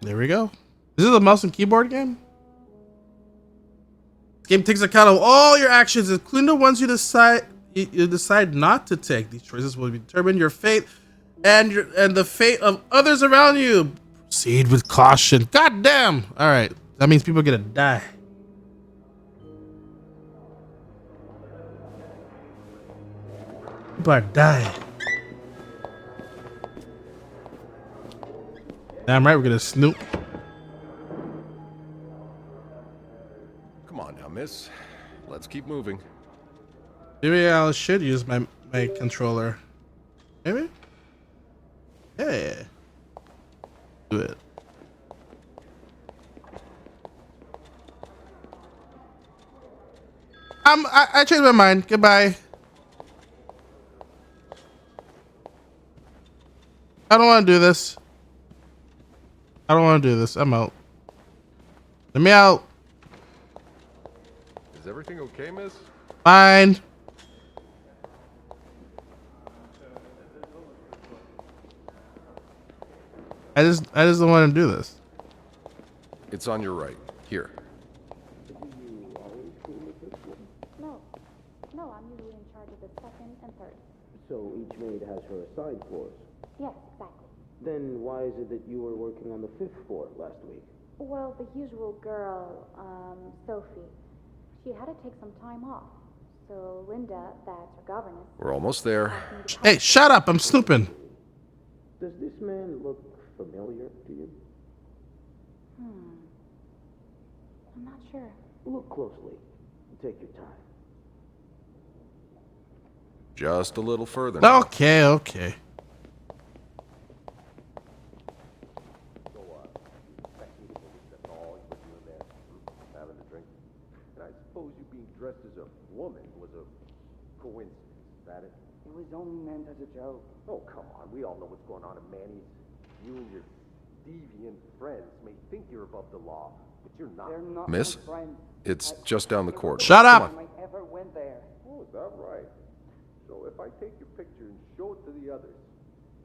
There we go. Is this a mouse and keyboard game? This game takes account of all your actions, including the ones you decide not to take. These choices will determine your fate and the fate of others around you. Proceed with caution. God damn. All right. That means people are gonna die. People are dying. Damn right, we're gonna snoop. Come on now, miss. Let's keep moving. Maybe I should use my controller. Maybe? Yeah. Do it. I changed my mind. Goodbye. I don't want to do this. I don't want to do this. I'm out. Let me out. Is everything okay, miss? Fine. I just don't want to do this. It's on your right. Here. No, I'm usually in charge of the second and third. So each maid has her assigned floors. Yes, exactly. Then why is it that you were working on the 5th floor last week? Well, the usual girl, Sophie, she had to take some time off. So Linda, that's her governess. We're almost there. Hey, shut up. I'm snooping. Does this man look familiar to you? I'm not sure. Look closely. Take your time. Just a little further now. Okay, okay. Having a drink. And I suppose you being dressed as a woman was a coincidence. Is that it? It was only meant as a joke. Oh, come on. We all know what's going on in Manny's. You and your deviant friends may think you're above the law, but you're not. They're not Miss? my friends. It's just down the corridor. Shut up. I ever went there. Oh, is that right? So if I take your picture and show it to the others,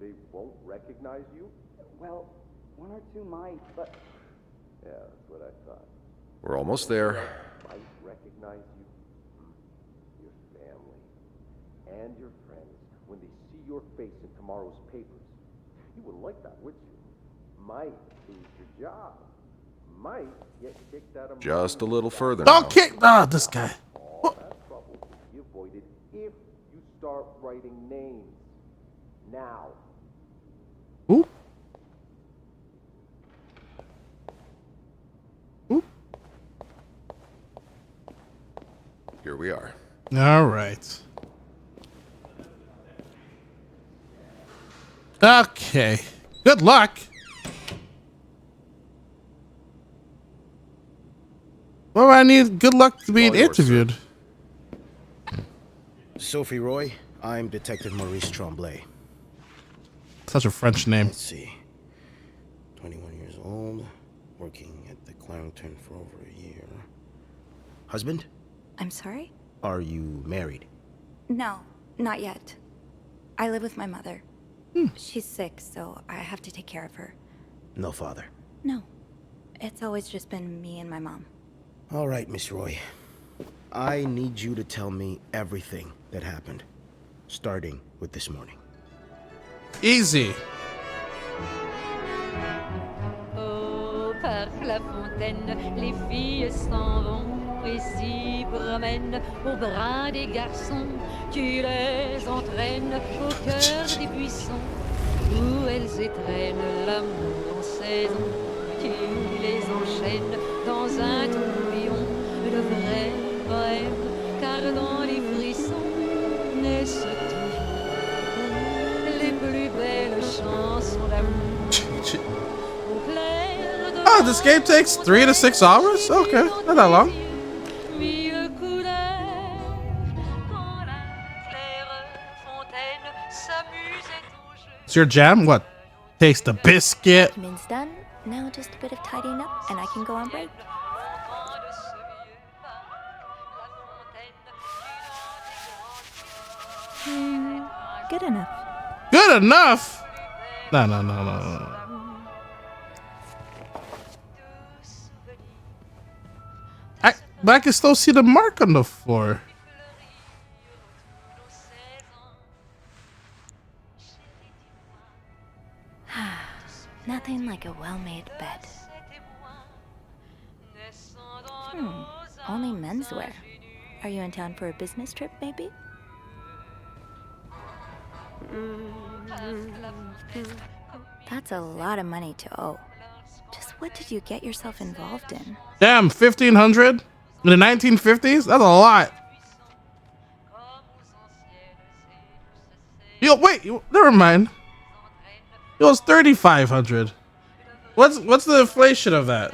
they won't recognize you? Well, one or two might, but Yeah, that's what I thought. We're almost there. Might recognize you, your family, and your friends when they see your face in tomorrow's papers. You wouldn't like that, would you? Might lose your job. Might get kicked out of Just a little further Don't now. kick. Ah, this guy. All that trouble will be avoided if you start writing names. Now. Ooh. Ooh. Here we are. All right. Okay. Good luck. Well, I need good luck to be All yours, interviewed. Sophie Roy, I'm Detective Maurice Tremblay. Such a French name. Let's see. 21 years old, working at the Clarendon for over a year. Husband? I'm sorry? Are you married? No, not yet. I live with my mother. She's sick, so I have to take care of her. No father. No, it's always just been me and my mom. All right, Miss Roy. I need you to tell me everything that happened, starting with this morning. Easy. Oh, par la fontaine, les filles s'en vont et s'y promènent au bras des garçons. Tu les entraînes au cœur des buissons où elles étrennent l'amour en saison. Tu les enchaînes dans un tourbillon de vrais rêves, car dans les frissons naissent toujours les plus belles chansons d'amour. Oh, this game takes 3 to 6 hours? Okay, not that long. It's your jam? What? Taste the biscuit. Admin's done. Now just a bit of tidying up, and I can go on break. Good enough. Good enough? No. But I can still see the mark on the floor. Nothing like a well-made bed. Only menswear. Are you in town for a business trip, maybe? That's a lot of money to owe. Just what did you get yourself involved in? Damn, 1500 in the 1950s? That's a lot. Yo, wait, never mind. It was 3500. What's the inflation of that?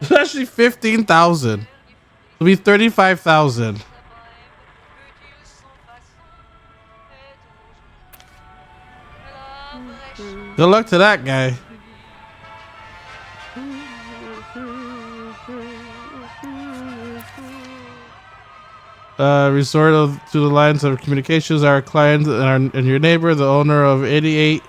It's actually 15,000. It'll be 35,000. Good luck to that guy. Resort to the lines of communications. Our client and your neighbor, the owner of 88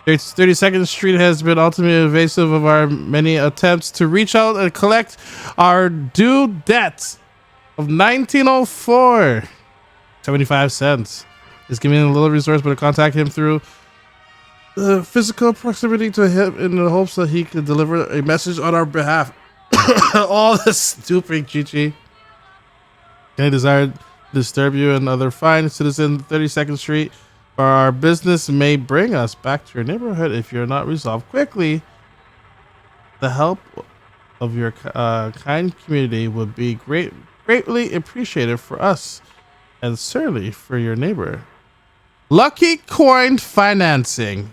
32nd Street, has been ultimately evasive of our many attempts to reach out and collect our due debt of 1904. 75 cents. Is giving him a little resource, but to contact him through the physical proximity to him in the hopes that he could deliver a message on our behalf. All this stupid Chi-Chi. Can I desire to disturb you and other fine citizen 32nd Street, or our business may bring us back to your neighborhood if you're not resolved quickly. The help of your kind community would be greatly appreciated for us and certainly for your neighbor. Lucky Coin Financing.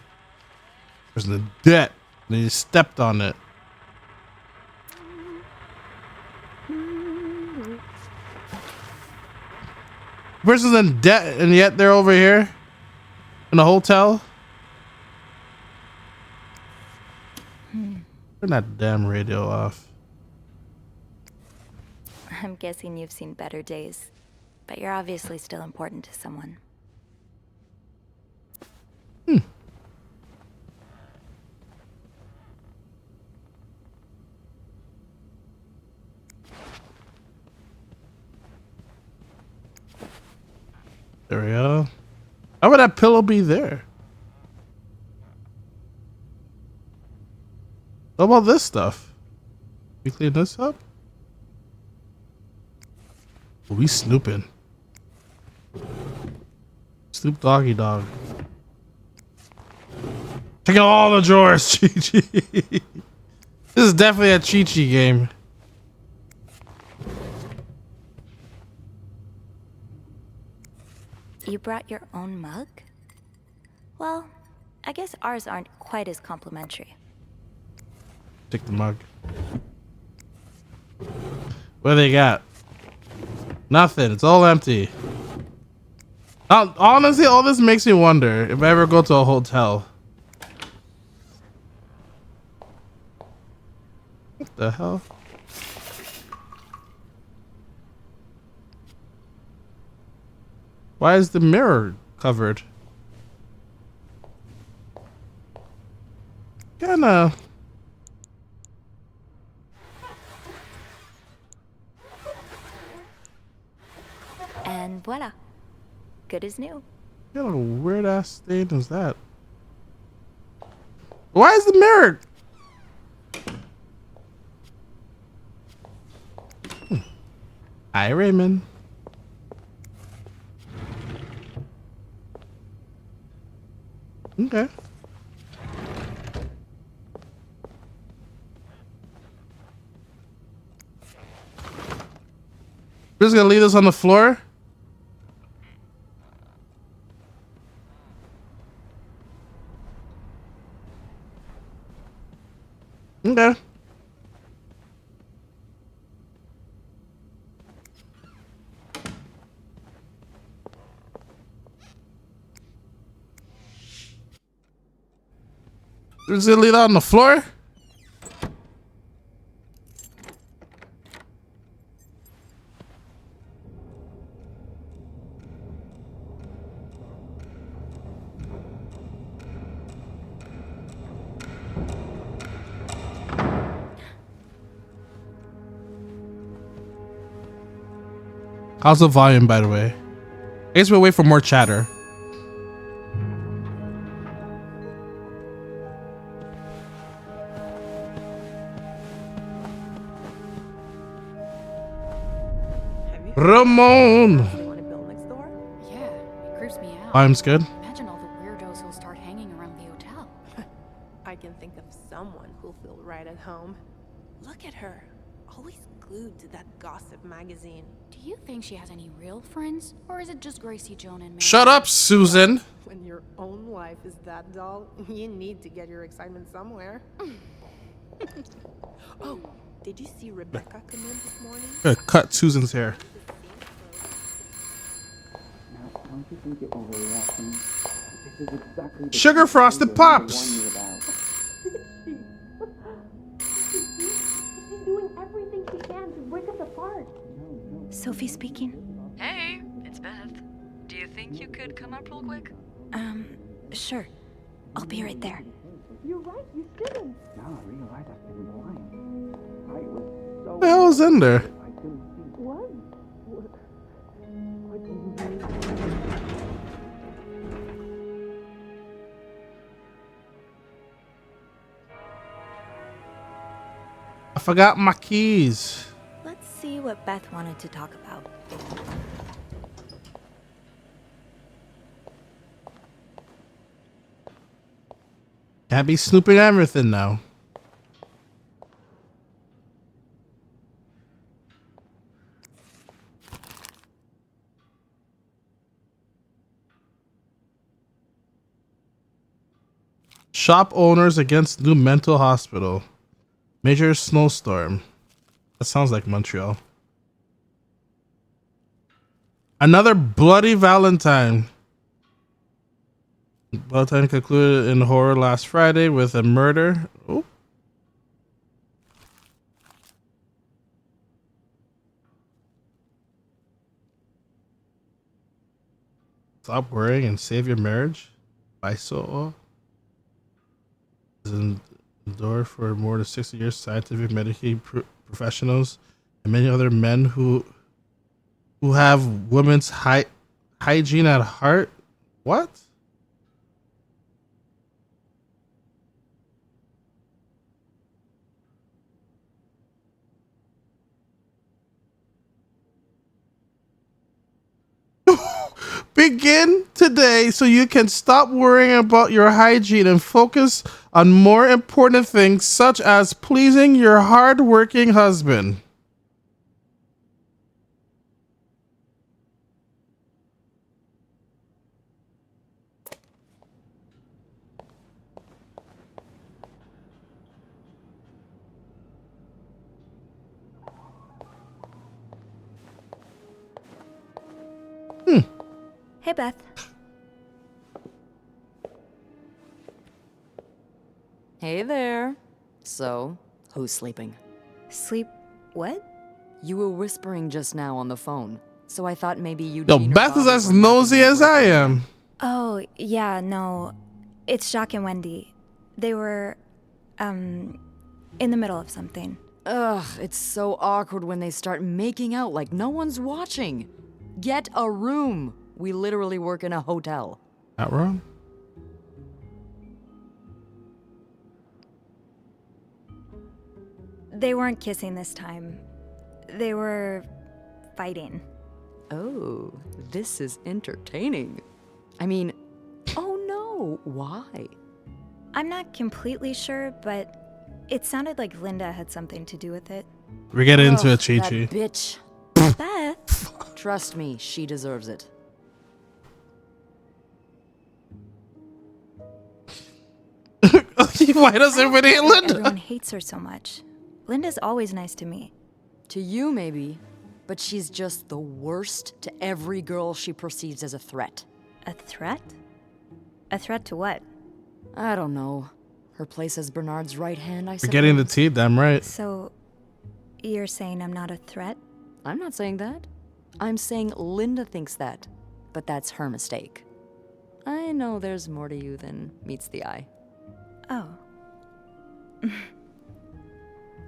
There's the debt and he stepped on it. Person's in debt and yet they're over here in a hotel. Turn that damn radio off. I'm guessing you've seen better days, but you're obviously still important to someone. There we go. How would that pillow be there? What about this stuff? We clean this up? Oh, we snooping. Snoop Doggy Dog. Check out all the drawers, Chi-Chi. This is definitely a Chi-Chi game. You brought your own mug? Well, I guess ours aren't quite as complimentary. Take the mug. What do they got? Nothing. It's all empty. Honestly, all this makes me wonder if I ever go to a hotel. What the hell? Why is the mirror covered? Kinda. And voila. Good as new. What kind of weird ass stain is that? Why is the mirror? Hi, Raymond. Okay. We're just gonna leave this on the floor. Okay. Is it leave that on the floor? How's the volume, by the way? I guess we'll wait for more chatter. Ramon! Yeah, it creeps me out. Volume's good. Imagine all the weirdos who'll start hanging around the hotel. I can think of someone who'll feel right at home. Look at her, always glued to that gossip magazine. Do you think she has any real friends? Or is it just Gracie, Joan, and Mary? Shut up, Susan! When your own life is that dull, you need to get your excitement somewhere. Oh, did you see Rebecca come in this morning? I'm gonna cut Susan's hair. Now, don't you think you're overreacting? This is exactly the Sugar kind of frosted thing I pops. warned you about. She's doing everything she can to break us apart. Sophie speaking. Hey, it's Beth. Do you think you could come up real quick? Sure. I'll be right there. You're right, you shouldn't. Now I realize I've been blind. I was so... What the hell is in there? I couldn't see. What? What did you do? I forgot my keys. Let's see what Beth wanted to talk about. Can't be snooping everything now. Shop owners against new mental hospital. Major snowstorm. That sounds like Montreal. Another bloody Valentine. Valentine concluded in horror last Friday with a murder. Oh. Stop worrying and save your marriage. By so endured for more than 60 years. Scientific medical professionals and many other men who have women's hygiene at heart. What? Begin today so you can stop worrying about your hygiene and focus on more important things such as pleasing your hard-working husband. Hey, Beth. Hey there. So, who's sleeping? Sleep what? You were whispering just now on the phone, so I thought maybe you'd. Yo, Beth is as nosy as I am. Oh, yeah, no. It's Jacques and Wendy. They were, in the middle of something. Ugh, it's so awkward when they start making out like no one's watching. Get a room. We literally work in a hotel. Not wrong. They weren't kissing this time. They were fighting. Oh, this is entertaining. I mean, oh no, why? I'm not completely sure, but it sounded like Linda had something to do with it. We're getting into it, That Chi-Chi. bitch. Beth? Trust me, she deserves it. Why does everybody hate Linda? Everyone hates her so much. Linda's always nice to me. To you, maybe, but she's just the worst to every girl she perceives as a threat. A threat? A threat to what? I don't know. Her place as Bernard's right hand, I suppose. You're getting the tea, damn right. So, you're saying I'm not a threat? I'm not saying that. I'm saying Linda thinks that. But that's her mistake. I know there's more to you than meets the eye. Oh.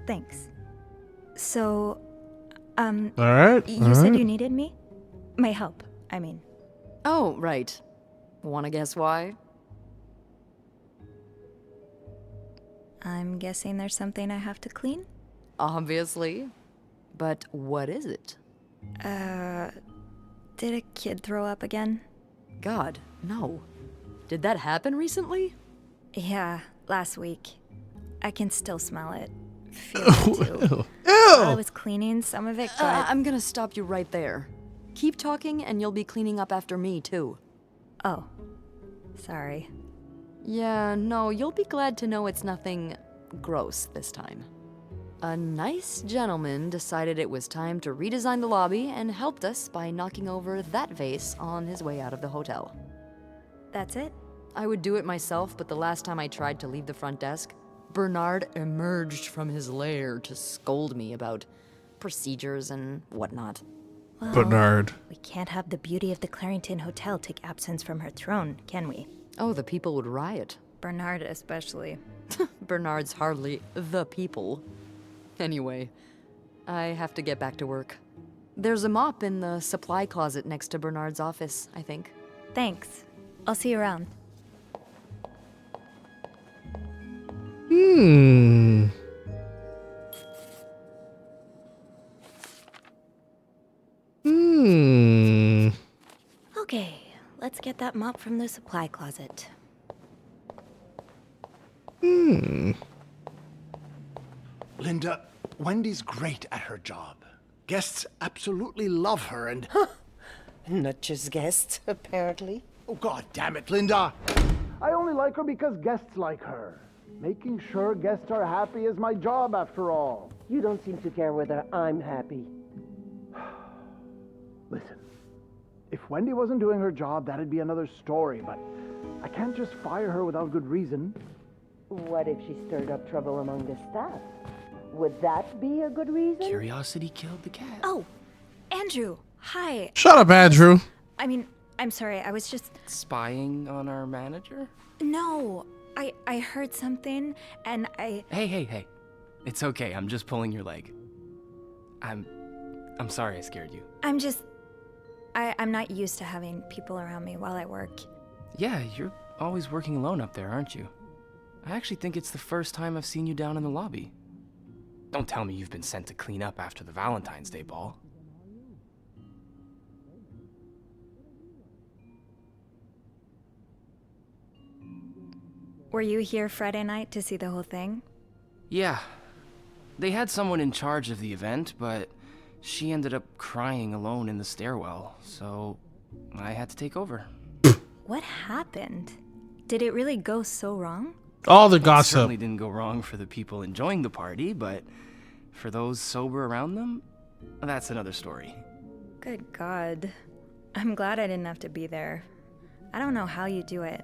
Thanks. So, Alright. you said you needed me? My help, I mean. Oh, right. Wanna guess why? I'm guessing there's something I have to clean? Obviously. But what is it? Did a kid throw up again? God, no. Did that happen recently? Yeah, last week. I can still smell it. Feel it too. Ew! I was cleaning some of it, but... I'm gonna stop you right there. Keep talking and you'll be cleaning up after me, too. Oh. Sorry. Yeah, no, you'll be glad to know it's nothing gross this time. A nice gentleman decided it was time to redesign the lobby and helped us by knocking over that vase on his way out of the hotel. That's it? I would do it myself, but the last time I tried to leave the front desk, Bernard emerged from his lair to scold me about procedures and whatnot. Well, Bernard. We can't have the beauty of the Clarington Hotel take absence from her throne, can we? Oh, the people would riot. Bernard especially. Bernard's hardly the people. Anyway, I have to get back to work. There's a mop in the supply closet next to Bernard's office, I think. Thanks. I'll see you around. Okay, let's get that mop from the supply closet. Linda, Wendy's great at her job. Guests absolutely love her and... Not just guests, apparently. Oh, God damn it, Linda! I only like her because guests like her. Making sure guests are happy is my job, after all. You don't seem to care whether I'm happy. Listen, if Wendy wasn't doing her job, that'd be another story, but I can't just fire her without good reason. What if she stirred up trouble among the staff? Would that be a good reason? Curiosity killed the cat. Oh, Andrew, hi. Shut up, Andrew. I mean, I'm sorry, I was just... Spying on our manager? No, I heard something, and I... Hey. It's okay, I'm just pulling your leg. I'm sorry I scared you. I'm not used to having people around me while I work. Yeah, you're always working alone up there, aren't you? I actually think it's the first time I've seen you down in the lobby. Don't tell me you've been sent to clean up after the Valentine's Day ball. Were you here Friday night to see the whole thing? Yeah. They had someone in charge of the event, but she ended up crying alone in the stairwell, so I had to take over. What happened? Did it really go so wrong? All the It gossip. certainly didn't go wrong for the people enjoying the party, but for those sober around them, that's another story. Good God. I'm glad I didn't have to be there. I don't know how you do it.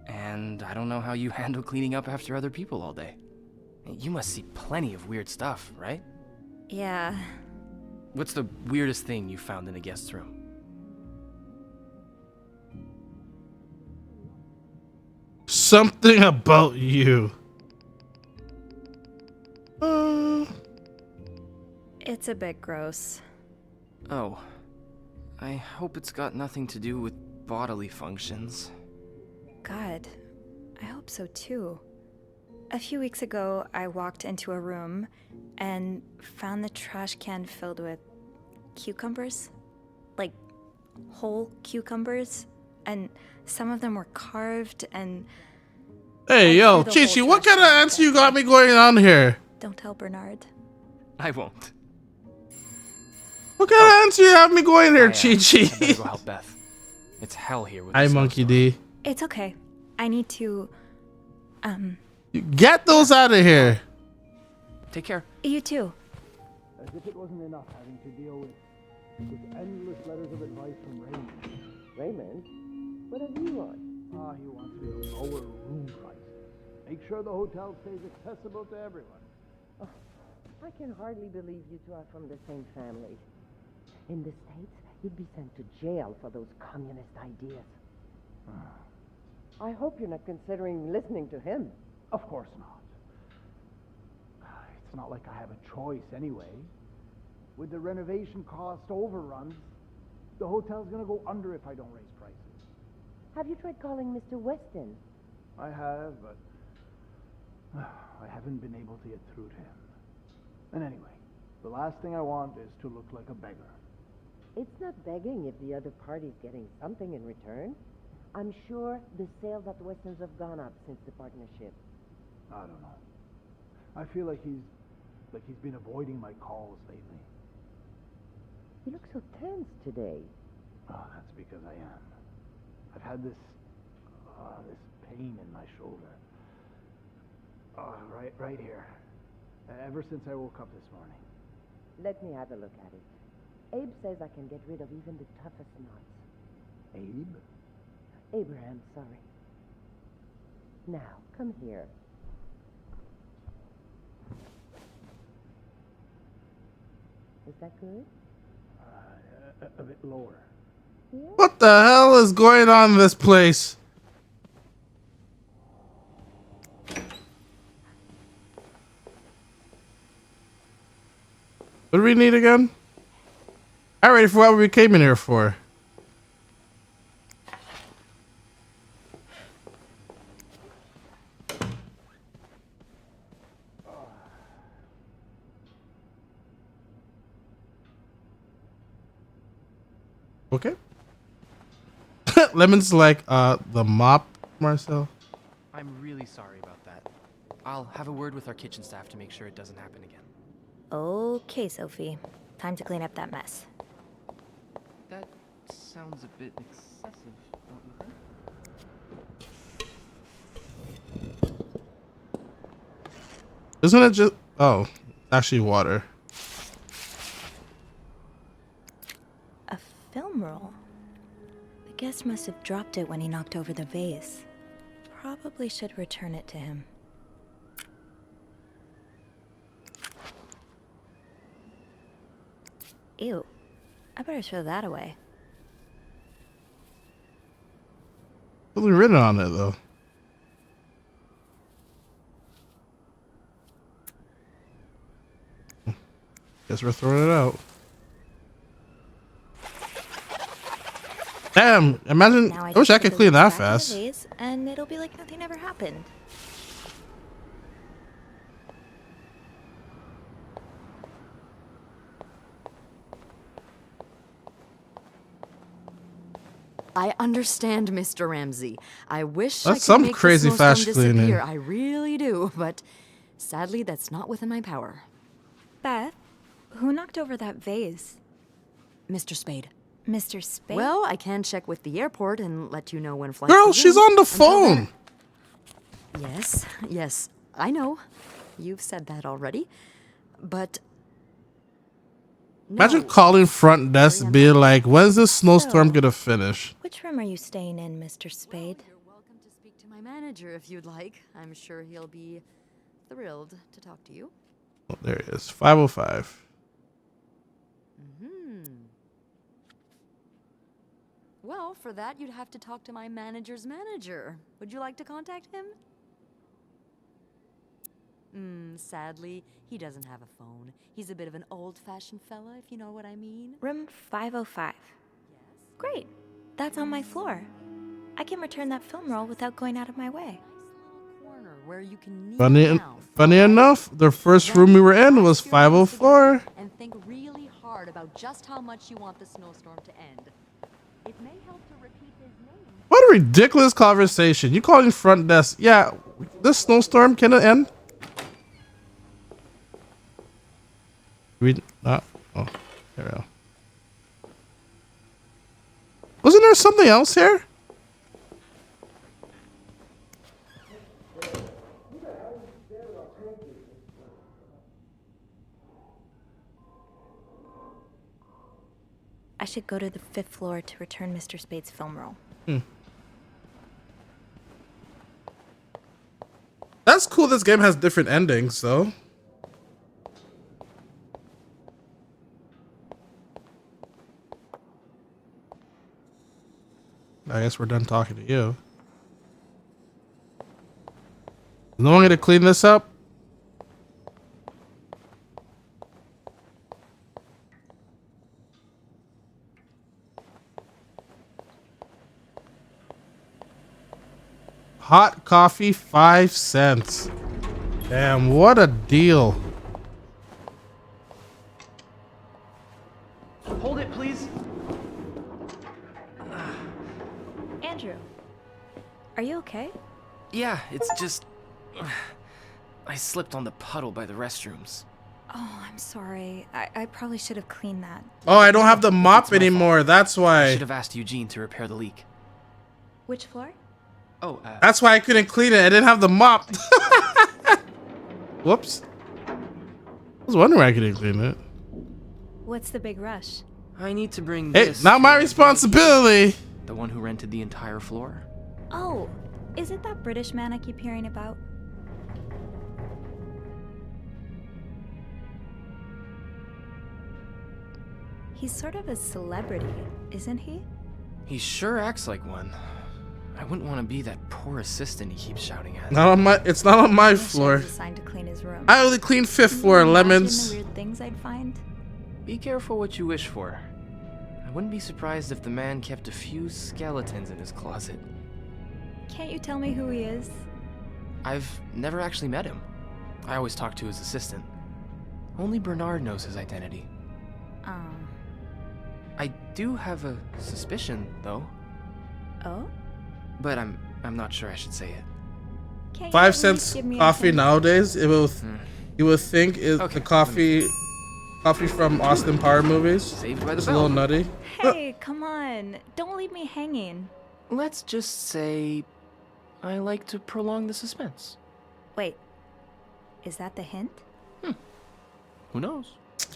And I don't know how you handle cleaning up after other people all day. You must see plenty of weird stuff, right? Yeah. What's the weirdest thing you found in a guest's room? Something about you. It's a bit gross. Oh. I hope it's got nothing to do with bodily functions. God, I hope so too. A few weeks ago, I walked into a room and found the trash can filled with cucumbers. Like, whole cucumbers. And some of them were carved and... Hey, yo, Chi-Chi, what kind of answer you got me going on here? Don't tell Bernard. I won't. What kind of answer you have me going here, I Chi-Chi? better go help Beth. It's hell here with Hi, the Monkey snowstorm. D. It's okay. I need to... Get those out of here. Take care. You too. As if it wasn't enough having to deal with endless letters of advice from Raymond. Raymond? What have you on? He wants me to lower room prices. Make sure the hotel stays accessible to everyone. Oh, I can hardly believe you two are from the same family. In the States, you'd be sent to jail for those communist ideas. I hope you're not considering listening to him. Of course not. It's not like I have a choice anyway. With the renovation cost overruns, the hotel's gonna go under if I don't raise prices. Have you tried calling Mr. Weston? I have, but I haven't been able to get through to him. And anyway, the last thing I want is to look like a beggar. It's not begging if the other party's getting something in return. I'm sure the sales at Weston's have gone up since the partnership. I don't know. I feel like he's been avoiding my calls lately. You look so tense today. Oh, that's because I am. I've had this pain in my shoulder. Oh, right here. Ever since I woke up this morning. Let me have a look at it. Abe says I can get rid of even the toughest knots. Abe? Abraham, sorry. Now, come here. Is that good? A bit lower. Yeah. What the hell is going on in this place? What do we need again? I'm ready for what we came in here for. Okay. Lemon's like the mop, Marcel. I'm really sorry about that. I'll have a word with our kitchen staff to make sure it doesn't happen again. Okay, Sophie. Time to clean up that mess. That sounds a bit excessive, don't you think? Isn't it just... Oh, actually water. A film roll. The guest must have dropped it when he knocked over the vase. Probably should return it to him. Ew. I better throw that away. Something written on it, though. Guess we're throwing it out. Damn! Imagine. I wish I could clean that fast. And it'll be like nothing ever happened. I understand, Mr. Ramsey. I wish That's I could some make crazy the snowstorm fast cleaning. disappear. I really do, but sadly, that's not within my power. Beth, who knocked over that vase? Mr. Spade. Mr. Spade? Well, I can check with the airport and let you know when flights Girl, begin. she's on the phone. Yes, I know. You've said that already. But Imagine calling front desk, being like, "When's this snowstorm gonna finish?" Which room are you staying in, Mr. Spade? You're welcome to speak to my manager if you'd like. I'm sure he'll be thrilled to talk to you. Oh, there it is. 505. Well, for that, you'd have to talk to my manager's manager. Would you like to contact him? Sadly, he doesn't have a phone. He's a bit of an old-fashioned fella, if you know what I mean. Room 505. Yes? Great. That's on my floor. I can return that film roll without going out of my way. Nice little corner where you can kneel down. Funny enough, the first room we were in was 504. And think really hard about just how much you want the snowstorm to end. It may help to repeat his name. What a ridiculous conversation. You calling front desk. Yeah, this snowstorm, can it end? We not. Oh, there we go. Wasn't there something else here? I should go to the 5th floor to return Mr. Spade's film roll. cool this game has different endings, though. I guess we're done talking to you. No one gonna clean this up? Hot coffee, 5 cents. Damn, what a deal. Hold it, please. Andrew, are you okay? Yeah, it's just... I slipped on the puddle by the restrooms. Oh, I'm sorry. I probably should have cleaned that. Oh, I don't have the mop anymore. That's I why. should have asked Eugene to repair the leak. Which floor? Oh, That's why I couldn't clean it. I didn't have the mop. Whoops. I was wondering why I couldn't clean it. What's the big rush? I need to bring Hey, this. not my responsibility. The one who rented the entire floor. Oh, is it that British man I keep hearing about? He's sort of a celebrity, isn't he? He sure acts like one. I wouldn't want to be that poor assistant he keeps shouting at. Not on my. It's not on my I wish I floor. was assigned to clean his room. I only clean fifth floor. Can you imagine Lemons. the weird things I'd find. Be careful what you wish for. I wouldn't be surprised if the man kept a few skeletons in his closet. Can't you tell me who he is? I've never actually met him. I always talk to his assistant. Only Bernard knows his identity. I do have a suspicion, though. Oh? But I'm not sure I should say it. Can't you 5 at least cents give me a coffee hint? nowadays. It will. You would think is Okay, the coffee from Austin Power movies. Saved by the It's a bell. little nutty. Hey, come on. Don't leave me hanging. Let's just say I like to prolong the suspense. Wait. Is that the hint? Who knows?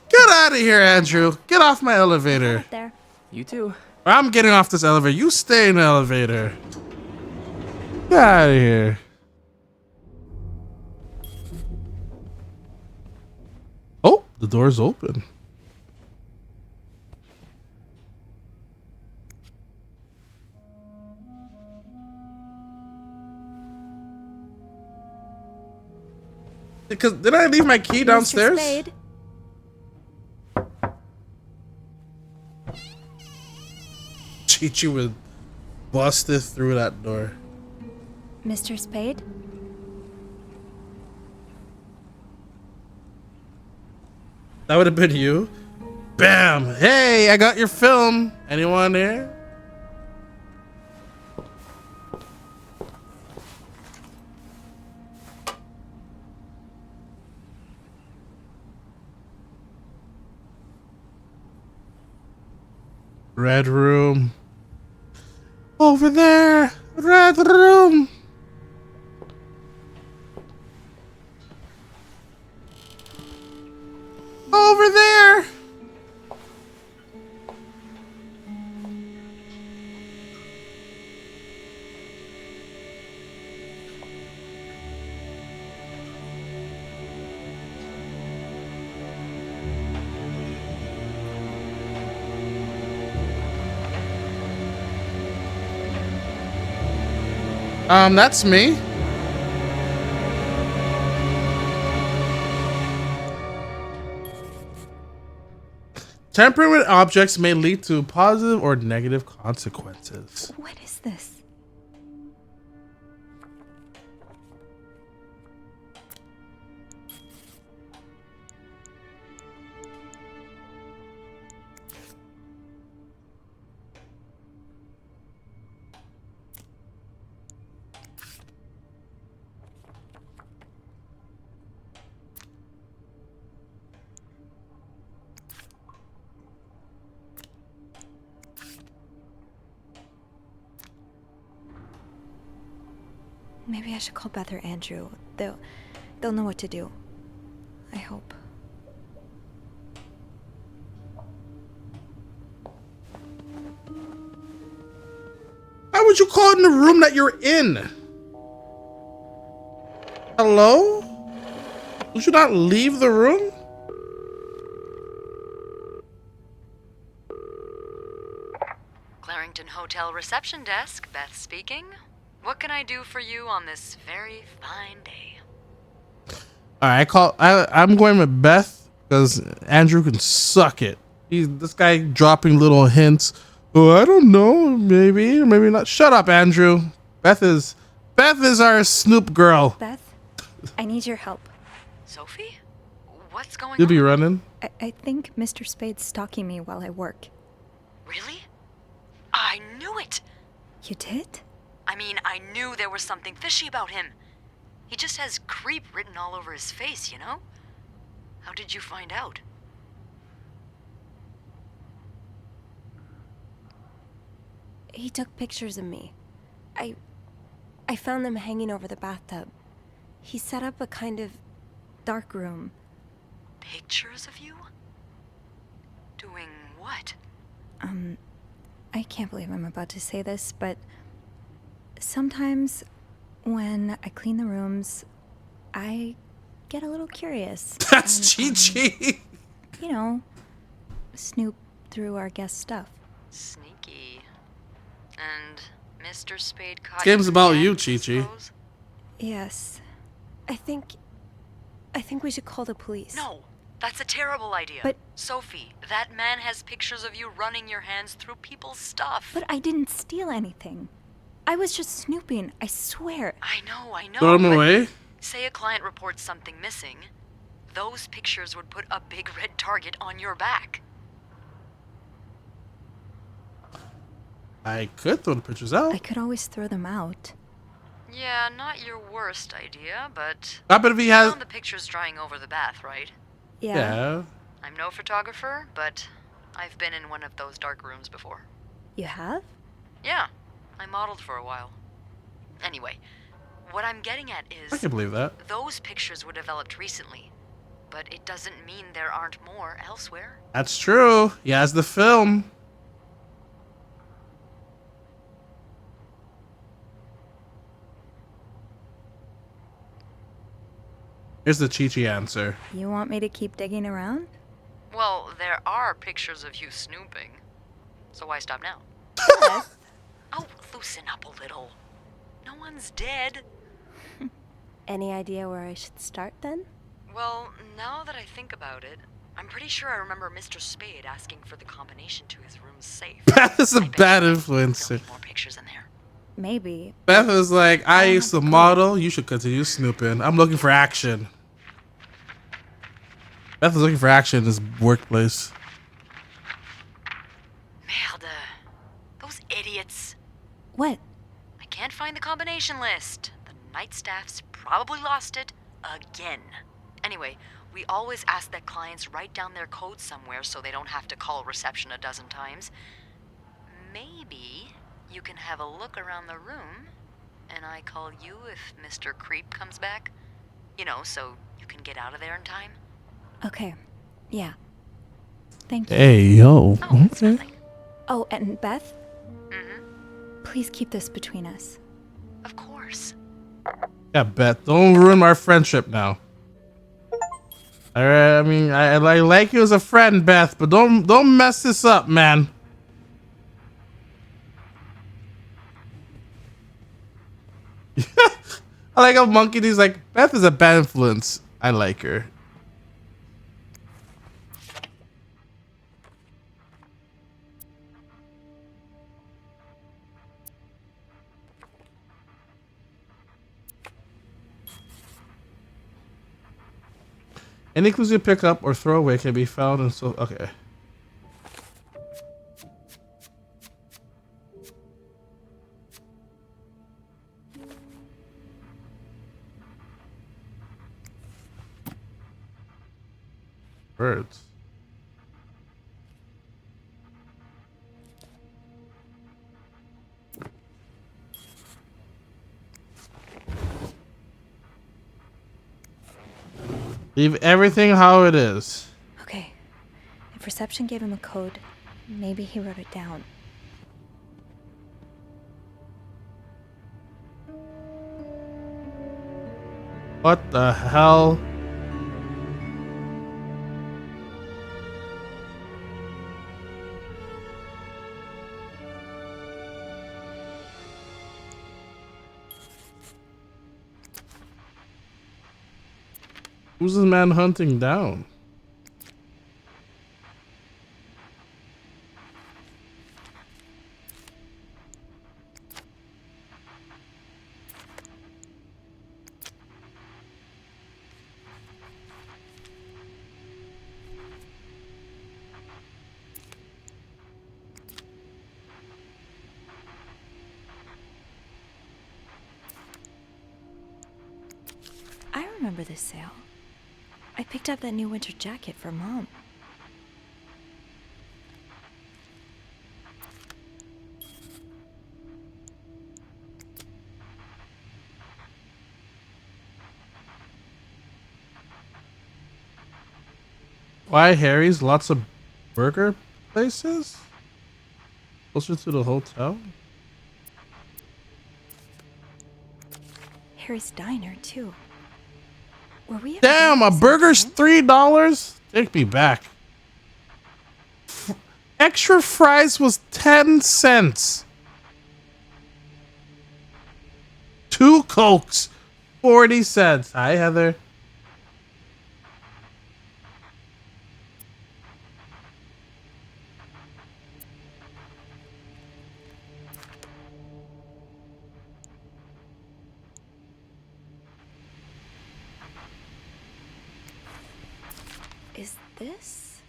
Get out of here, Andrew. Get off my elevator. Up there. You too. I'm getting off this elevator. You stay in the elevator. Get out of here. Oh, the door's open. Because did I leave my key downstairs? Mr. Spade? Chi-Chi would bust it through that door. Mr. Spade? That would have been you. Bam! Hey, I got your film. Anyone there? Red room. Over there. Red room. Over there. That's me. Tampering with objects may lead to positive or negative consequences. What is this? Maybe I should call Beth or Andrew. They'll know what to do. I hope. Why would you call it in the room that you're in? Hello? Would you not leave the room? Clarington Hotel reception desk, Beth speaking. What can I do for you on this very fine day? All right, I'm going with Beth because Andrew can suck it. This guy dropping little hints. Oh, I don't know, maybe or maybe not. Shut up, Andrew. Beth is our Snoop girl. Beth, I need your help. Sophie? What's going You'll on? be running. I think Mr. Spade's stalking me while I work. Really? I knew it! You did? I mean, I knew there was something fishy about him. He just has creep written all over his face, you know? How did you find out? He took pictures of me. I found them hanging over the bathtub. He set up a kind of dark room. Pictures of you? Doing what? I can't believe I'm about to say this, but sometimes when I clean the rooms, I get a little curious. That's Chi-Chi. You know, snoop through our guest stuff. Sneaky. And Mr. Spade caught This game's you about again, you, I Chi-Chi. suppose? Yes. I think we should call the police. No, that's a terrible idea. But- Sophie, that man has pictures of you running your hands through people's stuff. But I didn't steal anything. I was just snooping, I swear. I know. Throw him but away. Say a client reports something missing. Those pictures would put a big red target on your back. I could throw the pictures out. I could always throw them out. Yeah, not your worst idea, but... How about if he You has... found the pictures drying over the bath, right? Yeah. I'm no photographer, but I've been in one of those dark rooms before. You have? Yeah, I modeled for a while. Anyway, what I'm getting at I is... can believe that. Those pictures were developed recently, but it doesn't mean there aren't more elsewhere. That's true. He has the film. Here's the Chi-Chi answer. You want me to keep digging around? Well, there are pictures of you snooping. So why stop now? Oh, loosen up a little. No one's dead. Any idea where I should start then? Well, now that I think about it, I'm pretty sure I remember Mr. Spade asking for the combination to his room's safe. Beth is a bad influencer. More pictures in there. Maybe. Beth is like, I used to model. You should continue snooping. I'm looking for action. Beth is looking for action in this workplace. Merde. Those idiots. What? I can't find the combination list. The night staff's probably lost it again. Anyway, we always ask that clients write down their code somewhere so they don't have to call reception a dozen times. Maybe you can have a look around the room, and I call you if Mr. Creep comes back. You know, so you can get out of there in time. Okay. Yeah. Thank you. Hey, yo. Oh, it's nothing. Oh, and Beth? Mm-hmm. Please keep this between us. Of course. Yeah, Beth. Don't ruin our friendship now. Alright, I mean, I like you as a friend, Beth, but don't mess this up, man. I like how Monkey D's like, Beth is a bad influence. I like her. Any clues you pick up or throw away can be found and so okay. Birds. Leave everything how it is. Okay. If reception gave him a code, maybe he wrote it down. What the hell? Who's this man hunting down? I remember this sale. I picked up that new winter jacket for Mom. Why Harry's? Lots of burger places? Closer to the hotel? Harry's Diner, too. Were we ever Damn, there a at the same burger's time? $3? Take me back. Extra fries was 10 cents. 2 Cokes, 40 cents. Hi, Heather. Is this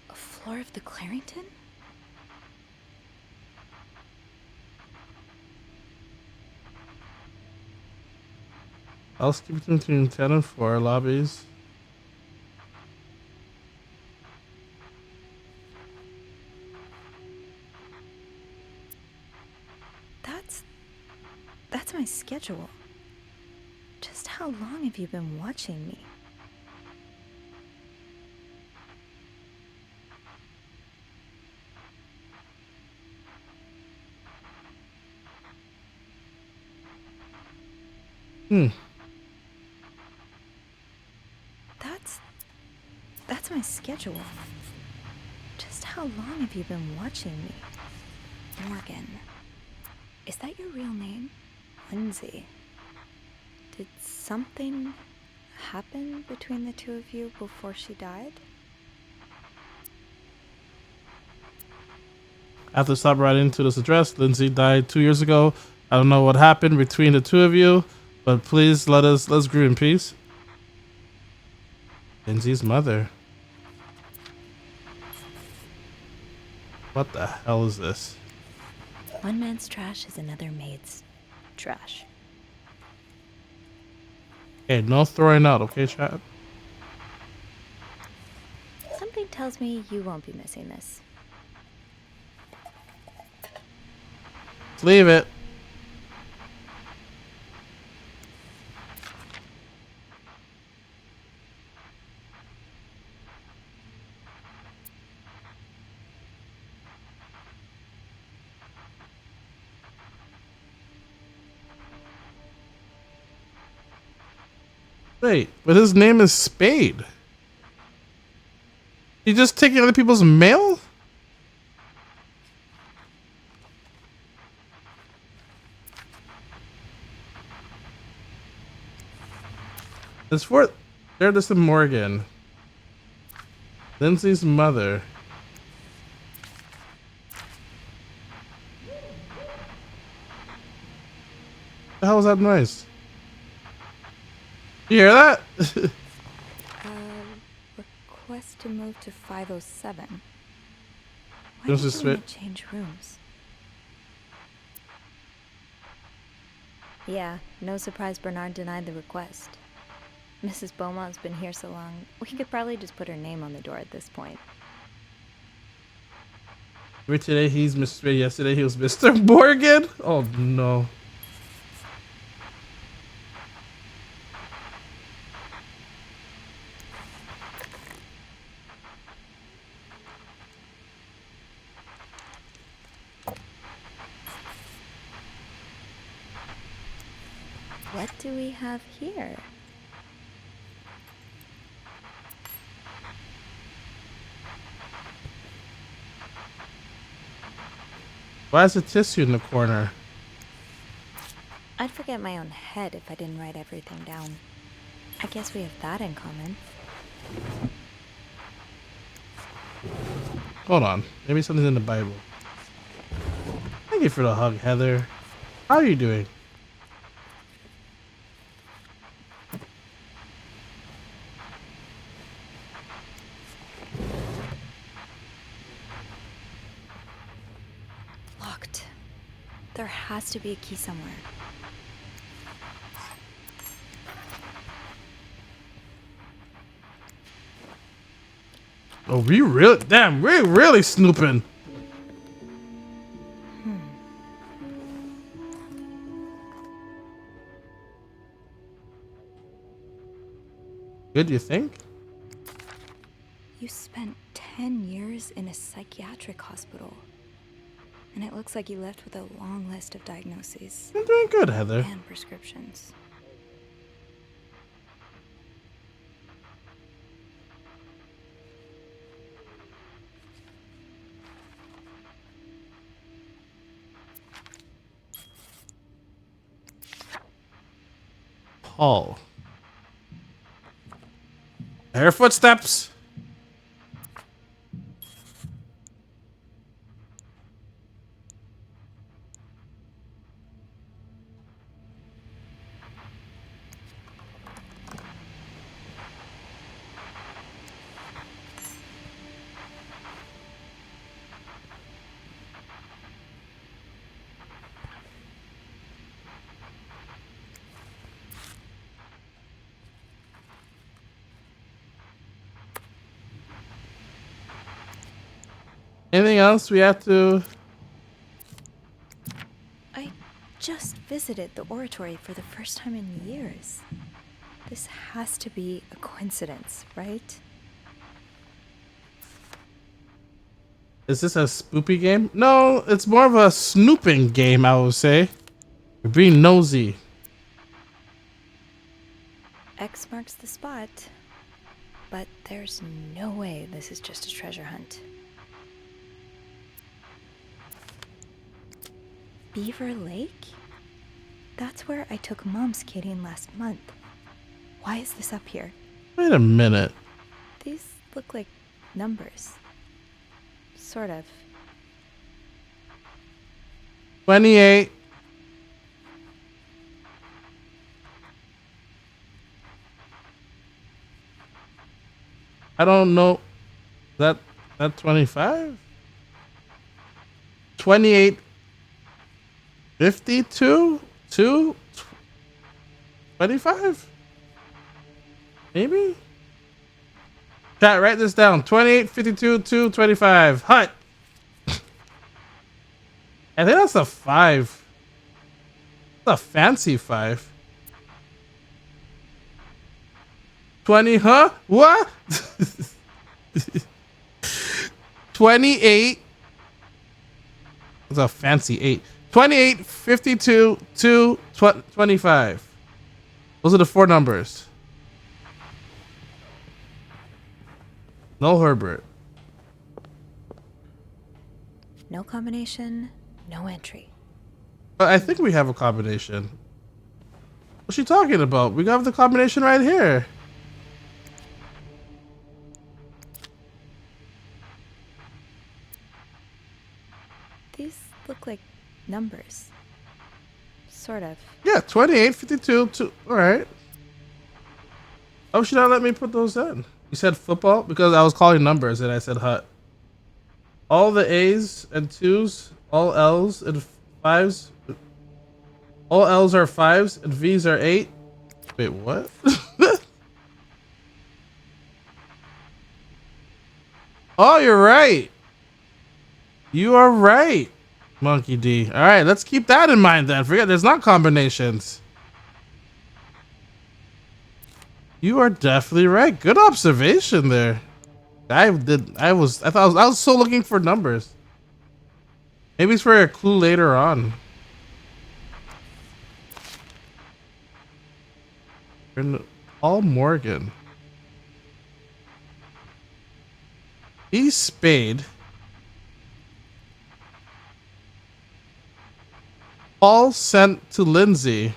a floor of the Clarington? Housekeeping between 10 and 4 lobbies. That's my schedule. Just how long have you been watching me? That's my schedule. Just how long have you been watching me? Morgan. Is that your real name? Lindsay. Did something happen between the two of you before she died? I have to stop right into this address. Lindsay died 2 years ago. I don't know what happened between the two of you, but please let's grieve in peace. Lindsay's mother. What the hell is this? One man's trash is another maid's trash. Hey, no throwing out, okay, chat? Something tells me you won't be missing this. Let's leave it. Wait, but his name is Spade. He just taking other people's mail? It's for Meredith and Morgan. Lindsay's mother. The hell was that noise? You hear that? Request to move to 507. Why This did is you want sweet. to change rooms? Yeah, no surprise Bernard denied the request. Mrs. Beaumont's been here so long, we could probably just put her name on the door at this point. Today he's Mr. Spade. Yesterday he was Mr. Morgan. Oh no. What do we have here? Why is a tissue in the corner? I'd forget my own head if I didn't write everything down. I guess we have that in common. Hold on. Maybe something's in the Bible. Thank you for the hug, Heather. How are you doing? Locked. There has to be a key somewhere. Oh, we're really snooping. Good, you think? You spent 10 years in a psychiatric hospital. And it looks like you left with a long list of diagnoses. You're doing good, Heather. And prescriptions. Paul. Her footsteps. Anything else we have to... I just visited the oratory for the first time in years. This has to be a coincidence, right? Is this a spoopy game? No, it's more of a snooping game, I would say. You're being nosy. X marks the spot. But there's no way this is just a treasure hunt. Beaver Lake? That's where I took Mom skating last month. Why is this up here? Wait a minute. These look like numbers. Sort of. 28. I don't know. That 25? 28. 52? 2? 25? Maybe? Chat, write this down. 28, 52, 2, 25. Hut! I think that's a 5. That's a fancy 5. 20, huh? What? 28. That's a fancy 8. 28, 52, 2, 25. Those are the 4 numbers. No Herbert. No combination, no entry. I think we have a combination. What's she talking about? We got the combination right here. These look like numbers. Sort of. Yeah, 28, 52, 2. All right. Oh, she not let me put those in. You said football? Because I was calling numbers and I said hut. All the A's and 2s, all L's and 5s. All L's are 5s and V's are 8. Wait, what? Oh, you're right. You are right, Monkey D. All right, let's keep that in mind then. Forget there's not combinations. You are definitely right. Good observation there. I was so looking for numbers. Maybe it's for a clue later on. Paul Morgan. He's Spade. Paul sent to Lindsay.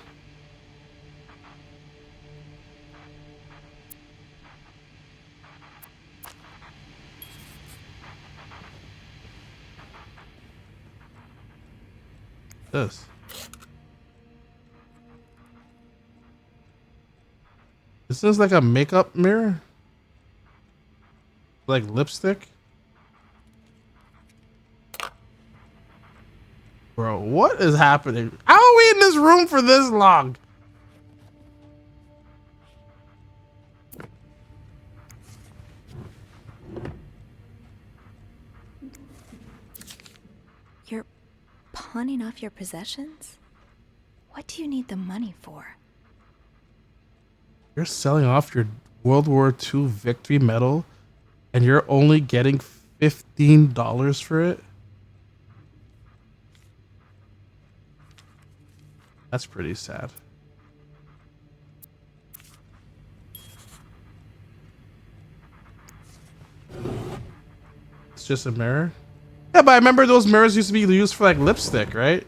This. This is like a makeup mirror. Like lipstick. Bro, what is happening? How are we in this room for this long? You're pawning off your possessions? What do you need the money for? You're selling off your World War II victory medal and you're only getting $15 for it? That's pretty sad. It's just a mirror? Yeah, but I remember those mirrors used to be used for like lipstick, right?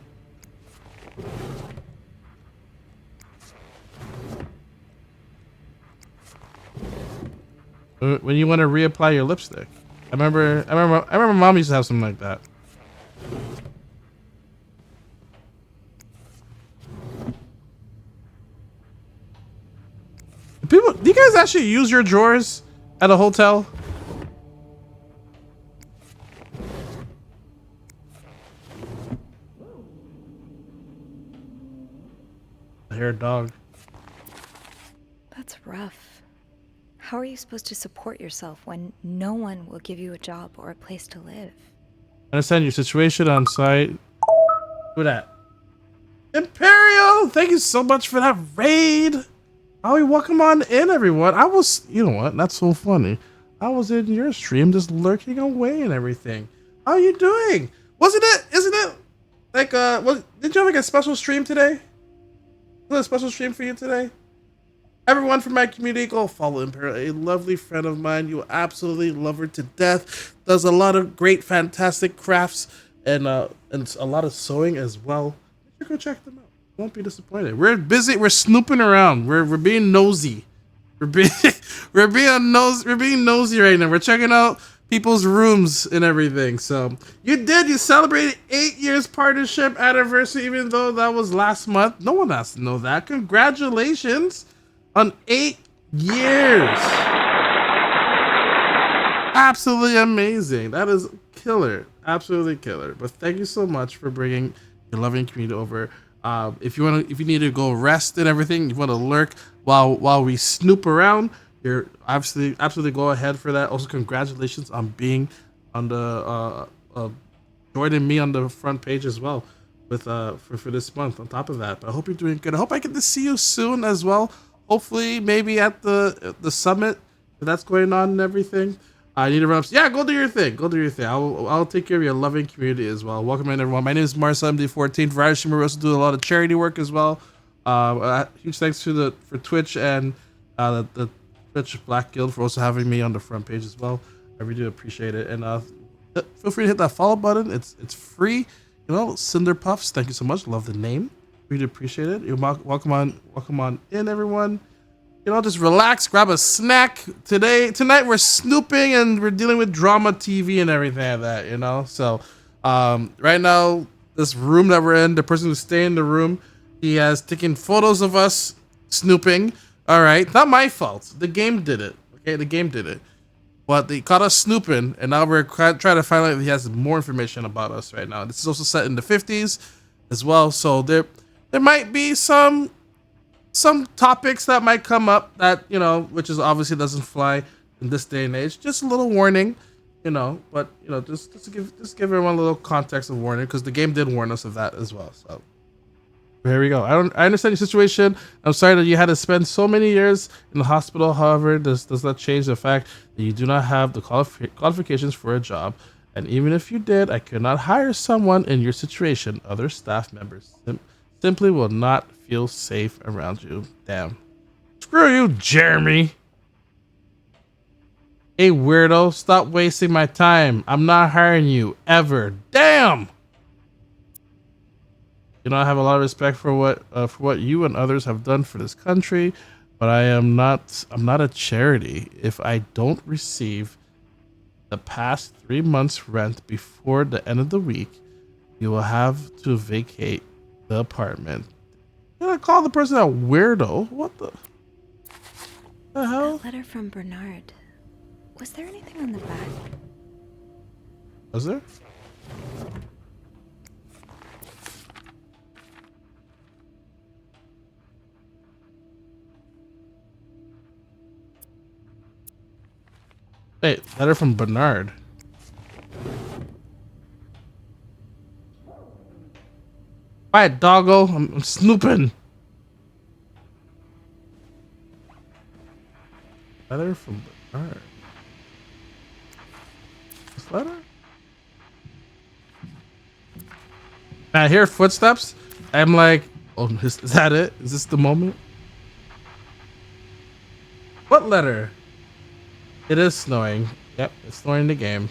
When you want to reapply your lipstick. I remember mom used to have something like that. People, do you guys actually use your drawers at a hotel? I hear a dog. That's rough. How are you supposed to support yourself when no one will give you a job or a place to live? I understand your situation on site. Who that? Imperial! Thank you so much for that raid! Oh, welcome on in, everyone. I was, you know what? That's so funny. I was in your stream just lurking away and everything. How are you doing? Isn't it like, did you have like a special stream today? Was it a special stream for you today? Everyone from my community, go follow Imperial, a lovely friend of mine. You will absolutely love her to death. Does a lot of great, fantastic crafts and a lot of sewing as well. You go check them out. Won't be disappointed. We're busy. We're snooping around. We're being nosy. We're being nosy right now. We're checking out people's rooms and everything. So you celebrated 8 years partnership anniversary, even though that was last month. No one has to know that. Congratulations on 8 years. Absolutely amazing. That is killer. Absolutely killer. But thank you so much for bringing your loving community over. If you need to go rest and everything, you want to lurk while we snoop around, you're absolutely go ahead for that. Also, congratulations on being on the joining me on the front page as well with for this month. On top of that, but I hope you're doing good. I hope I get to see you soon as well. Hopefully, maybe at the summit if that's going on and everything. I need to run up. Yeah, go do your thing. Go do your thing. I'll take care of your loving community as well. Welcome in, everyone. My name is Marcel MD14. For Irish Streamer, we also do a lot of charity work as well. Huge thanks for Twitch and the Twitch Black Guild for also having me on the front page as well. I really do appreciate it. And feel free to hit that follow button. It's free. You know, Cinder Puffs. Thank you so much. Love the name. Really appreciate it. You're welcome on in, everyone. You know, just relax, grab a snack. Tonight we're snooping and we're dealing with drama TV and everything like that, you know? So, right now, this room that we're in, the person who's staying in the room, he has taken photos of us snooping. All right, not my fault. The game did it, okay? The game did it. But they caught us snooping, and now we're trying to find out if he has more information about us right now. This is also set in the 50s as well, so there might be some topics that might come up that, you know, which is obviously doesn't fly in this day and age. Just a little warning, you know, but you know, just to give everyone a little context of warning, because the game did warn us of that as well. So here we go. I understand your situation. I'm sorry that you had to spend so many years in the hospital. However, this does not change the fact that you do not have the qualifications for a job. And even if you did, I could not hire someone in your situation. Other staff members simply will not feel safe around you. Damn. Screw you, Jeremy. Hey, weirdo, stop wasting my time. I'm not hiring you, ever. Damn. You know, I have a lot of respect for what you and others have done for this country, but I'm not a charity. If I don't receive the past 3 months' rent before the end of the week, you will have to vacate the apartment. You gonna call the person a weirdo? What the hell? That letter from Bernard. Was there anything on the back? Was there? Wait, letter from Bernard. Quiet, doggo. I'm snooping. Letter from Bernard. This letter? I hear footsteps. I'm like, oh, is that it? Is this the moment? What letter? It is snowing. Yep, it's snowing in the game.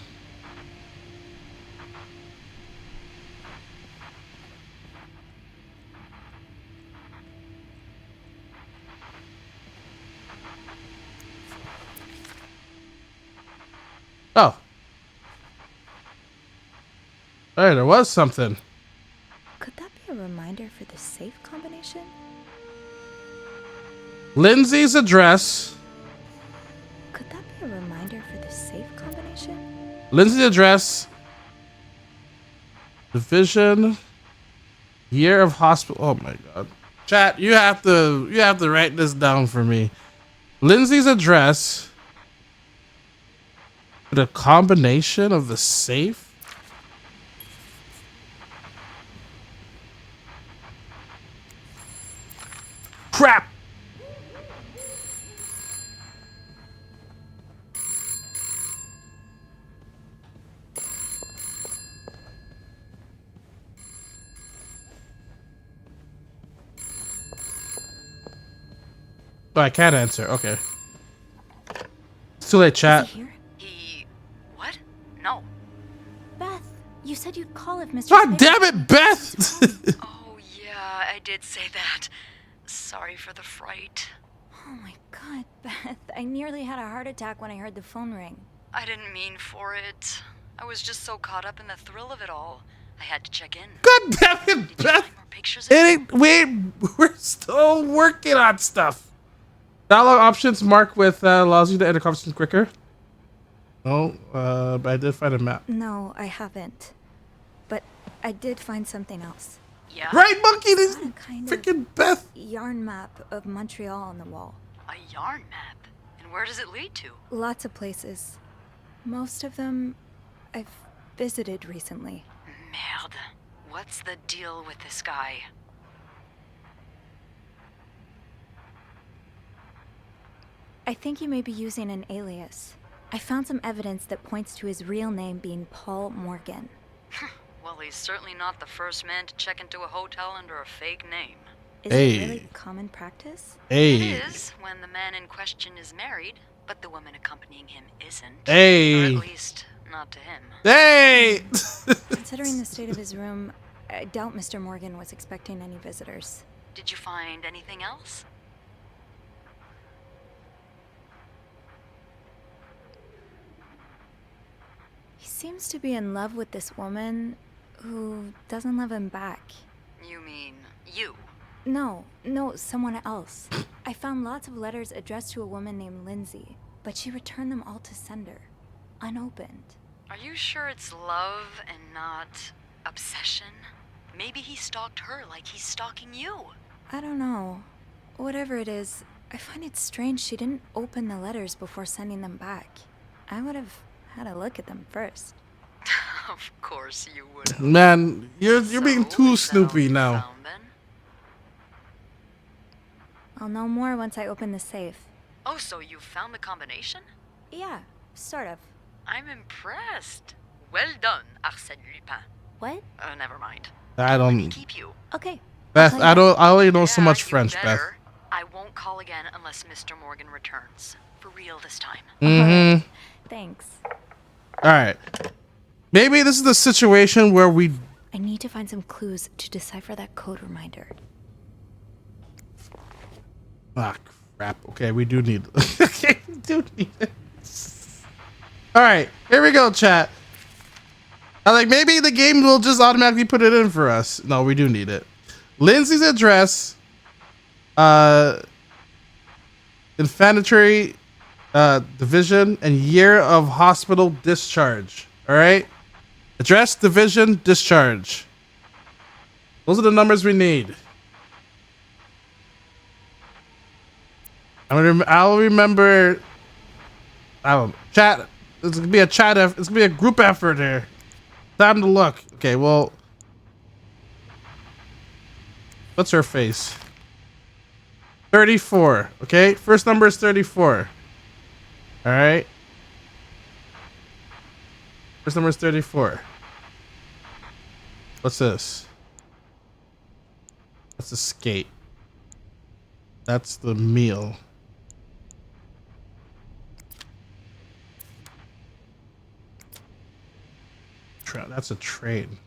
Oh. Hey, there was something. Could that be a reminder for the safe combination? Lindsay's address. Could that be a reminder for the safe combination? Lindsay's address. Division. Year of hospital. Oh my god. Chat, you have to write this down for me. Lindsay's address. The combination of the safe. Crap. Oh, I can't answer. Okay. It's too late, chat. Is he here? What? No. Beth, you said you'd call if Mr. God damn it, Beth! Oh, yeah, I did say that. Sorry for the fright. Oh my god, Beth. I nearly had a heart attack when I heard the phone ring. I didn't mean for it. I was just so caught up in the thrill of it all. I had to check in. God damn it, Beth! It ain't, we're still working on stuff. Dialogue options mark with allows you to end a conversation quicker. No, but I did find a map. No, I haven't. But I did find something else. Yeah? Right, monkey? This kind freaking Beth. Yarn map of Montreal on the wall. A yarn map? And where does it lead to? Lots of places. Most of them I've visited recently. Merde. What's the deal with this guy? I think you may be using an alias. I found some evidence that points to his real name being Paul Morgan. Well, he's certainly not the first man to check into a hotel under a fake name. Is it really common practice? It is when the man in question is married, but the woman accompanying him isn't. Hey. Or at least, not to him. Hey! Considering the state of his room, I doubt Mr. Morgan was expecting any visitors. Did you find anything else? He seems to be in love with this woman who doesn't love him back. You mean you? No, someone else. I found lots of letters addressed to a woman named Lindsay, but she returned them all to sender, unopened. Are you sure it's love and not obsession? Maybe he stalked her like he's stalking you. I don't know. Whatever it is, I find it strange she didn't open the letters before sending them back. I would have had a look at them first. Of course you would. Man, you're being too snoopy now. I'll know more once I open the safe. Oh, so you found the combination? Yeah, sort of. I'm impressed. Well done, Arsène Lupin. What? Never mind. I don't. Keep you. Okay. Beth, I only know so much French, Beth. I won't call again unless Mr. Morgan returns. For real this time. Thanks. All right. Maybe this is the situation where we I need to find some clues to decipher that code reminder. Ah, crap. Okay, we do need okay, we do need it. Alright, here we go, chat. I'm like, maybe the game will just automatically put it in for us. No, we do need it. Lindsay's address, infantry division, and year of hospital discharge. Alright? Address, division, discharge. Those are the numbers we need. I'll remember. I don't chat. It's gonna be a chat. It's gonna be a group effort here. Time to look. Okay, well, what's her face? 34. Okay, first number is 34. All right. First number is 34. What's this? That's a skate. That's the meal. That's a train.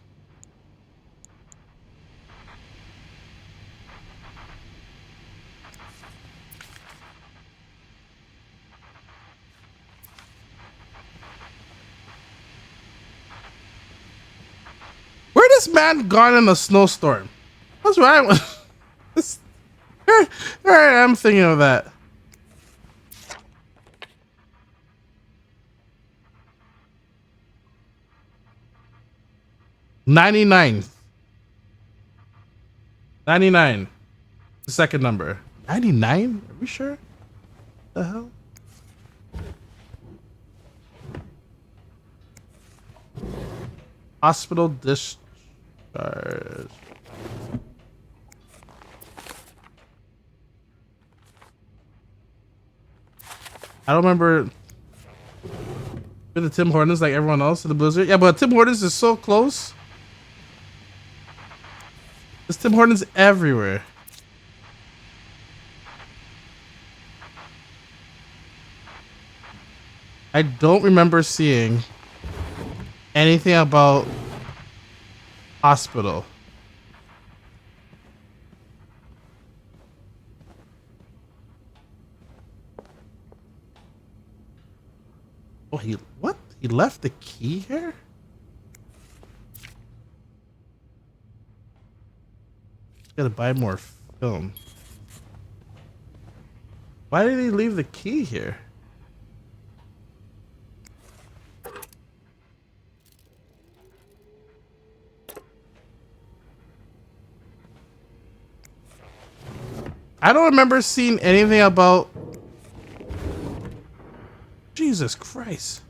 Where this man gone in a snowstorm? That's what I want. All right, I'm thinking of that. $99. $99. The second number. 99? Are we sure? The hell? Hospital discharge. I don't remember the Tim Hortons like everyone else in the Blizzard. Yeah, but Tim Hortons is so close. There's Tim Hortons everywhere. I don't remember seeing anything about hospital. Oh, what? He left the key here? Gotta buy more film. Why did he leave the key here? I don't remember seeing anything about... Jesus Christ.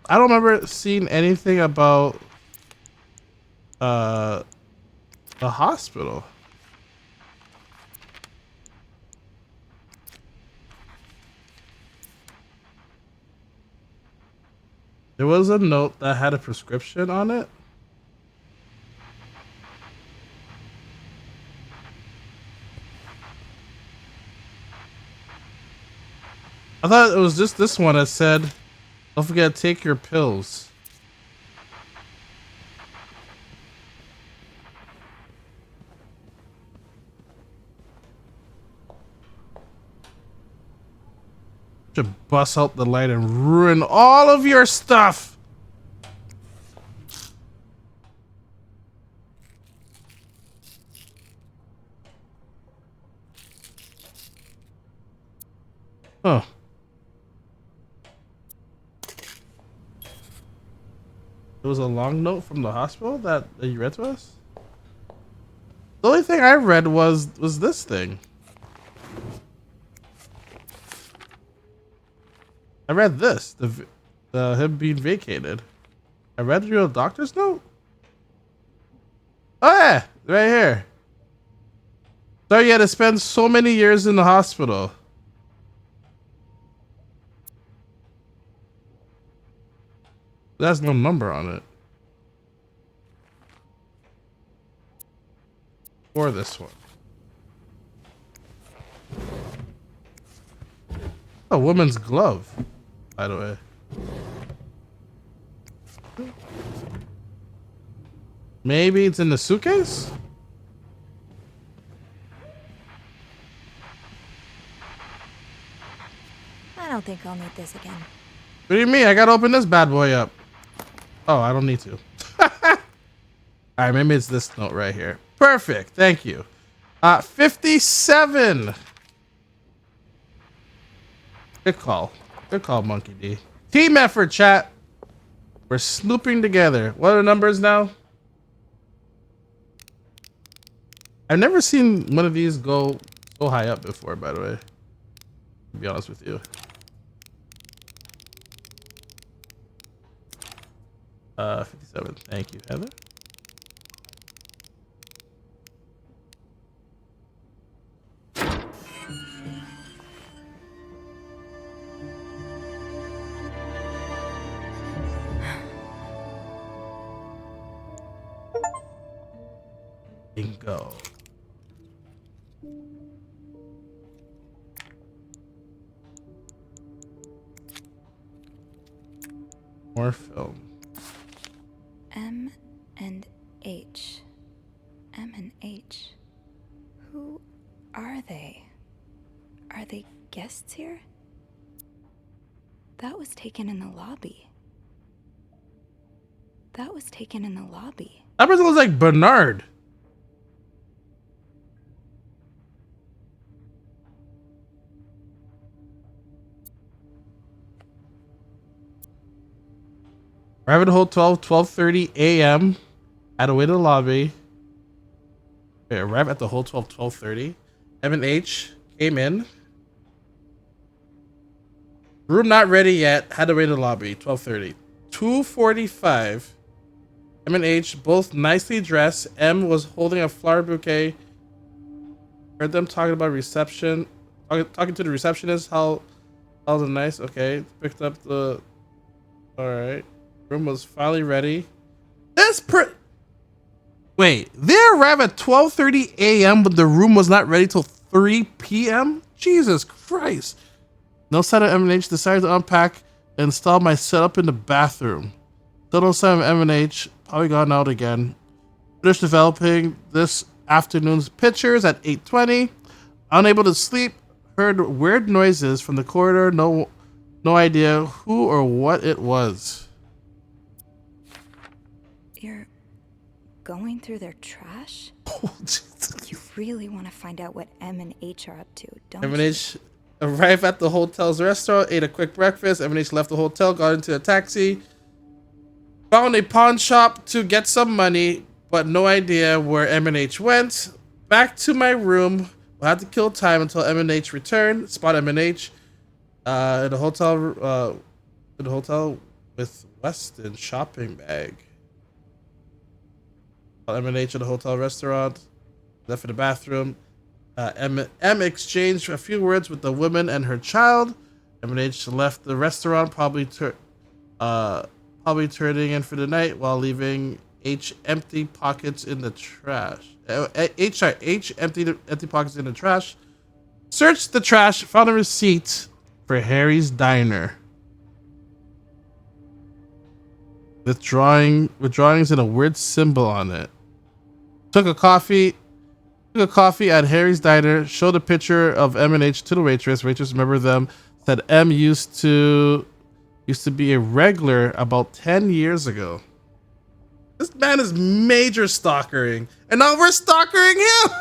I don't remember seeing anything about the hospital. There was a note that had a prescription on it. I thought it was just this one that said, don't forget to take your pills. Should bust out the light and ruin all of your stuff. Huh. It was a long note from the hospital that you read to us? The only thing I read was this thing. I read this, the him being vacated. I read your doctor's note. Oh yeah, right here. Sorry you had to spend so many years in the hospital. There's no number on it. or this one? A woman's glove, by the way. Maybe it's in the suitcase? I don't think I'll need this again. What do you mean? I gotta open this bad boy up. Oh, I don't need to. All right, maybe it's this note right here. Perfect. Thank you. 57. Good call. Good call, Monkey D. Team effort, chat. We're snooping together. What are the numbers now? I've never seen one of these go so high up before, by the way. To be honest with you. Uh, 57. Thank you, Heather. Bingo. More film. M and H. M and H. Who are they? Are they guests here? That was taken in the lobby. That was taken in the lobby. That person looks like Bernard. Arrive at the hotel 12:30 a.m. Had to wait in the lobby. Wait, arrive at the hotel 12:30. M and H came in. Room not ready yet. Had to wait in the lobby. 12:30. 2:45. M and H both nicely dressed. M was holding a flower bouquet. Heard them talking about reception. Talking to the receptionist. How the nice. Okay. Picked up the. All right. Room was finally ready. Wait, they arrived at 12:30 a.m. but the room was not ready till 3 p.m. Jesus Christ! No sign of M&H. Decided to unpack and install my setup in the bathroom. Still no sign of M&H. Probably gone out again. Finished developing this afternoon's pictures at 8:20. Unable to sleep. Heard weird noises from the corridor. No idea who or what it was. You're going through their trash? You really want to find out what M and H are up to, don't you? M&H arrived at the hotel's restaurant, ate a quick breakfast. M&H left the hotel, got into a taxi, found a pawn shop to get some money, but no idea where M&H went. Back to my room. We'll have to kill time until M&H returned. Spot M&H in the hotel with Weston shopping bag. M&H at the hotel restaurant. Left for the bathroom. M exchanged a few words with the woman and her child. M&H left the restaurant, probably turning in for the night while leaving H empty pockets in the trash. H empty pockets in the trash. Searched the trash, found a receipt for Harry's Diner. With drawings and a weird symbol on it. Took a coffee at Harry's Diner. Showed a picture of M&H to the waitress. Waitress remembered them. Said M used to be a regular about 10 years ago. This man is major stalkering, and now we're stalkering him.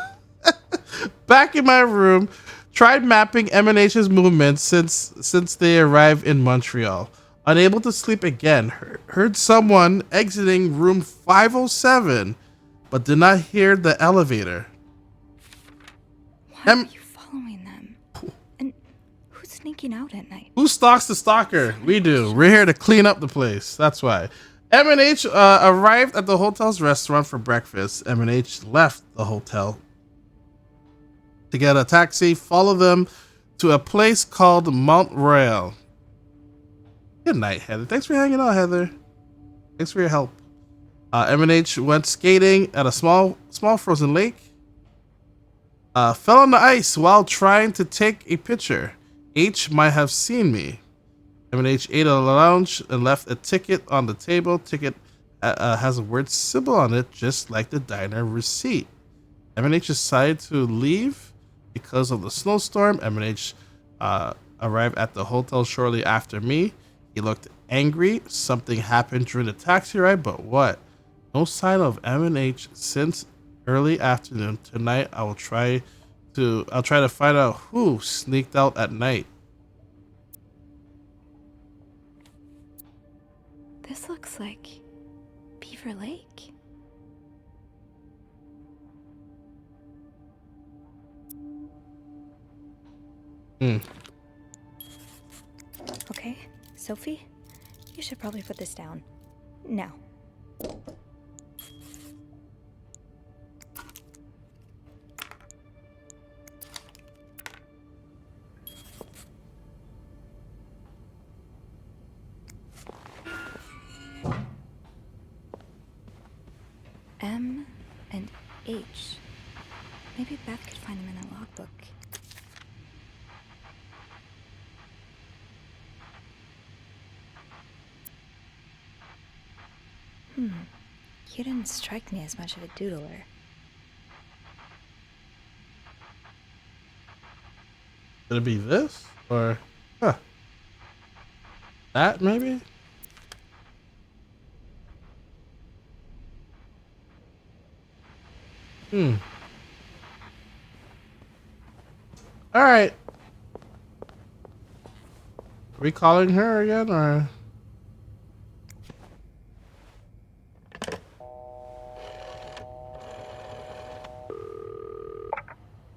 Back in my room, tried mapping M&H's movements since they arrived in Montreal. Unable to sleep again. Heard someone exiting room 507, but did not hear the elevator. Why are you following them? And who's sneaking out at night? Who stalks the stalker? We do. We're here to clean up the place. That's why. M&H arrived at the hotel's restaurant for breakfast. M&H left the hotel to get a taxi. Follow them to a place called Mount Royal. Good night, Heather. Thanks for hanging out, Heather. Thanks for your help. M&H went skating at a small frozen lake. Fell on the ice while trying to take a picture. H might have seen me. M&H ate at a lounge and left a ticket on the table. Ticket has a word symbol on it, just like the diner receipt. M&H decided to leave because of the snowstorm. M&H arrived at the hotel shortly after me. He looked angry. Something happened during the taxi ride, but what? No sign of M&H since early afternoon. Tonight I'll try to find out who sneaked out at night. This looks like Beaver Lake. Okay, Sophie, you should probably put this down. Now. M and H. Maybe Beth could find them in the logbook. You didn't strike me as much of a doodler. Could it be this? Or that maybe? Alright. Are we calling her again or?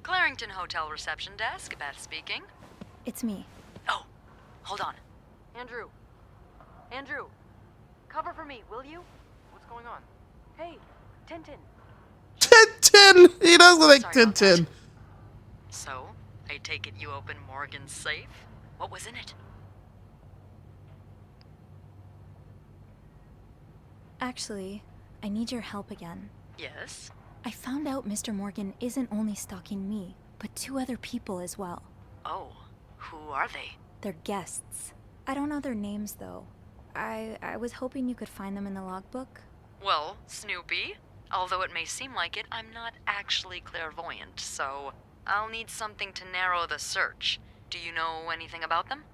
Clarington Hotel reception desk, Beth speaking. It's me. Oh, hold on. Andrew. Andrew. Cover for me, will you? What's going on? Hey, Tintin. Tintin! He does look like Sorry about Tintin. that. So, I take it you opened Morgan's safe? What was in it? Actually, I need your help again. Yes? I found out Mr. Morgan isn't only stalking me, but 2 other people as well. Oh, who are they? They're guests. I don't know their names, though. I was hoping you could find them in the logbook. Well, Snoopy, although it may seem like it, I'm not actually clairvoyant, so I'll need something to narrow the search. Do you know anything about them?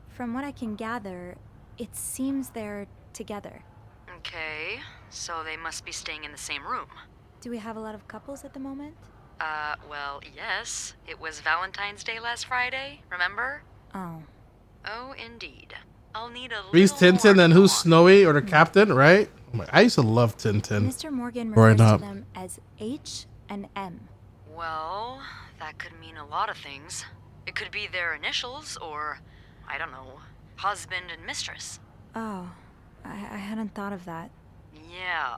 From what I can gather, it seems they're together. Okay, so they must be staying in the same room. Do we have a lot of couples at the moment? Well, yes. It was Valentine's Day last Friday, remember? Oh. Oh, indeed. I'll need a Who's little Tintin more and who's thought. Snowy or the captain, right? Oh my, I used to love Tintin. Mr. Morgan growing refers up. to them as H and M. Well, that could mean a lot of things. It could be their initials, or, I don't know, husband and mistress. Oh, I hadn't thought of that. Yeah.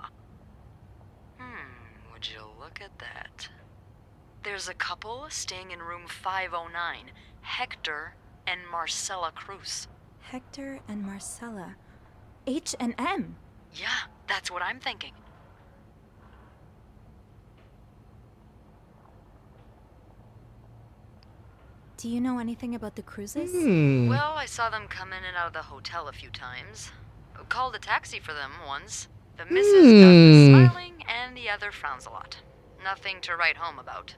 Would you look at that? There's a couple staying in room 509, Hector and Marcella Cruz. Hector and Marcella. H and M. Yeah, that's what I'm thinking. Do you know anything about the cruises? Well, I saw them come in and out of the hotel a few times. Called a taxi for them once. The missus does the smiling and the other frowns a lot. Nothing to write home about.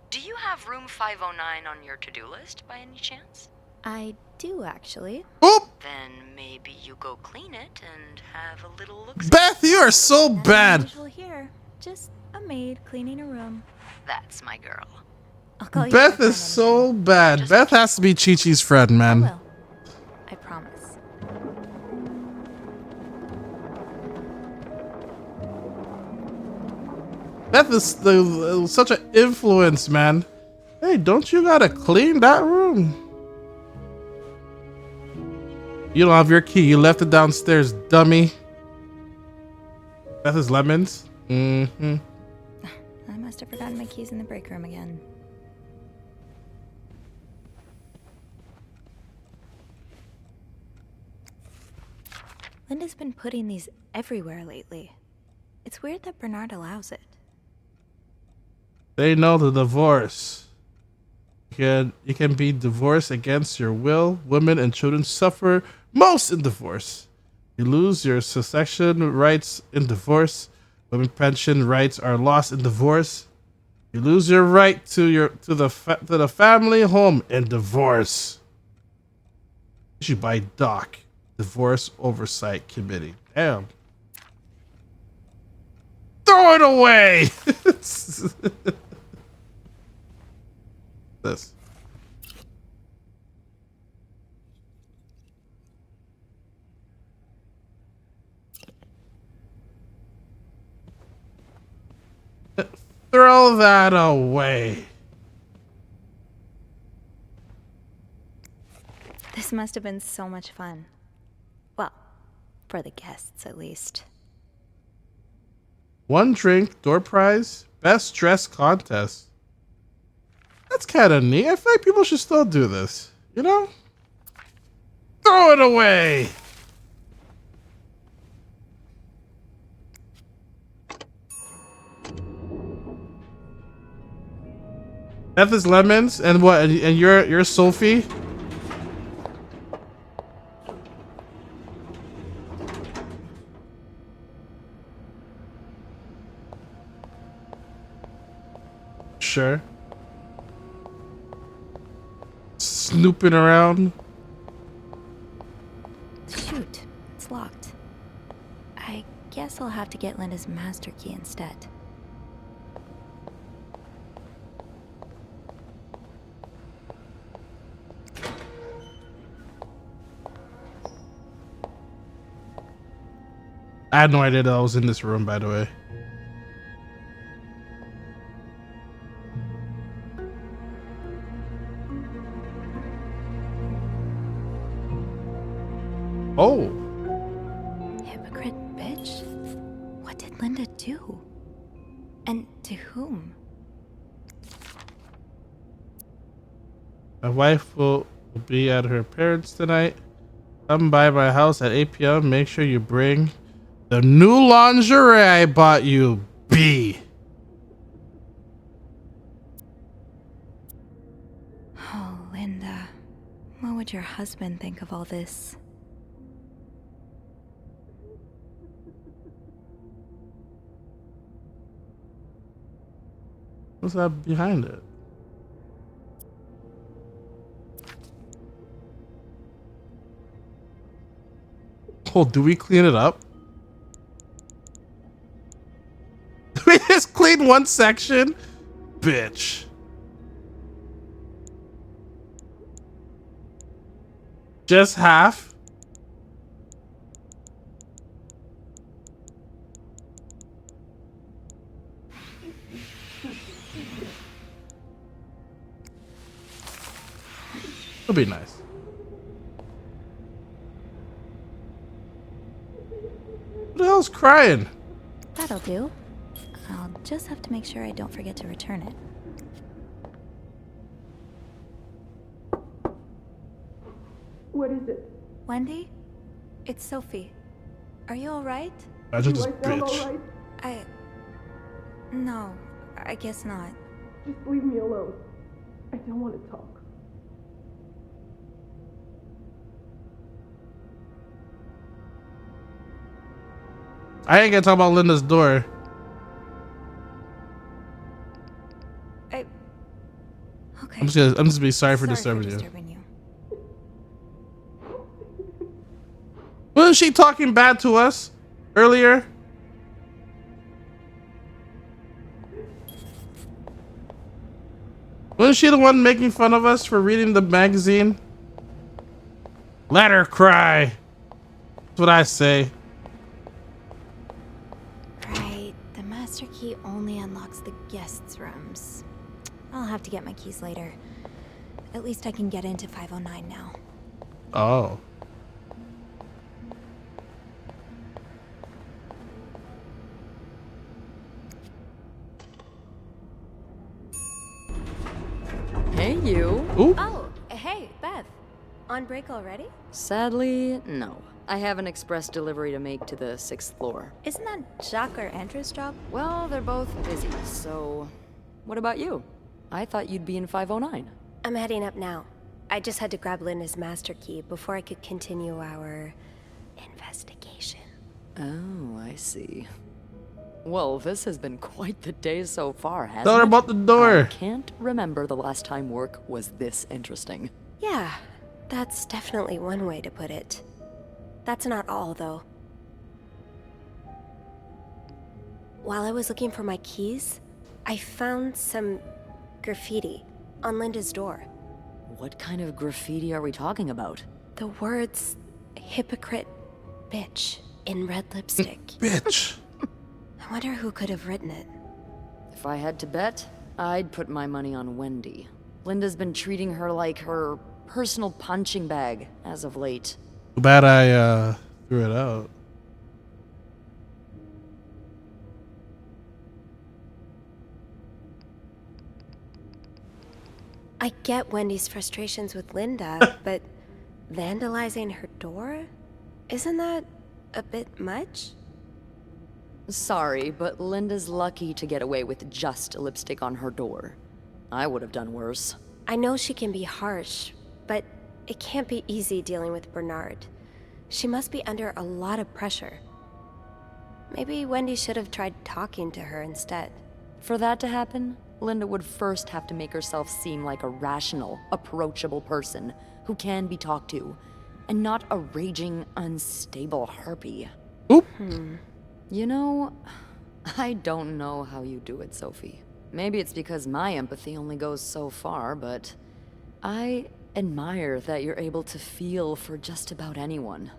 Do you have room 509 on your to-do list by any chance? I do, actually. Then maybe you go clean it and have a little look. Beth, you are so Nothing bad. unusual here. Just a maid cleaning a room. That's my girl. I'll call you Beth if I is find so bad. Beth has to be Chi-Chi's friend, man. anything. I promise. Beth is such an influence, man. Hey, don't you gotta clean that room? You don't have your key. You left it downstairs, dummy. Beth is lemons. Mm-hmm. I must have forgotten my keys in the break room again. Linda's been putting these everywhere lately. It's weird that Bernard allows it. They know the divorce. You can be divorced against your will. Women and children suffer most in divorce. You lose your succession rights in divorce. Women pension rights are lost in divorce. You lose your right to the family home in divorce. Issued by DOC, Divorce Oversight Committee. Damn. Throw it away. This. Throw that away. This must have been so much fun. Well, for the guests at least. One drink, door prize, best dress contest. That's kind of neat. I feel like people should still do this. You know? Throw it away. Beth is lemons, and what? And you're Sophie. Sure. Snooping around. Shoot, it's locked. I guess I'll have to get Linda's master key instead. I had no idea that I was in this room, by the way. Oh. Hypocrite bitch? What did Linda do? And to whom? My wife will be at her parents' tonight. Come by my house at 8 p.m. Make sure you bring the new lingerie I bought you, B. Oh, Linda. What would your husband think of all this? What's that behind it? Oh, do we clean it up? We just clean one section? Bitch. Just half? It'll be nice. Who the hell's crying? That'll do. I'll just have to make sure I don't forget to return it. What is it? Wendy? It's Sophie. Are you alright? Imagine this bitch. Right? No, I guess not. Just leave me alone. I don't want to talk. I ain't gonna talk about Linda's door. Okay. I'm just gonna be sorry for disturbing you. Wasn't she talking bad to us earlier? Wasn't she the one making fun of us for reading the magazine? Let her cry. That's what I say. Right. The master key only unlocks the guests' rooms. I'll have to get my keys later. At least I can get into 509 now. Oh. Hey, you. Ooh. Oh, hey, Beth. On break already? Sadly, no. I have an express delivery to make to the 6th floor. Isn't that Jacques or Andrew's job? Well, they're both busy, so what about you? I thought you'd be in 509. I'm heading up now. I just had to grab Linda's master key before I could continue our investigation. Oh, I see. Well, this has been quite the day so far, hasn't Tell her it? about the door. I can't remember the last time work was this interesting. Yeah, that's definitely one way to put it. That's not all, though. While I was looking for my keys, I found some graffiti on Linda's door. What kind of graffiti are we talking about? The words hypocrite bitch in red lipstick. Bitch. I wonder who could have written it. If I had to bet, I'd put my money on Wendy. Linda's been treating her like her personal punching bag as of late. Too bad I threw it out. I get Wendy's frustrations with Linda, but vandalizing her door? Isn't that a bit much? Sorry, but Linda's lucky to get away with just lipstick on her door. I would have done worse. I know she can be harsh, but it can't be easy dealing with Bernard. She must be under a lot of pressure. Maybe Wendy should have tried talking to her instead. For that to happen, Linda would first have to make herself seem like a rational, approachable person who can be talked to, and not a raging, unstable harpy. Oop. You know, I don't know how you do it, Sophie. Maybe it's because my empathy only goes so far, but I admire that you're able to feel for just about anyone.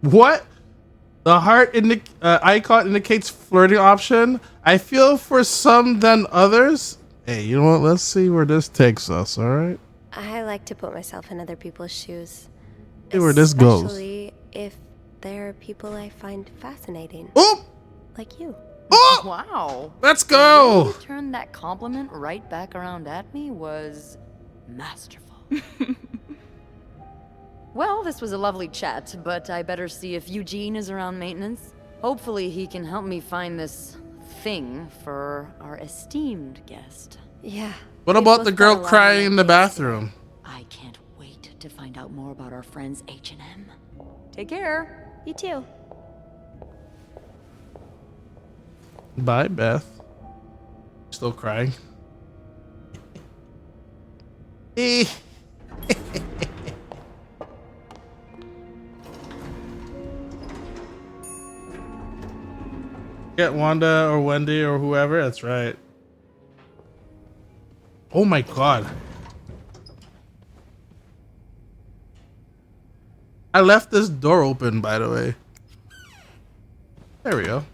What? The heart icon indicates flirting option. I feel for some than others. Hey, you know what? Let's see where this takes us, all right? I like to put myself in other people's shoes. See where this goes. Especially if they're people I find fascinating. Oop! Like you. Oh! Wow. Let's go! The way you turned that compliment right back around at me was masterful. Well, this was a lovely chat, but I better see if Eugene is around maintenance. Hopefully he can help me find this thing for our esteemed guest. Yeah. What about the girl crying in the bathroom? I can't wait to find out more about our friends H&M. Take care. You too. Bye, Beth. Still crying. Get Wanda or Wendy or whoever. That's right. Oh my god. I left this door open, by the way. There we go.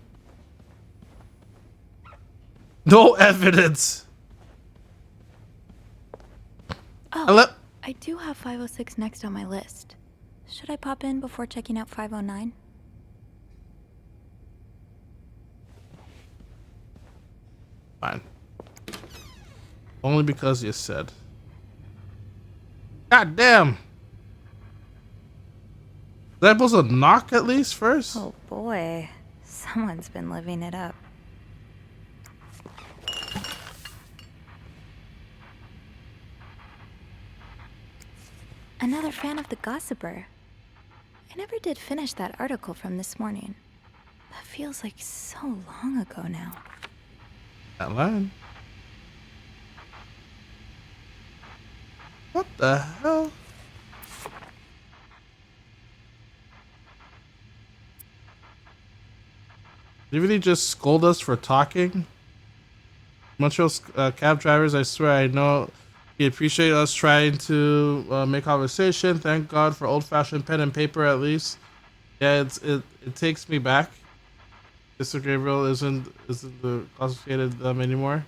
No evidence. Oh, I do have 506 next on my list. Should I pop in before checking out 509? Fine. Only because you said. God damn. Was I supposed to knock at least first? Oh boy, someone's been living it up. Another fan of The Gossiper. I never did finish that article from this morning. That feels like so long ago now. That line. What the hell? Did you really just scold us for talking? Montreal cab drivers, I swear I know you appreciate us trying to make conversation. Thank God for old-fashioned pen and paper at least. Yeah, it takes me back. Mr. Gabriel isn't the constipated anymore.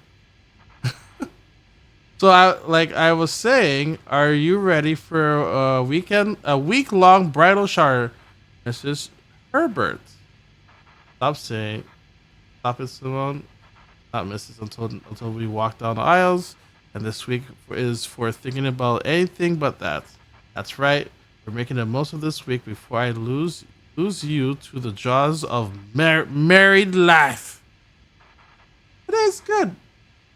So I was saying, are you ready for a week-long bridal shower, Mrs. Herbert? Stop it, Simone. Not Mrs. until we walk down the aisles. And this week is for thinking about anything but that. That's right. We're making the most of this week before I lose you to the jaws of married life. Today's good.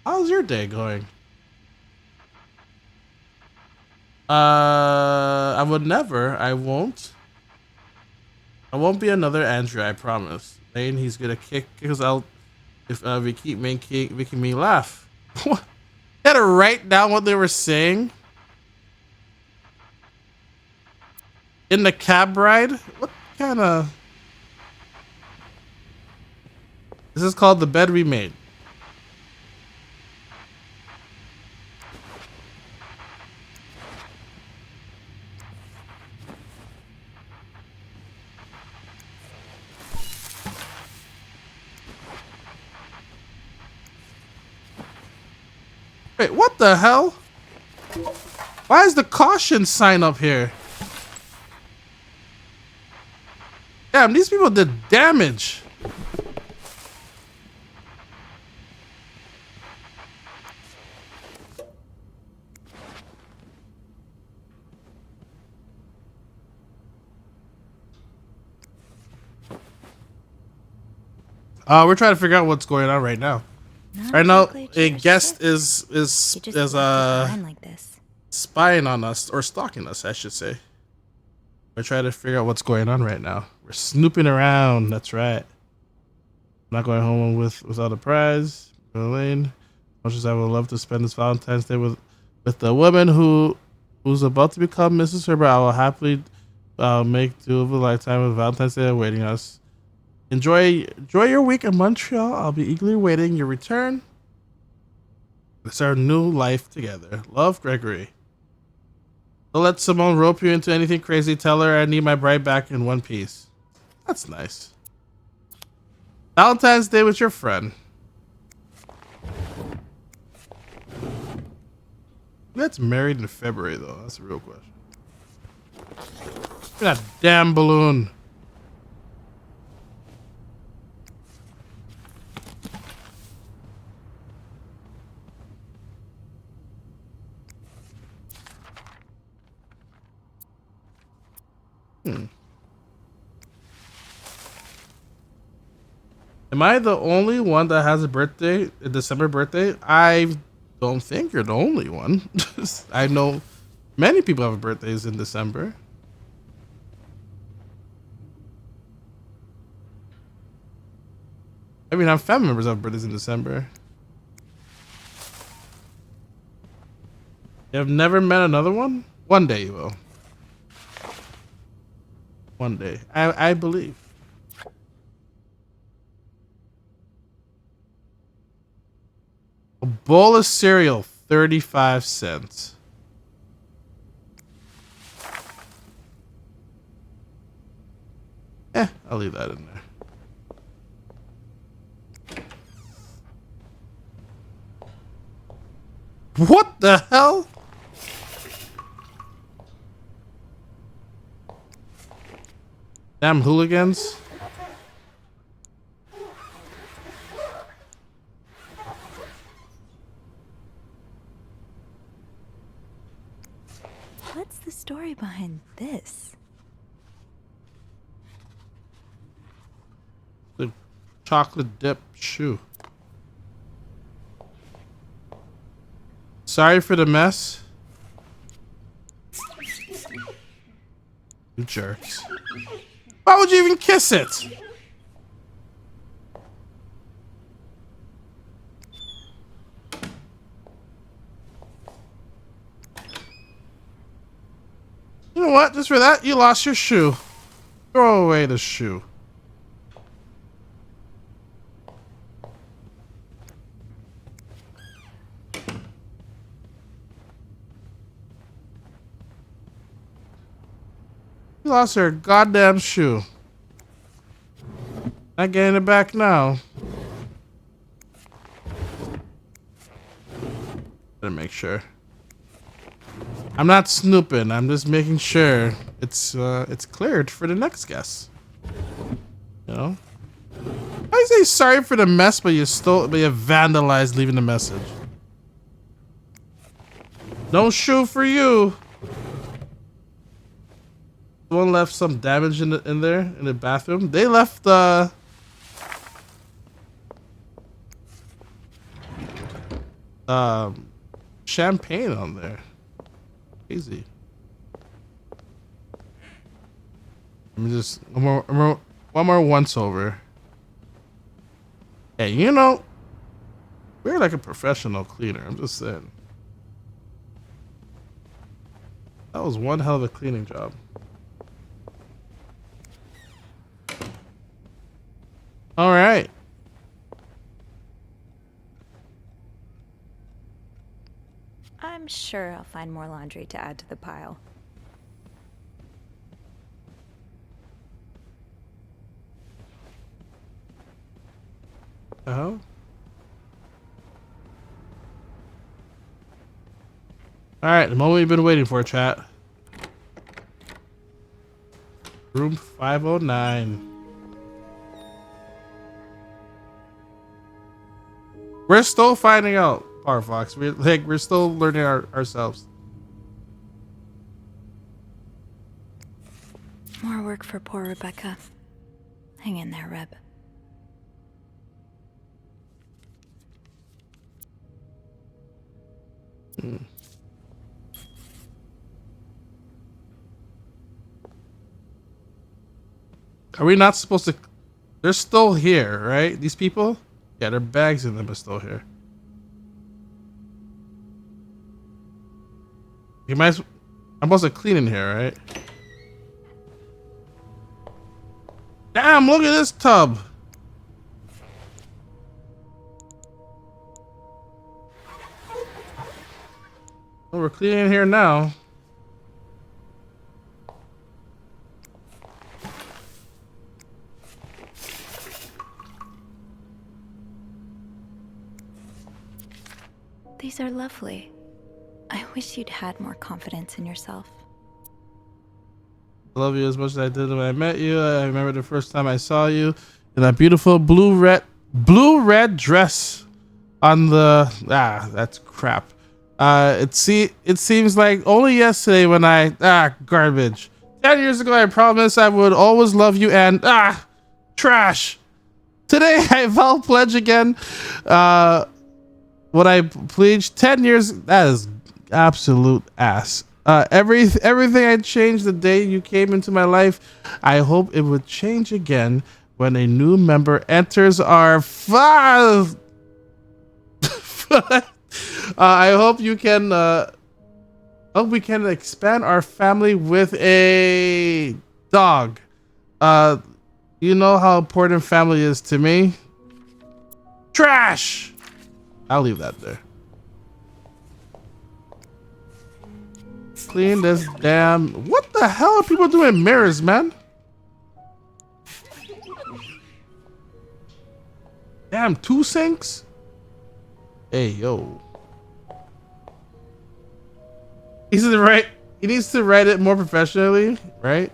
How's your day going? I would never. I won't be another Andrew, I promise. Lane, he's gonna kick us out if we keep making me laugh. What? You had to write down what they were saying in the cab ride? What kind of... This is called The Bed We Made. Wait, what the hell? Why is the caution sign up here? Damn, these people did damage. We're trying to figure out what's going on right now. Right now, a guest is Like this. spying on us, or stalking us, I should say. We're trying to figure out what's going on right now. We're snooping around. That's right. I'm not going home without a prize. Elaine, much as I would love to spend this Valentine's Day with the woman who's about to become Mrs. Herbert, I will happily make do of a lifetime of Valentine's Day awaiting us. Enjoy your week in Montreal. I'll be eagerly waiting your return. It's our new life together. Love, Gregory. Don't let Simone rope you into anything crazy. Tell her I need my bride back in one piece. That's nice. Valentine's Day with your friend. That's married in February, though. That's a real question. That damn balloon. Am I the only one that has a birthday, a December birthday? I don't think you're the only one. I know many people have birthdays in December. I mean, our family members have birthdays in December. You have never met another one? One day you will. One day. I believe. A bowl of cereal, 35 cents. I'll leave that in there. What the hell? Damn hooligans. What's the story behind this? The chocolate dip shoe. Sorry for the mess. You jerks. Why would you even kiss it? You know what? Just for that, you lost your shoe. Throw away the shoe. You lost her goddamn shoe. Not getting it back now. Better make sure. I'm not snooping. I'm just making sure it's cleared for the next guest. You know. I say sorry for the mess, but you vandalized leaving the message. No shoe for you. Someone left some damage in there in the bathroom. They left champagne on there. Easy. Let me just one more once over. Hey, you know, we're like a professional cleaner. I'm just saying. That was one hell of a cleaning job. All right. I'm sure I'll find more laundry to add to the pile. All right, the moment we've been waiting for, chat. Room 509. We're still finding out, Parfox. We're still learning ourselves. More work for poor Rebecca. Hang in there, Reb. Are we not supposed to? They're still here, right? These people? Yeah, their bags in them are still here. I'm supposed to clean in here, right? Damn, look at this tub. Well, we're cleaning in here now. These are lovely. I wish you'd had more confidence in yourself. I love you as much as I did when I met you. I remember the first time I saw you in that beautiful blue-red dress on the that's crap. It seems like only yesterday when garbage. 10 years ago I promised I would always love you and trash. Today I vow pledge again. What I pledged 10 years, that is absolute ass. Everything I changed the day you came into my life, I hope it would change again when a new member enters our I hope you can hope we can expand our family with a dog. You know how important family is to me. Trash. I'll leave that there. Clean this damn. What the hell are people doing mirrors, man? Damn, 2 sinks? Hey, yo. He needs to write it more professionally, right?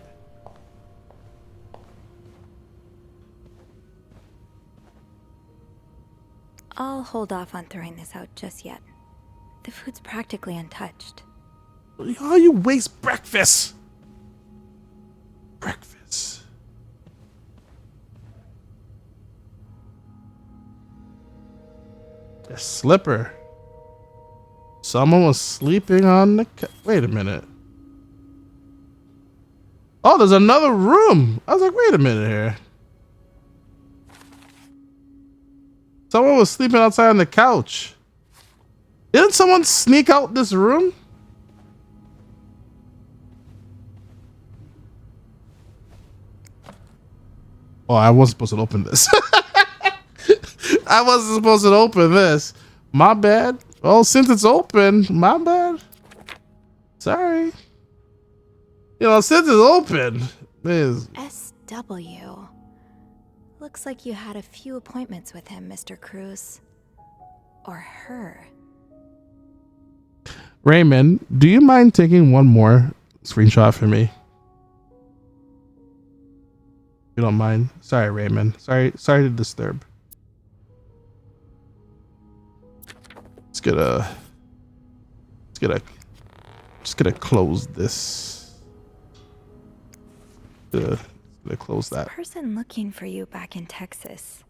I'll hold off on throwing this out just yet. The food's practically untouched. How you waste breakfast? Breakfast. A slipper. Someone was sleeping on the wait a minute. Oh, there's another room. I was like, wait a minute here. Someone was sleeping outside on the couch. Didn't someone sneak out this room? Oh, I wasn't supposed to open this. I wasn't supposed to open this. My bad. Well, since it's open, my bad. Sorry. You know, since it's open, SW. Looks like you had a few appointments with him, Mr. Cruz. Or her. Raymond, do you mind taking one more screenshot for me? You don't mind? Sorry, Raymond. Sorry to disturb. Let's get a Just gonna close this. Gonna close that. Person looking for you back in Texas.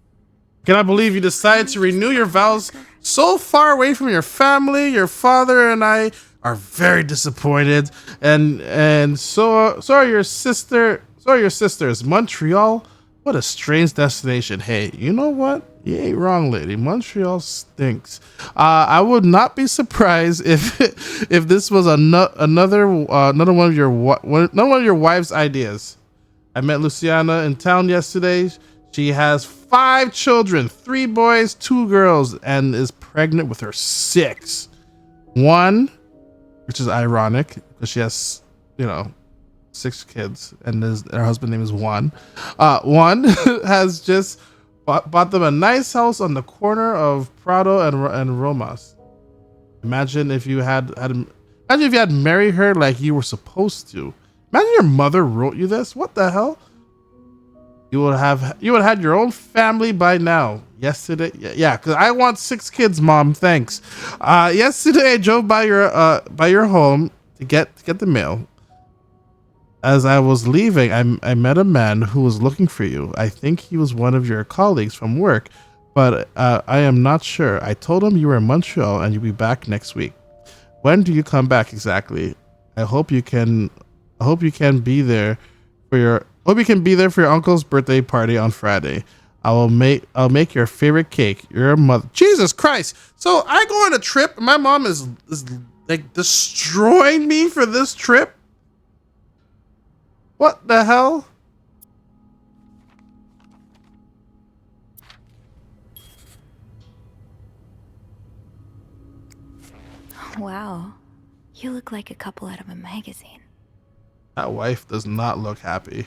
Cannot believe you decided to renew your vows so far away from your family. Your father and I are very disappointed, and so are your sister. So are your sisters. Montreal, what a strange destination. Hey, you know what? You ain't wrong, lady. Montreal stinks. I would not be surprised if this was another one of your wife's ideas. I met Luciana in town yesterday. She has 5 children, 3 boys, 2 girls, and is pregnant with her 6th. One, which is ironic because she has, 6 kids, and her husband's name is Juan. One has just bought them a nice house on the corner of Prado and Romas. Imagine if you had married her like you were supposed to. Imagine your mother wrote you this. What the hell? You would have had your own family by now. Yesterday, yeah, because I want 6 kids, Mom. Thanks. Yesterday I drove by your home to get the mail. As I was leaving, I met a man who was looking for you. I think he was one of your colleagues from work, but I am not sure. I told him you were in Montreal and you'll be back next week. When do you come back exactly? I hope you can be there for your uncle's birthday party on Friday. I'll make your favorite cake. Your mother. Jesus Christ! So I go on a trip. And my mom is like destroying me for this trip. What the hell? Wow, you look like a couple out of a magazine. That wife does not look happy.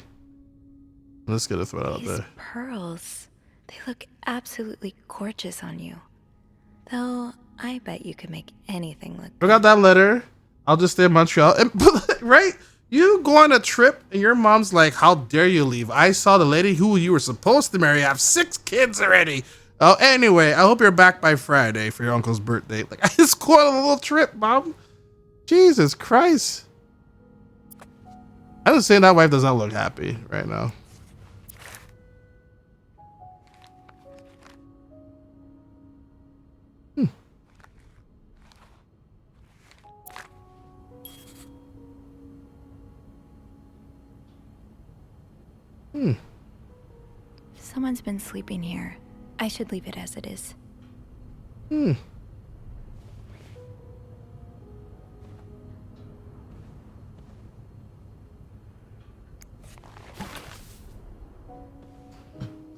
I'm just gonna throw it out there. Pearls, they look absolutely gorgeous on you. Though I bet you could make anything look. Forgot that letter. I'll just stay in Montreal. Right? You go on a trip and your mom's like, "How dare you leave? I saw the lady who you were supposed to marry have 6 kids already." Oh, anyway, I hope you're back by Friday for your uncle's birthday. Like, I just go on a little trip, Mom. Jesus Christ. I'm just saying that wife does not look happy right now. Someone's been sleeping here. I should leave it as it is.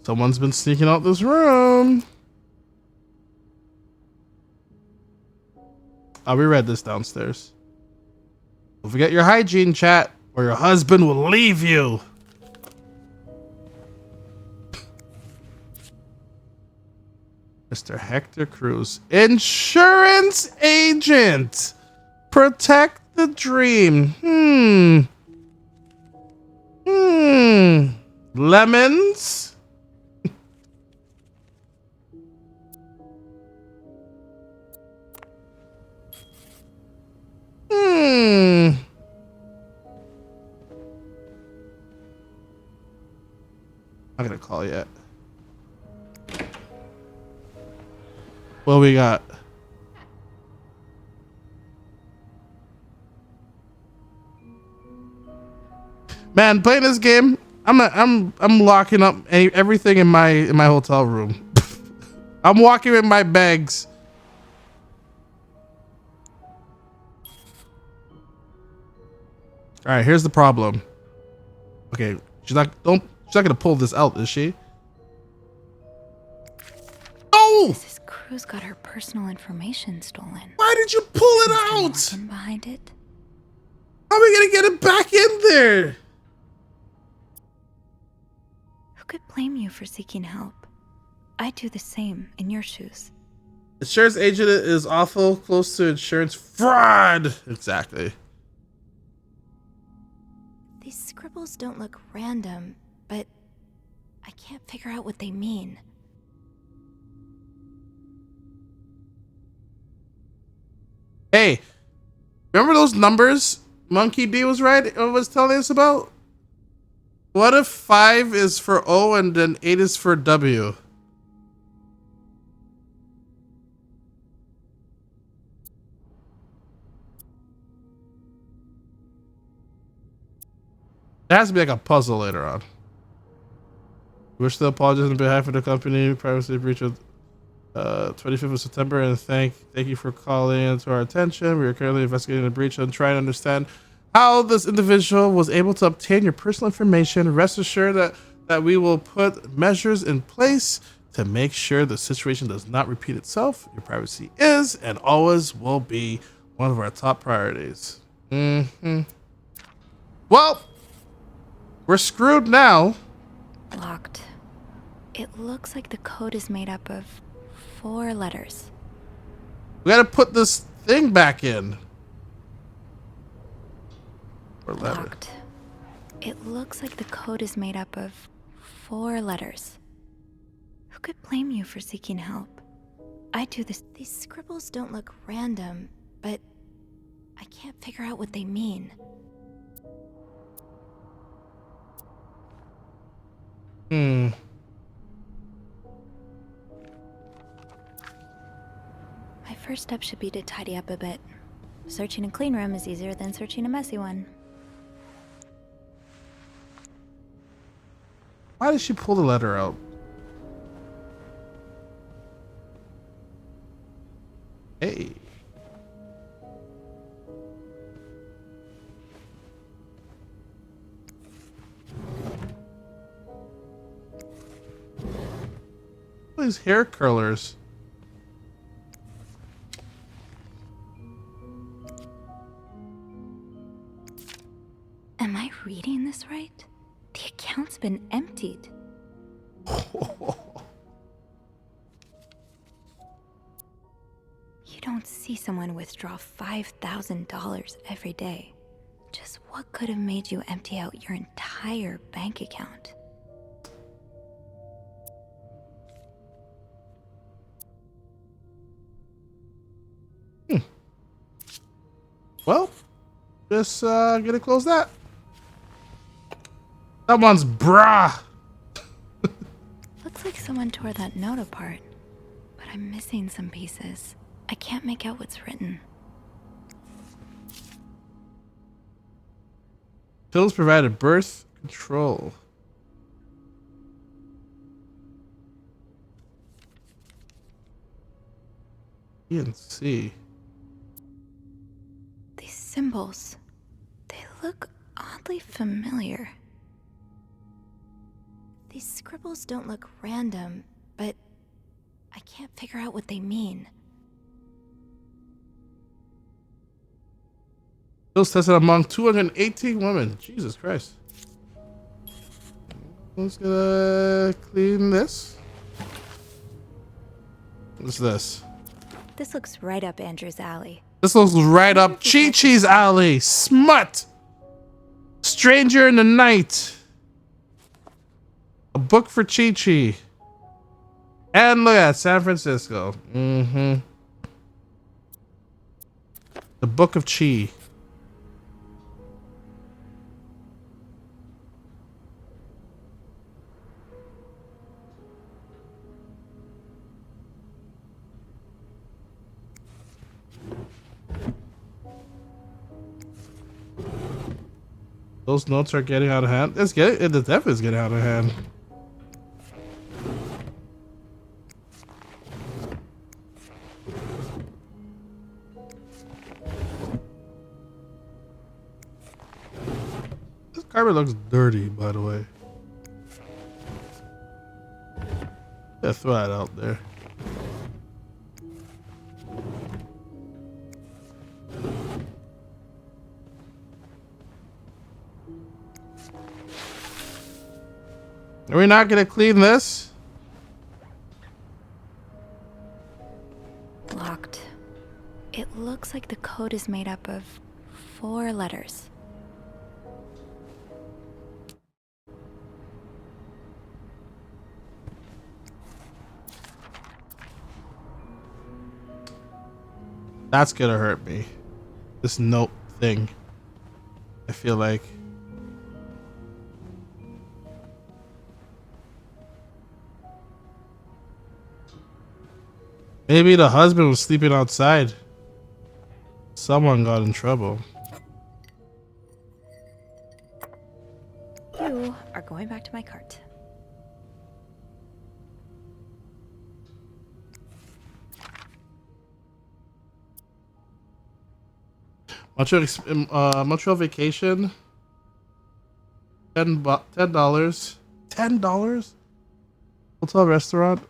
Someone's been sneaking out this room. I'll reread this downstairs. Don't forget your hygiene, chat, or your husband will leave you. Mr. Hector Cruz, insurance agent. Protect the dream. Lemons. I'm not gonna call yet. What we got? Man, playing this game, I'm locking up everything in my hotel room. I'm walking with my bags. All right, here's the problem. Okay, she's not gonna pull this out, is she? Oh! Mrs. Cruz got her personal information stolen. Why did you pull it out? Morgan behind it. How are we gonna get it back in there? Who could blame you for seeking help? I'd do the same in your shoes. Insurance agent is awful close to insurance fraud. Exactly. These scribbles don't look random, but I can't figure out what they mean. Hey, Remember those numbers Monkey D was telling us about? What if 5 is for O and then 8 is for W? It has to be like a puzzle later on. Wish to apologize on behalf of the company, privacy breach of 25th of September, and thank you for calling to our attention. We are currently investigating the breach and trying to understand how this individual was able to obtain your personal information. Rest assured that we will put measures in place to make sure the situation does not repeat itself. Your privacy is and always will be one of our top priorities. Well, we're screwed now. Locked. It looks like the code is made up of 4 letters. We gotta put this thing back in. Locked. It looks like the code is made up of 4 letters. Who could blame you for seeking help? I do this. These scribbles don't look random, but I can't figure out what they mean. My first step should be to tidy up a bit. Searching a clean room is easier than searching a messy one. Why did she pull the letter out? Hey. These hair curlers. Am I reading this right? The account's been emptied. You don't see someone withdraw $5,000 every day. Just what could have made you empty out your entire bank account? Well, just gonna close that. That one's brah. Looks like someone tore that note apart, but I'm missing some pieces. I can't make out what's written. Pills provided birth control. E and C. These symbols, they look oddly familiar. These scribbles don't look random, but I can't figure out what they mean. Pills tested among 218 women. Jesus Christ. Let's gonna clean this. What's this? This looks right up Andrew's alley. This looks right up Chi-Chi's alley. Smut. Stranger in the Night. A book for Chi-Chi. And look at San Francisco. The Book of Chi. Those notes are getting out of hand. It definitely is getting out of hand. This carpet looks dirty, by the way. Yeah, throw that out there. Are we not gonna clean this? Locked. It looks like the code is made up of 4 letters. That's gonna hurt me. this note thing. I feel like. Maybe the husband was sleeping outside. Someone got in trouble. You are going back to my cart. Montreal vacation. $10. $10. Hotel restaurant.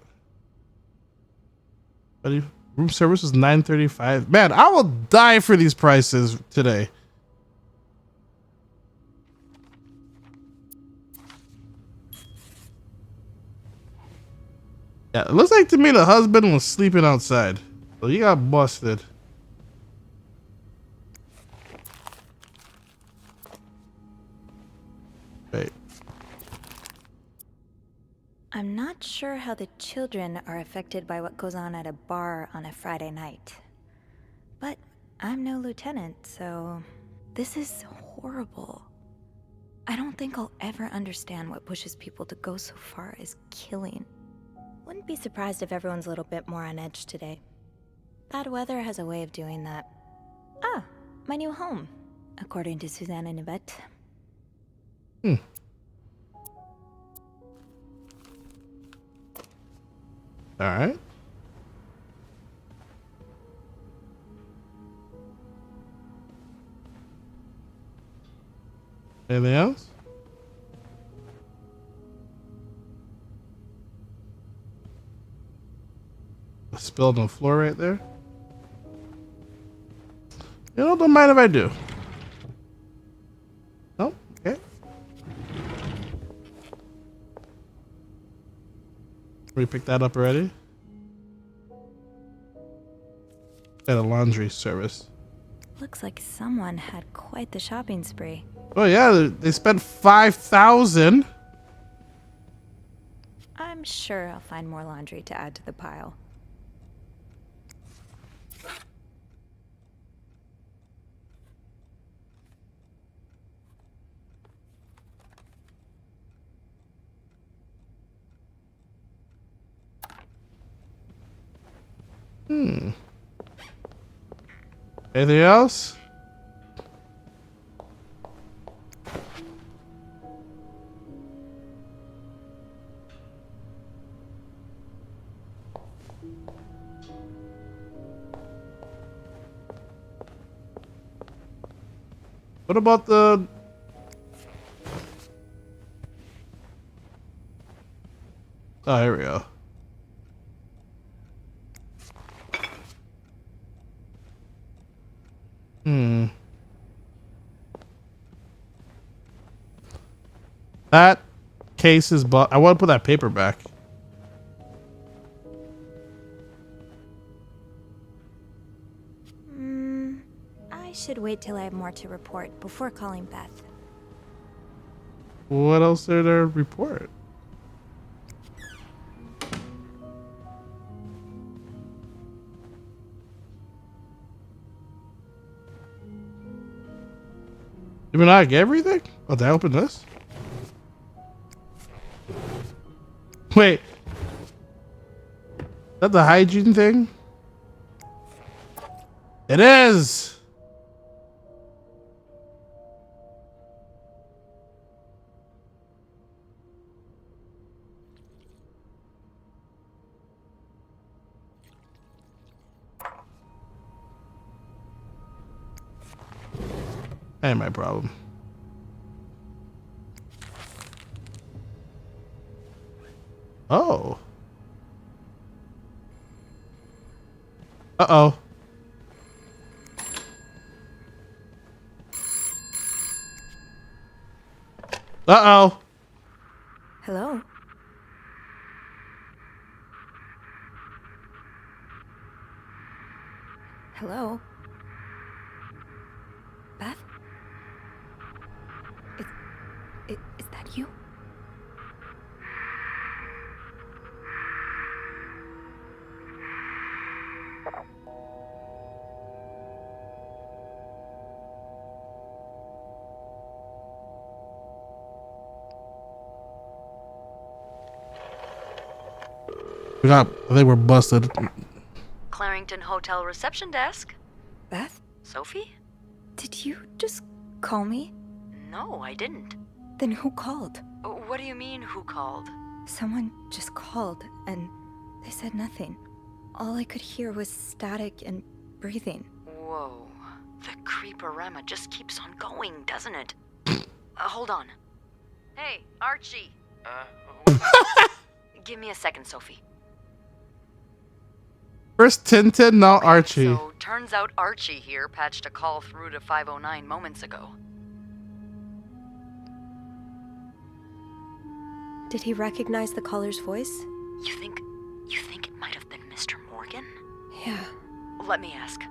Buddy, room service is $9.35. Man, I will die for these prices today. Yeah, it looks like to me the husband was sleeping outside, so he got busted. Wait. I'm not sure how the children are affected by what goes on at a bar on a Friday night. But I'm no lieutenant, so this is horrible. I don't think I'll ever understand what pushes people to go so far as killing. Wouldn't be surprised if everyone's a little bit more on edge today. Bad weather has a way of doing that. Ah, my new home, according to Suzanne and Yvette. All right. Anything else? Spilled on the floor right there. You know, don't mind if I do. Nope. Okay. We picked that up already. At a laundry service. Looks like someone had quite the shopping spree. Oh yeah, they spent $5,000. I'm sure I'll find more laundry to add to the pile. Anything else? What about the... Oh, here we go. That case is I want to put that paper back. I should wait till I have more to report before calling Beth. What else is there to report? Did we not get everything? Oh, did I open this? Wait. Is that the hygiene thing? It is! That ain't my problem. Oh. Uh-oh. Uh-oh. Hello? Hello? Beth? Is that you? I think we're busted. Clarington Hotel reception desk. Beth? Sophie? Did you just call me? No, I didn't. Then who called? What do you mean, who called? Someone just called, and they said nothing. All I could hear was static and breathing. Whoa. The creeporama just keeps on going, doesn't it? Hold on. Hey, Archie. Give me a second, Sophie. First Tintin, now Archie. So, turns out Archie here patched a call through to 509 moments ago. Did he recognize the caller's voice? You think it might have been Mr. Morgan? Yeah. Let me ask.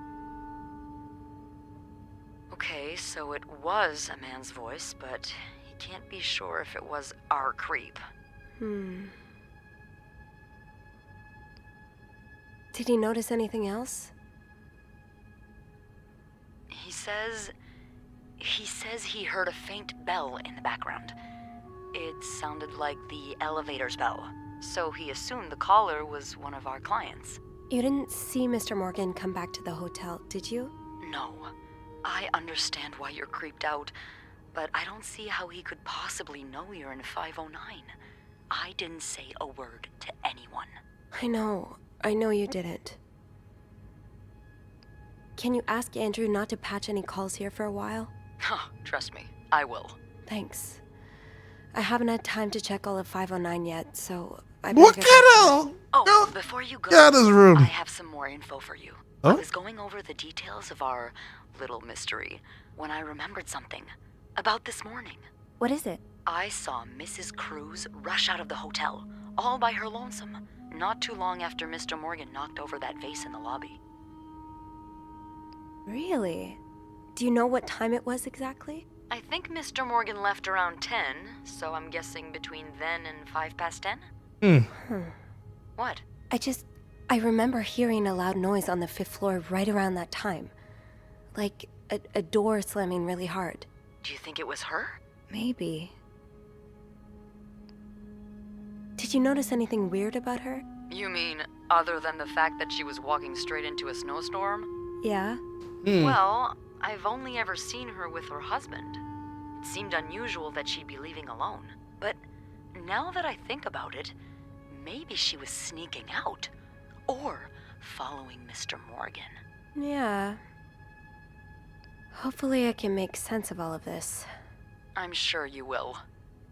Okay, so it was a man's voice, but he can't be sure if it was our creep. Did he notice anything else? He says he heard a faint bell in the background. It sounded like the elevator's bell, so he assumed the caller was one of our clients. You didn't see Mr. Morgan come back to the hotel, did you? No. I understand why you're creeped out, but I don't see how he could possibly know you're in 509. I didn't say a word to anyone. I know you didn't. Can you ask Andrew not to patch any calls here for a while? Trust me, I will. Thanks. I haven't had time to check all of 509 yet, so I What better kind of? Oh, before you go, Get out of this room. I have some more info for you. Oh? I was going over the details of our little mystery when I remembered something about this morning. What is it? I saw Mrs. Cruz rush out of the hotel, all by her lonesome, not too long after Mr. Morgan knocked over that vase in the lobby. Really? Do you know what time it was exactly? I think Mr. Morgan left around 10, so I'm guessing between then and 10:05. What? I remember hearing a loud noise on the 5th floor right around that time. Like a door slamming really hard. Do you think it was her? Maybe. Did you notice anything weird about her? You mean, other than the fact that she was walking straight into a snowstorm? Yeah? Well, I've only ever seen her with her husband. It seemed unusual that she'd be leaving alone. But now that I think about it, maybe she was sneaking out. Or following Mr. Morgan. Yeah. Hopefully I can make sense of all of this. I'm sure you will.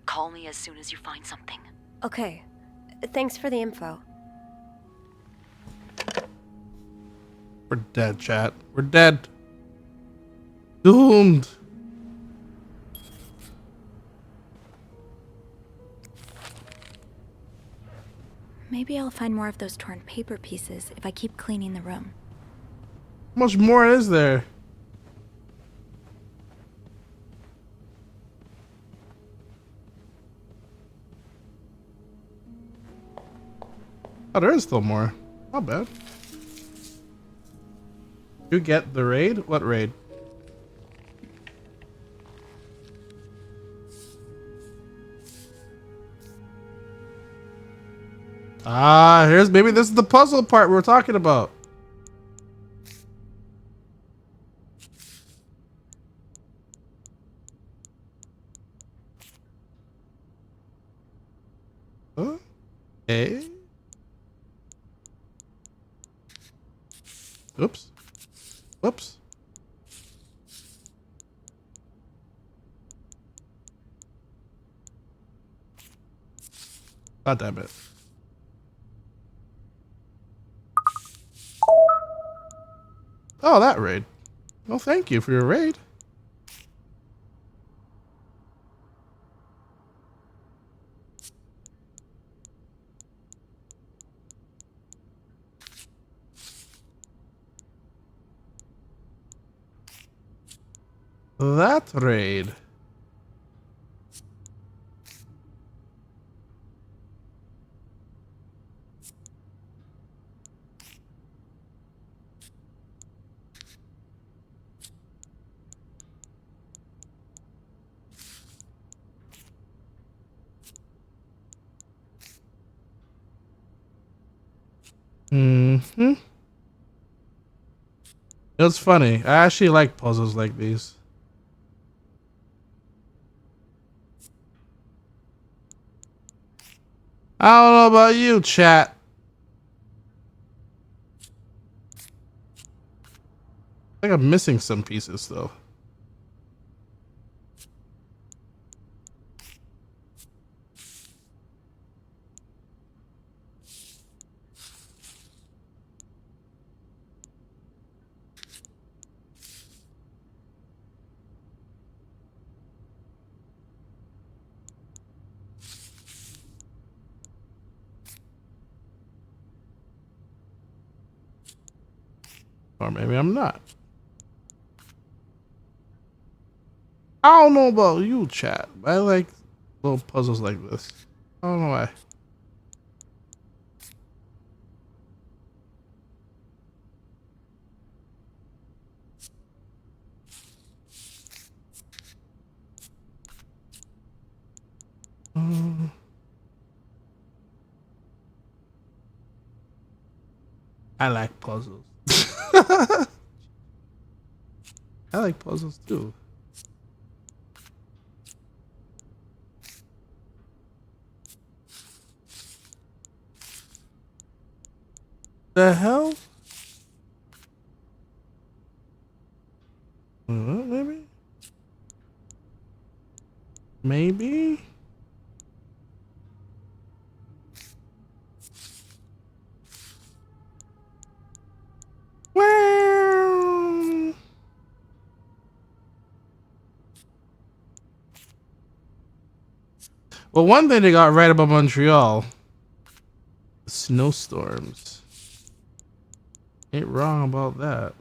Call me as soon as you find something. Okay. Thanks for the info. We're dead, chat. We're dead. Doomed. Maybe I'll find more of those torn paper pieces if I keep cleaning the room. How much more is there? Oh, there is still more. Not bad. You get the raid? What raid? Ah, maybe this is the puzzle part we were talking about. Huh? Hey. Oops. Whoops. God damn it. Oh, that raid. Well, thank you for your raid. That raid. It's funny. I actually like puzzles like these. I don't know about you, chat. I think I'm missing some pieces though. Or maybe I'm not. I don't know about you, chat. But I like little puzzles like this. I don't know why. I like puzzles. I like puzzles too. The hell? Maybe? Maybe? Well, one thing they got right about Montreal, snowstorms. Ain't wrong about that.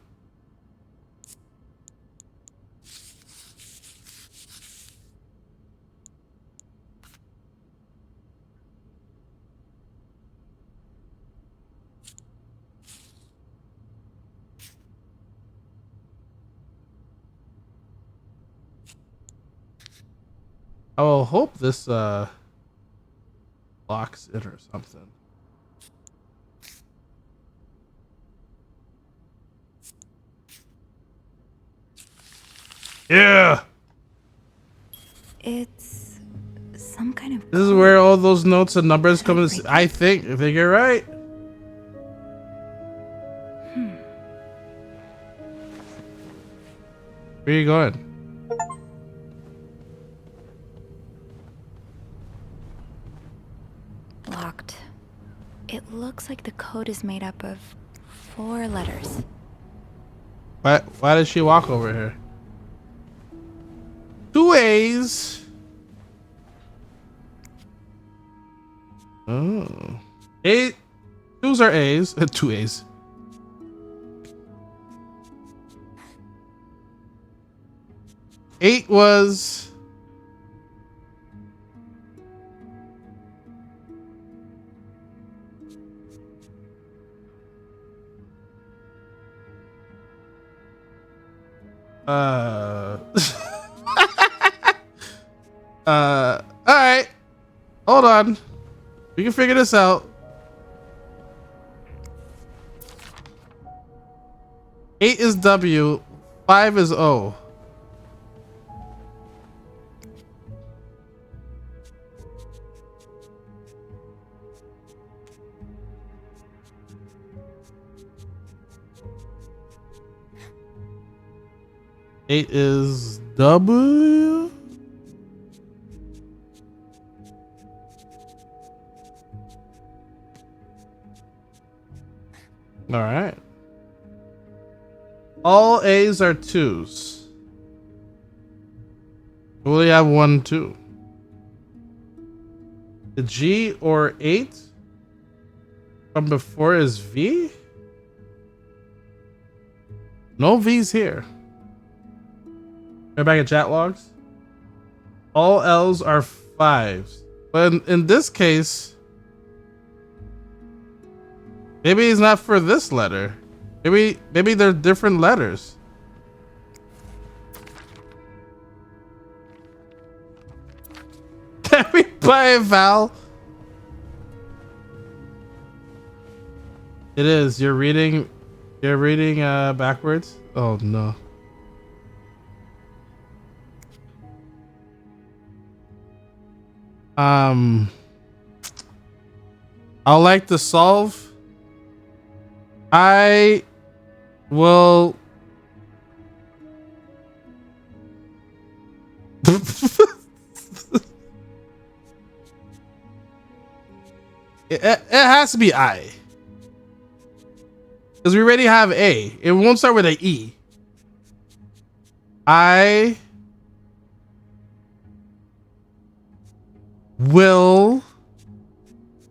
I will hope this locks it or something. Yeah. It's some kind of. This is where all those notes and numbers come. I think you're right. Where are you going? Locked. It looks like the code is made up of 4 letters. Why did she walk over here? 2 A's. Oh. 8. 2's are A's. 2 A's. Eight was. All right. Hold on. We can figure this out. 8 is W. 5 is O. Eight is W. All right. All A's are 2's. We only have 1, 2. The G or 8 from before is V. No V's here. Go back at chat logs. All L's are 5's. But in this case, maybe it's not for this letter. Maybe they're different letters. Can we buy a vowel? It is. You're reading You're reading backwards? Oh no. I'll like to solve. I will. It has to be I. Because we already have A. It won't start with a E. I will.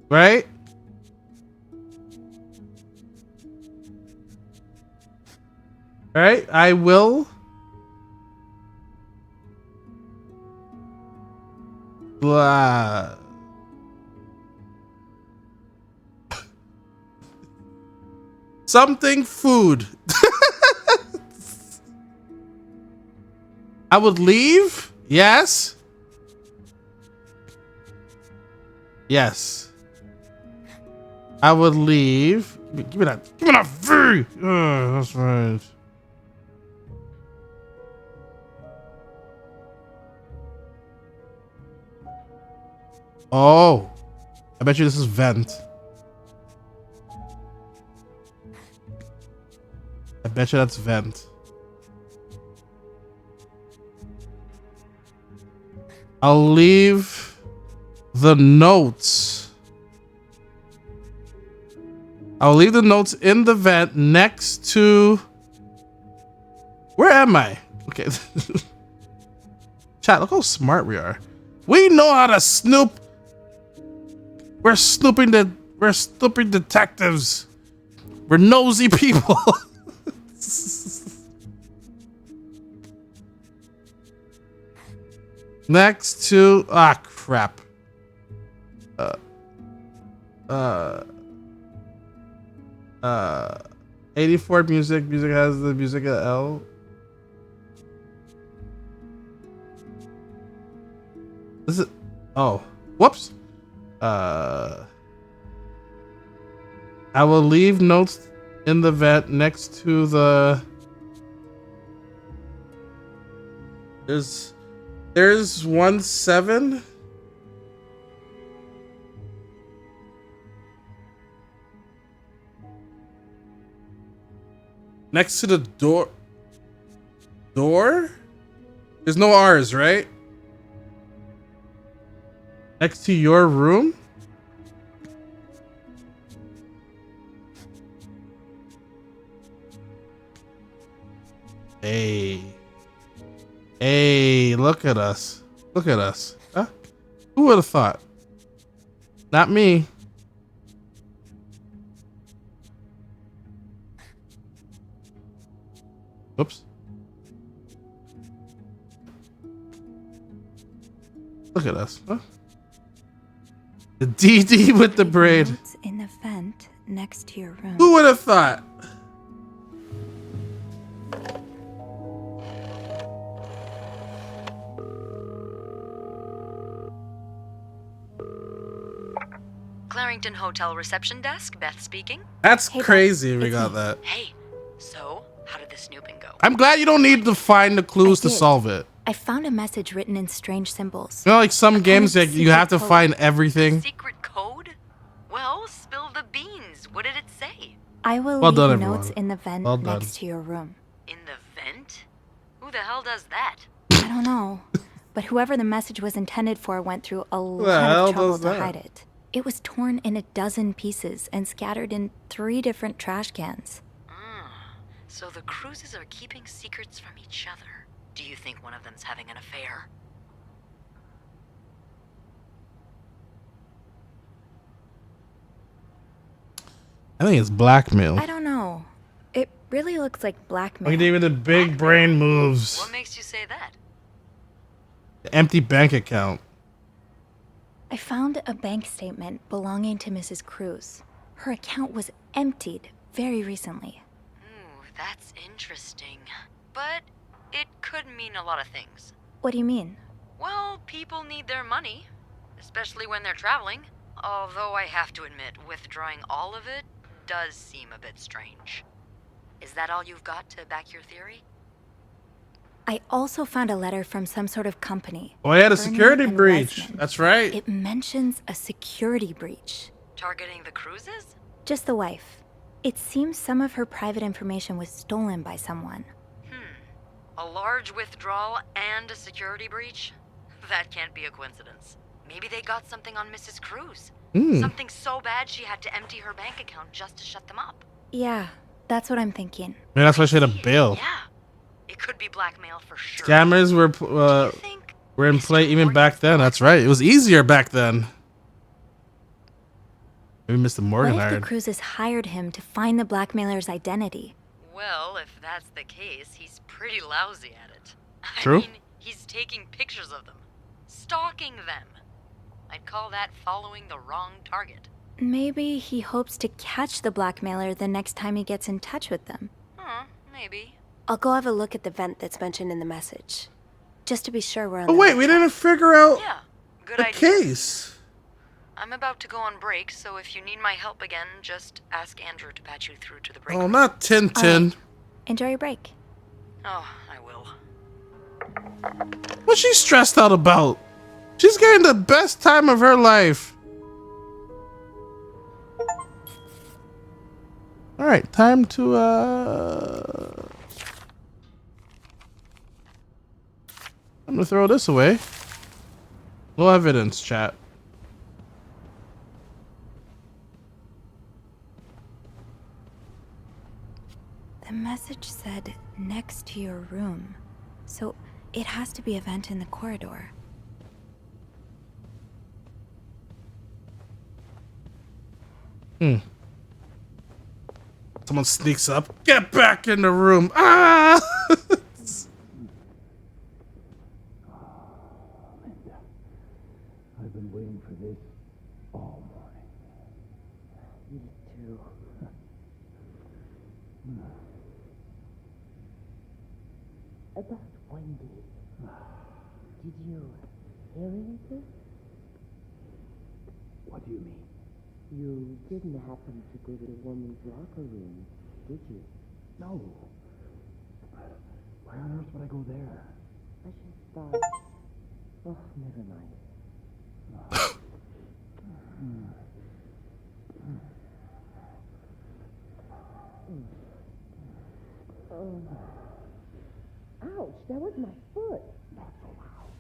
Right? Right? I will. Blah. Something food. I would leave. Yes. Yes. I would leave. Give me that. Give me that V. Oh, that's right. Oh. I bet you this is vent. I bet you that's vent. I'll leave the notes. I'll leave the notes in the vent next to... Where am I? Okay. Chat, look how smart we are. We know how to snoop. We're snooping detectives. We're nosy people. Next to crap. 84 music. Music has the music at L. This is whoops. I will leave notes in the vent next to the there's 1-7. Next to the door. There's no R's, right? Next to your room? Hey, look at us. Look at us. Huh? Who would have thought? Not me. Oops. Look at us. Huh? The DD with the braid. Notes in the vent next to your room. Who would have thought? Clarington Hotel reception desk, Beth speaking. That's crazy. We got that. Hey, so how did the snooping go? I'm glad you don't need to find the clues to solve it. I found a message written in strange symbols. You know, like some games, like you have to find everything. Secret code? Well, spill the beans. What did it say? I will Well leave done, notes everyone. in the vent Well done. next to your room. In the vent? Who the hell does that? I don't know, but whoever the message was intended for went through a hell lot of trouble does to that? hide it. It was torn in 12 pieces and scattered in 3 different trash cans. So the cruises are keeping secrets from each other. Do you think one of them's having an affair? I think it's blackmail. I don't know. It really looks like blackmail. Look at even the big brain moves. What makes you say that? The empty bank account. I found a bank statement belonging to Mrs. Cruz. Her account was emptied very recently. Ooh, that's interesting. But it could mean a lot of things. What do you mean? Well, people need their money, especially when they're traveling. Although I have to admit, withdrawing all of it does seem a bit strange. Is that all you've got to back your theory? I also found a letter from some sort of company. Oh, I had a Bernie security and breach. Wiseman. That's right. It mentions a security breach. Targeting the cruises? Just the wife. It seems some of her private information was stolen by someone. A large withdrawal and a security breach? That can't be a coincidence. Maybe they got something on Mrs. Cruz. Something so bad she had to empty her bank account just to shut them up. Yeah, that's what I'm thinking. Man, that's why she had a bail. Yeah. It could be blackmail for sure. Scammers were in play even back then. That's right. It was easier back then. Maybe Mr. Morgan What if hired. the Cruzes hired him to find the blackmailer's identity? Well, if that's the case, he's pretty lousy at it. True. I mean, he's taking pictures of them. Stalking them. I'd call that following the wrong target. Maybe he hopes to catch the blackmailer the next time he gets in touch with them. Maybe. I'll go have a look at the vent that's mentioned in the message. Just to be sure we're on Oh the wait, right we track. didn't figure out Good the idea. case. I'm about to go on break, so if you need my help again, just ask Andrew to patch you through to the break Oh, room. not Tintin. Enjoy your break. Oh, I will. What's she stressed out about? She's getting the best time of her life. All right, time to I'm gonna throw this away. No evidence, chat. The message said next to your room, so it has to be a vent in the corridor. Someone sneaks up. Get back in the room. Ah! Linda, I've been waiting for this all morning. Me too. About Wendy. Did you hear anything? What do you mean? You didn't happen to go to the woman's locker room, did you? No. Why on earth would I go there? I just thought... Oh, never mind. Ouch, that was my foot. Not so loud.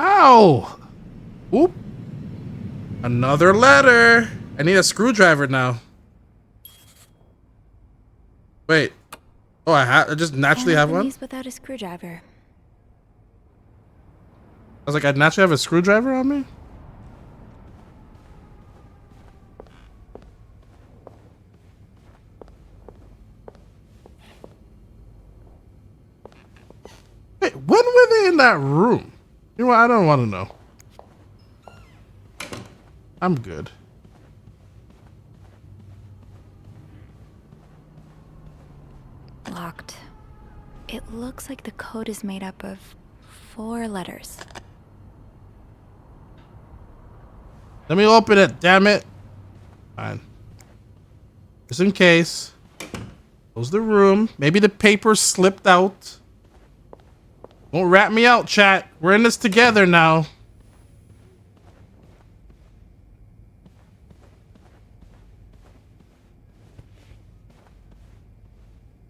Ow! Whoop. Another letter. I need a screwdriver now. Wait. Oh, I just naturally have one? These without a screwdriver. I was like, I naturally have a screwdriver on me? Wait, when were they in that room? You know what? I don't want to know. I'm good. Locked. It looks like the code is made up of 4 letters. Let me open it, damn it. Fine. Just in case. Close the room. Maybe the paper slipped out. Don't rat me out, chat. We're in this together now.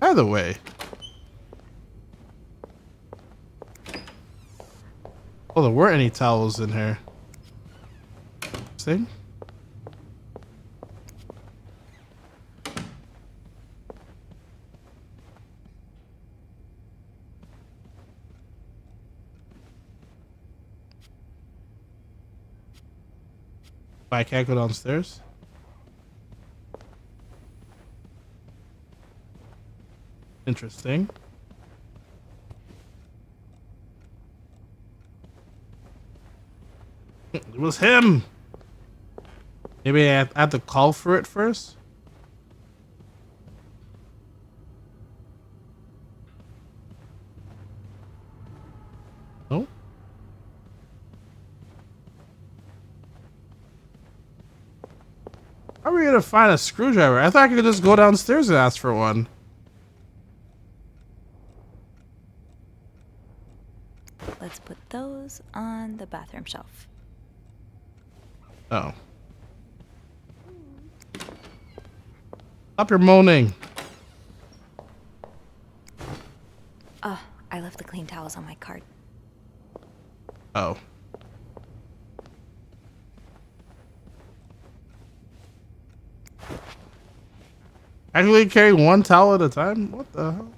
By the way. Oh, there weren't any towels in here. See? I can't go downstairs. Interesting. It was him. Maybe I had to call for it first. Nope. How are we gonna find a screwdriver? I thought I could just go downstairs and ask for one. Let's put those on the bathroom shelf. Oh. Stop your moaning. Oh, I left the clean towels on my cart. Oh. Actually carry one towel at a time? What the hell?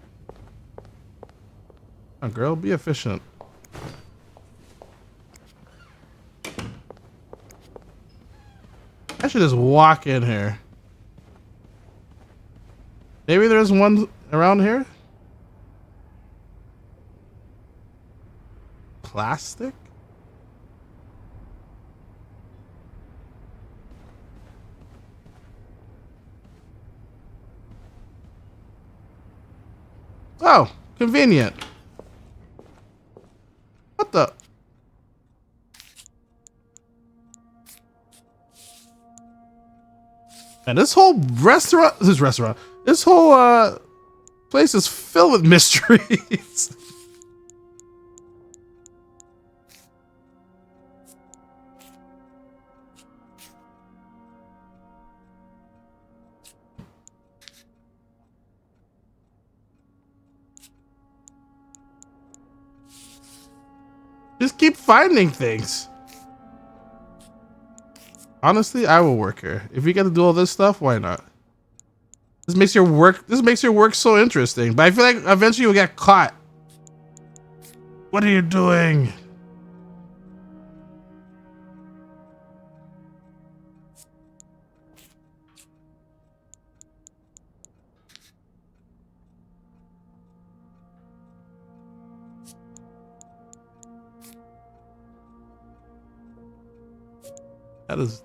Oh, girl, be efficient. I should just walk in here. Maybe there's one around here? Plastic? Oh, convenient. What the? And this whole this whole place is filled with mysteries. Just keep finding things. Honestly, I will work here. If you get to do all this stuff, why not? This makes your work so interesting. But I feel like eventually you'll get caught. What are you doing? That is...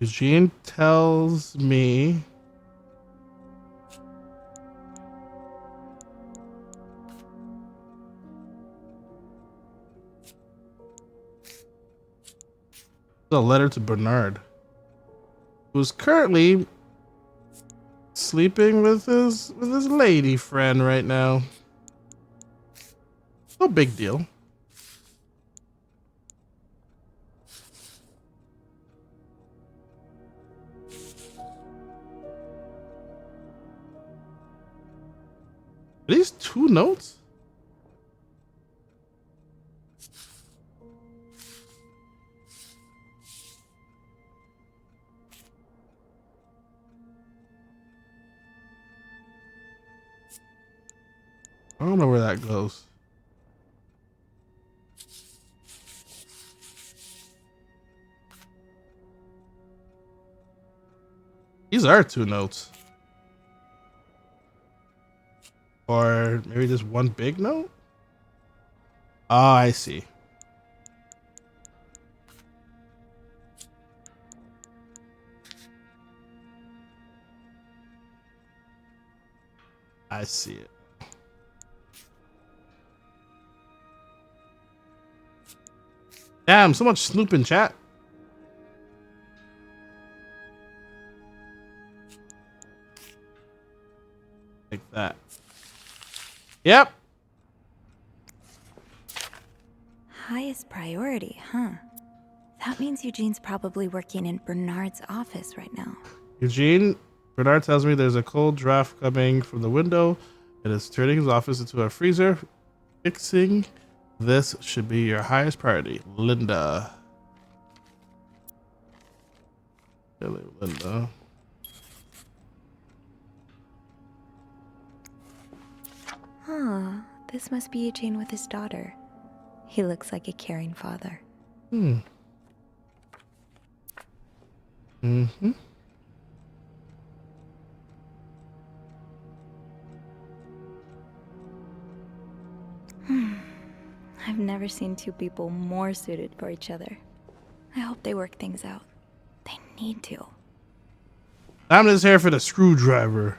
Eugene tells me... a letter to Bernard, who's currently sleeping with his lady friend right now. No big deal. Are these 2 notes? I don't know where that goes. These are 2 notes. Or maybe just one big note? Oh, I see. I see it. Damn, so much Snoop in chat. Like that. Yep. Highest priority, huh? That means Eugene's probably working in Bernard's office right now. Eugene, Bernard tells me there's a cold draft coming from the window. It is turning his office into a freezer. Fixing this should be your highest priority. Linda. Hello, Linda. Huh. This must be Eugene with his daughter. He looks like a caring father. Hmm. Mm-hmm. I've never seen 2 people more suited for each other. I hope they work things out. They need to. I'm just here for the screwdriver.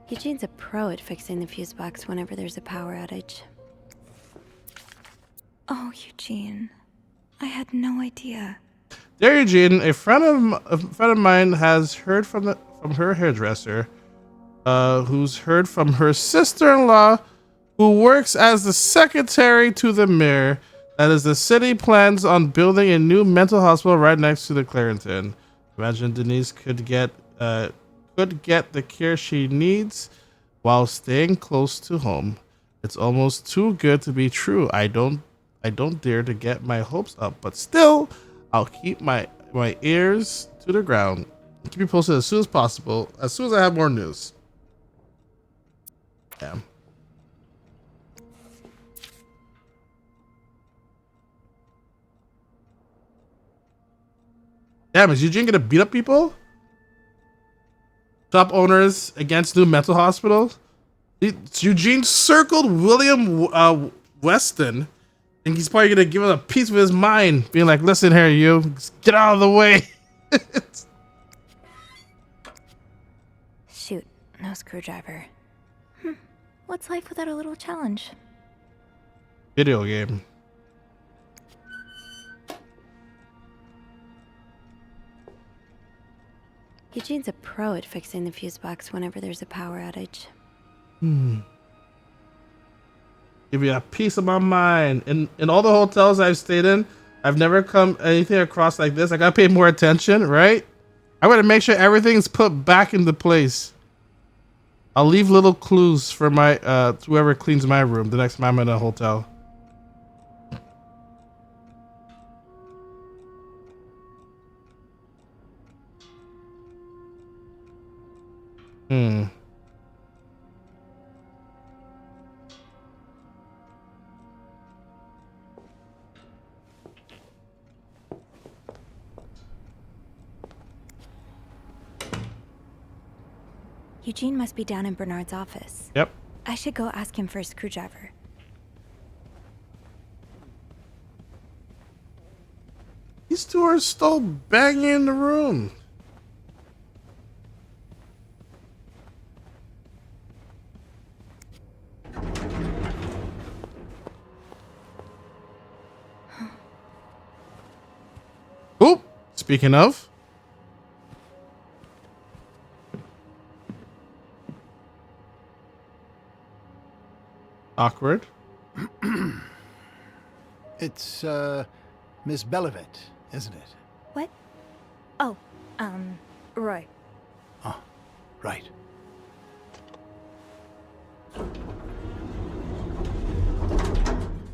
Eugene's a pro at fixing the fuse box whenever there's a power outage. Oh, Eugene. I had no idea. Dear Eugene, a friend of mine has heard from her hairdresser, who's heard from her sister-in-law, who works as the secretary to the mayor. That is, the city plans on building a new mental hospital right next to the Clarington. Imagine Denise could get the care she needs while staying close to home. It's almost too good to be true. I don't dare to get my hopes up, but still, I'll keep my ears to the ground. Keep you posted as soon as possible, as soon as I have more news. Damn. Damn, is Eugene gonna beat up people? Shop owners against new mental hospital? Eugene circled William Weston, and he's probably gonna give him a piece of his mind, being like, listen here, you, just get out of the way. Shoot, no screwdriver. What's life without a little challenge? Video game. Eugene's a pro at fixing the fuse box whenever there's a power outage. Give you a piece of my mind. In all the hotels I've stayed in, I've never come anything across like this. I gotta pay more attention, right? I gotta make sure everything's put back into place. I'll leave little clues for my whoever cleans my room the next time I'm in a hotel. Eugene must be down in Bernard's office. Yep. I should go ask him for a screwdriver. These two are still banging in the room. Oh, speaking of. Awkward. It's, Miss Belivet, isn't it? What? Oh, Roy. Oh, right.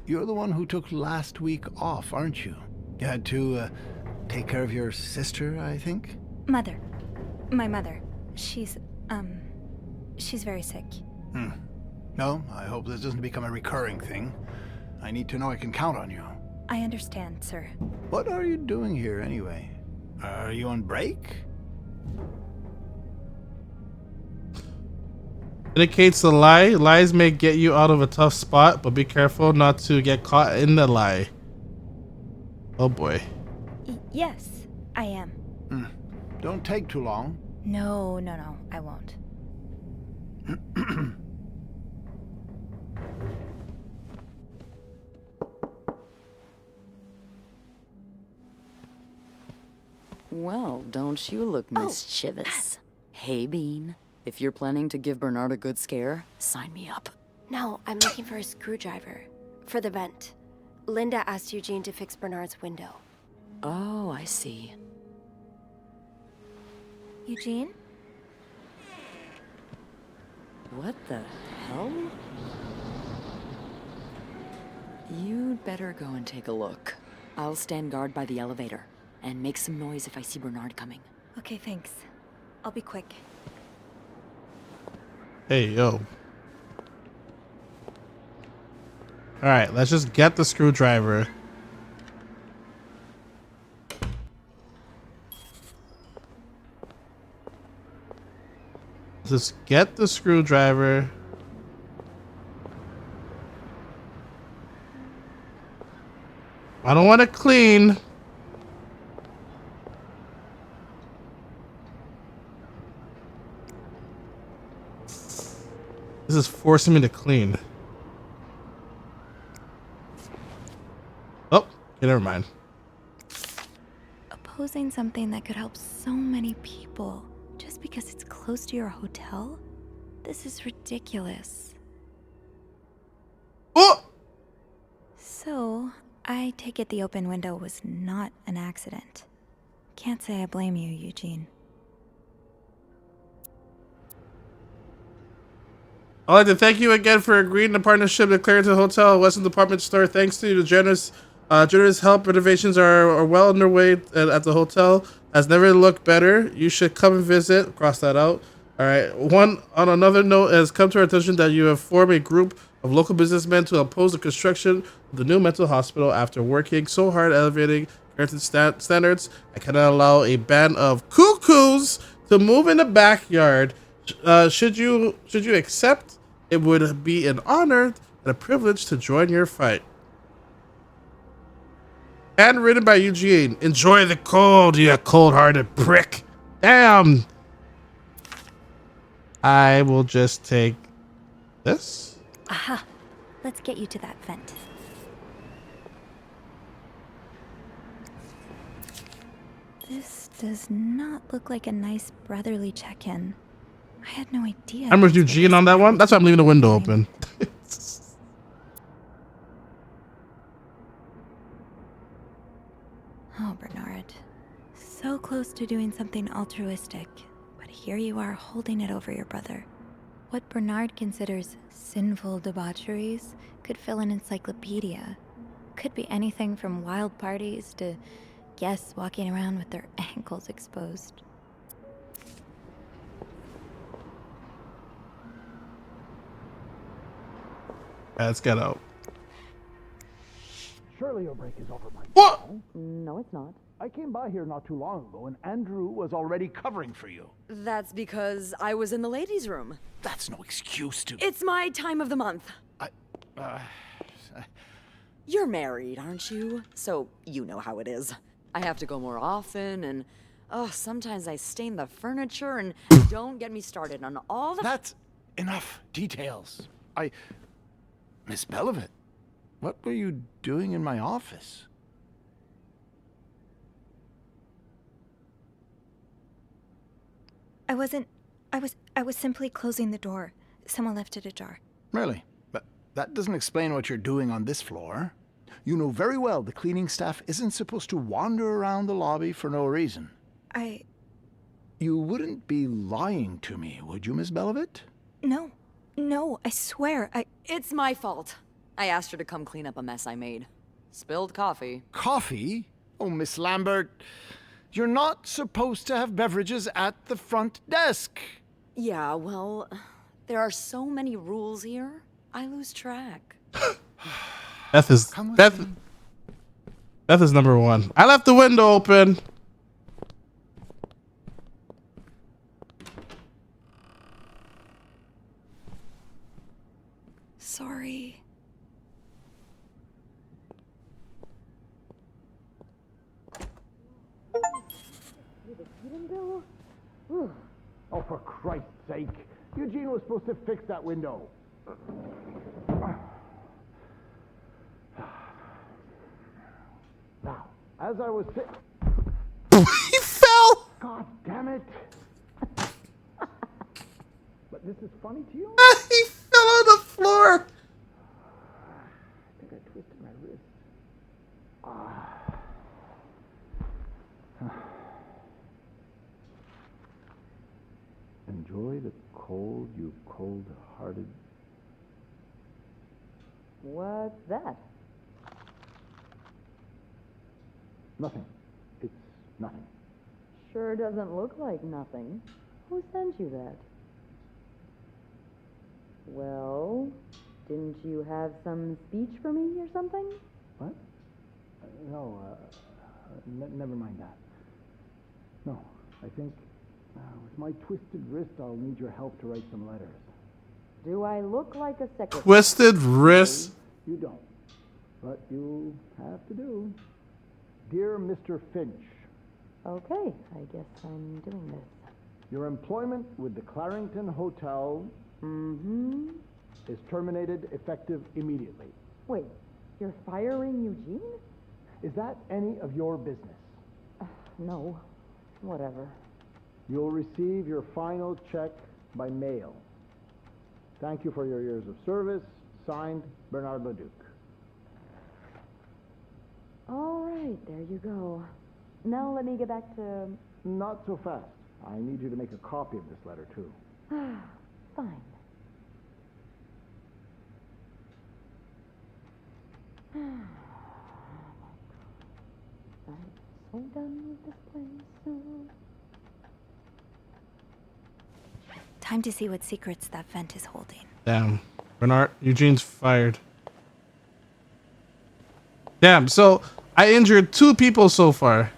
You're the one who took last week off, aren't you? You had to, take care of your sister, I think? Mother. My mother. She's very sick. No, I hope this doesn't become a recurring thing. I need to know I can count on you. I understand, sir. What are you doing here, anyway? Are you on break? Indicates a lie. Lies may get you out of a tough spot, but be careful not to get caught in the lie. Oh boy. Yes, I am. Don't take too long. No, I won't. Well, don't you look mischievous. Hey, Bean. If you're planning to give Bernard a good scare, sign me up. No, I'm looking for a screwdriver. For the vent. Linda asked Eugene to fix Bernard's window. Oh, I see. Eugene? What the hell? You'd better go and take a look. I'll stand guard by the elevator and make some noise if I see Bernard coming. Okay, thanks. I'll be quick. Hey, yo. Alright, let's just get the screwdriver. Just get the screwdriver. I don't want to clean. This is forcing me to clean. Okay, never mind. Opposing something that could help so many people just because it's close to your hotel? This is ridiculous. Oh! So, I take it the open window was not an accident. Can't say I blame you, Eugene. I'd like to thank you again for agreeing to partnership with Clarendon Hotel Western Department Store. Thanks to the generous help, renovations are well underway at the hotel. Has never looked better. You should come and visit. Cross that out. All right. On another note, it has come to our attention that you have formed a group of local businessmen to oppose the construction of the new mental hospital after working so hard elevating Clarendon standards. I cannot allow a band of cuckoos to move in the backyard. Should you accept, it would be an honor and a privilege to join your fight. And written by Eugene. Enjoy the cold, you cold-hearted prick. Damn. I will just take this. Aha. Let's get you to that vent. This does not look like a nice brotherly check-in. I had no idea. I'm with Eugene on that one. That's why I'm leaving the window open. Oh, Bernard. So close to doing something altruistic, but here you are holding it over your brother. What Bernard considers sinful debaucheries could fill an encyclopedia. Could be anything from wild parties to guests walking around with their ankles exposed. Let's get out. Surely your break is over by What? now. No, it's not. I came by here not too long ago, and Andrew was already covering for you. That's because I was in the ladies' room. That's no excuse to... It's my time of the month. uh, You're married, aren't you? So you know how it is. I have to go more often, and sometimes I stain the furniture, and don't get me started on all the... That's enough details. Miss Belivet, what were you doing in my office? I was simply closing the door. Someone left it ajar. Really? But that doesn't explain what you're doing on this floor. You know very well the cleaning staff isn't supposed to wander around the lobby for no reason. You wouldn't be lying to me, would you, Miss Belivet? No, I swear, It's my fault. I asked her to come clean up a mess I made. Spilled coffee. Coffee? Oh, Miss Lambert, you're not supposed to have beverages at the front desk. Yeah, well, there are so many rules here, I lose track. Beth is number one. I left the window open. Sorry. Oh, for Christ's sake. Eugene was supposed to fix that window. Now, as I was He fell! God damn it! But this is funny to you? He fell on the floor! I think I twisted my wrist. Enjoy the cold, you cold-hearted... What's that? Nothing. It's nothing. Sure doesn't look like nothing. Who sent you that? Well, didn't you have some speech for me or something? What? No, never mind that. No, I think with my twisted wrist, I'll need your help to write some letters. Do I look like a secretary? Twisted wrist? You don't. But you have to do. Dear Mr. Finch. Okay, I guess I'm doing this. Your employment with the Clarendon Hotel is terminated effective immediately. Wait, you're firing Eugene? Is that any of your business? No. Whatever. You'll receive your final check by mail. Thank you for your years of service. Signed, Bernard Leduc. All right, there you go. Now let me get back to... Not so fast. I need you to make a copy of this letter, too. Fine. I'm so done with this place. Time to see what secrets that vent is holding. Damn. Bernard, Eugene's fired. Damn, so I injured 2 people so far.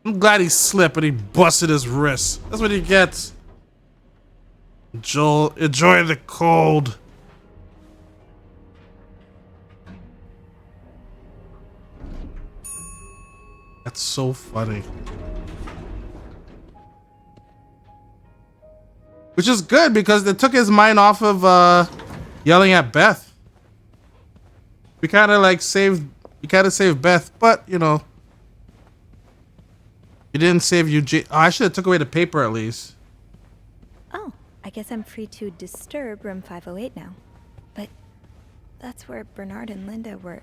I'm glad he slipped and he busted his wrist. That's what he gets. Joel, enjoy the cold. That's so funny. Which is good because they took his mind off of yelling at Beth. We kind of like saved Beth, but you know, you didn't save Eugene. Oh, I should have took away the paper at least. Oh, I guess I'm free to disturb room 508 now. But that's where Bernard and Linda were.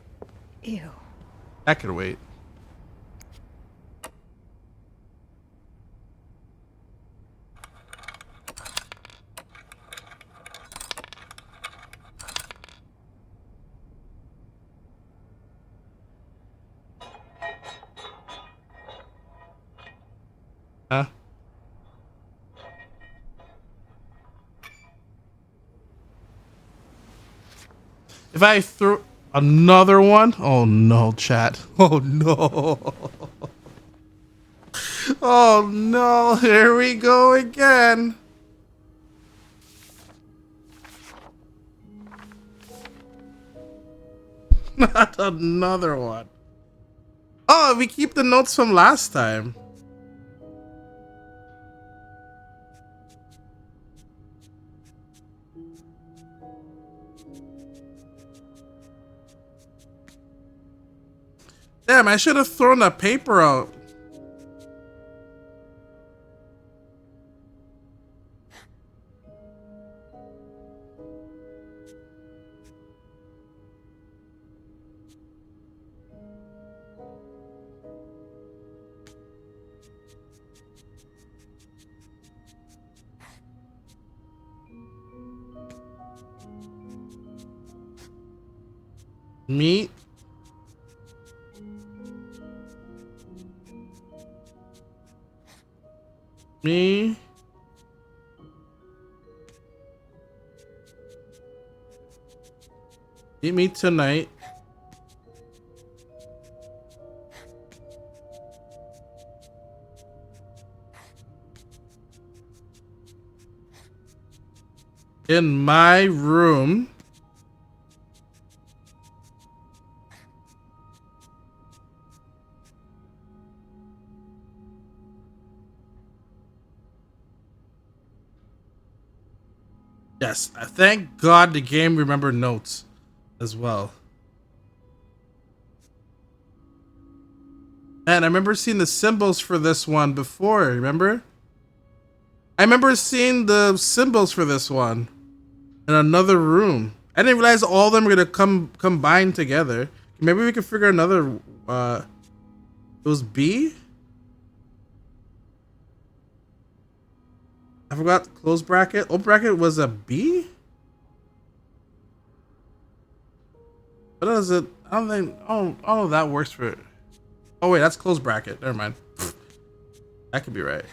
Ew. That could wait. Huh? If I threw another one, oh no, chat. Oh no. Oh no, here we go again. Not another one. Oh, we keep the notes from last time. Damn, I should have thrown that paper out. Meat. Me. Meet me tonight. In my room. Yes, thank God the game remembered notes as well. Man, I remember seeing the symbols for this one before, remember? I remember seeing the symbols for this one in another room. I didn't realize all of them were gonna combine together. Maybe we could figure another it was B? I forgot close bracket. Open bracket was a B? What is it? I don't think oh that works for oh wait, that's close bracket. Never mind. That could be right.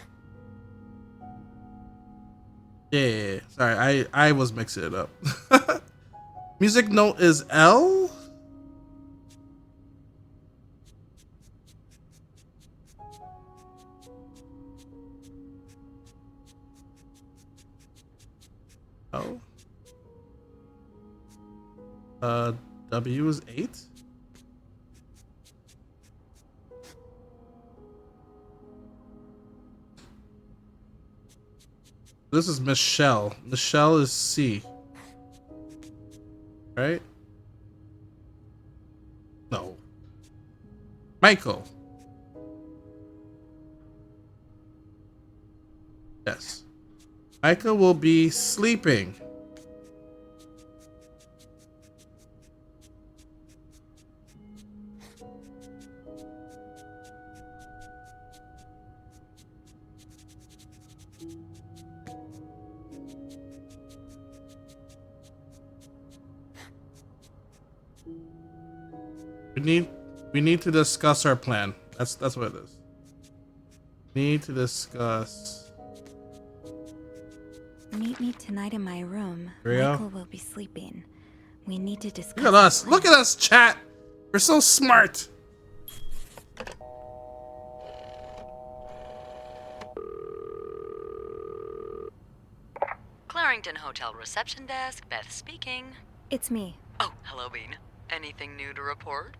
Yeah. Sorry, I was mixing it up. Music note is L? Oh. W is 8. This is Michelle. Michelle is C. right? No. Michael. Yes. Michael will be sleeping. We need to discuss our plan. That's what it is. Need to discuss. Meet me tonight in my room. Real? Michael will be sleeping. We need to discuss. Look at us. Look at us, chat. We're so smart. Clarrington Hotel reception desk, Beth speaking. It's me. Oh, hello, Bean. Anything new to report?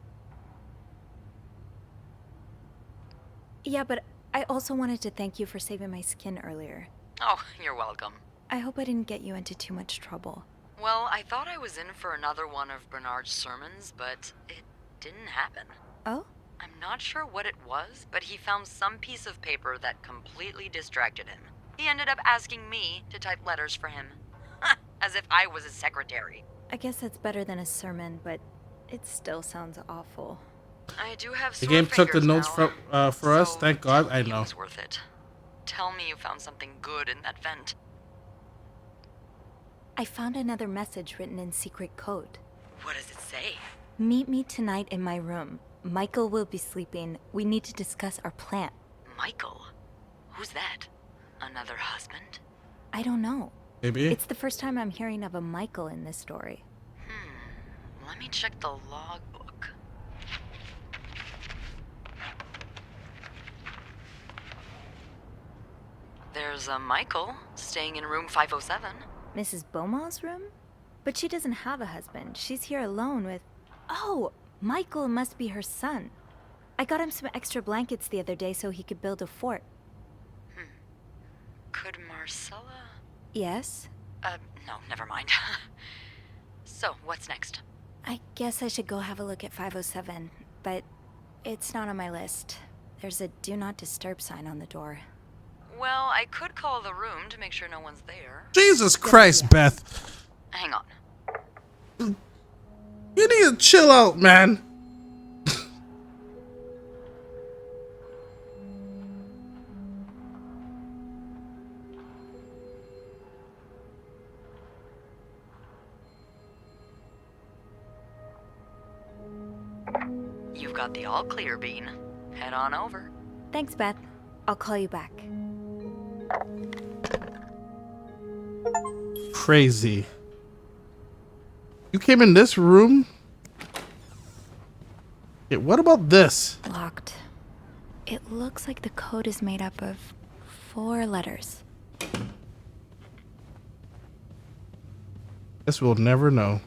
Yeah, but I also wanted to thank you for saving my skin earlier. Oh, you're welcome. I hope I didn't get you into too much trouble. Well, I thought I was in for another one of Bernard's sermons, but it didn't happen. Oh? I'm not sure what it was, but he found some piece of paper that completely distracted him. He ended up asking me to type letters for him. As if I was his secretary. I guess that's better than a sermon, but it still sounds awful. I do have The sore game took the fingers notes now, for us. Thank God. I It know. was worth it. Tell me you found something good in that vent. I found another message written in secret code. What does it say? Meet me tonight in my room. Michael will be sleeping. We need to discuss our plan. Michael? Who's that? Another husband? I don't know. Maybe. It's the first time I'm hearing of a Michael in this story. Let me check the logbook. There's a Michael staying in room 507. Mrs. Beaumont's room? But she doesn't have a husband. She's here alone with... Oh, Michael must be her son. I got him some extra blankets the other day so he could build a fort. Could Marcella... Yes? No, never mind. So, what's next? I guess I should go have a look at 507, but it's not on my list. There's a do not disturb sign on the door. Well, I could call the room to make sure no one's there. Jesus Christ, Beth. Hang on. You need to chill out, man. You've got the all clear, Bean. Head on over. Thanks, Beth. I'll call you back. Crazy. You came in this room? Okay, what about this? Locked. It looks like the code is made up of 4 letters. Guess we'll never know.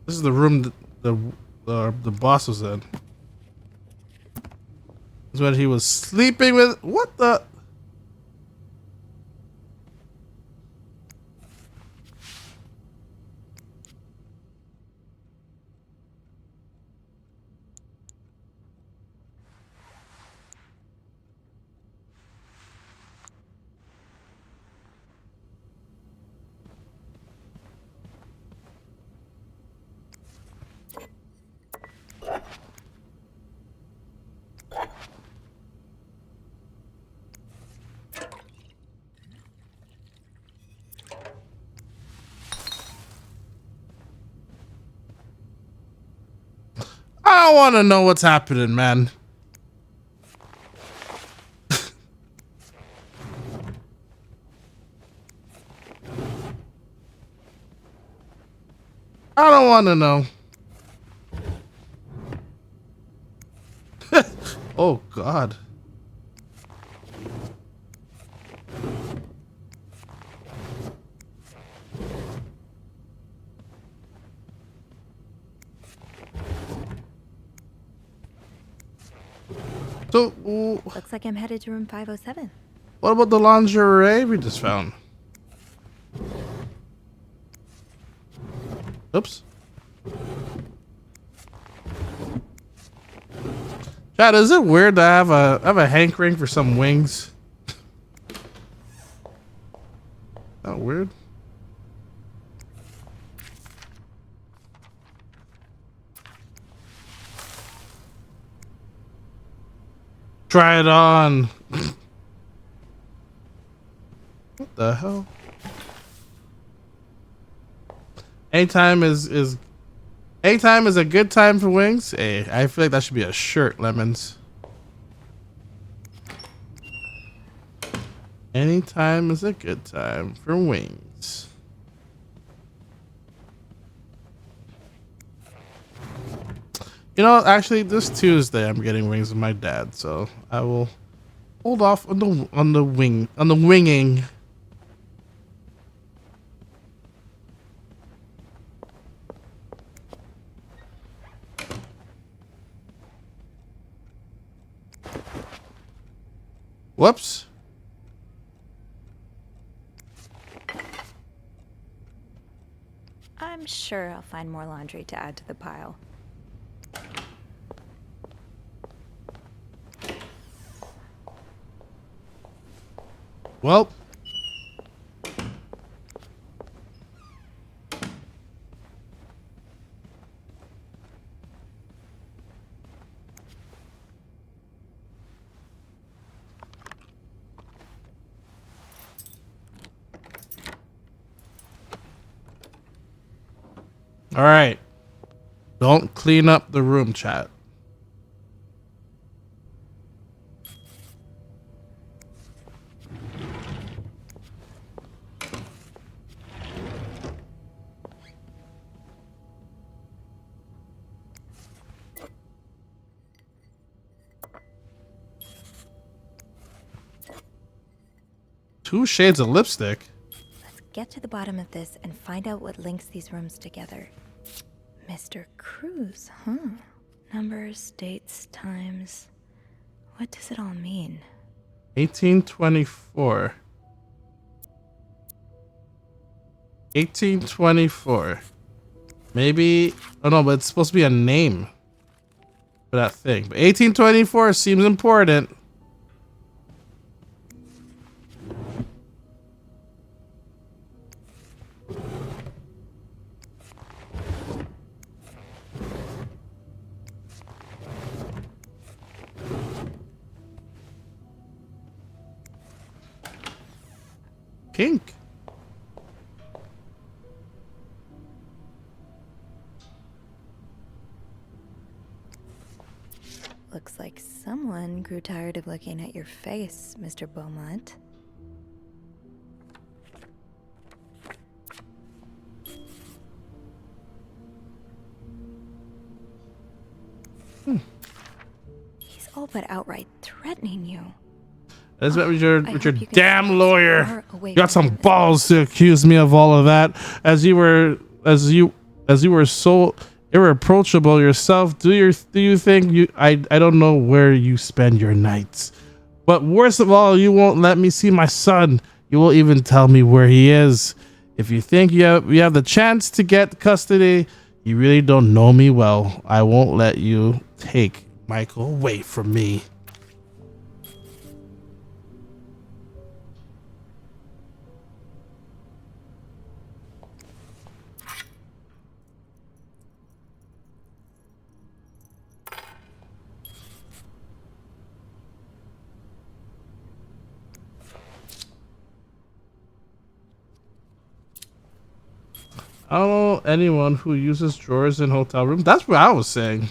This is the room that the boss was in. This is what he was sleeping with. What the? I want to know what's happening, man. I don't want to know. Oh, God. So, Looks like I'm headed to room 507. what about the lingerie we just found? Oops. Chad, is it weird to have a hankering for some wings? That weird? Try it on. What the hell? Anytime is a good time for wings. Hey, I feel like that should be a shirt, Lemons. Anytime is a good time for wings. You know, actually, this Tuesday I'm getting wings with my dad, so I will hold off on the winging. Whoops. I'm sure I'll find more laundry to add to the pile. Well. All right. Don't clean up the room, chat. Two shades of lipstick. Let's get to the bottom of this and find out what links these rooms together. Mr. Cruz, huh? Numbers, dates, times. What does it all mean? 1824. 1824. Maybe. Oh no, but it's supposed to be a name for that thing. But 1824 seems important. Pink. Looks like someone grew tired of looking at your face, Mr. Beaumont. He's all but outright threatening you. That's what with your damn lawyer. You got some balls to accuse me of all of that, as you were so irreproachable yourself. Do you think I don't know where you spend your nights, but worst of all, you won't let me see my son. You won't even tell me where he is. If you think you have the chance to get custody, you really don't know me well. I won't let you take Michael away from me. I don't know anyone who uses drawers in hotel rooms. That's what I was saying.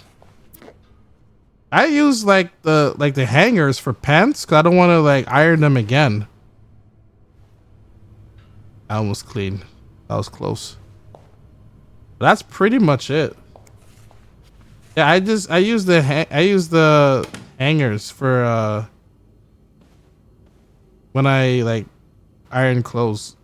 I use like the hangers for pants because I don't want to like iron them again. I almost clean. That was close. But that's pretty much it. Yeah, I use the hangers for when I like iron clothes.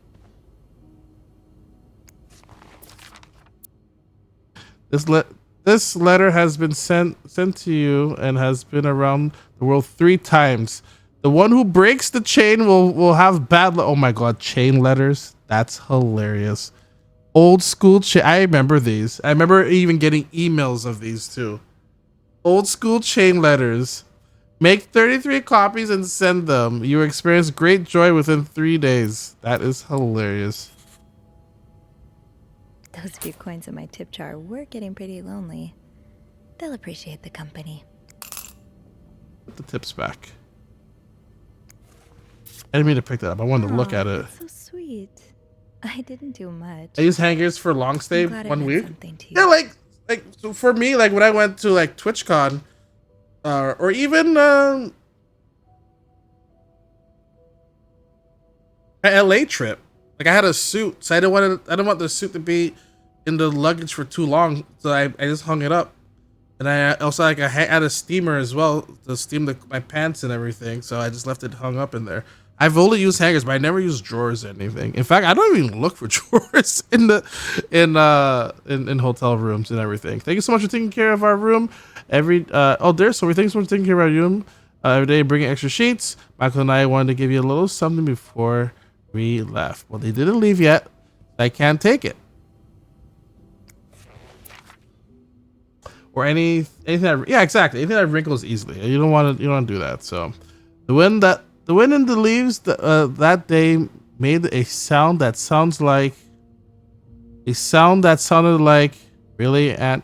This letter has been sent to you and has been around the world 3 times. The one who breaks the chain will have bad oh my god, chain letters. That's hilarious. Old school I remember these. I remember even getting emails of these too. Old school chain letters. Make 33 copies and send them. You experience great joy within 3 days. That is hilarious. Those few coins in my tip jar were getting pretty lonely. They'll appreciate the company. Put the tips back. I didn't mean to pick that up. I wanted to look at it. That's so sweet. I didn't do much. I use hangers for long stay, I'm glad 1 it week. meant something to you. Yeah, like so for me, like when I went to like TwitchCon, or even an LA trip, like I had a suit, so I didn't want the suit to be in the luggage for too long, so I just hung it up. And I also I had a steamer as well to steam my pants and everything, so I just left it hung up in there. I've only used hangers, but I never use drawers or anything. In fact, I don't even look for drawers in hotel rooms and everything. Thank you so much for taking care of our room. Thanks so much for taking care of our room every day, bringing extra sheets. Michael and I wanted to give you a little something before we left. Well, they didn't leave yet. I can't take it. Or anything that anything that wrinkles easily. You don't want to do that. So the wind in the leaves that day made a sound that sounded like really and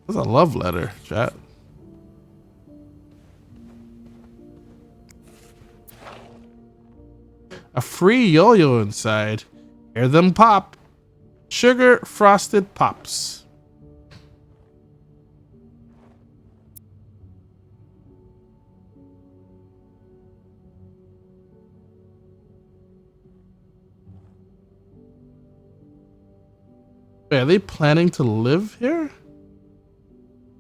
that's a love letter, chat. A free yo-yo inside. Hear them pop. Sugar frosted pops. Wait, are they planning to live here?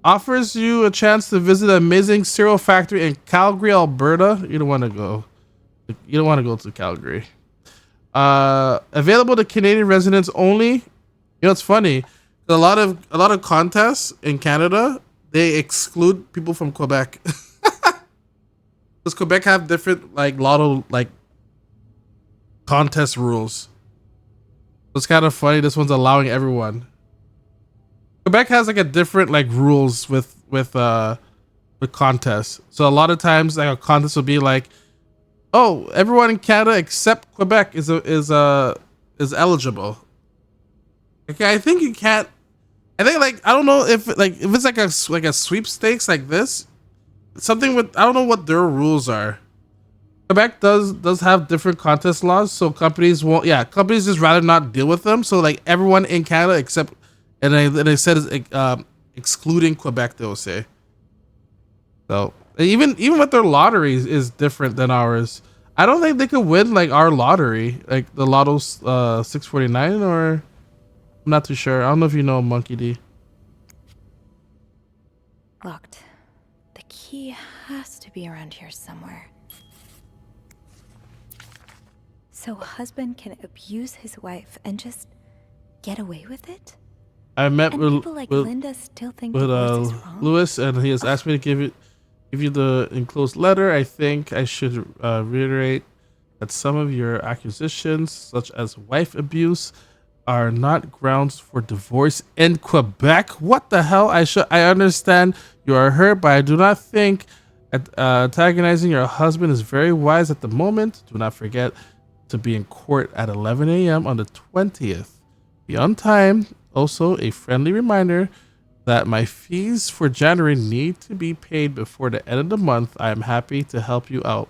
Offers you a chance to visit an amazing cereal factory in Calgary, Alberta. You don't want to go. You don't want to go to Calgary. Available to Canadian residents only. You know, it's funny. A lot of contests in Canada, they exclude people from Quebec. Because Quebec have different lotto contest rules. It's kind of funny. This one's allowing everyone. Quebec has a different rules with contests. So a lot of times a contest will be like, oh, everyone in Canada except Quebec is eligible. Okay, I think you can't. I think I don't know if it's like a sweepstakes like this. Something with I don't know what their rules are. Quebec does have different contest laws, so companies won't. Yeah, companies just rather not deal with them. So everyone in Canada except, and they said is excluding Quebec. They'll say. So even with their lotteries is different than ours. I don't think they could win our lottery, the Lotto 649, or I'm not too sure. I don't know if you know Monkey D. Locked. The key has to be around here somewhere. So husband can abuse his wife and just get away with it? I met and with people like Linda still think divorce is wrong? Lewis, and he has asked me to give you the enclosed letter. I think I should reiterate that some of your accusations, such as wife abuse, are not grounds for divorce in Quebec. What the hell? I understand you are hurt, but I do not think antagonizing your husband is very wise at the moment. Do not forget to be in court at 11 a.m. on the 20th. Be on time. Also, a friendly reminder that my fees for January need to be paid before the end of the month. I am happy to help you out,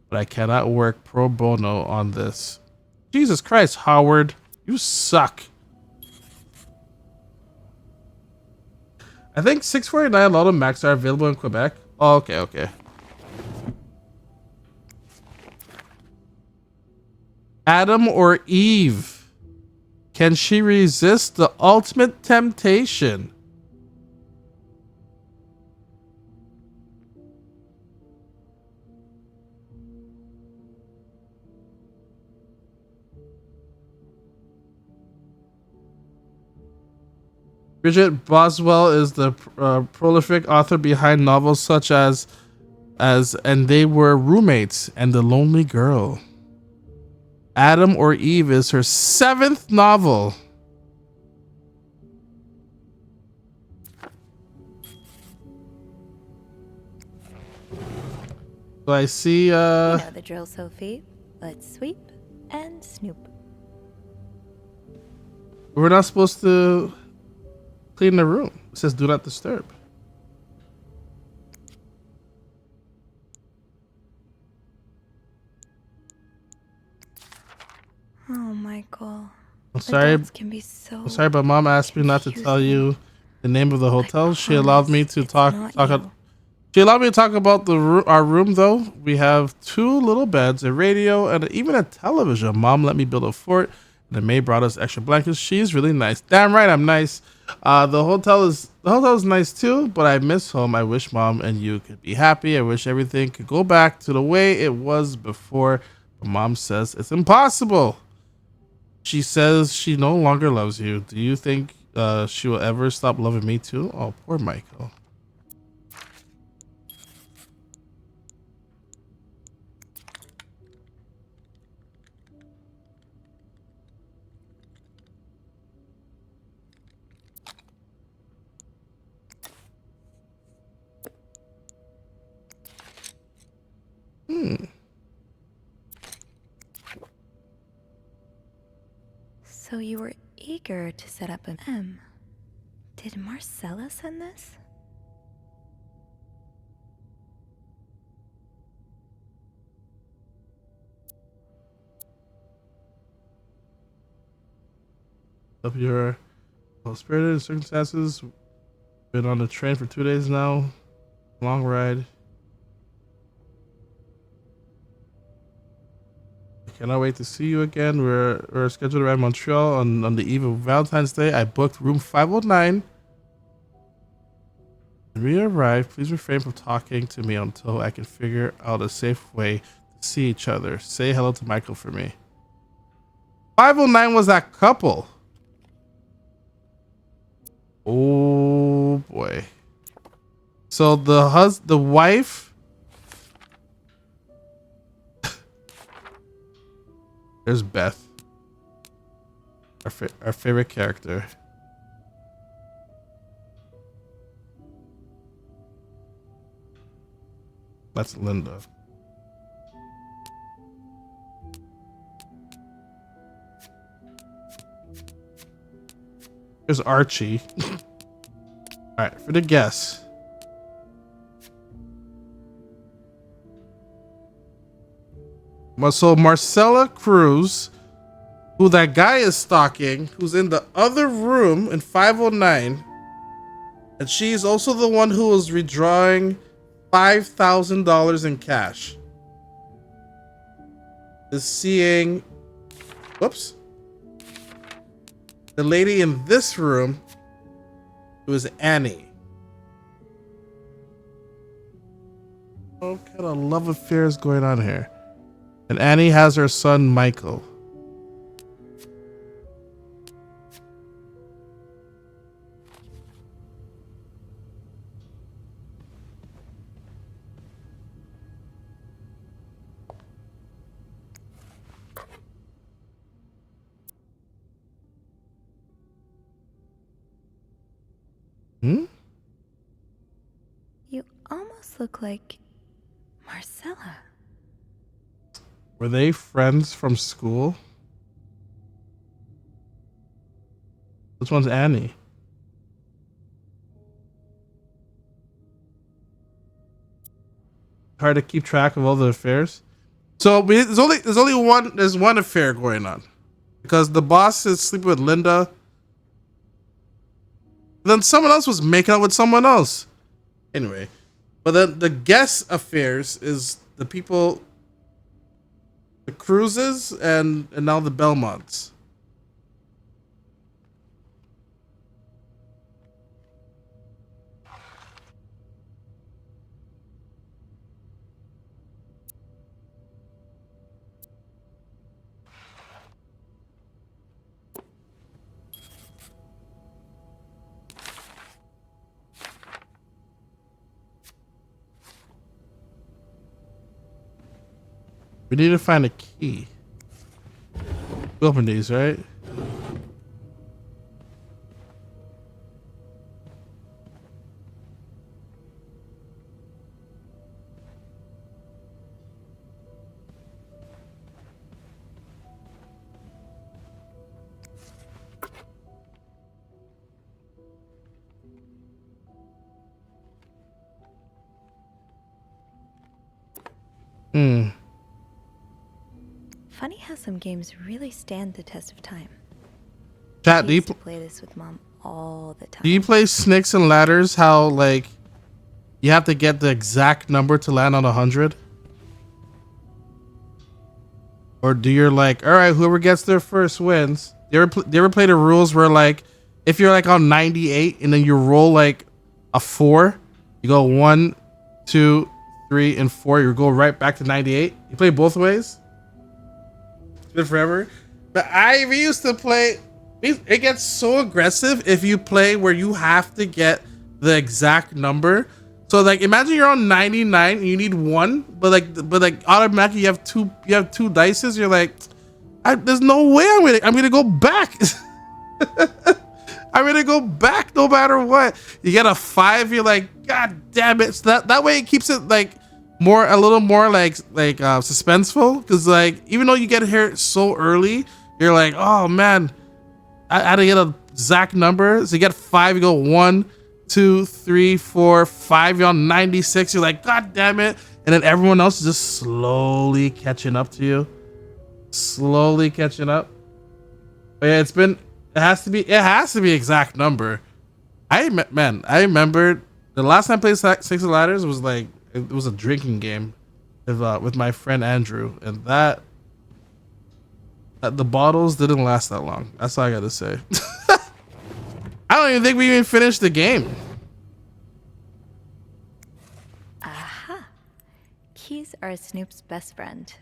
but I cannot work pro bono on this. Jesus Christ, Howard, you suck. I think 649 Lotto Max are available in Quebec. Oh, okay. Adam or Eve? Can she resist the ultimate temptation? Bridget Boswell is the prolific author behind novels such as And They Were Roommates and The Lonely Girl. Adam or Eve is her 7th novel. So I see You know the drill, Sophie. Let's sweep and snoop. we're not supposed to clean the room. It says do not disturb. Oh, Michael. I'm sorry. Adults can be so I'm sorry, but Mom asked me not to tell you the name of the hotel. She allowed me to talk. She allowed me to talk about our room, though. We have 2 little beds, a radio, and even a television. Mom let me build a fort, and the maid brought us extra blankets. She's really nice. Damn right, I'm nice. The hotel is nice too, but I miss home. I wish Mom and you could be happy. I wish everything could go back to the way it was before. But Mom says it's impossible. She says she no longer loves you. Do you think she will ever stop loving me too? Oh, poor Michael. So you were eager to set up an M. Did Marcella send this? Hope you're well spirited in circumstances. Been on the train for 2 days now. Long ride. I cannot wait to see you again. We're scheduled to arrive in Montreal on the eve of Valentine's Day. I booked room 509. When we arrive, please refrain from talking to me until I can figure out a safe way to see each other. Say hello to Michael for me. 509 was that couple. Oh boy. So the wife. There's Beth. Our favorite character. That's Linda. Here's Archie. All right, for the guess. So Marcella Cruz, who that guy is stalking, who's in the other room in 509, and she's also the one who was redrawing $5,000 in cash, is seeing, whoops, the lady in this room, who is Annie. What kind of love affair is going on here? And Annie has her son, Michael. You almost look like Marcella. Were they friends from school? This one's Annie. Hard to keep track of all the affairs. So there's one affair going on, because the boss is sleeping with Linda. Then someone else was making out with someone else. Anyway, but then the guest affairs is the people, the Cruzes and now the Belmonts. We need to find a key. We open these, right? Funny how some games really stand the test of time. Chat, I used to play this with Mom all the time. do you play Snakes and Ladders? How like you have to get the exact number to land on 100? Or do you like, all right, whoever gets there first wins? Do you ever play the rules where like if you're like on 98 and then you roll like a 4, you go 1, 2, 3, and 4, you go right back to 98? You play both ways? It's been forever. But we used to play, it gets so aggressive if you play where you have to get the exact number. So like imagine you're on 99 and you need 1, but like automatically you have two dices. You're like, there's no way I'm gonna go back. I'm gonna go back no matter what. You get a 5, you're like, God damn it. So that way it keeps it like a little more like suspenseful, because like even though you get here so early, you're like, oh man, I had to get an exact number. So you get 5, you go 1, 2, 3, 4, 5, you're on 96, you're like, God damn it. And then everyone else is just slowly catching up to you. Slowly catching up. But yeah, it has to be exact number. I remember the last time I played Six of Ladders was like, it was a drinking game with my friend Andrew, and that the bottles didn't last that long. That's all I gotta say. I don't even think we even finished the game. Aha. Keys are Snoop's best friend.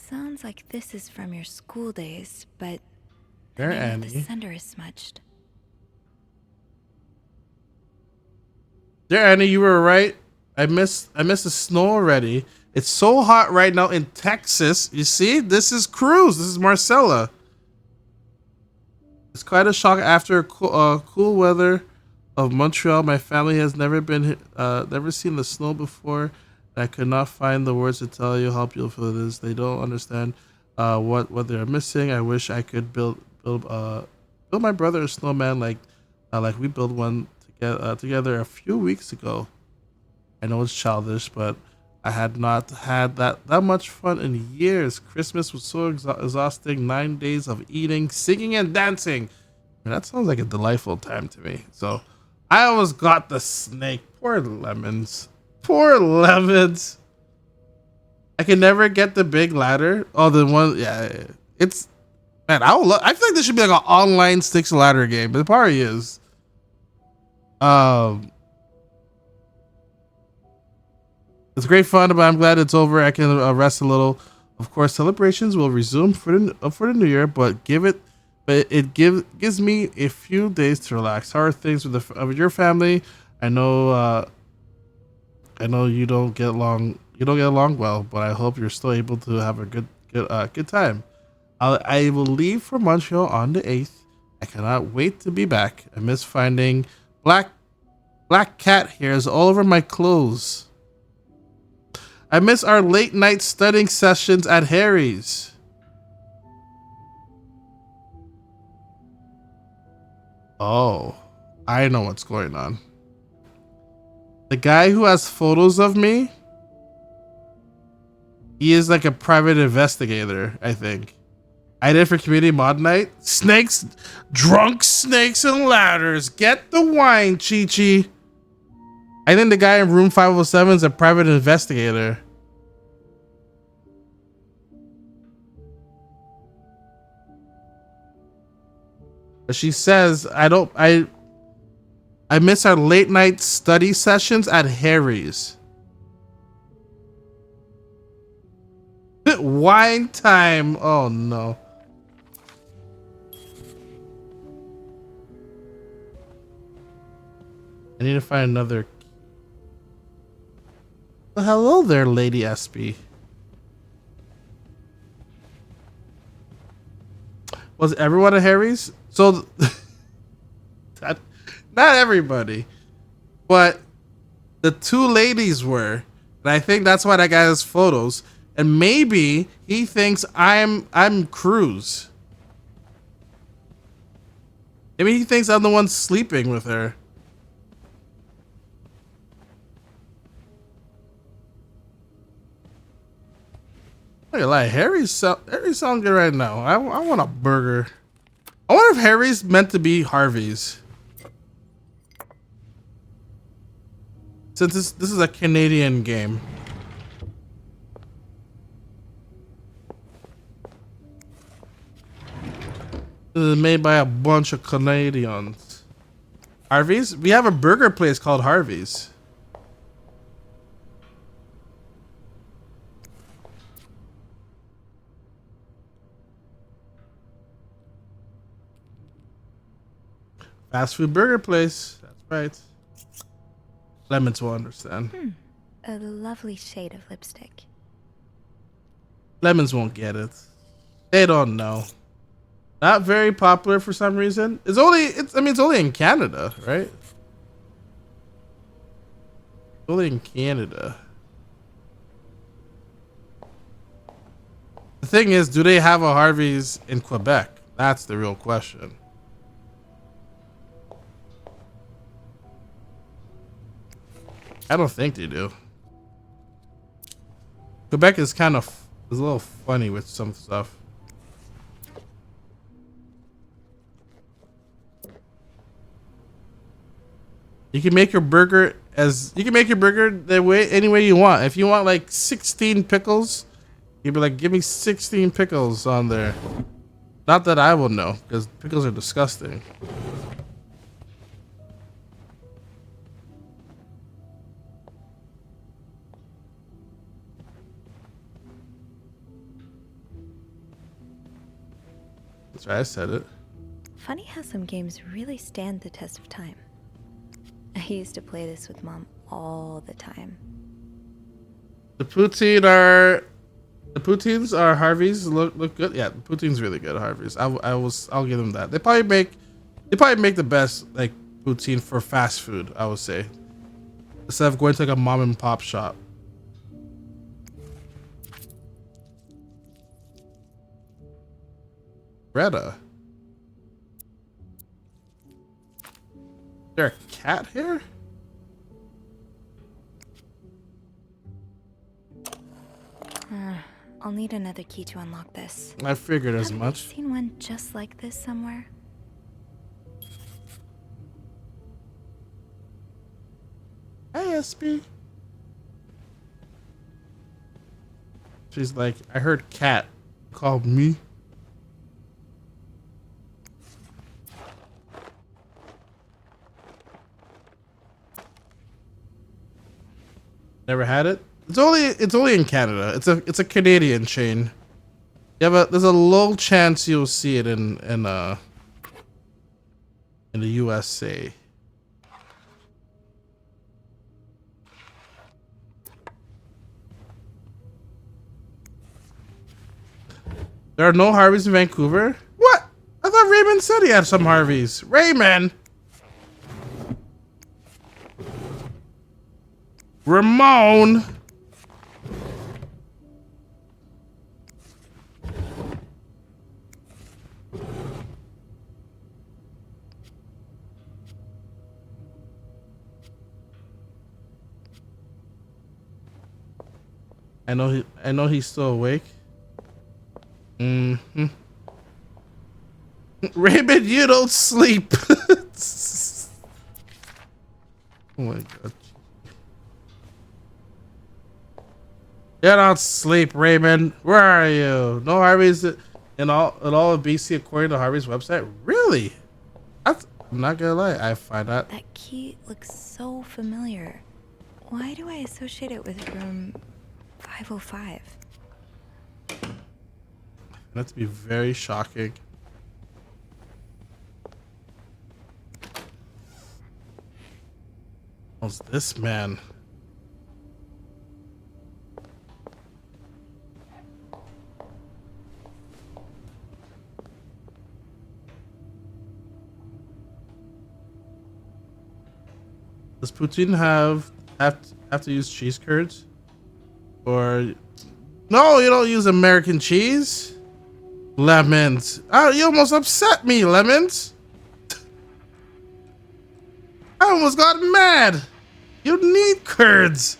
Sounds like this is from your school days, but There, the Annie. the center is smudged. There, Annie, you were right. I missed the snow already. It's so hot right now in Texas. You see, this is Cruz. This is Marcella. It's quite a shock after cool weather of Montreal. My family has never seen the snow before. I could not find the words to tell you how beautiful it is. They don't understand what they're missing. I wish I could build my brother a snowman like we built one together a few weeks ago. I know it's childish, but I had not had that much fun in years. Christmas was so exhausting. 9 days of eating, singing, and dancing. Man, that sounds like a delightful time to me. So I almost got the snake. Poor lemons. Poor lemons. I can never get the big ladder. Oh, the one, yeah. It's, man, I feel like this should be like an online sticks ladder game, but it probably is. It's great fun, but I'm glad it's over. I can rest a little. Of course, celebrations will resume for the new year, but it gives me a few days to relax. How are things with your family? I know you don't get along well, but I hope you're still able to have a good time. I will leave for Montreal on the 8th. I cannot wait to be back. I miss finding black cat hairs all over my clothes. I miss our late night studying sessions at Harry's. Oh, I know what's going on. The guy who has photos of me, he is like a private investigator, I think. I did for community mod night. Snakes, drunk snakes and ladders. Get the wine, Chi-Chi. I think the guy in room 507 is a private investigator. But she says, I miss our late night study sessions at Harry's. Wine time. Oh no. I need to find another. Well, hello there, Lady SB. Was everyone at Harry's? So, not everybody, but the two ladies were, and I think that's why that guy has photos. And maybe he thinks I'm Cruz. Maybe he thinks I'm the one sleeping with her. Look at that. Harry's sounding good right now. I want a burger. I wonder if Harry's meant to be Harvey's. Since this is a Canadian game. This is made by a bunch of Canadians. Harvey's? We have a burger place called Harvey's. Fast food burger place. That's right. Lemons will understand. A lovely shade of lipstick. Lemons won't get it. They don't know. Not very popular for some reason. It's only in Canada, right? Only in Canada. The thing is, do they have a Harvey's in Quebec? That's the real question. I don't think they do. Quebec is a little funny with some stuff. You can make your burger any way you want. If you want like 16 pickles, you'd be like, give me 16 pickles on there. Not that I will know, because pickles are disgusting. That's right, I said it. Funny how some games really stand the test of time. I used to play this with Mom all the time. The poutines are Harvey's. Look good. Yeah, the poutine's really good. Harvey's. I'll give them that. They probably make the best like poutine for fast food. I would say, instead of going to like a mom and pop shop. Greta. Is there a cat here? I'll need another key to unlock this. I figured as much. Have you seen one just like this somewhere? Hey, SB. She's like, I heard cat called me. Never had it. It's only in Canada. It's a Canadian chain. Yeah, but there's a low chance you'll see it in the USA. There are no Harveys in Vancouver? What? I thought Raymond said he had some Harveys. Raymond! Ramon! I know he's still awake. Mm-hmm. Raymond, you don't sleep. Oh my god. You don't sleep, Raymond. Where are you? No Harvey's in all of BC according to Harvey's website? Really? I'm not gonna lie, I find that. That key looks so familiar. Why do I associate it with room 505? That's be very shocking. What's this man? Does poutine have to use cheese curds? Or no, you don't use American cheese. Lemons. Oh, you almost upset me, Lemons. I almost got mad. You need curds.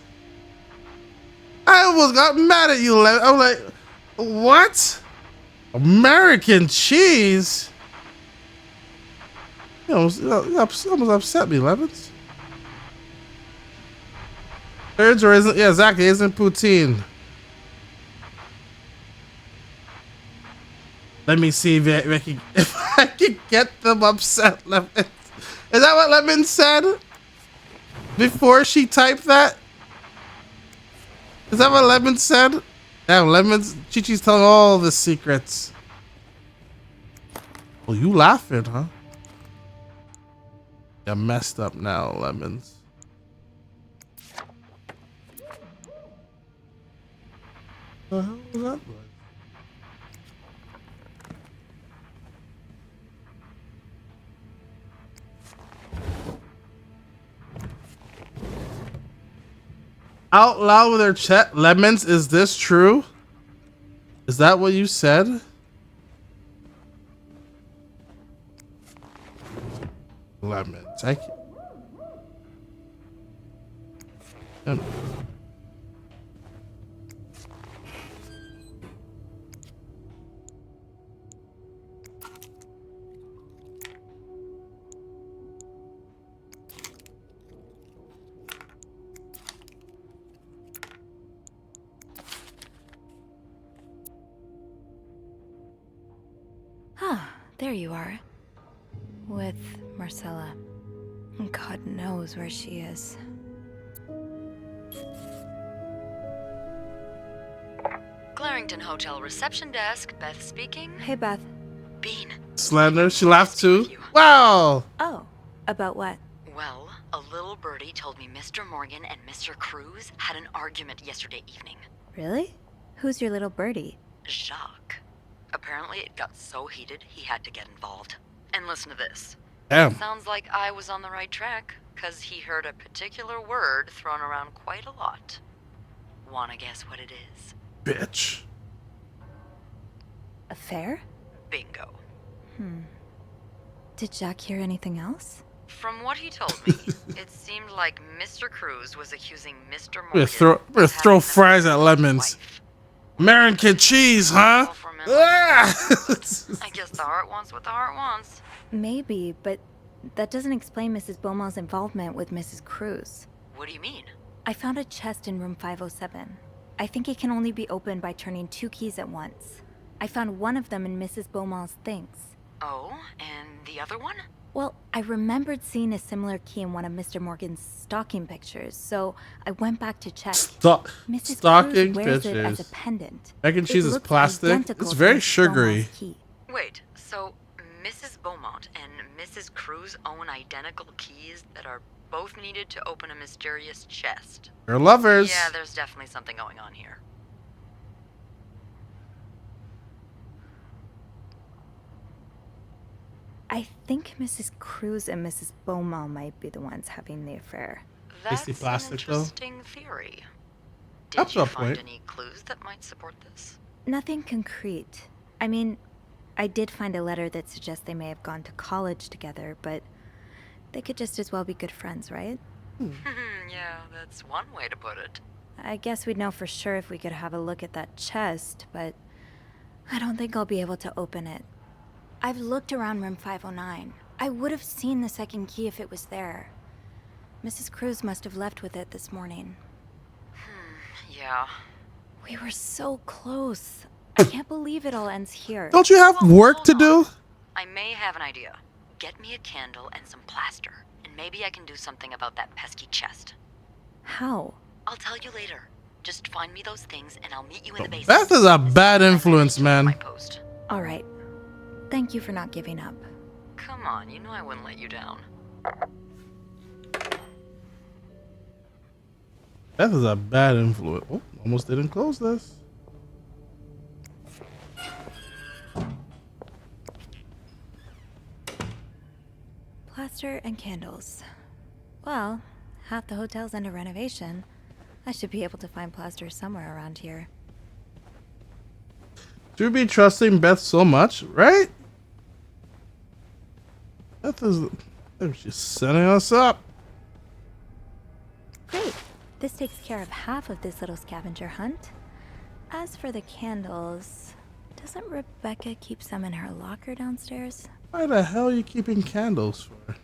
I almost got mad at you, Lemons. I'm like, what? American cheese? You almost upset me, Lemons. Curds or isn't? Yeah, exactly. Isn't poutine. Let me see if I can get them upset. Lemons. Is that what Lemons said before she typed that? Is that what Lemons said? Damn, Lemons. Chi-Chi's telling all the secrets. Well, you laughing, huh? You're messed up now, Lemons. What the hell was that? Out loud with her chat, Lemons, is this true? Is that what you said? Lemons, I can't. There you are. With Marcella. God knows where she is. Clarington Hotel reception desk, Beth speaking. Hey, Beth. Bean. Slender, she laughed too. Wow. Oh, about what? Well, a little birdie told me Mr. Morgan and Mr. Cruz had an argument yesterday evening. Really? Who's your little birdie? Jacques. Apparently it got so heated he had to get involved. And listen to this. Damn. Sounds like I was on the right track, because he heard a particular word thrown around quite a lot. Wanna guess what it is? Bitch. Affair? Bingo. Did Jack hear anything else? From what he told me, it seemed like Mr. Cruz was accusing Mr. Morgan We're gonna throw fries at Lemons. American cheese, huh? I guess the heart wants what the heart wants. Maybe, but that doesn't explain Mrs. Beaumont's involvement with Mrs. Cruz. What do you mean? I found a chest in room 507. I think it can only be opened by turning 2 keys at once. I found one of them in Mrs. Beaumont's things. Oh, and the other one? Well, I remembered seeing a similar key in one of Mr. Morgan's stocking pictures, so I went back to check. Mrs. Stocking Cruz wears pictures. it as a pendant. Mac and cheese is looked plastic. identical It's to very Mrs. sugary. Beaumont's key. Wait, so Mrs. Beaumont and Mrs. Cruz own identical keys that are both needed to open a mysterious chest? They're lovers. Yeah, there's definitely something going on here. I think Mrs. Cruz and Mrs. Beaumont might be the ones having the affair. That's Tasty plastic, an interesting theory. Up Did to you a find point. any clues that might support this? Nothing concrete. I mean, I did find a letter that suggests they may have gone to college together, but they could just as well be good friends, right? Yeah, that's one way to put it. I guess we'd know for sure if we could have a look at that chest, but I don't think I'll be able to open it. I've looked around room 509. I would have seen the second key if it was there. Mrs. Cruz must have left with it this morning. Yeah. We were so close. I can't believe it all ends here. Don't you have work to do? I may have an idea. Get me a candle and some plaster, and maybe I can do something about that pesky chest. How? I'll tell you later. Just find me those things, and I'll meet you in the basement. Beth is a bad influence, man. All right. Thank you for not giving up. Come on, you know I wouldn't let you down. Beth is a bad influence. Oh, almost didn't close this. Plaster and candles. Well, half the hotel's under renovation. I should be able to find plaster somewhere around here. Should we be trusting Beth so much, right? Beth is she's setting us up. Great. This takes care of half of this little scavenger hunt. As for the candles, doesn't Rebecca keep some in her locker downstairs? Why the hell are you keeping candles for?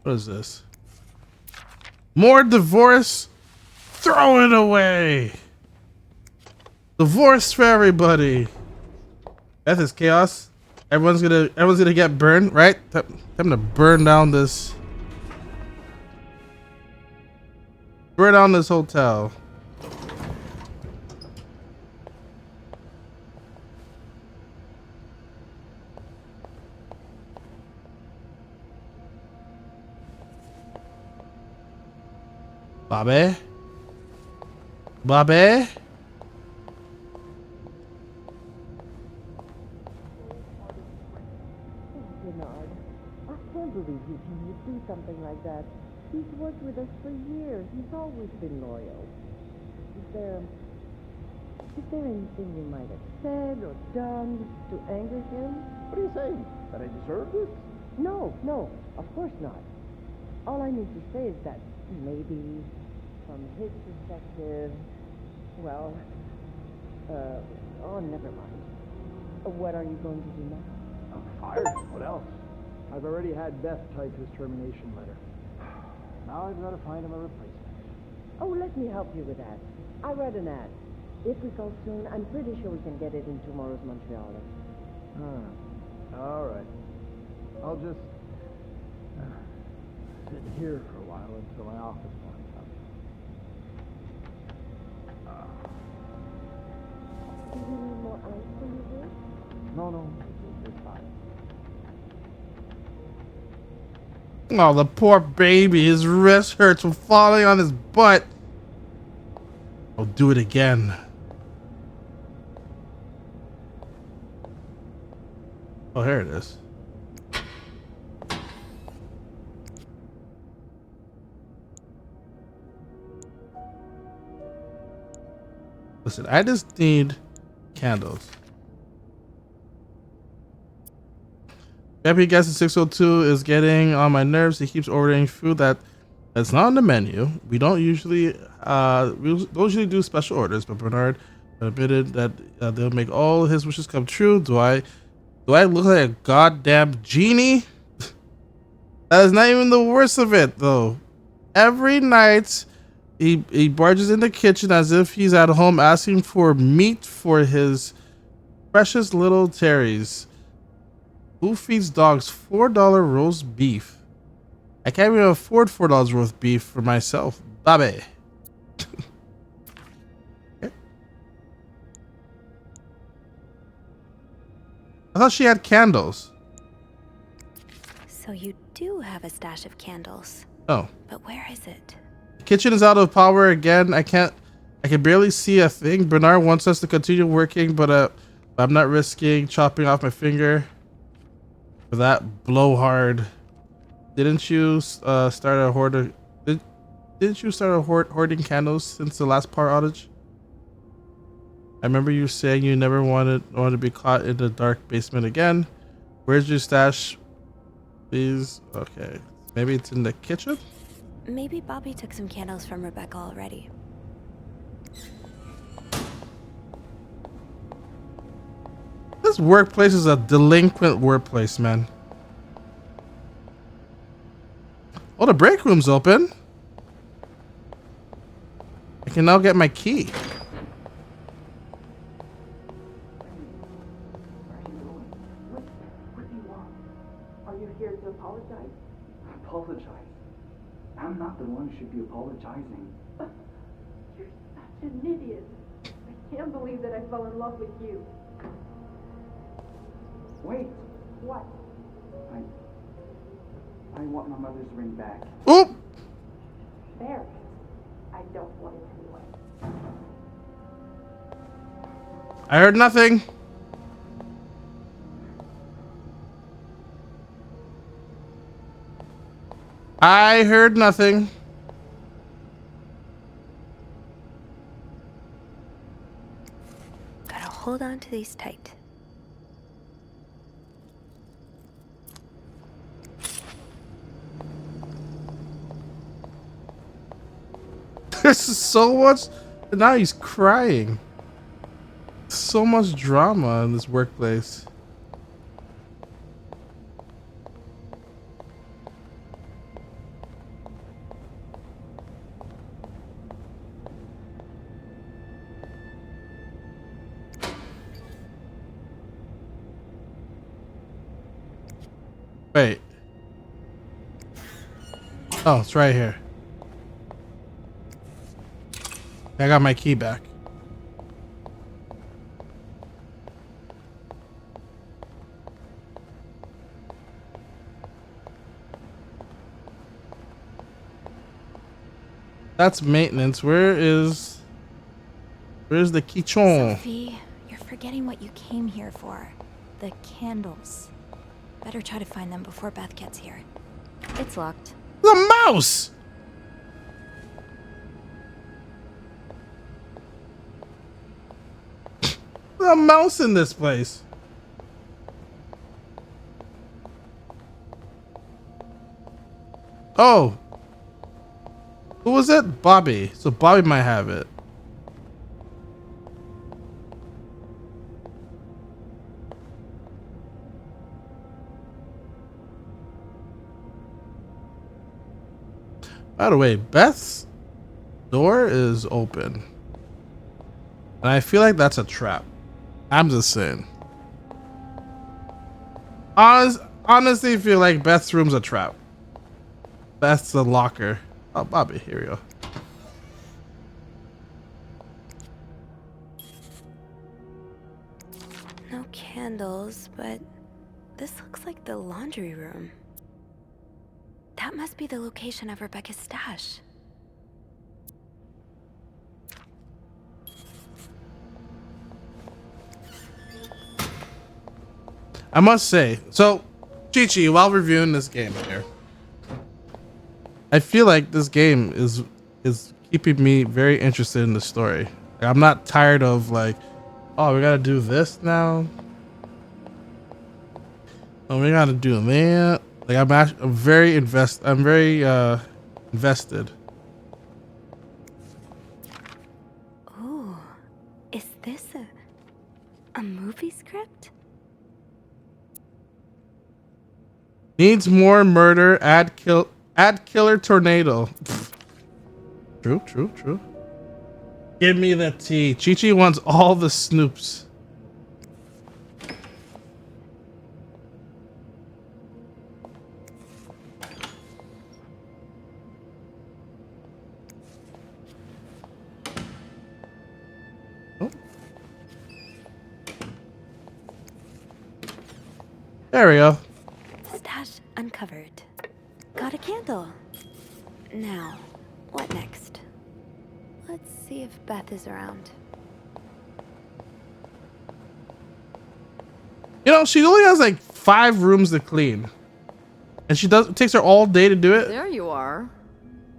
What is this? More divorce? Throw it away! Divorce for everybody. That is chaos. Everyone's gonna get burned, right? Time to burn down this. Burn down this hotel. Bobby? Bobby? Bernard, I can't believe Eugene would do something like that. He's worked with us for years. He's always been loyal. Is there anything you might have said or done to anger him? What are you saying? That I deserve this? No, of course not. All I need to say is that maybe from his perspective, well, never mind. What are you going to do now? I'm fired. What else? I've already had Beth type his termination letter. Now I've got to find him a replacement. Oh, let me help you with that. I read an ad. If we go soon, I'm pretty sure we can get it in tomorrow's Montreal. All right. I'll just sit here for a while until my office warms up. Do you need more ice when you do? No, it's fine. Oh, the poor baby. His wrist hurts from falling on his butt. I'll do it again. Oh, here it is. Listen, I just need candles. Happy guest at 602 is getting on my nerves. He keeps ordering food that's not on the menu. We don't usually do special orders, but Bernard admitted that they'll make all his wishes come true. Do I look like a goddamn genie? That is not even the worst of it, though. Every night, he barges in the kitchen as if he's at home asking for meat for his precious little Terrys. Who feeds dogs $4 roast beef? I can't even afford $4 roast beef for myself. Babe. Okay. I thought she had candles. So you do have a stash of candles. Oh. But where is it? The kitchen is out of power again. I can barely see a thing. Bernard wants us to continue working, but I'm not risking chopping off my finger for that blowhard. Didn't you start a hoarder? Didn't you start hoarding candles since the last power outage? I remember you saying you never wanted to be caught in the dark basement again. Where's your stash? Please. Okay. Maybe it's in the kitchen? Maybe Bobby took some candles from Rebecca already. This workplace is a delinquent workplace, man. Oh, the break room's open. I can now get my key. What do you want? Are you here to apologize? Apologize? I'm not the one who should be apologizing. You're such an idiot. I can't believe that I fell in love with you. Wait, What? I want my mother's ring back. Oop! There. I don't want it anyway. I heard nothing. I heard nothing. Gotta hold on to these tight. This is so much. Now he's crying. So much drama in this workplace. Wait. Oh, it's right here. I got my key back. That's maintenance. Where's the kitchen? Sophie, you're forgetting what you came here for. The candles. Better try to find them before Beth gets here. It's locked. The mouse! The mouse in this place. Oh. Who was it? Bobby. So Bobby might have it. By the way, Beth's door is open. And I feel like that's a trap. I'm just saying. Honestly feel like Beth's room's a trap. Beth's the locker. Oh, Bobby, here we go. No candles, but this looks like the laundry room. That must be the location of Rebecca's stash. I must say, so Chi-Chi, while reviewing this game here, I feel like this game is keeping me very interested in the story. Like, I'm not tired of like, oh, we gotta do this now. Oh, we gotta do that. Like I'm very invested. Ooh, is this a movie script? Needs more murder. Add killer tornado. True. Give me the tea. Chi-Chi wants all the snoops. Oh. There we go. Stash uncovered. Got a candle. Now, what next? Let's see if Beth is around. You know, she only has like 5 rooms to clean. And it takes her all day to do it. There you are.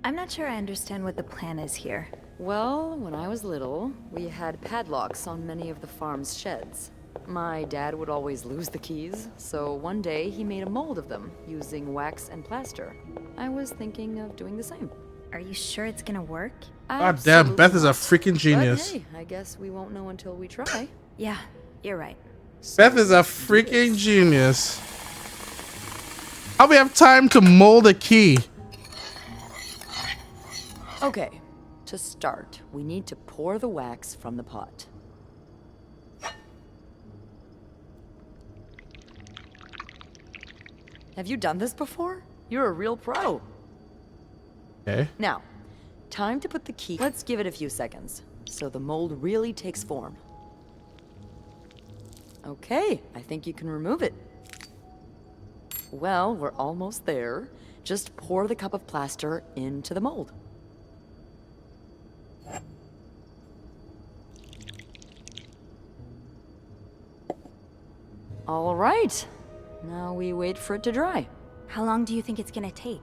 I'm not sure I understand what the plan is here. Well, when I was little, we had padlocks on many of the farm's sheds. My dad would always lose the keys, so one day he made a mold of them using wax and plaster. I was thinking of doing the same. Are you sure it's gonna work? God damn, Beth is a freaking genius. But hey, I guess we won't know until we try. Yeah, you're right. Beth is a freaking genius. How we have time to mold a key? Okay, to start, we need to pour the wax from the pot. Have you done this before? You're a real pro. Okay. Now, time to put the key. Let's give it a few seconds, so the mold really takes form. Okay, I think you can remove it. Well, we're almost there. Just pour the cup of plaster into the mold. All right. Now we wait for it to dry. How long do you think it's gonna take?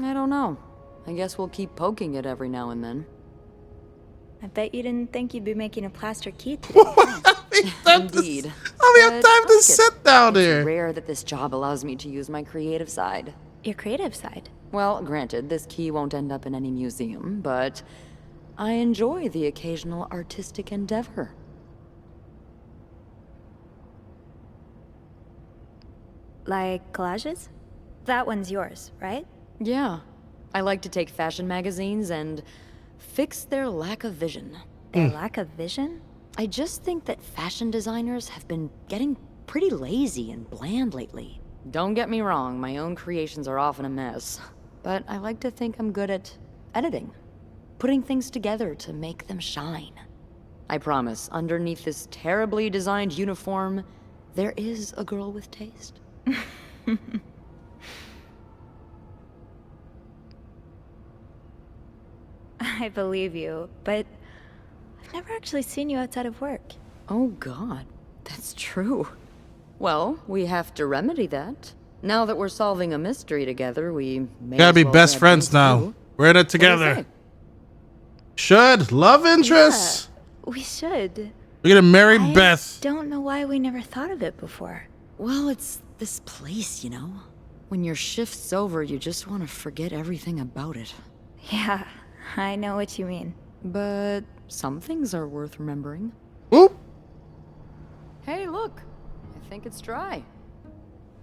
I don't know. I guess we'll keep poking it every now and then. I bet you didn't think you'd be making a plaster key today. Indeed. I have time to But sit down it's here. rare that this job allows me to use my creative side. Your creative side? Well, granted, this key won't end up in any museum, but I enjoy the occasional artistic endeavor. Like collages? That one's yours, right? Yeah. I like to take fashion magazines and fix their lack of vision. Their lack of vision? I just think that fashion designers have been getting pretty lazy and bland lately. Don't get me wrong, my own creations are often a mess. But I like to think I'm good at editing. Putting things together to make them shine. I promise, underneath this terribly designed uniform, there is a girl with taste. I believe you, but I've never actually seen you outside of work. Oh god, that's true. Well, we have to remedy that. Now that we're solving a mystery together, we may Gotta as be well best grab friends things now. too. We're in it What do you together. say? Should. Love interests. Yeah, we should. We're gonna marry I Beth. don't know why we never thought of it before. Well, it's this place, you know? When your shift's over, you just want to forget everything about it. Yeah, I know what you mean. But some things are worth remembering. Oop. Hey, look. I think it's dry.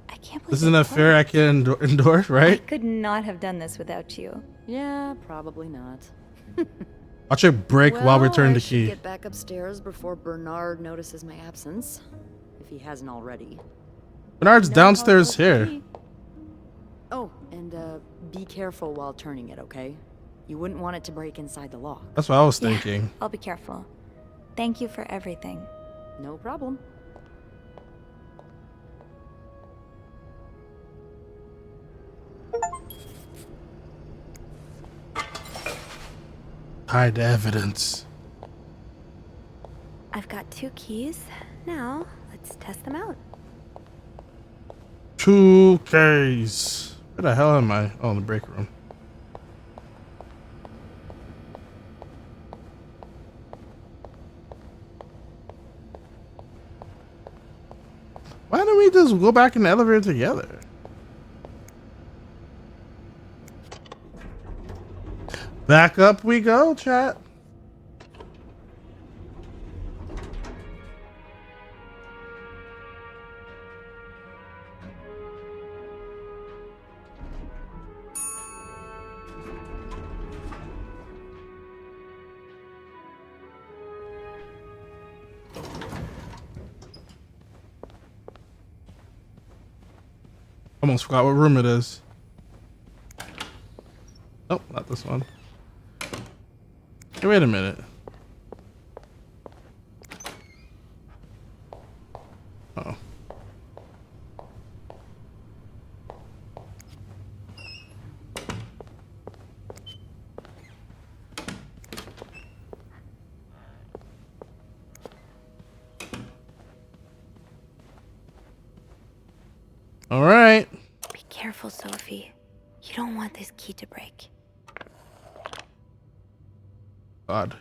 I can't believe This isn't a fair I can endorse, I right? could not have done this without you. Yeah, probably not. Watch it break while we turn I the should key. get back upstairs before Bernard notices my absence. If he hasn't already. Bernard's Now downstairs I'll go here. pee. Oh, and be careful while turning it, okay? You wouldn't want it to break inside the lock. That's what I was Yeah, thinking. I'll be careful. Thank you for everything. No problem. Hide evidence. I've got 2 keys. Now, let's test them out. 2 Ks. Where the hell am I? Oh, in the break room. Why don't we just go back in the elevator together? Back up we go, chat. Almost forgot what room it is. Nope, not this one. Hey, wait a minute. Uh-oh. All right. Be careful, Sophie. You don't want this key to break. God.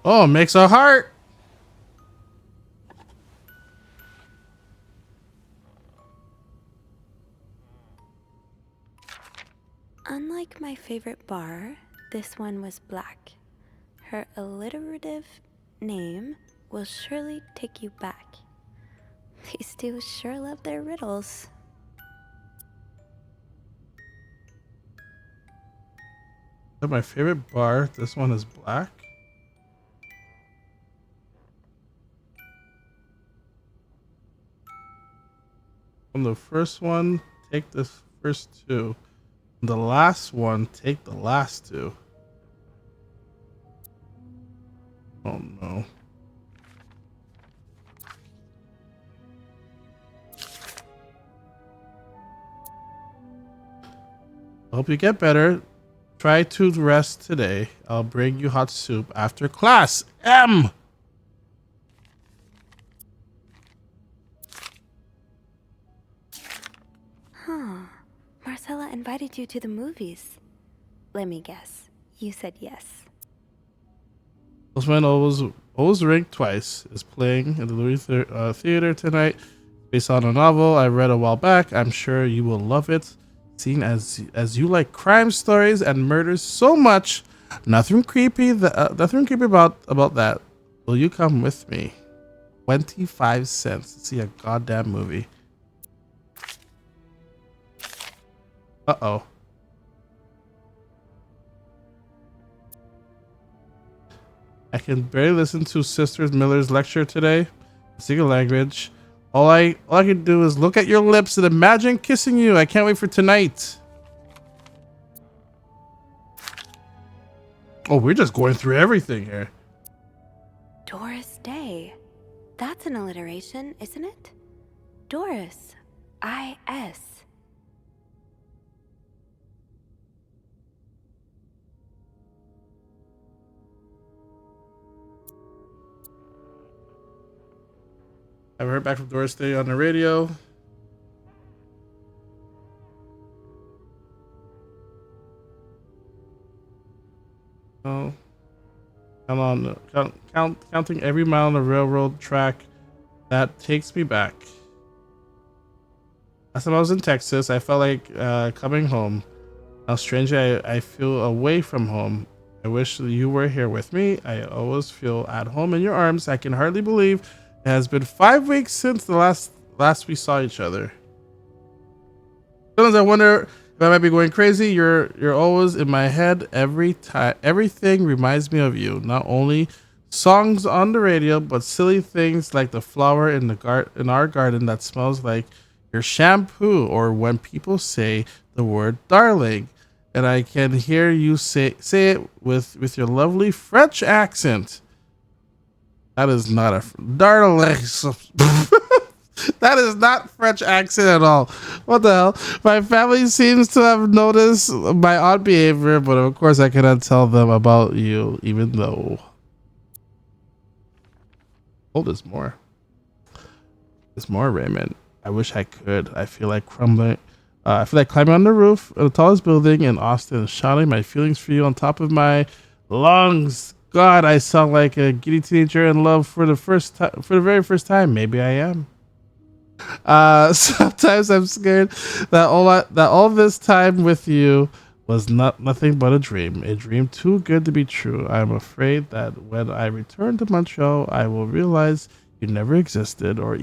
Oh, it makes a heart. Unlike my favorite bar, this one was black. Her alliterative name will surely take you back. These two sure love their riddles. That's my favorite bar. This one is black. From the first one take the first two. The last one, take the last two. Oh no. I hope you get better. Try to rest today. I'll bring you hot soup after class. M! Huh. Marcella invited you to the movies. Let me guess. You said yes. Postman always Ring Twice is playing in the Louis Theater tonight. Based on a novel I read a while back. I'm sure you will love it. Seeing as you like crime stories and murders so much, nothing creepy about that. Will you come with me? 25 cents to see a goddamn movie. Uh-oh. I can barely listen to Sisters Miller's lecture today. Speak a language. All I can do is look at your lips and imagine kissing you. I can't wait for tonight. Oh, we're just going through everything here. Doris Day. That's an alliteration, isn't it? Doris. I-S. I've heard back from Doris Day on the radio. Oh, counting every mile on the railroad track that takes me back. Last time I was in Texas, I felt like coming home. How strange I feel away from home. I wish you were here with me. I always feel at home in your arms. I can hardly believe it has been 5 weeks since the last we saw each other. Sometimes I wonder if I might be going crazy. You're always in my head every time. Everything reminds me of you. Not only songs on the radio, but silly things like the flower in our garden that smells like your shampoo, or when people say the word darling, and I can hear you say it with your lovely French accent. That is not a darling. That is not French accent at all. What the hell? My family seems to have noticed my odd behavior, but of course I cannot tell them about you, even though. Oh, there's more. There's more, Raymond. I wish I could. I feel like crumbling. I feel like climbing on the roof of the tallest building in Austin, shouting my feelings for you on top of my lungs. God, I sound like a giddy teenager in love for the very first time. Maybe I am. Sometimes I'm scared that all this time with you was nothing but a dream too good to be true. I'm afraid that when I return to Montreal, I will realize you never existed, or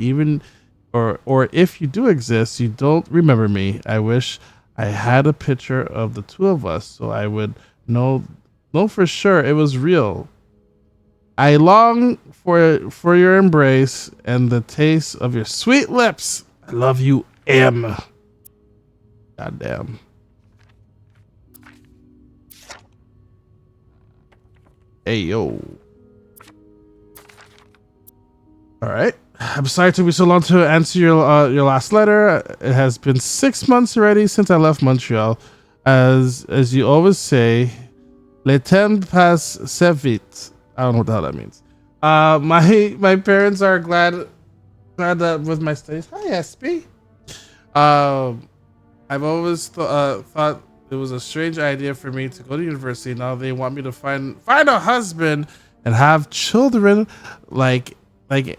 if you do exist, you don't remember me. I wish I had a picture of the two of us so I would know for sure it was real. I long for your embrace and the taste of your sweet lips. I love you, M. Goddamn. Hey, yo. All right. I'm sorry it took me so long to answer your last letter. It has been 6 months already since I left Montreal. As you always say, le temps passe si vite. I don't know what the hell that means. My parents are glad that with my studies. Hi, SB. I've always thought it was a strange idea for me to go to university. Now they want me to find a husband and have children like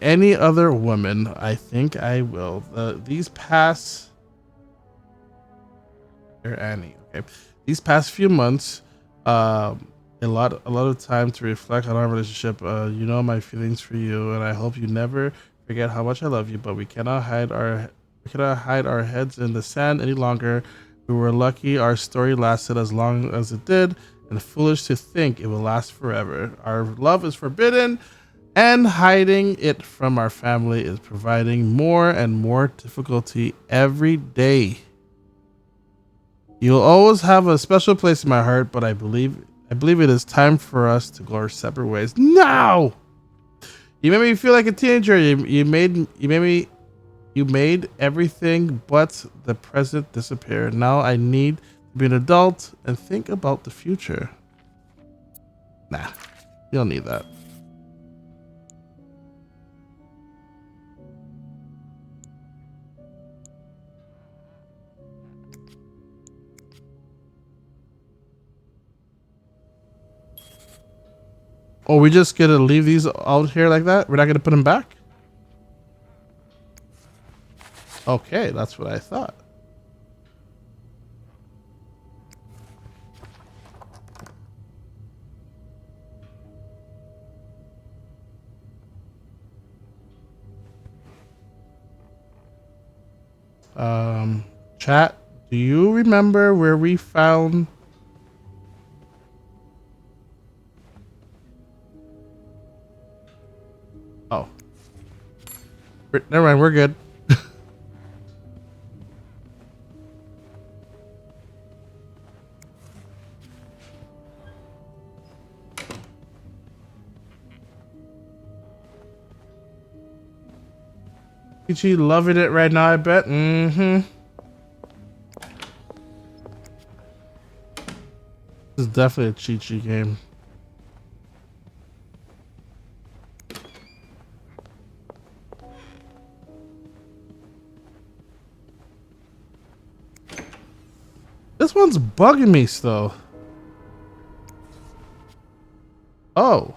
any other woman. I think I will. These past few months, a lot of time to reflect on our relationship. You know my feelings for you, and I hope you never forget how much I love you. But we cannot hide our heads in the sand any longer. We were lucky our story lasted as long as it did, and foolish to think it will last forever. Our love is forbidden, and hiding it from our family is providing more and more difficulty every day. You'll always have a special place in my heart, but I believe it is time for us to go our separate ways. No! You made me feel like a teenager. You made everything but the present disappear. Now I need to be an adult and think about the future. Nah, you don't need that. Oh, we just gonna leave these out here like that? We're not gonna put them back? Okay, that's what I thought. Chat, do you remember where we found... Oh. Never mind, we're good. Chi loving it right now, I bet. Mm-hmm. This is definitely a Chi game. This one's bugging me still. Oh.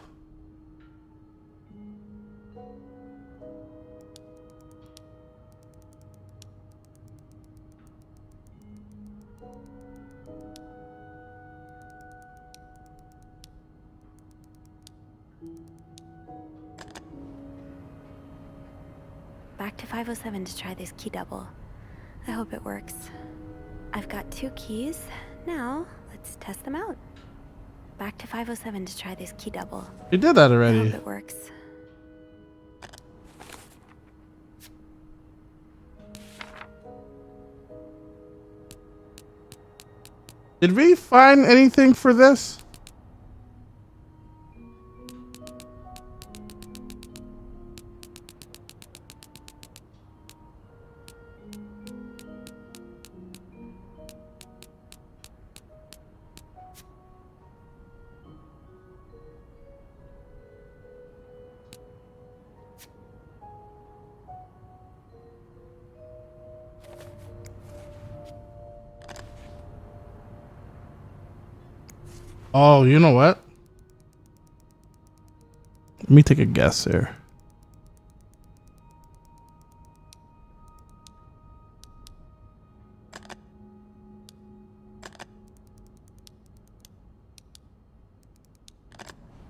Back to 507 to try this key double. I hope it works. I've got 2 keys. Now, let's test them out. Back to 507 to try this key double. You did that already. I hope it works. Did we find anything for this? Oh, you know what? Let me take a guess here.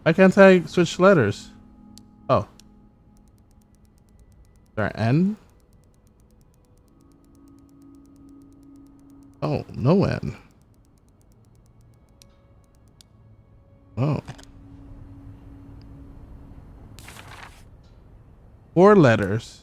Why can't I switch letters? Oh. Is there an N? Oh, no N. Oh. 4 letters.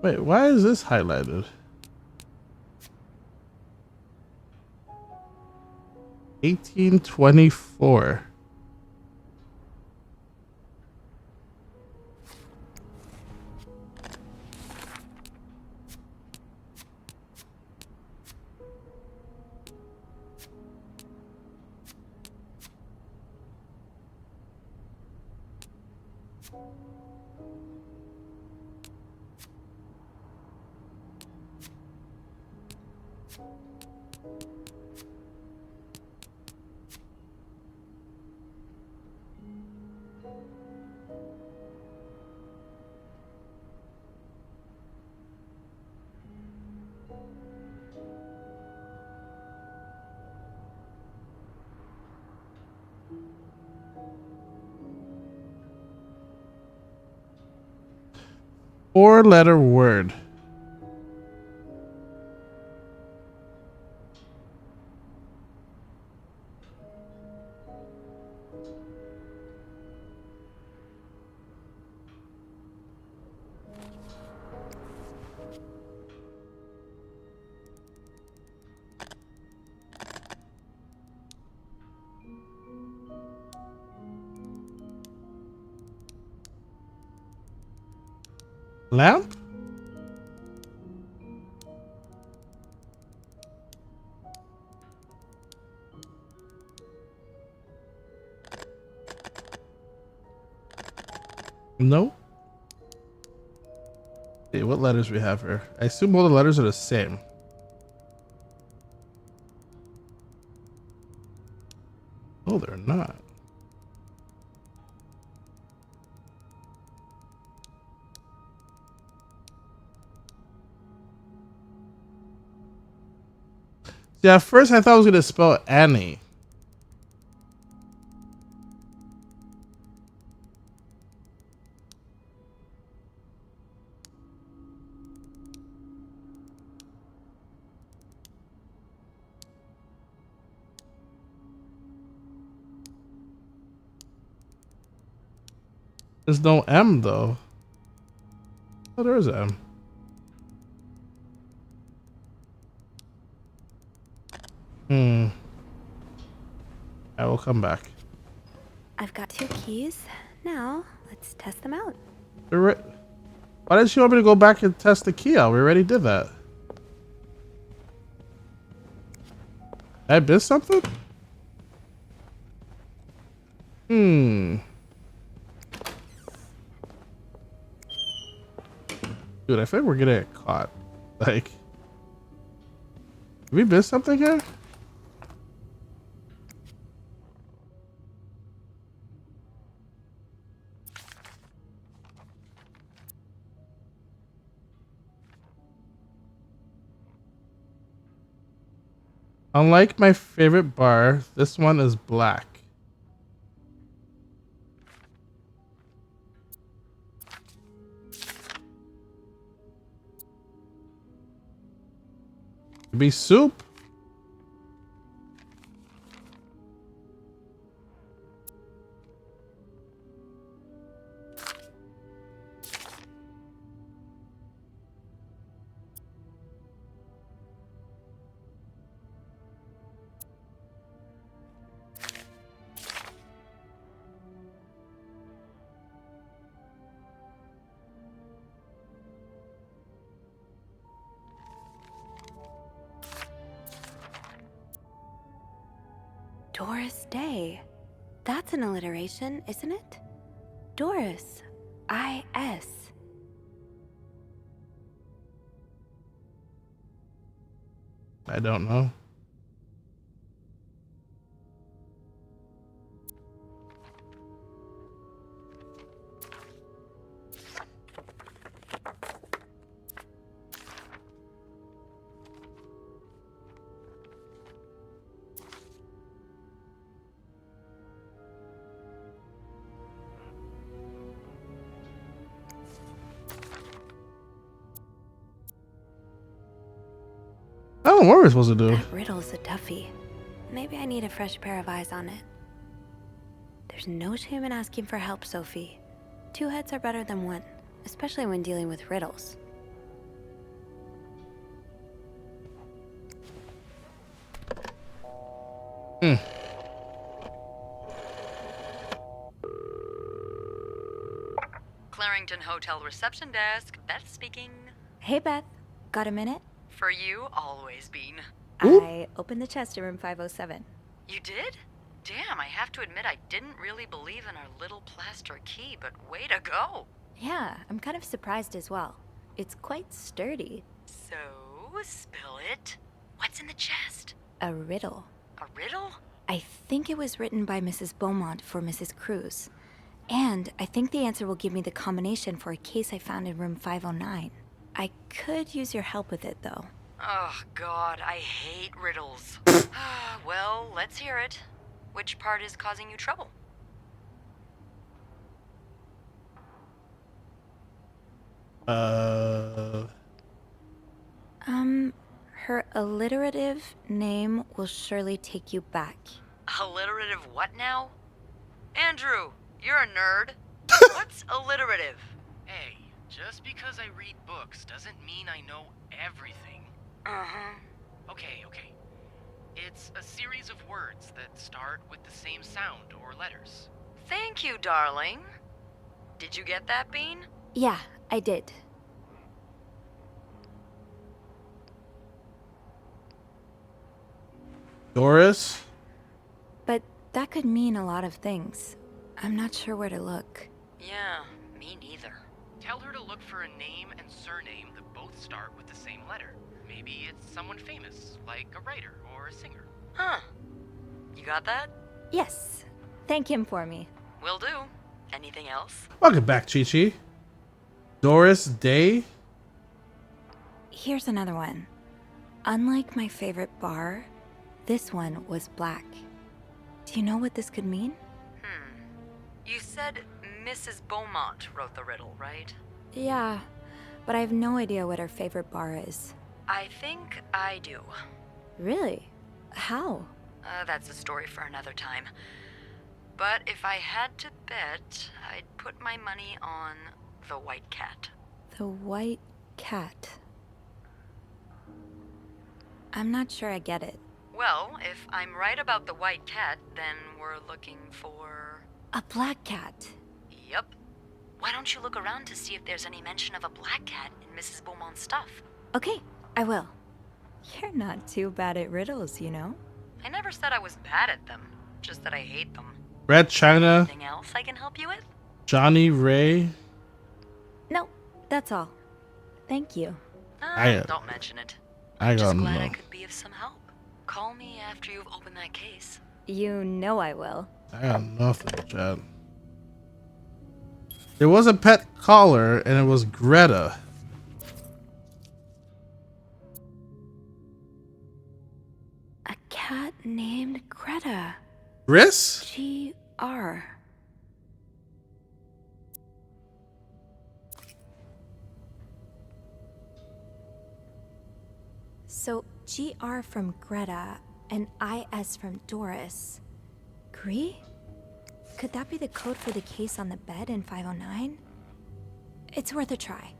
Wait, why is this highlighted? 1824. 4-letter word. Lamp? No. Hey, what letters we have here? I assume all the letters are the same. Oh, they're not. Yeah, at first I thought I was gonna spell Annie. There's no M though. Oh, there is an M. I will come back. I've got 2 keys. Now, let's test them out. Why did she want me to go back and test the key out? We already did that. Did I miss something? Dude, I think we're gonna get caught. Like, did we miss something here? Unlike my favorite bar, this one is black. Could be soup. Doris Day. That's an alliteration, isn't it? Doris. I-S. I don't know. I don't know what we're supposed to do. That riddle's a toughie. Maybe I need a fresh pair of eyes on it. There's no shame in asking for help, Sophie. 2 heads are better than 1, especially when dealing with riddles. Clarington Hotel reception desk. Beth speaking. Hey, Beth. Got a minute? For you, always, Bean. I opened the chest in room 507. You did? Damn, I have to admit I didn't really believe in our little plaster key, but way to go. Yeah, I'm kind of surprised as well. It's quite sturdy. So, spill it. What's in the chest? A riddle. A riddle? I think it was written by Mrs. Beaumont for Mrs. Cruz. And I think the answer will give me the combination for a case I found in room 509. I could use your help with it, though. Oh, God, I hate riddles. Well, let's hear it. Which part is causing you trouble? Her alliterative name will surely take you back. Alliterative what now? Andrew, you're a nerd. What's alliterative? Hey, just because I read books doesn't mean I know everything. Uh-huh. Okay. It's a series of words that start with the same sound or letters. Thank you, darling. Did you get that, Bean? Yeah, I did. Doris? But that could mean a lot of things. I'm not sure where to look. Yeah, me neither. Tell her to look for a name and surname that both start with the same letter. Maybe it's someone famous, like a writer or a singer. Huh. You got that? Yes. Thank him for me. Will do. Anything else? Welcome back, Chi-Chi. Doris Day? Here's another one. Unlike my favorite bar, this one was black. Do you know what this could mean? You said Mrs. Beaumont wrote the riddle, right? Yeah, but I have no idea what her favorite bar is. I think I do. Really? How? That's a story for another time. But if I had to bet, I'd put my money on the white cat. The white cat. I'm not sure I get it. Well, if I'm right about the white cat, then we're looking for... A black cat. Yep. Why don't you look around to see if there's any mention of a black cat in Mrs. Beaumont's stuff? Okay, I will. You're not too bad at riddles, you know? I never said I was bad at them, just that I hate them. Red China? Anything else I can help you with? Johnny Ray? No, that's all. Thank you. Don't mention it. I Just got glad I no. could be of some help. Call me after you've opened that case. You know I will. I got nothing, Chad. There was a pet collar, and it was Greta. A cat named Greta. Gris? G-R. So GR from Greta and IS from Doris. Gree? Could that be the code for the case on the bed in 509? It's worth a try.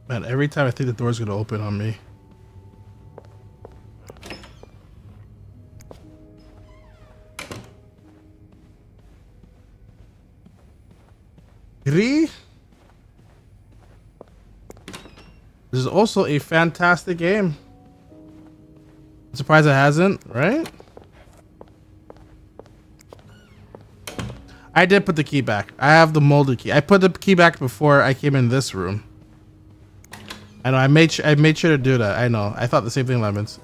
Man, every time I think the door's gonna open on me. Gris? This is also a fantastic game. I'm surprised it hasn't, right? I did put the key back. I have the molded key. I put the key back before I came in this room. I know. I made sure to do that. I know. I thought the same thing, Lemons.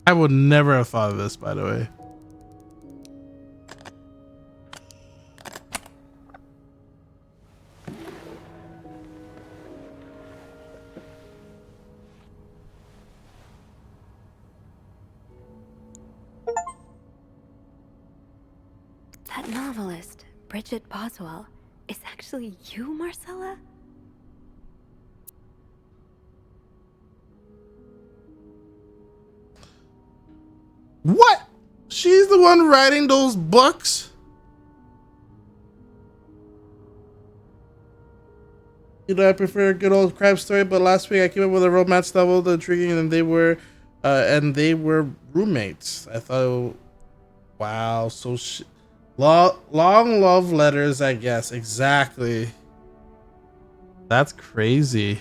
I would never have thought of this, by the way. That novelist, Bridget Boswell, is actually you, Marcella? What? She's the one writing those books? You know, I prefer a good old crime story, but last week I came up with a romance novel, the intriguing, and they were roommates. I thought, wow, so long love letters, I guess. Exactly. That's crazy.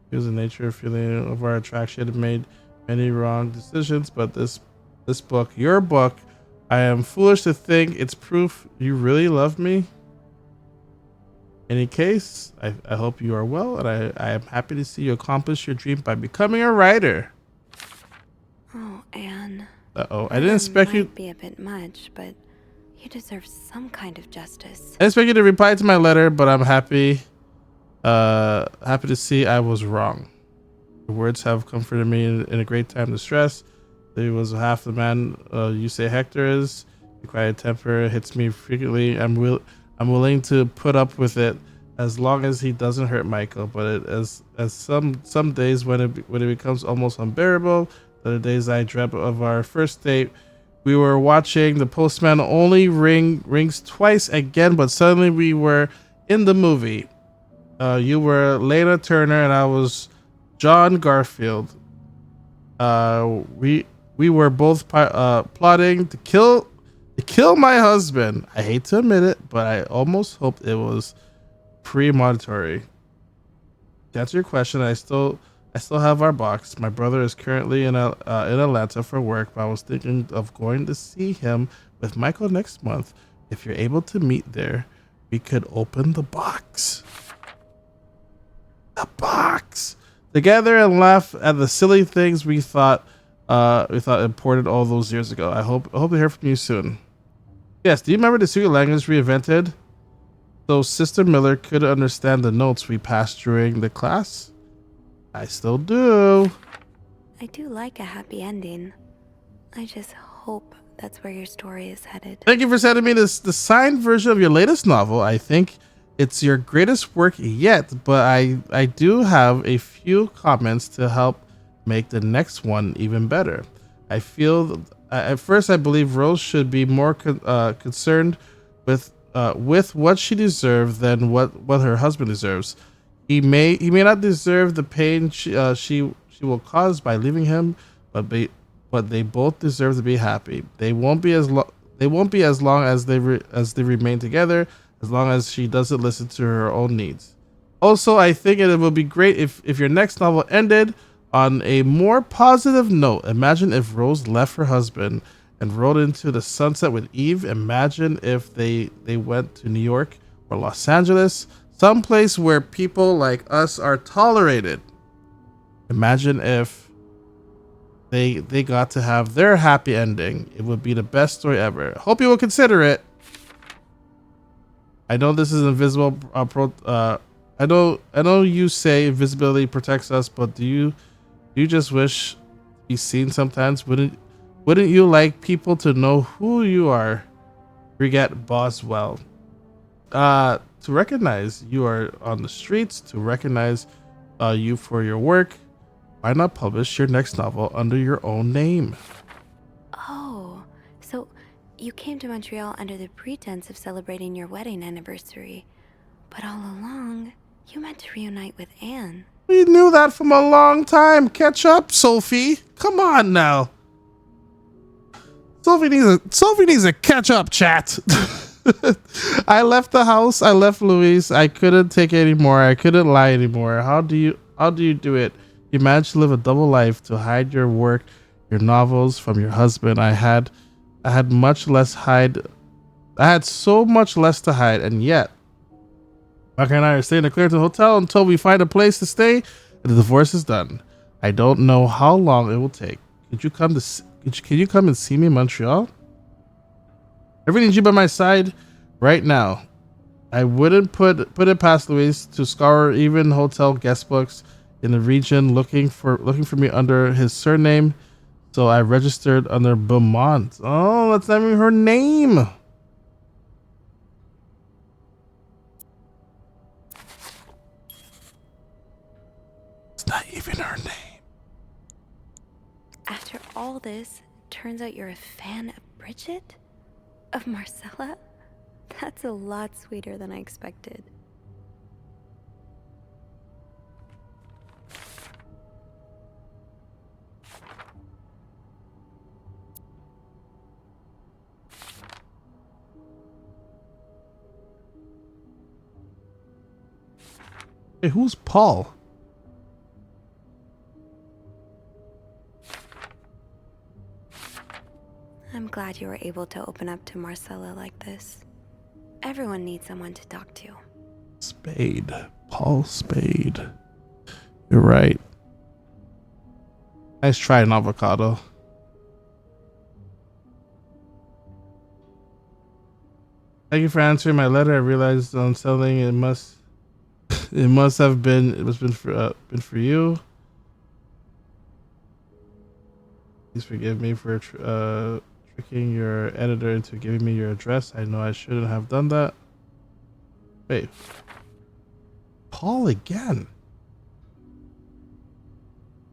Here's the nature of feeling of our attraction. Have made many wrong decisions, but this book, your book, I am foolish to think it's proof you really love me. In any case, I hope you are well, and I am happy to see you accomplish your dream by becoming a writer. Oh, Anne. Uh-oh, I didn't expect you... Might be a bit much, but you deserve some kind of justice. I didn't expect you to reply to my letter, but I'm happy Happy to see I was wrong. Your words have comforted me in a great time of distress. He was half the man you say Hector is. The quiet temper hits me frequently. I'm willing to put up with it as long as he doesn't hurt Michael. But as some days when it becomes almost unbearable, the days I dreamt of our first date. We were watching The Postman only rings twice again, but suddenly we were in the movie. You were Lena Turner and I was John Garfield. We were both plotting to kill my husband. I hate to admit it, but I almost hoped it was premonitory. To answer your question, I still have our box. My brother is currently in Atlanta for work, but I was thinking of going to see him with Michael next month. If you're able to meet there, we could open the box. The box together and laugh at the silly things we thought important all those years ago. I hope to hear from you soon. Yes, do you remember the secret language we invented so Sister Miller could understand the notes we passed during the class? I still do. I do like a happy ending. I just hope that's where your story is headed. Thank you for sending me the signed version of your latest novel. I think it's your greatest work yet, but I do have a few comments to help make the next one even better. I feel at first I believe Rose should be more concerned with what she deserves than what her husband deserves. He may not deserve the pain she will cause by leaving him, but they both deserve to be happy. They won't be as long as they remain together, as long as she doesn't listen to her own needs. Also, I think it would be great if your next novel ended on a more positive note. Imagine if Rose left her husband and rode into the sunset with Eve. Imagine if they went to New York or Los Angeles, someplace where people like us are tolerated. Imagine if they got to have their happy ending. It would be the best story ever. Hope you will consider it. I know this is invisible. I know you say invisibility protects us, but do you just wish to be seen sometimes? Wouldn't you like people to know who you are? Forget Boswell. To recognize you are on the streets, to recognize you for your work, why not publish your next novel under your own name? Oh, so you came to Montreal under the pretense of celebrating your wedding anniversary, but all along, you meant to reunite with Anne. We knew that from a long time. Catch up, Sophie. Come on now. Sophie needs a catch up, chat. I left the house. I left Louise. I couldn't take it anymore. I couldn't lie anymore. How do you do it? You managed to live a double life to hide your work, your novels from your husband. I had much less hide. I had so much less to hide, and yet Mark and I are staying in a Clearton hotel until we find a place to stay and the divorce is done. I don't know how long it will take. Can you come and see me in Montreal? I really need you by my side right now. I wouldn't put it past Louise to scour even hotel guest books in the region looking for me under his surname. So I registered under Beaumont. Oh, that's not even her name. It's not even her name. After all this, turns out you're a fan of Bridget? Of Marcella? That's a lot sweeter than I expected. Hey, who's Paul? I'm glad you were able to open up to Marcella like this. Everyone needs someone to talk to. Spade. Paul Spade. You're right. Nice try, an avocado. Thank you for answering my letter. I realized on selling it must It must have been. It must have been for you. Please forgive me for tricking your editor into giving me your address. I know I shouldn't have done that. Wait. Paul again.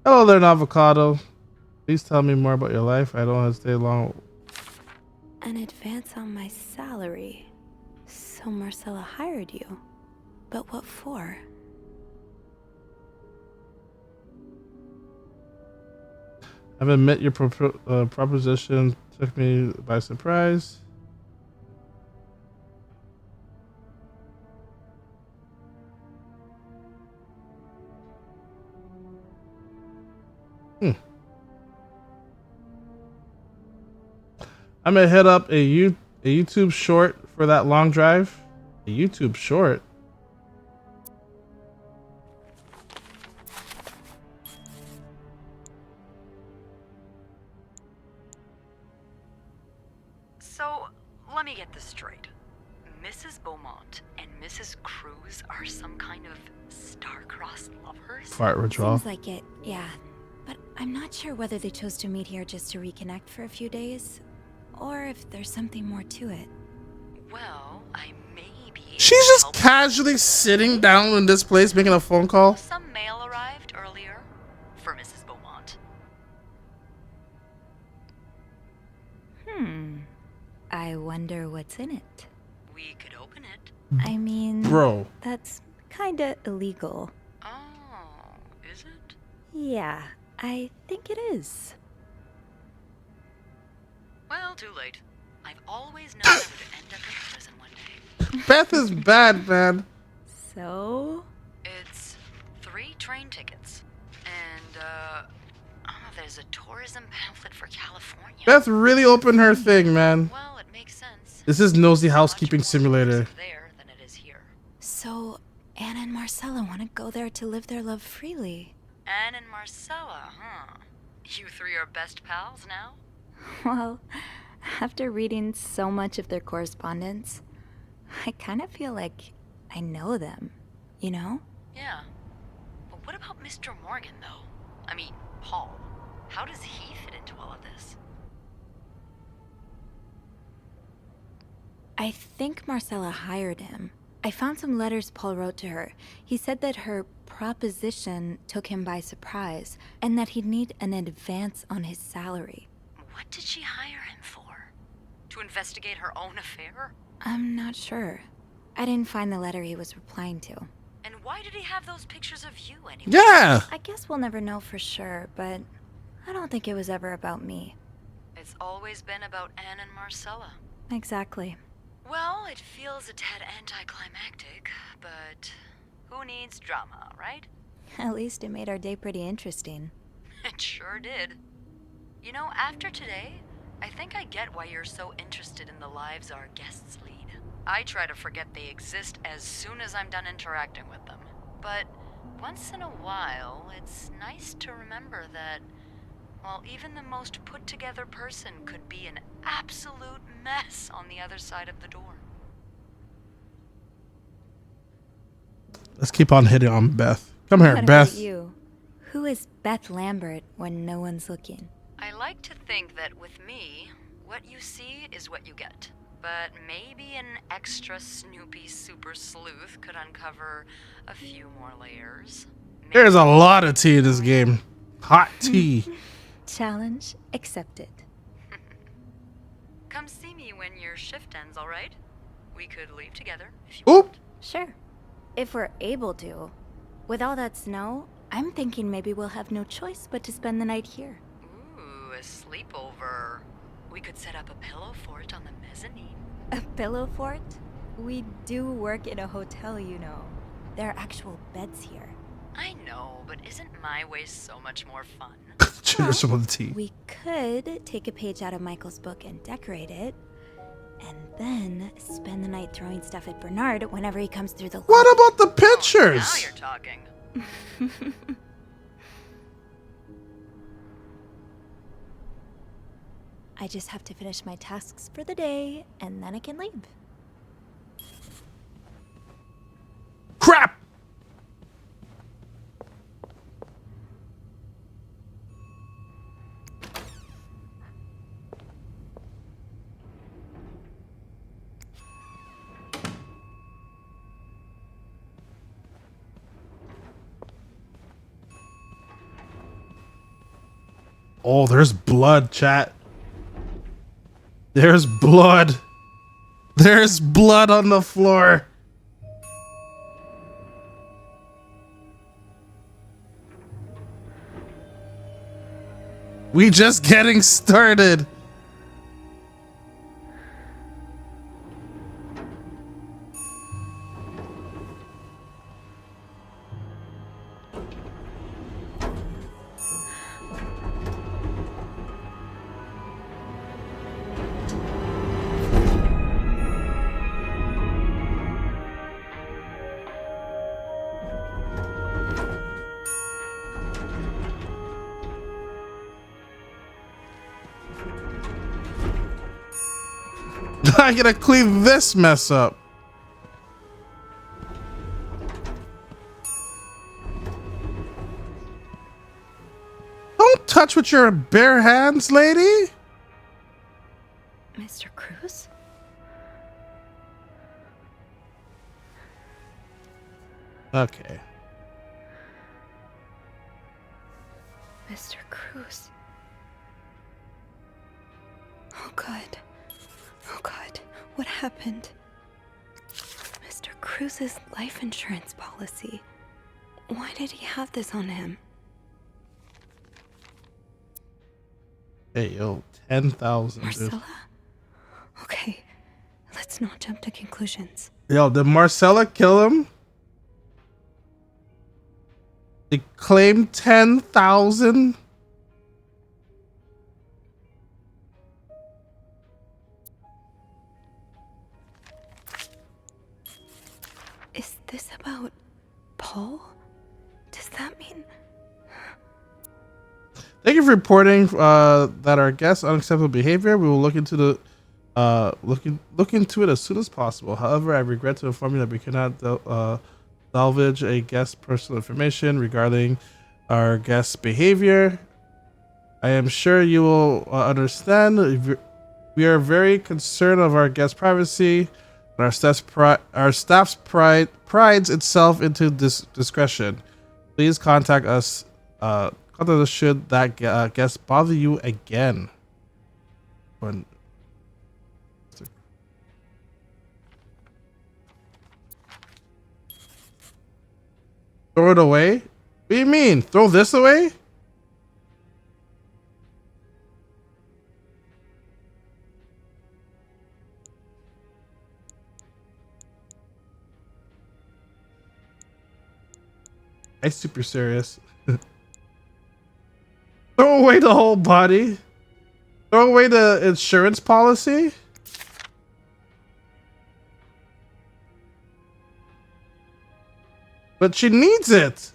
Hello there, Avocado. Please tell me more about your life. I don't want to stay long. An advance on my salary. So Marcella hired you. But what for? I admit your proposition took me by surprise. I'm gonna hit up a YouTube short for that long drive. A YouTube short. So, let me get this straight. Mrs. Beaumont and Mrs. Cruz are some kind of star-crossed lovers? Fart withdrawal. Seems like it, yeah. But I'm not sure whether they chose to meet here just to reconnect for a few days, or if there's something more to it. Well, I may be able She's just casually sitting down in this place making a phone call. Some mail arrived earlier for Mrs. Beaumont. I wonder what's in it. We could open it. I mean, Bro. That's kinda illegal. Oh, is it? Yeah, I think it is. Well, too late. I've always known I would end up in prison one day. Beth is bad, man. So? It's 3 train tickets. And, there's a tourism pamphlet for California. Beth really opened her thing, man. Well, it makes sense. This is Nosy Housekeeping Simulator. There than it is here. So, Anna and Marcella want to go there to live their love freely. Anne and Marcella, huh? You 3 are best pals now? Well, after reading so much of their correspondence, I kind of feel like I know them, you know? Yeah. But what about Mr. Morgan, though? I mean, Paul. How does he fit into all of this? I think Marcella hired him. I found some letters Paul wrote to her. He said that her proposition took him by surprise, and that he'd need an advance on his salary. What did she hire him for? To investigate her own affair? I'm not sure. I didn't find the letter he was replying to. And why did he have those pictures of you anyway? Yeah! I guess we'll never know for sure, but I don't think it was ever about me. It's always been about Anne and Marcella. Exactly. Well, it feels a tad anticlimactic, but who needs drama, right? At least it made our day pretty interesting. It sure did. You know, after today, I think I get why you're so interested in the lives our guests lead. I try to forget they exist as soon as I'm done interacting with them. But once in a while, it's nice to remember that, well, even the most put-together person could be an absolute mess on the other side of the door. Let's keep on hitting on Beth. Come here, What Beth. about you? Who is Beth Lambert when no one's looking? I like to think that with me, what you see is what you get. But maybe an extra Snoopy super sleuth could uncover a few more layers. There's a lot of tea in this game. Hot tea. Challenge accepted. Come see me when your shift ends, all right? We could leave together if you want. Sure. If we're able to. With all that snow, I'm thinking maybe we'll have no choice but to spend the night here. Ooh, a sleepover. We could set up a pillow fort on the mezzanine. A pillow fort? We do work in a hotel, you know. There are actual beds here. I know, but isn't my way so much more fun? Cheers some of the tea. We could take a page out of Michael's book and decorate it, and then spend the night throwing stuff at Bernard whenever he comes through the lobby. What about the pictures? Now you're talking. I just have to finish my tasks for the day, and then I can leave. Crap! Oh, there's blood, chat. There's blood. There's blood on the floor. We just getting started. I gotta clean this mess up. Don't touch with your bare hands, lady. Mr. Cruz? Okay. Mr. Cruz. Oh God. Oh God. What happened? Mr. Cruz's life insurance policy. Why did he have this on him? Hey, yo, 10,000. Marcella? Okay, let's not jump to conclusions. Yo, did Marcella kill him? They claimed 10,000. Is this about Paul? Does that mean... Thank you for reporting that our guest's unacceptable behavior. We will look into the look into it as soon as possible. However, I regret to inform you that we cannot salvage a guest's personal information regarding our guest's behavior. I am sure you will understand. We are very concerned of our guest's privacy, and our staff's prides itself into discretion. Please contact us. Contact us should that guest bother you again. Throw it away? What do you mean? Throw this away? I'm super serious. Throw away the whole body? Throw away the insurance policy? But she needs it.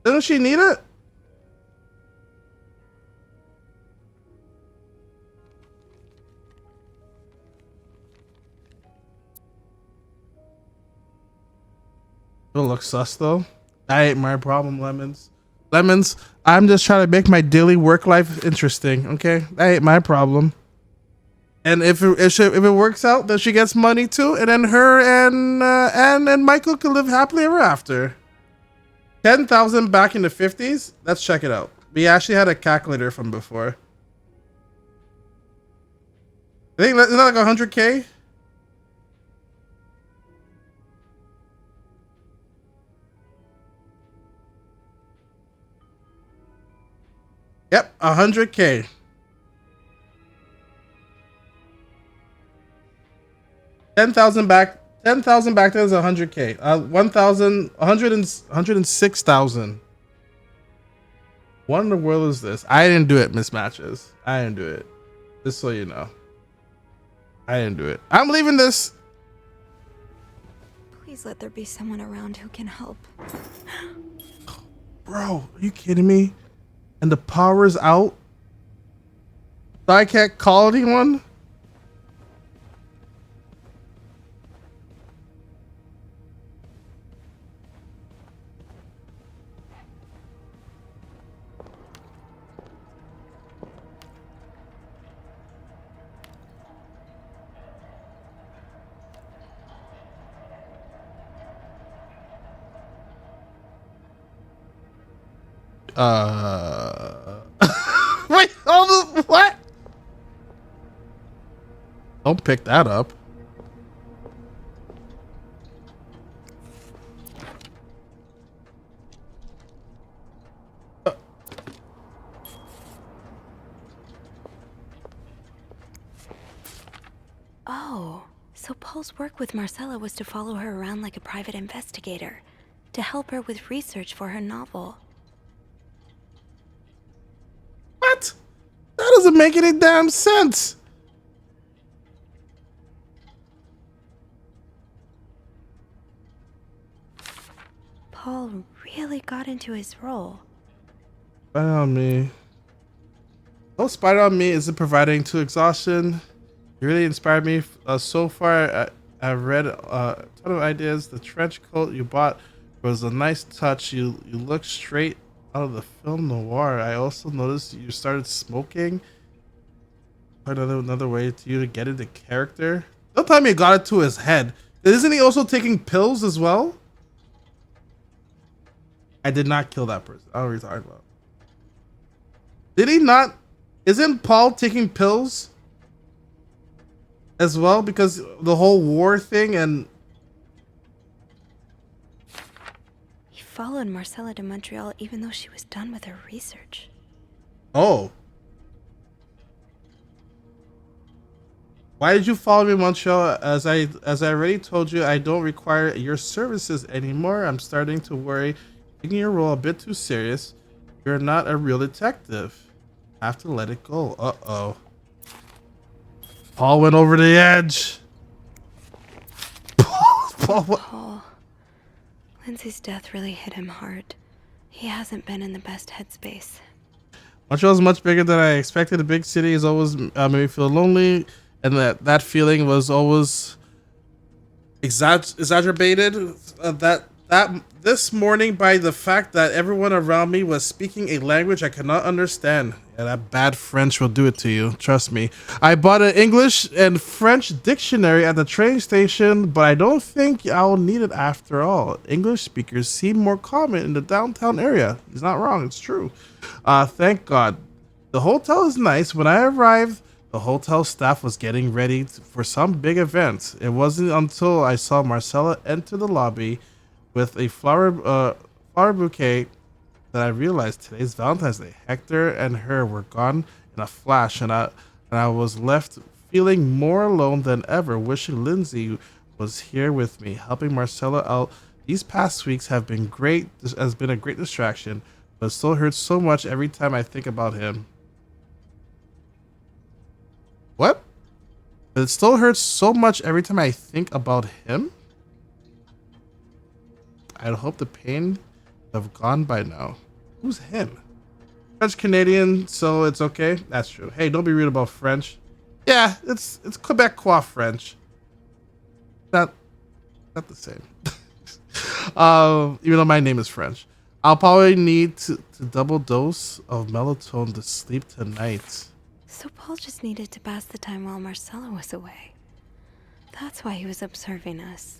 Doesn't she need it? Don't look sus though. That ain't my problem, Lemons. Lemons, I'm just trying to make my daily work life interesting, okay? That ain't my problem. And if it works out, then she gets money too, and then her and Michael can live happily ever after. 10,000 back in the 50s? Let's check it out. We actually had a calculator from before. I think, isn't that like 100K? Yep, 100K. 10,000 back. 10,000 back then is 100K. 106,000. What in the world is this? I didn't do it, mismatches. I didn't do it. Just so you know. I didn't do it. I'm leaving this. Please let there be someone around who can help. Bro, are you kidding me? And the power is out? So I can't call anyone? Wait, hold on, what? Don't pick that up. Oh, so Paul's work with Marcella was to follow her around like a private investigator, to help her with research for her novel. What? That doesn't make any damn sense. Paul really got into his role. Spider on me. Oh, Spider on me isn't providing to exhaustion. You really inspired me. So far, I've read a ton of ideas. The trench coat you bought was a nice touch. You look straight out of the film noir. I also noticed you started smoking. Another way to you to get into character. Don't tell me he got it to his head. Isn't he also taking pills as well? I did not kill that person. I don't know what you're talking about. Did he not? Isn't Paul taking pills as well because the whole war thing? And He followed Marcella to Montreal even though she was done with her research. oh, why did you follow me, Montreal? As I already told you, I don't require your services anymore. I'm starting to worry. Taking your role a bit too serious. You're not a real detective. Have to let it go. Uh-oh. Paul went over the edge. Paul. Lindsay's death really hit him hard. He hasn't been in the best headspace. Montreal's much bigger than I expected. A big city is always made me feel lonely, and that feeling was always exacerbated. That this morning by the fact that everyone around me was speaking a language I could not understand. Yeah, that bad French will do it to you. Trust me. I bought an English and French dictionary at the train station, but I don't think I'll need it after all. English speakers seem more common in the downtown area. He's not wrong. It's true. Thank God. The hotel is nice. When I arrived, the hotel staff was getting ready for some big event. It wasn't until I saw Marcella enter the lobby with a flower bouquet that I realized today's Valentine's Day. Hector and her were gone in a flash, and I was left feeling more alone than ever, wishing Lindsay was here with me, helping Marcella out. These past weeks have been great. This has been a great distraction, but it still hurts so much every time I think about him. What? But it still hurts so much every time I think about him? I'd hope the pain would have gone by now. Who's him? French Canadian, so it's okay. That's true. Hey, don't be rude about French. Yeah, it's Quebecois French. Not the same. Even though my name is French. I'll probably need to double dose of melatonin to sleep tonight. So Paul just needed to pass the time while Marcella was away. That's why he was observing us.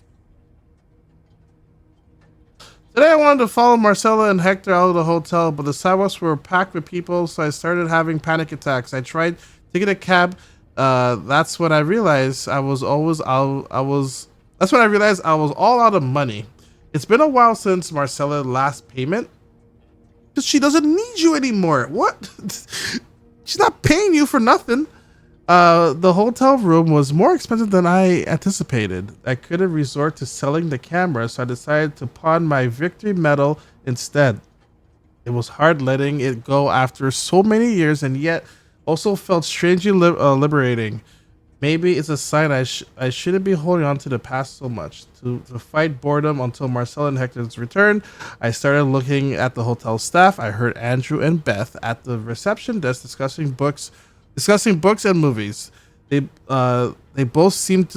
Today I wanted to follow Marcella and Hector out of the hotel, but the sidewalks were packed with people, so I started having panic attacks. I tried to get a cab. That's when I realized I was all out of money. It's been a while since Marcella's last payment. Because she doesn't need you anymore. What? She's not paying you for nothing. The hotel room was more expensive than I anticipated. I couldn't resort to selling the camera, so I decided to pawn my victory medal instead. It was hard letting it go after so many years, and yet also felt strangely liberating. Maybe it's a sign I shouldn't be holding on to the past so much. To fight boredom until Marcella and Hector's return, I started looking at the hotel staff. I heard Andrew and Beth at the reception desk discussing books and movies. These both seem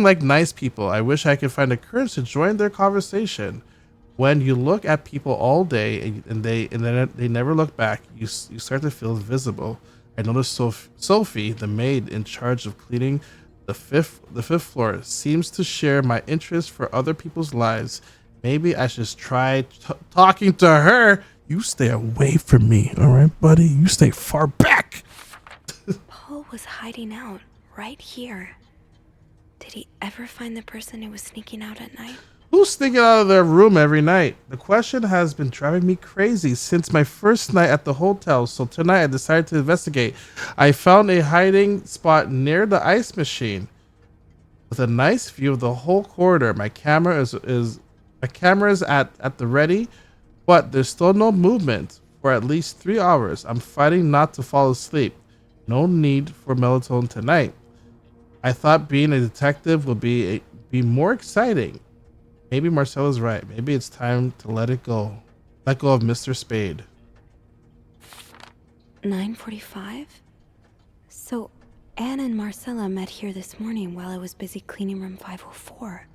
like nice people. I wish I could find the courage to join their conversation. When you look at people all day and they never look back, you start to feel invisible. I noticed Sophie, the maid in charge of cleaning the fifth floor, seems to share my interest for other people's lives. Maybe I should try talking to her You stay away from me, all right, buddy? You stay far back. Paul was hiding out right here. Did he ever find the person who was sneaking out at night? Who's sneaking out of their room every night? The question has been driving me crazy since my first night at the hotel, so tonight I decided to investigate. I found a hiding spot near the ice machine with a nice view of the whole corridor. My camera is at the ready, but there's still no movement for at least 3 hours. I'm fighting not to fall asleep. No need for melatonin tonight. I thought being a detective would be more exciting. Maybe Marcella's right. Maybe it's time to let it go. Let go of Mr. Spade. 9:45? So Anne and Marcella met here this morning while I was busy cleaning room 504.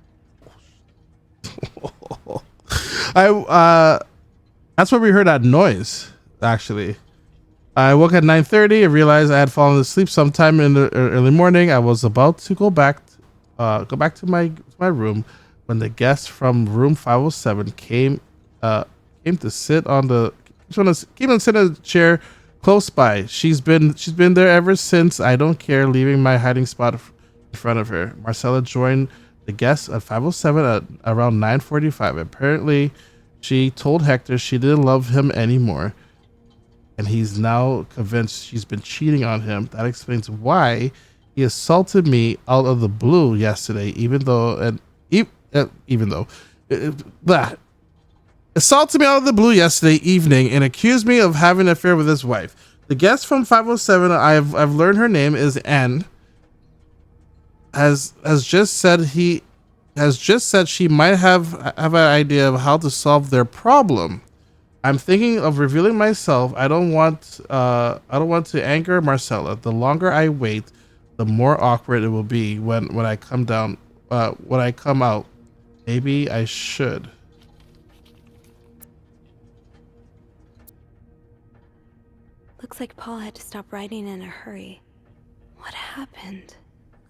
That's where we heard that noise, actually. I woke at 9:30 and realized I had fallen asleep sometime in the early morning. I was about to go back to my room when the guest from room 507 came to sit on the chair close by. She's been there ever since. I don't care, leaving my hiding spot in front of her. Marcella joined the guest at 507 at around 9:45. Apparently, she told Hector she didn't love him anymore, and he's now convinced she's been cheating on him. That explains why he assaulted me out of the blue yesterday, assaulted me out of the blue yesterday evening and accused me of having an affair with his wife. The guest from 507, I've learned her name is Anne, has just said she might have an idea of how to solve their problem. I'm thinking of revealing myself. I don't want to anger Marcella. The longer I wait, the more awkward it will be when I come out. Maybe I should. Looks like Paul had to stop writing in a hurry. What happened?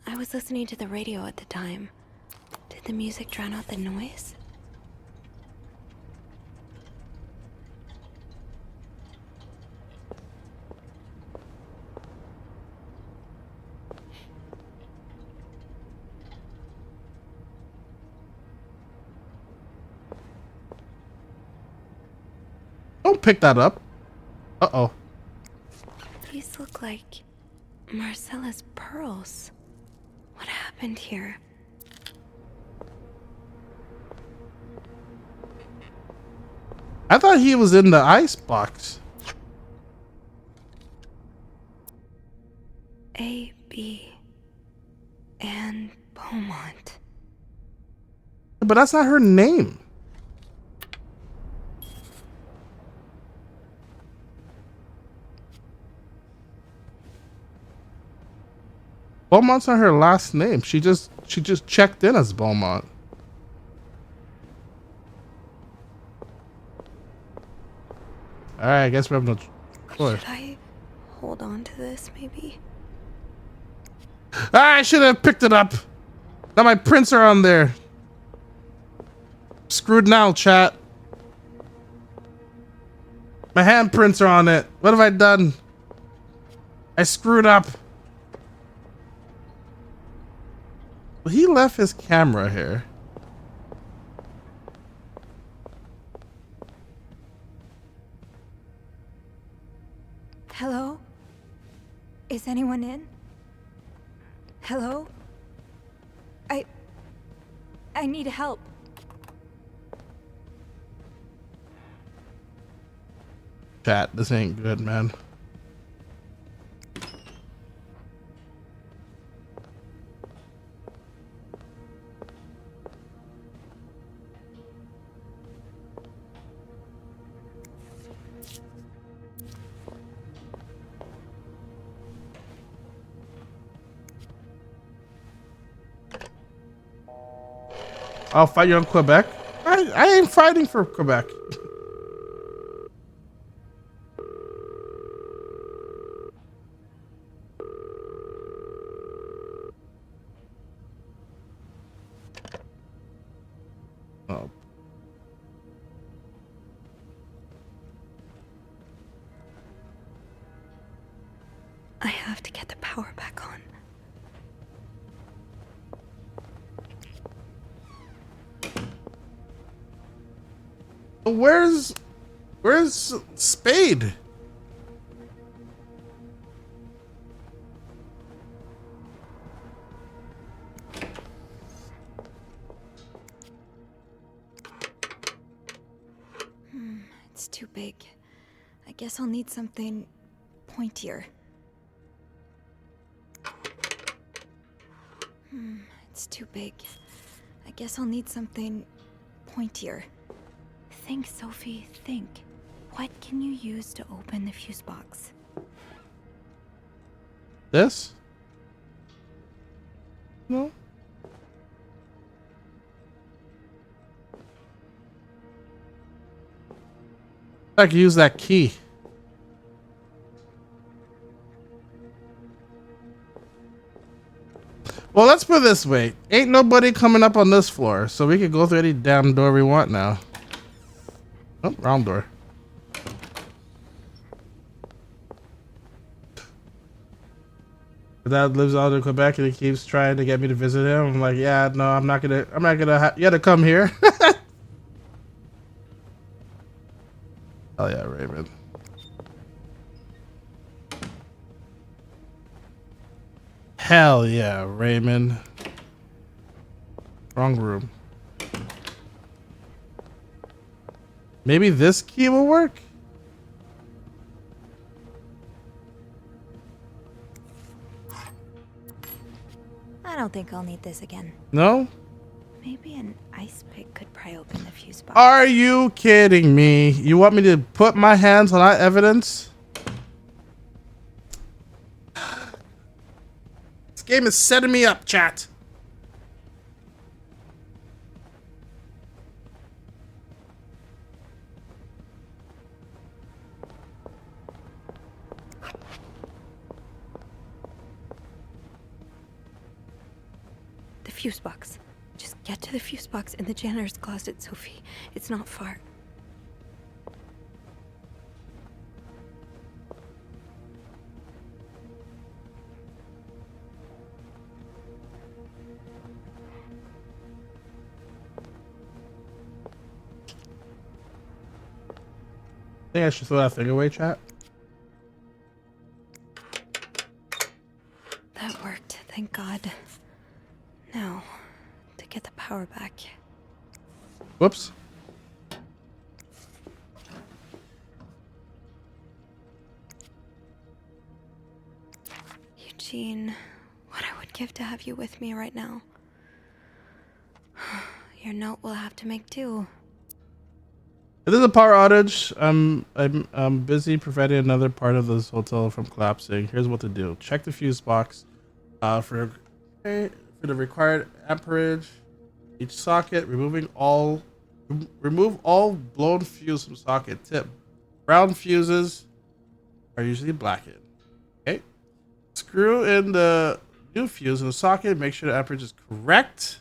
I was listening to the radio at the time. Did the music drown out the noise? Don't pick that up. Uh-oh. These look like Marcella's pearls. What happened here? I thought he was in the ice box. A.B. and Beaumont. But that's not her name. Beaumont's not her last name. She just checked in as Beaumont. All right, I guess we have no choice. Should I hold on to this, maybe? I should have picked it up. Now my prints are on there. Screwed now, chat. My handprints are on it. What have I done? I screwed up. Well, he left his camera here. Hello? Is anyone in? Hello? I need help. Chat, this ain't good, man. I'll fight you on Quebec. I ain't fighting for Quebec. Oh. I have to get the power back on. Where's Spade? It's too big. I guess I'll need something pointier. It's too big. I guess I'll need something pointier. Think, Sophie, think. What can you use to open the fuse box? This? No. I could use that key. Well, let's put it this way. Ain't nobody coming up on this floor, so we can go through any damn door we want now. Oh, wrong door. My dad lives out in Quebec and he keeps trying to get me to visit him. I'm like, yeah, no, I'm not gonna you gotta come here. Oh yeah, Raymond. Hell yeah, Raymond. Wrong room. Maybe this key will work? I don't think I'll need this again. No? Maybe an ice pick could pry open the fuse box. Are you kidding me? You want me to put my hands on that evidence? This game is setting me up, chat. The fuse box. Just get to the fuse box in the janitor's closet, Sophie. It's not far. I think I should throw that thing away, chat. That worked, thank God. Now, to get the power back. Whoops. Eugene, what I would give to have you with me right now. Your note will have to make do. If there's a power outage, I'm busy preventing another part of this hotel from collapsing. Here's what to do: check the fuse box for the required amperage. Each socket, remove all blown fuse from socket tip. Brown fuses are usually blackened. Okay. Screw in the new fuse in the socket. Make sure the amperage is correct.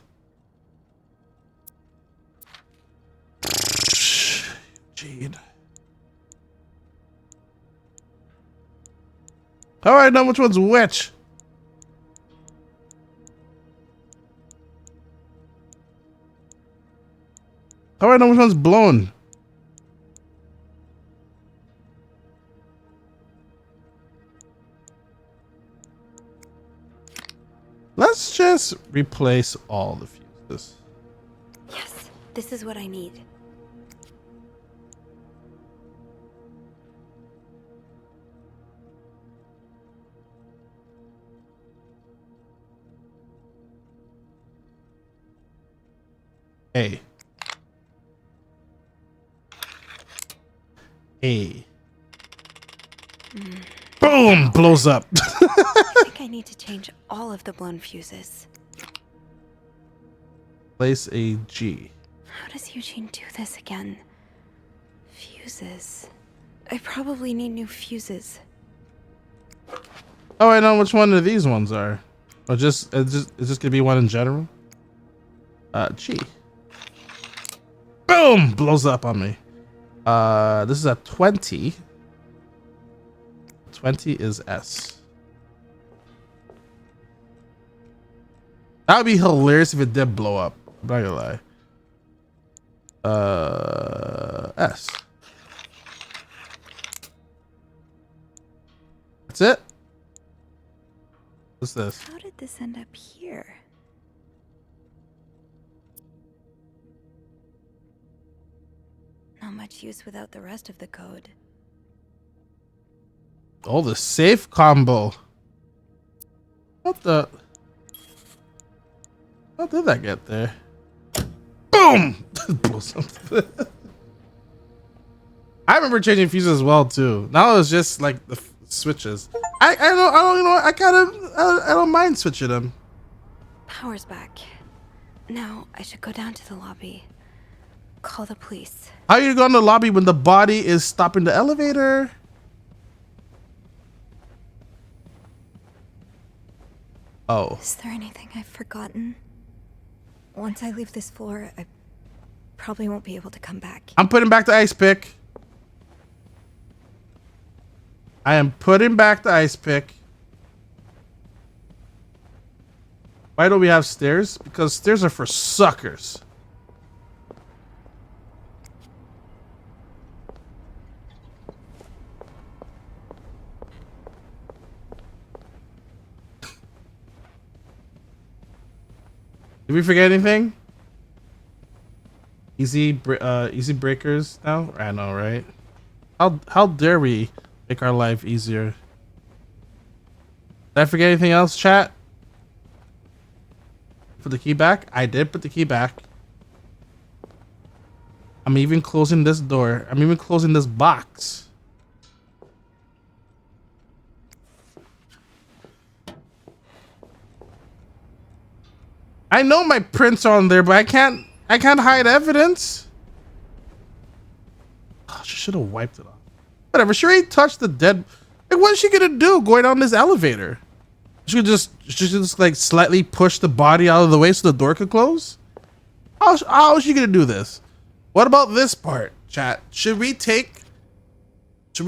Gene. How do I know which one's which? How do I know which one's blown? Let's just replace all the fuses. Yes, this is what I need. A. Boom! Blows up. I think I need to change all of the blown fuses. Place a G. How does Eugene do this again? Fuses. I probably need new fuses. Oh, I know which one of these ones are. Or is just gonna be one in general? G. Boom! Blows up on me. This is a 20. 20 is S. That would be hilarious if it did blow up. I'm not gonna lie. S. That's it. What's this? How did this end up here? Not much use without the rest of the code. Oh, the safe combo. What the? How did that get there? Boom! Blow something. I remember changing fuses as well too. Now it's just like the switches. I don't you know I don't mind switching them. Power's back. Now I should go down to the lobby. Call the police. How you go in the lobby when the body is stopping the elevator? Oh. Is there anything I've forgotten? Once I leave this floor, I probably won't be able to come back. I'm putting back the ice pick. I am putting back the ice pick. Why don't we have stairs? Because stairs are for suckers. Did we forget anything? Easy breakers now? I know, right? How dare we make our life easier? Did I forget anything else, chat? Put the key back? I did put the key back. I'm even closing this door. I'm even closing this box. I know my prints are on there, but I can't hide evidence. Oh, she should have wiped it off. Whatever. She already touched the dead. Like, what is she gonna do going down this elevator? She could just like slightly push the body out of the way so the door could close. How is she gonna do this? What about this part, chat? Should we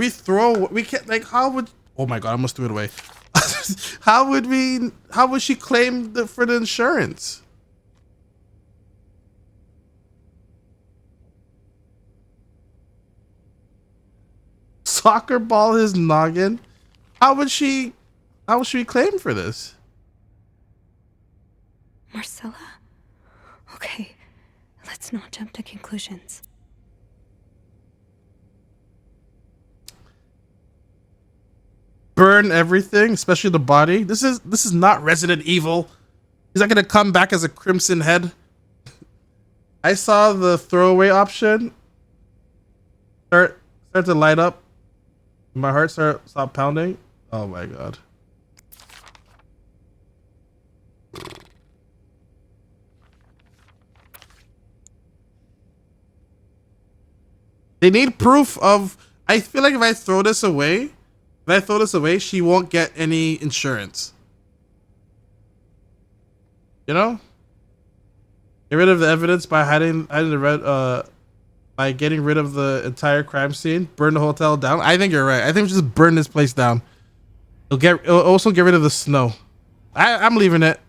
throw? We can't, like, how would? Oh my god! I almost threw it away. How would she claim for the insurance? Soccer ball his noggin. How would she claim for this? Marcella? Okay, let's not jump to conclusions. Burn everything, especially the body. This is not Resident Evil. He's not gonna come back as a crimson head. I saw the throwaway option start to light up. My heart stopped pounding. Oh my god. They need proof of. I feel like if I throw this away, she won't get any insurance. You know? Get rid of the evidence by hiding the by getting rid of the entire crime scene. Burn the hotel down. I think you're right. I think we just burn this place down. It'll also get rid of the snow. I'm leaving it.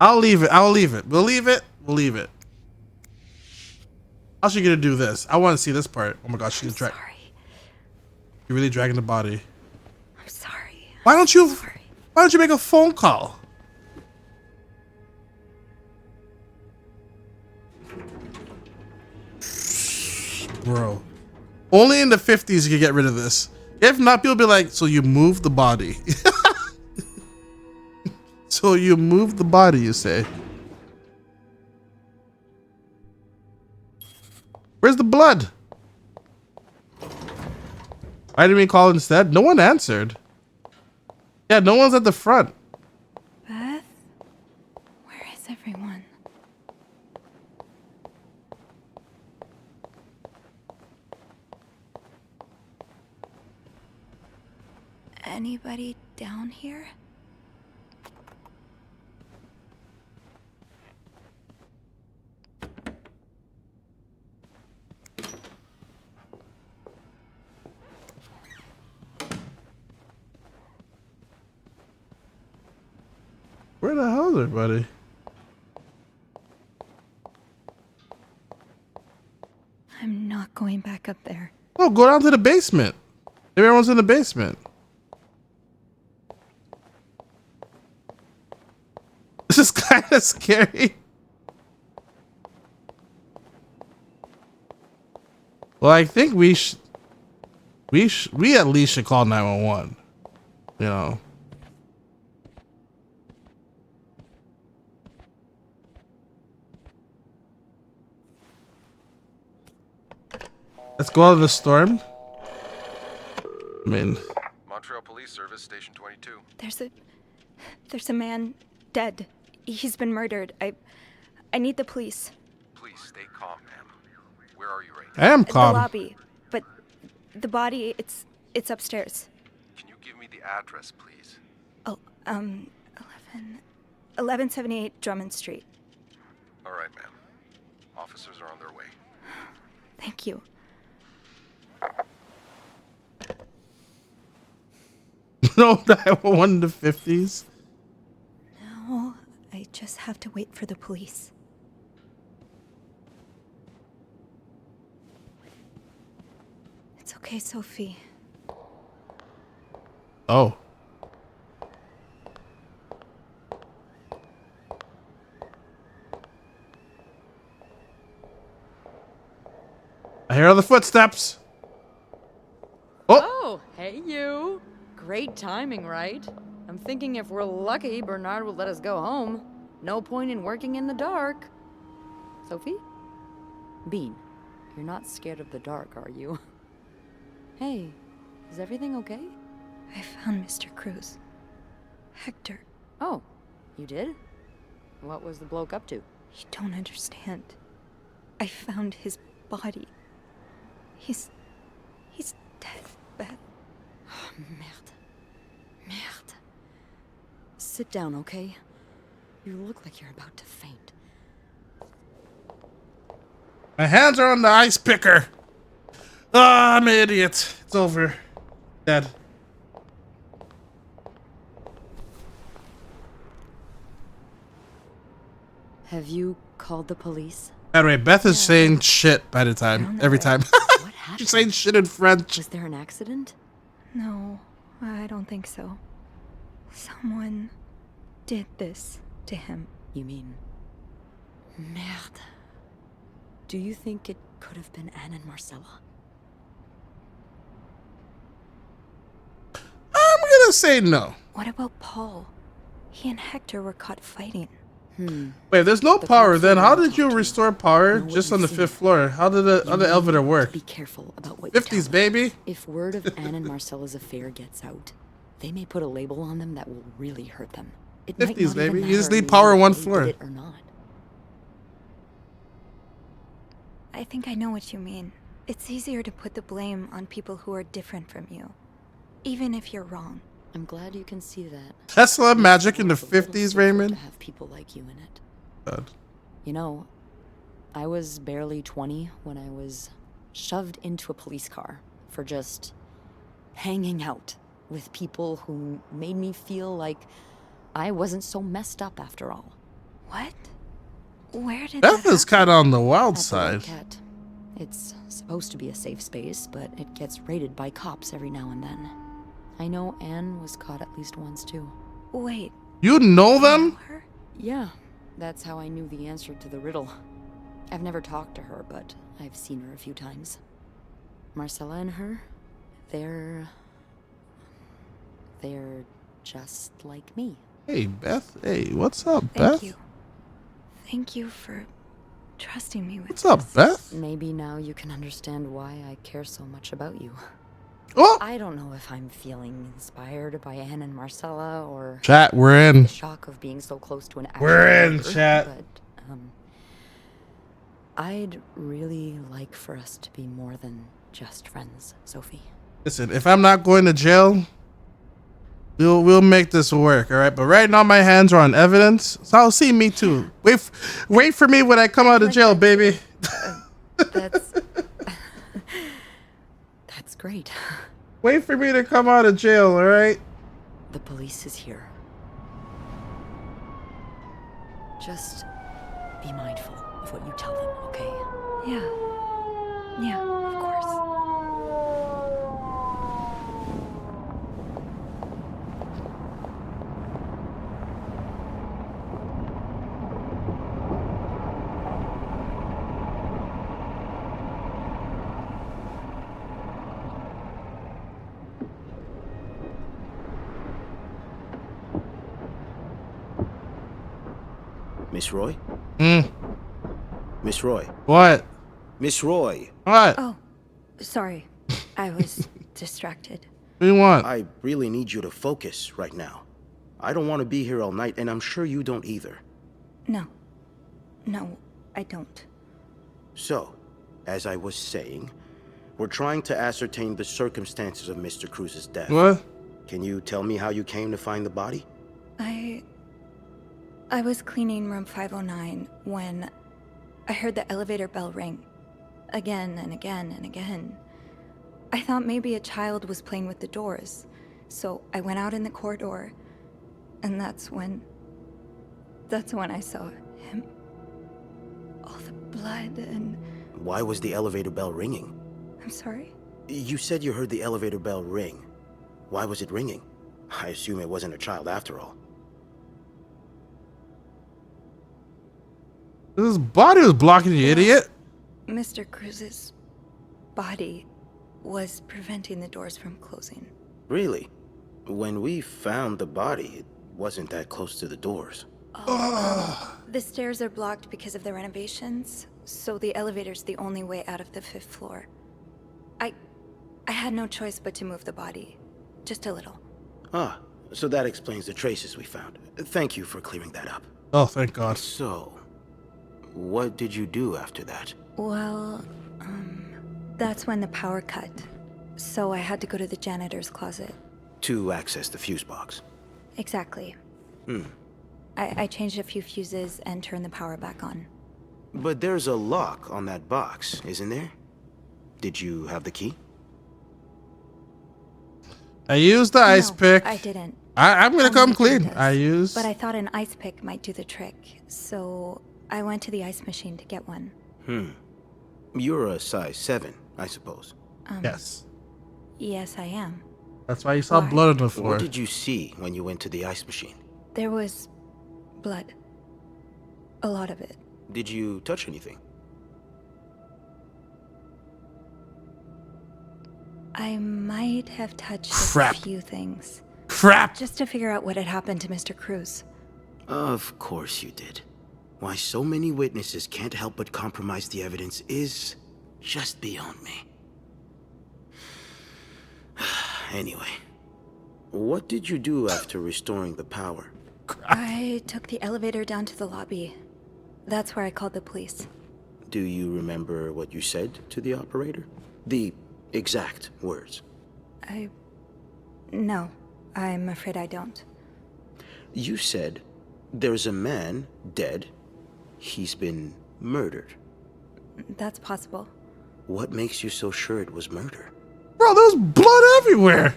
I'll leave it. We'll leave it. How's she gonna do this? I want to see this part. Oh my gosh, she's You're really dragging the body. I'm sorry. Why don't you make a phone call? Bro. Only in the 50s you can get rid of this. If not, people be like, so you move the body. So you move the body, you say. Where's the blood? Why didn't we call instead? No one answered. Yeah, no one's at the front. Beth? Where is everyone? Anybody down here? Where the hell is everybody? I'm not going back up there. Oh, go down to the basement. Everyone's in the basement. This is kind of scary. Well, I think we at least should call 911. You know. Let's go out of the storm. I mean, Montreal Police Service, Station 22. There's a man dead. He's been murdered. I need the police. Please stay calm, ma'am. Where are you right now? I am calm. The lobby, but the body, it's upstairs. Can you give me the address, please? Oh, 1178 Drummond Street. All right, ma'am. Officers are on their way. Thank you. No, 911 in the 50s. No, I just have to wait for the police. It's okay, Sophie. Oh. I hear all the footsteps. Oh, hey you. Great timing, right? I'm thinking if we're lucky, Bernard will let us go home. No point in working in the dark. Sophie? Bean, you're not scared of the dark, are you? Hey, is everything okay? I found Mr. Cruz. Hector. Oh, you did? What was the bloke up to? You don't understand. I found his body. He's dead, Beth. Oh, merde. Merde. Sit down, okay? You look like you're about to faint. My hands are on the ice picker. Ah, I'm an idiot. It's over. Dead. Have you called the police? By the way, Beth is saying shit by the time. Every time. What happened? She's saying shit in French. Was there an accident? No, I don't think so. Someone did this to him. You mean... Merde. Do you think it could have been Anne and Marcella? I'm gonna say no. What about Paul? He and Hector were caught fighting. Wait, if there's no power, then how did you restore power just on the 5th floor? How did the elevator work? Be careful about what 50s, baby. If word of Anne and Marcella's affair gets out, they may put a label on them that will really hurt them. It 50s, baby. You just need power on one floor. Did it or not. I think I know what you mean. It's easier to put the blame on people who are different from you, even if you're wrong. I'm glad you can see that. Tesla magic in the 50s, Raymond. To have people like you in it. God. You know, I was barely 20 when I was shoved into a police car for just hanging out with people who made me feel like I wasn't so messed up after all. What? Where did Beth that is kind of on the wild At the side. Cat. It's supposed to be a safe space, but it gets raided by cops every now and then. I know Anne was caught at least once, too. Wait. You know them? Yeah, that's how I knew the answer to the riddle. I've never talked to her, but I've seen her a few times. Marcella and her, they're just like me. Hey, Beth. Hey, what's up, Thank Beth? you. Thank you for trusting me with What's up, Beth? Maybe now you can understand why I care so much about you. Oh! I don't know if I'm feeling inspired by Anne and Marcella or Chat, we're in. the shock of being so close to an actual We're in, murder, chat. But I'd really like for us to be more than just friends, Sophie. Listen, if I'm not going to jail, we'll make this work, all right? But right now, my hands are on evidence. So see me too. Wait for me when I come out of jail, baby. That's great. Wait for me to come out of jail, all right? The police is here. Just be mindful of what you tell them, okay? Yeah, of course. Miss Roy? Miss Roy? What? Miss Roy? What? Oh, sorry. I was distracted. What do you want? I really need you to focus right now. I don't want to be here all night, and I'm sure you don't either. No, I don't. So, as I was saying, we're trying to ascertain the circumstances of Mr. Cruz's death. What? Can you tell me how you came to find the body? I was cleaning room 509 when I heard the elevator bell ring. Again and again and again. I thought maybe a child was playing with the doors, so I went out in the corridor, and that's when I saw him. All the blood and... Why was the elevator bell ringing? I'm sorry? You said you heard the elevator bell ring. Why was it ringing? I assume it wasn't a child after all. His body was blocking, you idiot. Mr. Cruz's body was preventing the doors from closing. Really? When we found the body, it wasn't that close to the doors. The stairs are blocked because of the renovations, so the elevator's the only way out of the 5th floor. I had no choice but to move the body. Just a little. Ah, so that explains the traces we found. Thank you for clearing that up. Oh, thank God. So, what did you do after that? Well, that's when the power cut. So I had to go to the janitor's closet. To access the fuse box. Exactly. I changed a few fuses and turned the power back on. But there's a lock on that box, isn't there? Did you have the key? I used the ice pick. I didn't. I'm gonna come clean. I used... But I thought an ice pick might do the trick, so I went to the ice machine to get one. You're a size 7, I suppose. Yes. Yes, I am. That's why you saw blood on the floor. What did you see when you went to the ice machine? There was blood. A lot of it. Did you touch anything? I might have touched Crap. a few things. Crap! Just to figure out what had happened to Mr. Cruz. Of course you did. Why so many witnesses can't help but compromise the evidence is just beyond me. Anyway, what did you do after restoring the power? I took the elevator down to the lobby. That's where I called the police. Do you remember what you said to the operator? The exact words. No, I'm afraid I don't. You said, there's a man dead. He's been murdered. That's possible. What makes you so sure it was murder? Bro, there's blood everywhere.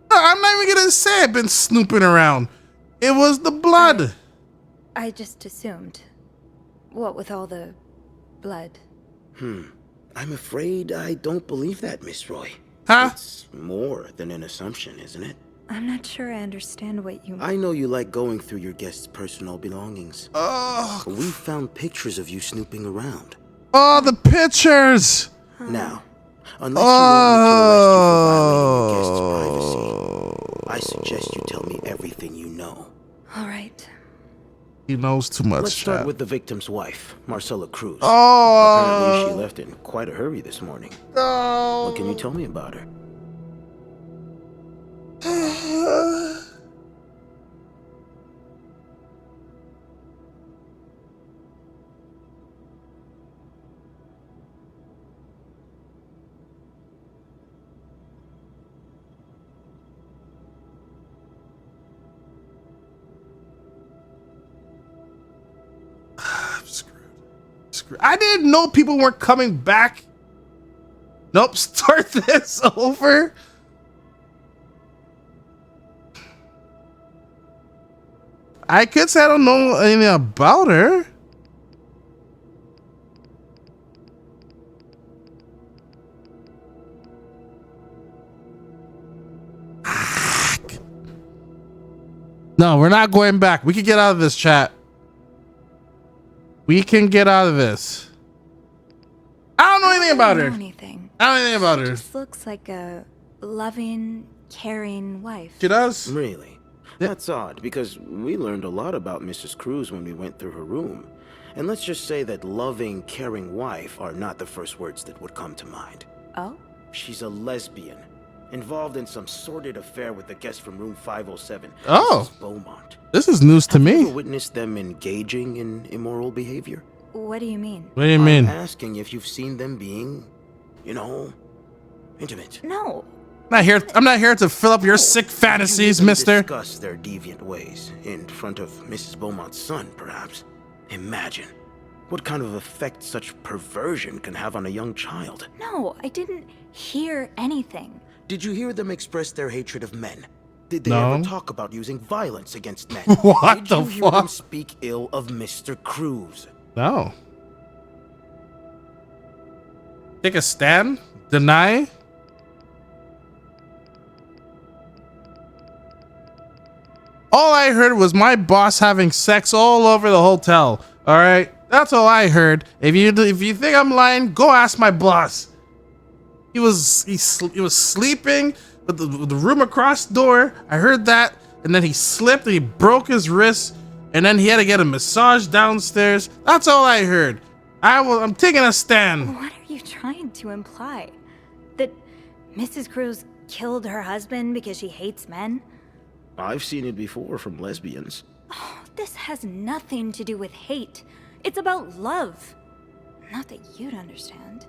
I'm not even gonna say I've been snooping around. It was the blood. I just assumed. What with all the blood? I'm afraid I don't believe that, Miss Roy. Huh? It's more than an assumption, isn't it? I'm not sure I understand what you mean. I know you like going through your guests' personal belongings. Oh. We found pictures of you snooping around. Oh, the pictures. Now, unless you want me to arrest you for violating your guests' privacy, I suggest you tell me everything you know. All right. He knows too much. Let's start with the victim's wife, Marcela Cruz. Oh. Apparently she left in quite a hurry this morning. No. What can you tell me about her? I'm screwed. I didn't know people weren't coming back. Nope, start this over. I could say I don't know anything about her. No, we're not going back. We can get out of this, chat. We can get out of this. I don't know anything about her. I don't know anything about her. She just looks like a loving, caring wife. She does? Really? That's odd, because we learned a lot about Mrs. Cruz when we went through her room. And let's just say that loving, caring wife are not the first words that would come to mind. Oh? She's a lesbian, involved in some sordid affair with the guest from room 507. Oh. Mrs. Beaumont. This is news to Have you me. ever witnessed them engaging in immoral behavior? What do you mean? What do you mean? I'm asking if you've seen them being, you know, intimate. No. I'm not here to fill up your sick fantasies, mister. Discuss their deviant ways in front of Mrs. Beaumont's son, perhaps. Imagine what kind of effect such perversion can have on a young child. No, I didn't hear anything. Did you hear them express their hatred of men? Did they No. ever talk about using violence against men? What Did the you hear them fuck? speak ill of Mr. Cruz? No. Take a stand? Deny? All I heard was my boss having sex all over the hotel. All right, that's all I heard. If you think I'm lying, go ask my boss. He was sleeping with the room across the door. I heard that, and then he slipped and he broke his wrist, and then he had to get a massage downstairs. That's all I heard. I'm taking a stand. What are you trying to imply? That Mrs. Cruz killed her husband because she hates men? I've seen it before from lesbians. Oh, this has nothing to do with hate. It's about love. Not that you'd understand.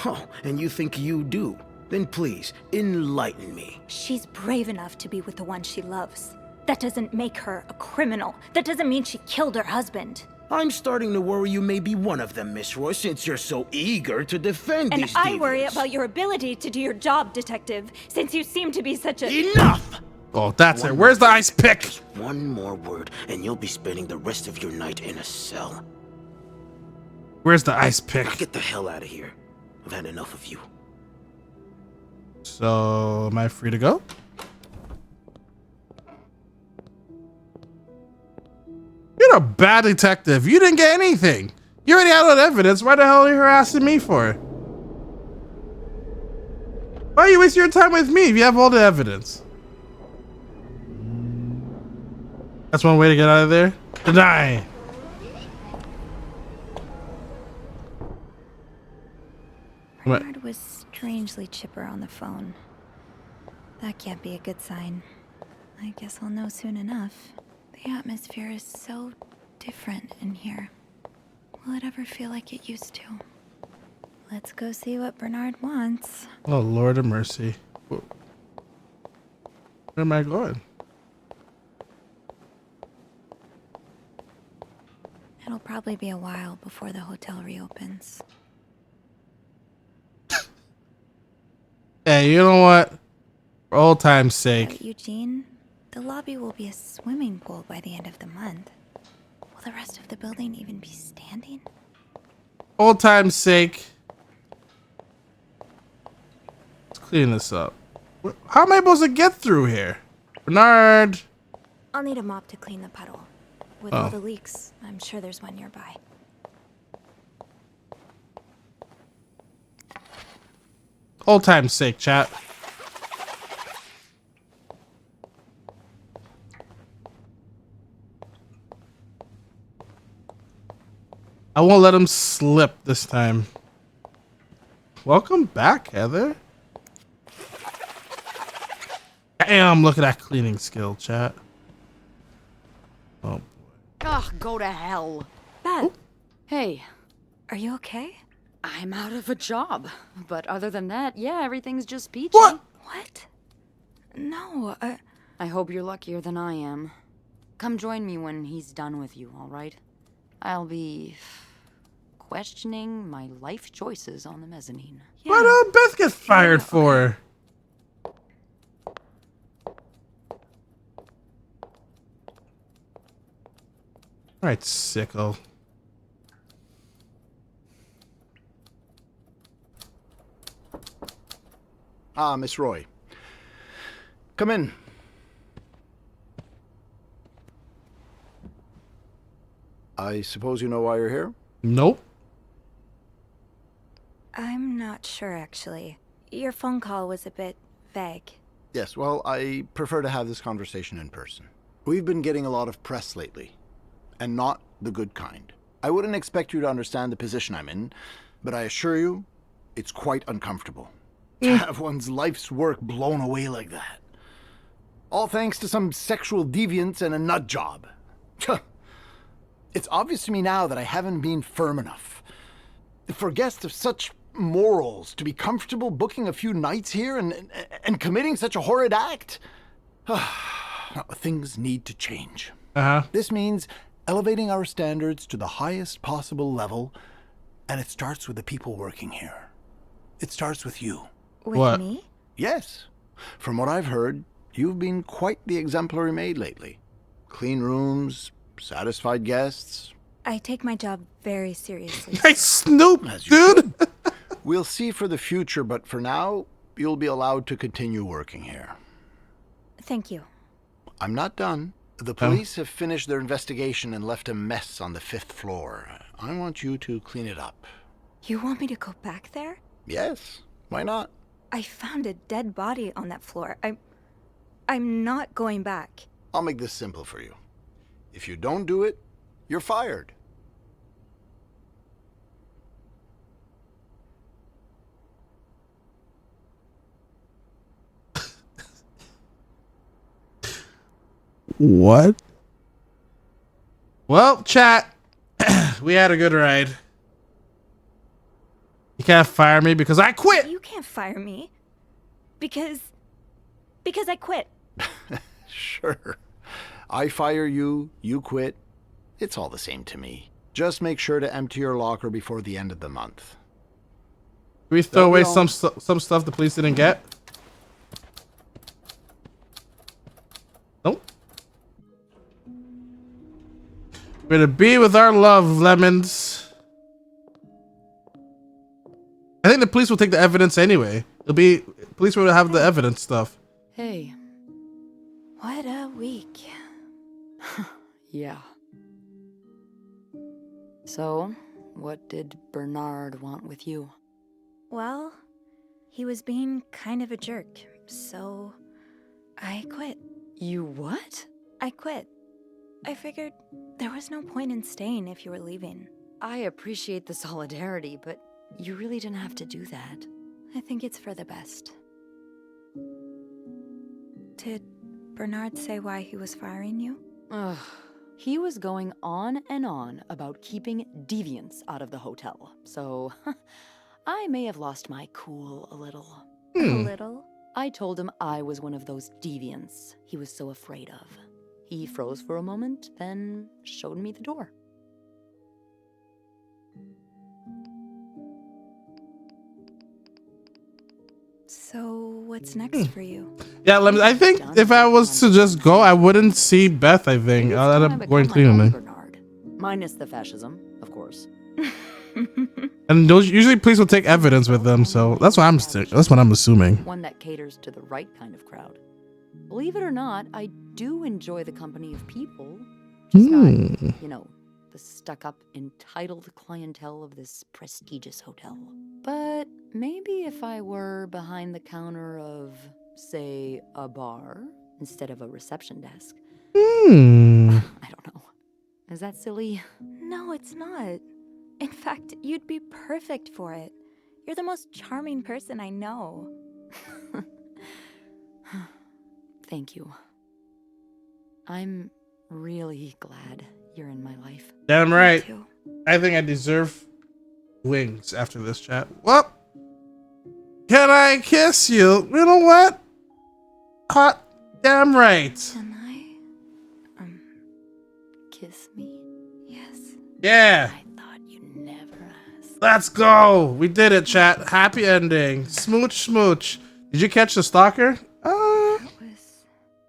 Oh, and you think you do? Then please, enlighten me. She's brave enough to be with the one she loves. That doesn't make her a criminal. That doesn't mean she killed her husband. I'm starting to worry you may be one of them, Miss Roy, since you're so eager to defend And these I worry deviants. about your ability to do your job, detective, since you seem to be such a— Enough! Oh, that's it. Where's the ice pick? Just one more word, and you'll be spending the rest of your night in a cell. Where's the ice pick? Now get the hell out of here. I've had enough of you. So, am I free to go? You're a bad detective. You didn't get anything. You already had all that evidence. Why the hell are you harassing me for? Why are you wasting your time with me if you have all the evidence? That's one way to get out of there. Deny. Bernard was strangely chipper on the phone. That can't be a good sign. I guess I'll know soon enough. The atmosphere is so different in here. Will it ever feel like it used to? Let's go see what Bernard wants. Oh, Lord of mercy. Where am I going? It'll probably be a while before the hotel reopens. Hey, you know what? For old time's sake. But Eugene, the lobby will be a swimming pool by the end of the month. Will the rest of the building even be standing? Old time's sake. Let's clean this up. How am I supposed to get through here? Bernard. I'll need a mop to clean the puddle. With all the leaks, I'm sure there's one nearby. Old time's sake, chat. I won't let him slip this time. Welcome back, Heather. Damn, look at that cleaning skill, chat. Oh. Ugh, go to hell. Beth. Hey. Are you okay? I'm out of a job. But other than that, yeah, everything's just peachy. What? What? No, I hope you're luckier than I am. Come join me when he's done with you, all right? I'll be questioning my life choices on the mezzanine. Yeah. What did Beth get fired for? Alright, sicko. Ah, Miss Roy. Come in. I suppose you know why you're here? Nope. I'm not sure, actually. Your phone call was a bit vague. Yes, well, I prefer to have this conversation in person. We've been getting a lot of press lately, and not the good kind. I wouldn't expect you to understand the position I'm in, but I assure you, it's quite uncomfortable. To have one's life's work blown away like that. All thanks to some sexual deviance and a nut job. It's obvious to me now that I haven't been firm enough. For guests of such morals to be comfortable booking a few nights here and committing such a horrid act. Things need to change. This means elevating our standards to the highest possible level, and it starts with the people working here. It starts with you. With me? Yes. From what I've heard, you've been quite the exemplary maid lately. Clean rooms, satisfied guests. I take my job very seriously. Hey, Snoop, dude! We'll see for the future, but for now, you'll be allowed to continue working here. Thank you. I'm not done. The police have finished their investigation and left a mess on the 5th floor. I want you to clean it up. You want me to go back there? Yes. Why not? I found a dead body on that floor. I'm not going back. I'll make this simple for you. If you don't do it, you're fired. What? Well, chat, we had a good ride. You can't fire me because I quit. You can't fire me. Because I quit. Sure. I fire you, you quit. It's all the same to me. Just make sure to empty your locker before the end of the month. Can we throw away some stuff the police didn't get? Nope. We're gonna be with our love, lemons. I think the police will take the evidence anyway. Police will have the evidence stuff. Hey. What a week. Yeah. So, what did Bernard want with you? Well, he was being kind of a jerk, so I quit. You what? I quit. I figured there was no point in staying if you were leaving. I appreciate the solidarity, but you really didn't have to do that. I think it's for the best. Did Bernard say why he was firing you? Ugh. He was going on and on about keeping deviants out of the hotel, so I may have lost my cool a little. A little? I told him I was one of those deviants he was so afraid of. He froze for a moment, then showed me the door. So, what's next for you? Yeah, lemons. I think if I was to just go, I wouldn't see Beth, I think. I'll end up going cleaning. Minus the fascism, of course. And those usually police will take evidence with them, so that's what I'm assuming. One that caters to the right kind of crowd. Believe it or not, I do enjoy the company of people. Just not, the stuck-up, entitled clientele of this prestigious hotel. But maybe if I were behind the counter of, say, a bar instead of a reception desk. I don't know. Is that silly? No, it's not. In fact, you'd be perfect for it. You're the most charming person I know. Thank you. I'm really glad you're in my life. Damn right. I think I deserve wings after this chat. Well, can I kiss you? You know what? Hot damn right. Can I, kiss me? Yes. Yeah. I thought you'd never ask. Let's go. We did it, chat. Happy ending. Smooch, smooch. Did you catch the stalker?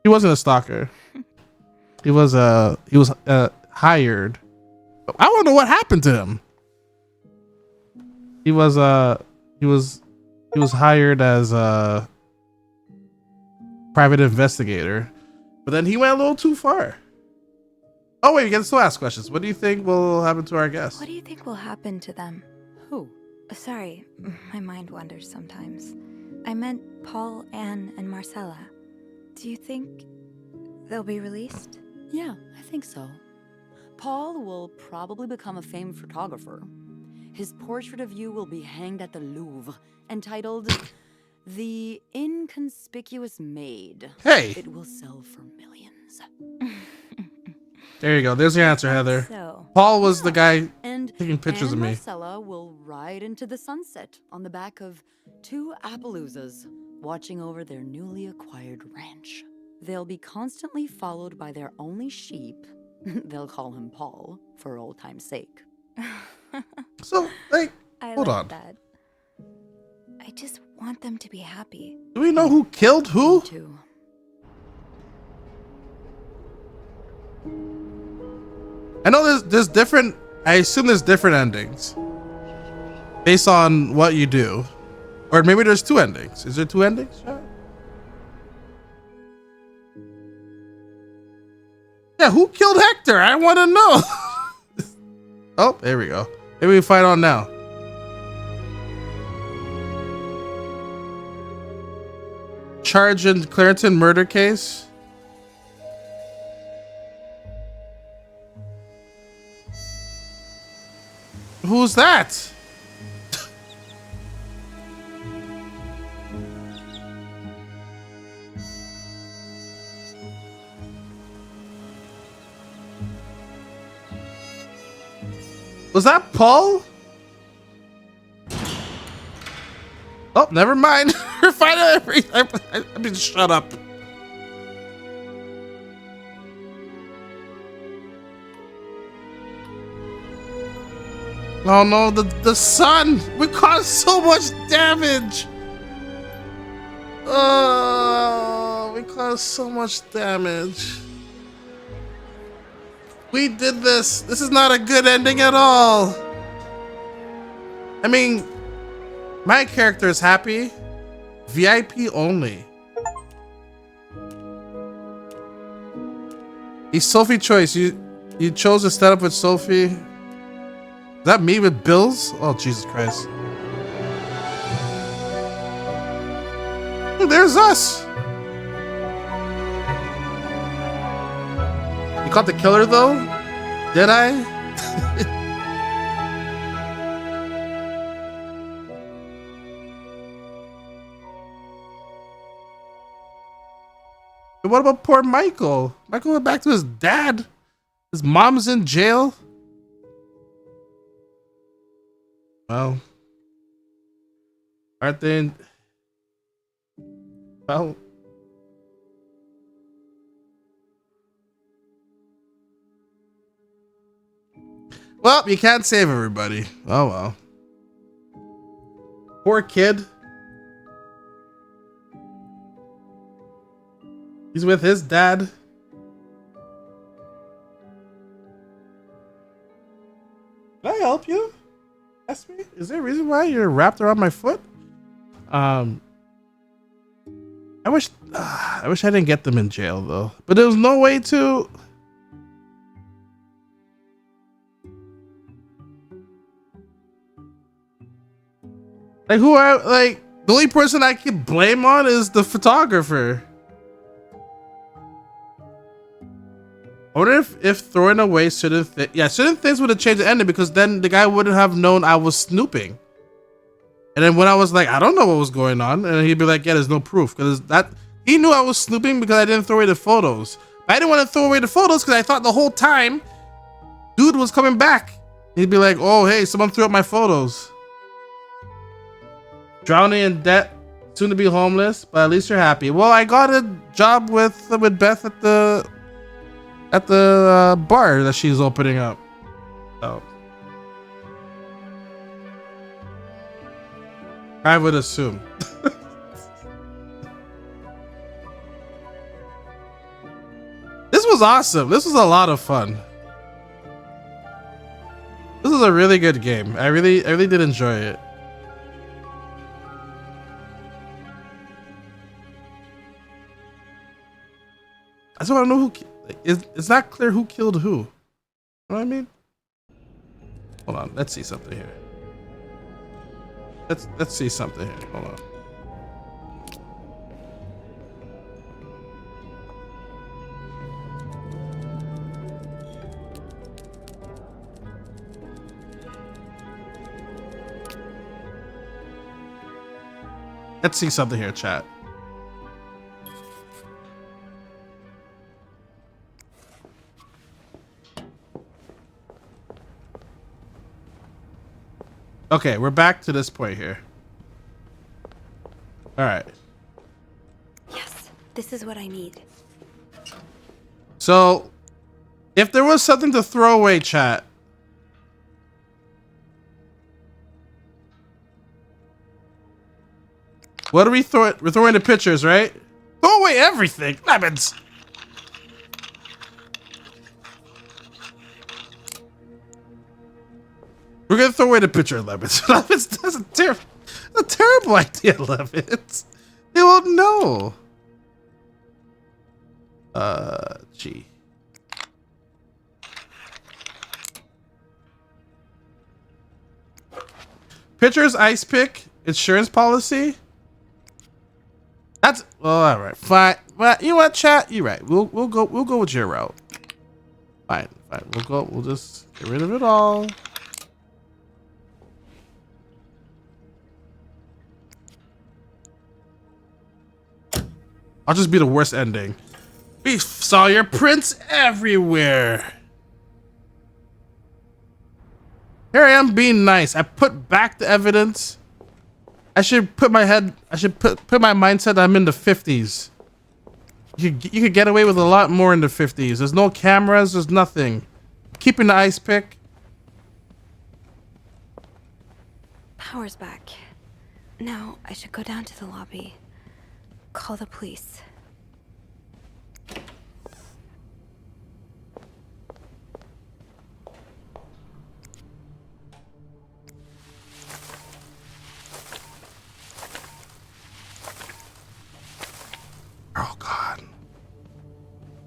He wasn't a stalker. He was hired. I don't know what happened to him. He was hired as a private investigator, but then he went a little too far. Oh wait, we can still ask questions. What do you think will happen to our guests? What do you think will happen to them? Who? Sorry, my mind wanders sometimes. I meant Paul, Anne, and Marcella. Do you think they'll be released? Yeah, I think so. Paul will probably become a famed photographer. His portrait of you will be hanged at the Louvre, entitled The Inconspicuous Maid. Hey! It will sell for millions. There you go. There's your answer, Heather. So. Paul was the guy And taking pictures Anne of me. Marcella will ride into the sunset on the back of 2 Appaloozas, watching over their newly acquired ranch. They'll be constantly followed by their only sheep. They'll call him Paul, for old time's sake. So, like, I hold like on. that. I just want them to be happy. Do we know who killed who? Too. I know there's different. I assume there's different endings based on what you do, or maybe there's 2 endings. Is there 2 endings? Yeah, who killed Hector? I want to know. Oh, there we go. Maybe we find out now. Charge in Clarenton murder case. Who's that? Was that Paul? Oh, never mind. We're finding I mean, shut up. Oh no, the sun! We caused so much damage! Oh, we caused so much damage. We did this. This is not a good ending at all. I mean, my character is happy. VIP only. He's Sophie choice. You chose to stand up with Sophie. Is that me with bills? Oh, Jesus Christ. There's us. You caught the killer though? Did I? What about poor Michael? Michael went back to his dad. His mom's in jail. Well, aren't they in... Well, you can't save everybody. Oh well. Poor kid. He's with his dad. Can I help you? Ask me. Is there a reason why you're wrapped around my foot? I wish I didn't get them in jail though. But there was no way to. Like the only person I can blame on is the photographer. I wonder if throwing away certain things would have changed the ending, because then the guy wouldn't have known I was snooping. And then when I was like, I don't know what was going on, and he'd be like, yeah, there's no proof, because he knew I was snooping because I didn't throw away the photos. But I didn't want to throw away the photos because I thought the whole time dude was coming back. He'd be like, oh hey, someone threw up my photos. Drowning in debt, soon to be homeless, but at least you're happy. Well, I got a job with Beth at the bar that she's opening up. So I would assume. This was awesome. This was a lot of fun. This is a really good game. I really did enjoy it. I just want to know who. It's not clear who killed who. You know what I mean? Hold on. Let's see something here. Let's see something here. Hold on. Let's see something here, chat. Okay, we're back to this point here. All right. Yes, this is what I need. So, if there was something to throw away, chat. What do we throw? We're throwing the pictures, right? Throw away everything. Lemons. We're gonna throw away the picture of Lemons. Lemons, that's a terrible idea, Lemons. They won't know. Gee. Pictures, ice pick, insurance policy. That's all right. Fine. Well, you know what, chat? You're right. We'll go with your route. Fine. We'll just get rid of it all. I'll just be the worst ending. We saw your prints everywhere. Here I am being nice. I put back the evidence. I should put my mindset that I'm in the 50s. You could get away with a lot more in the 50s. There's no cameras, there's nothing. Keeping the ice pick. Power's back. Now I should go down to the lobby. Call the police. Oh God.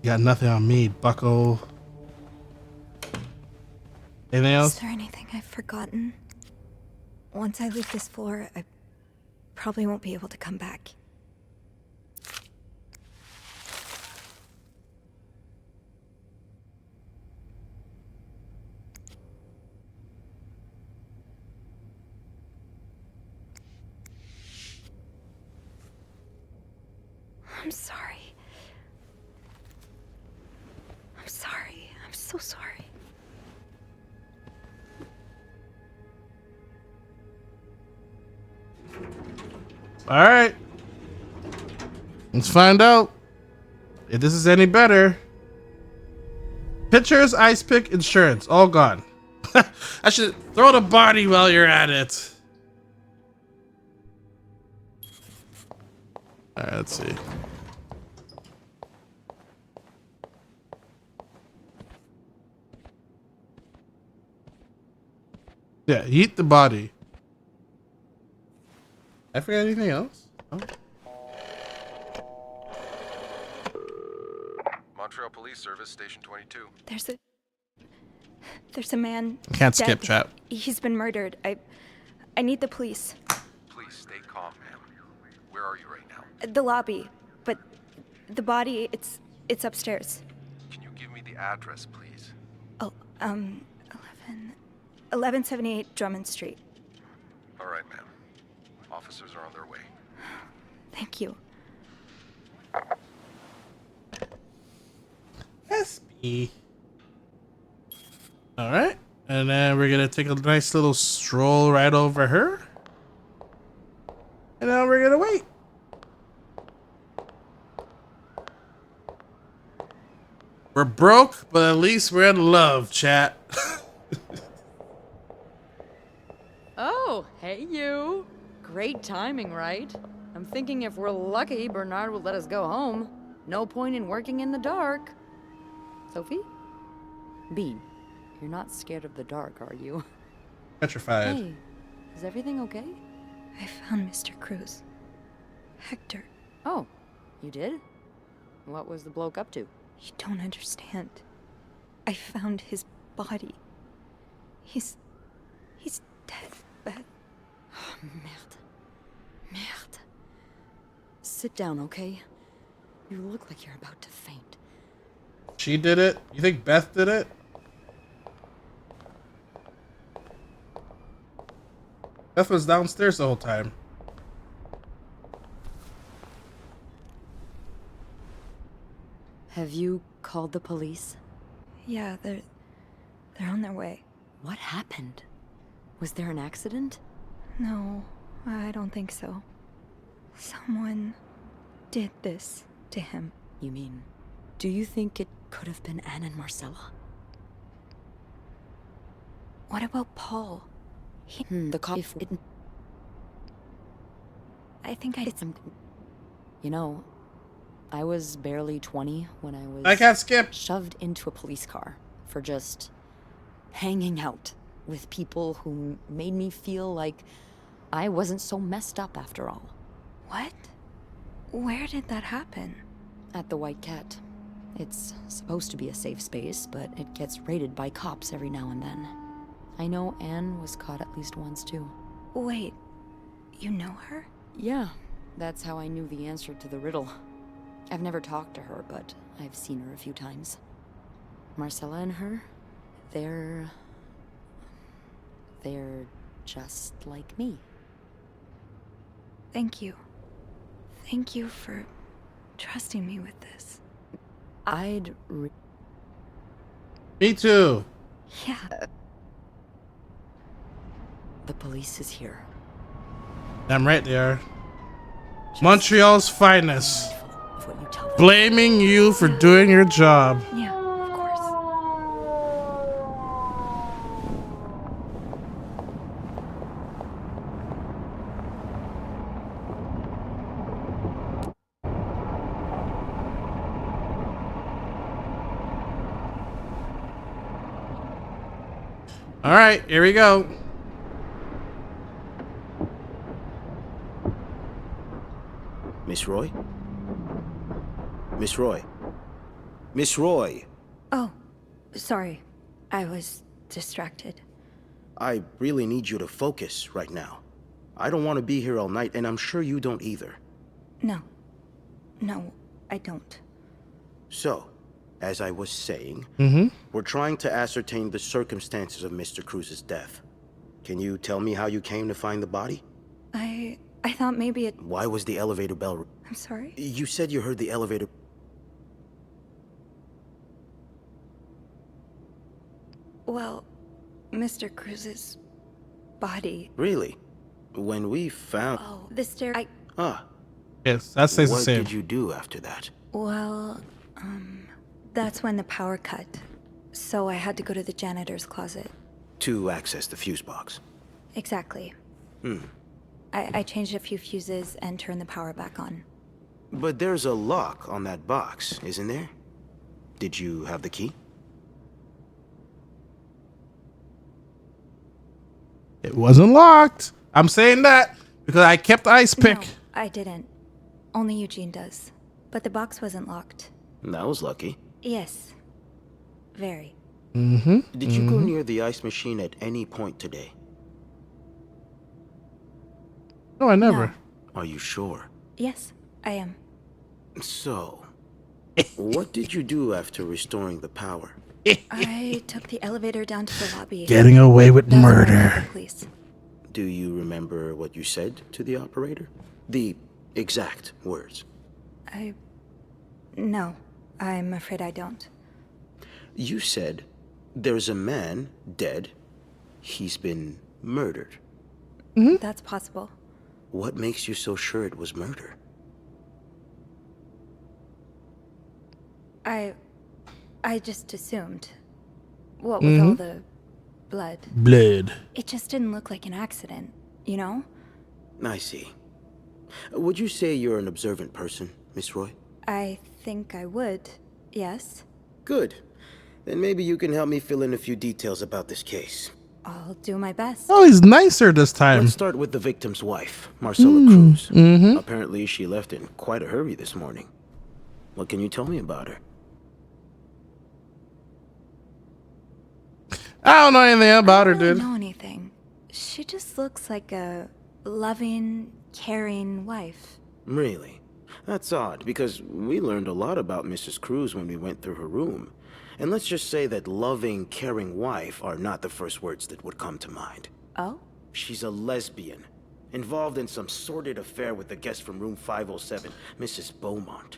You got nothing on me, bucko. Anything else? Is there anything I've forgotten? Once I leave this floor, I probably won't be able to come back. I'm sorry. I'm sorry. I'm so sorry. All right. Let's find out if this is any better. Pictures, ice pick, insurance, all gone. I should throw the body while you're at it. All right, let's see. Yeah, eat the body. I forgot anything else? Oh. Montreal Police Service, Station 22. There's a man. I can't dead. skip, chat. He's been murdered. I need the police. Please stay calm, ma'am. Where are you right now? The lobby, but the body, it's upstairs. Can you give me the address, please? Oh, 1178 Drummond Street. All right, ma'am. Officers are on their way. Thank you. SB. All right, and then we're gonna take a nice little stroll right over her, and now we're gonna wait. We're broke, but at least we're in love, chat. Oh, hey you. Great timing, right? I'm thinking if we're lucky, Bernard will let us go home. No point in working in the dark. Sophie? Bean, You're not scared of the dark, are you? Petrified. Hey, is everything okay? I found Mr. Cruz. Hector. Oh, you did? What was the bloke up to? You don't understand. I found his body. He's dead, Beth. Oh, merde. Merde. Sit down, okay? You look like you're about to faint. She did it? You think Beth did it? Beth was downstairs the whole time. Have you called the police? Yeah, they're on their way. What happened? Was there an accident? No, I don't think so. Someone did this to him. You mean, do you think it could have been Anne and Marcella? What about Paul? The cop. I think I did something. You know, I was barely 20 when I was... I can't skip. Shoved into a police car for just hanging out with people who made me feel like I wasn't so messed up after all. What? Where did that happen? At the White Cat. It's supposed to be a safe space, but it gets raided by cops every now and then. I know Anne was caught at least once, too. Wait, you know her? Yeah, that's how I knew the answer to the riddle. I've never talked to her, but I've seen her a few times. Marcella and her, they're just like me. Thank you. Thank you for trusting me with this. Me too. Yeah. The police is here. I'm right there. Montreal's finest. Blaming you for doing your job. Yeah, of course. All right, here we go. Miss Roy? Miss Roy? Miss Roy! Oh, sorry. I was distracted. I really need you to focus right now. I don't want to be here all night, and I'm sure you don't either. No. No, I don't. So, as I was saying, we're trying to ascertain the circumstances of Mr. Cruz's death. Can you tell me how you came to find the body? I thought maybe it... Why was the elevator bell... I'm sorry? You said you heard the elevator... Well, Mr. Cruz's body... Really? When we found... Oh, the stair... Ah. Yes, that stays the same. What did you do after that? Well, that's when the power cut. So I had to go to the janitor's closet. To access the fuse box. Exactly. I changed a few fuses and turned the power back on. But there's a lock on that box, isn't there? Did you have the key? It wasn't locked. I'm saying that because I kept the ice pick. No, I didn't. Only Eugene does. But the box wasn't locked. That was lucky. Yes. Very. Did you go near the ice machine at any point today? No, I never. No. Are you sure? Yes, I am. So, what did you do after restoring the power? I took the elevator down to the lobby. Getting away with murder. Please. Do you remember what you said to the operator? The exact words. No, I'm afraid I don't. You said, there's a man dead. He's been murdered. That's possible. What makes you so sure it was murder? I just assumed. What with all the blood. It just didn't look like an accident, you know? I see. Would you say you're an observant person, Miss Roy? I think I would, yes. Good. Then maybe you can help me fill in a few details about this case. I'll do my best. Oh, he's nicer this time. Let's start with the victim's wife, Marcella Cruz. Apparently, she left in quite a hurry this morning. What can you tell me about her? I don't know anything about her, I don't dude. know anything. She just looks like a loving, caring wife. Really? That's odd, because we learned a lot about Mrs. Cruz when we went through her room. And let's just say that loving, caring wife are not the first words that would come to mind. Oh? She's a lesbian, involved in some sordid affair with the guest from room 507, Mrs. Beaumont.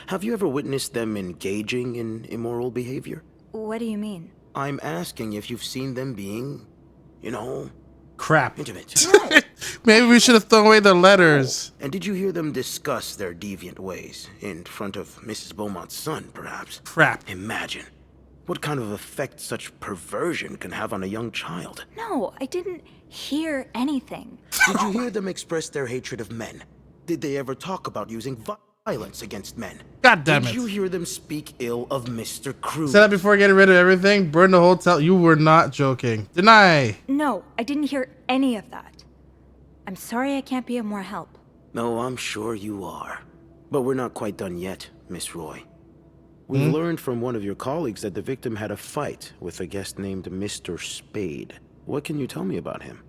Have you ever witnessed them engaging in immoral behavior? What do you mean? I'm asking if you've seen them being, you know... Crap. Intimate. Maybe we should have thrown away the letters. And did you hear them discuss their deviant ways in front of Mrs. Beaumont's son, perhaps? Crap. Imagine what kind of effect such perversion can have on a young child. No, I didn't hear anything. Did you hear them express their hatred of men? Did they ever talk about using violence against men? God damn it. Did you hear them speak ill of Mr. Cruz? Said that before getting rid of everything. Burn the hotel. You were not joking. Deny. No, I didn't hear any of that. I'm sorry I can't be of more help. No, I'm sure you are. But we're not quite done yet, Miss Roy. We've learned from one of your colleagues that the victim had a fight with a guest named Mr. Spade. What can you tell me about him?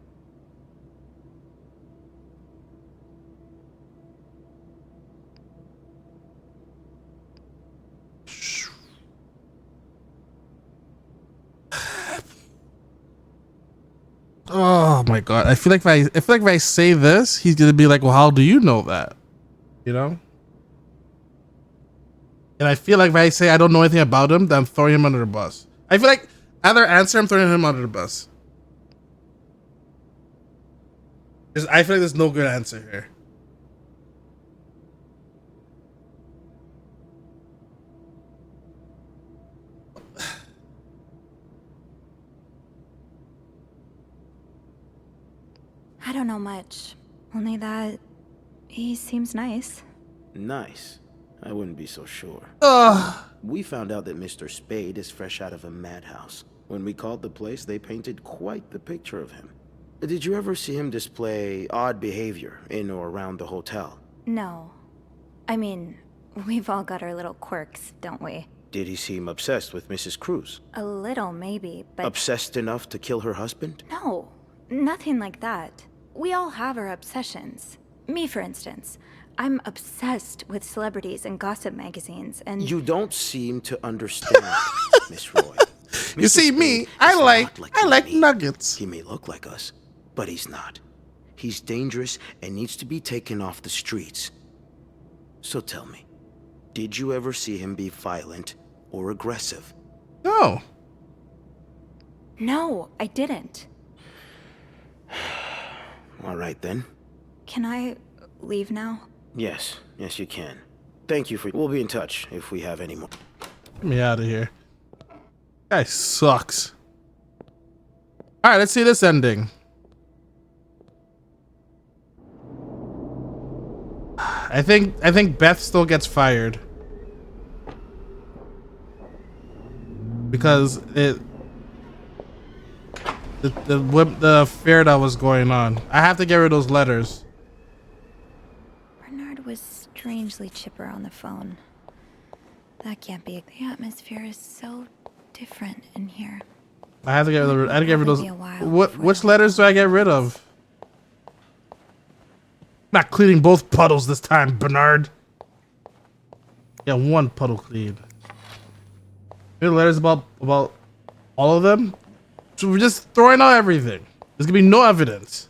Oh my god! I feel like if I say this, he's gonna be like, "Well, how do you know that?" You know. And I feel like if I say I don't know anything about him, then I'm throwing him under the bus. I feel like either answer, I'm throwing him under the bus. Because I feel like there's no good answer here. I don't know much. Only that he seems nice. Nice. I wouldn't be so sure. We found out that Mr. Spade is fresh out of a madhouse. When we called the place, they painted quite the picture of him. Did you ever see him display odd behavior in or around the hotel? No. I mean, we've all got our little quirks, don't we? Did he seem obsessed with Mrs. Cruz? A little, maybe, but... Obsessed enough to kill her husband? No, nothing like that. We all have our obsessions. Me, for instance. I'm obsessed with celebrities and gossip magazines, and... You don't seem to understand, Miss Roy. You see, me, I like nuggets. He may look like us, but he's not. He's dangerous and needs to be taken off the streets. So tell me, did you ever see him be violent or aggressive? No. No, I didn't. All right, then. Can I leave now? Yes, you can. Thank you for... We'll be in touch if we have any more. Get me out of here. Guy sucks. All right, let's see this ending. I think Beth still gets fired because the affair that was going on. I have to get rid of those letters. Bernard was strangely chipper on the phone. That can't be. The atmosphere is so different in here. I have to get rid of. I have to get rid of those. Which letters do I get rid of? Not cleaning both puddles this time, Bernard. Yeah, one puddle cleaned. Maybe letters about all of them. So we're just throwing out everything. There's gonna be no evidence.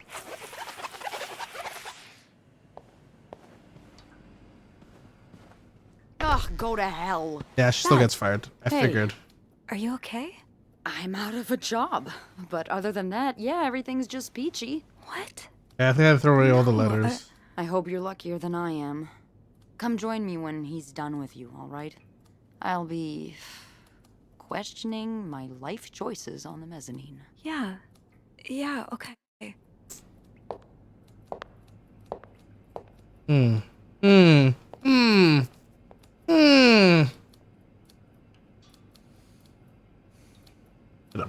Ugh, go to hell. Yeah, she still gets fired. I figured. Are you okay? I'm out of a job. But other than that, yeah, everything's just peachy. What? Yeah, I think I throw away all the letters. I hope you're luckier than I am. Come join me when he's done with you, all right? I'll be questioning my life choices on the mezzanine. Yeah. Yeah, okay. Should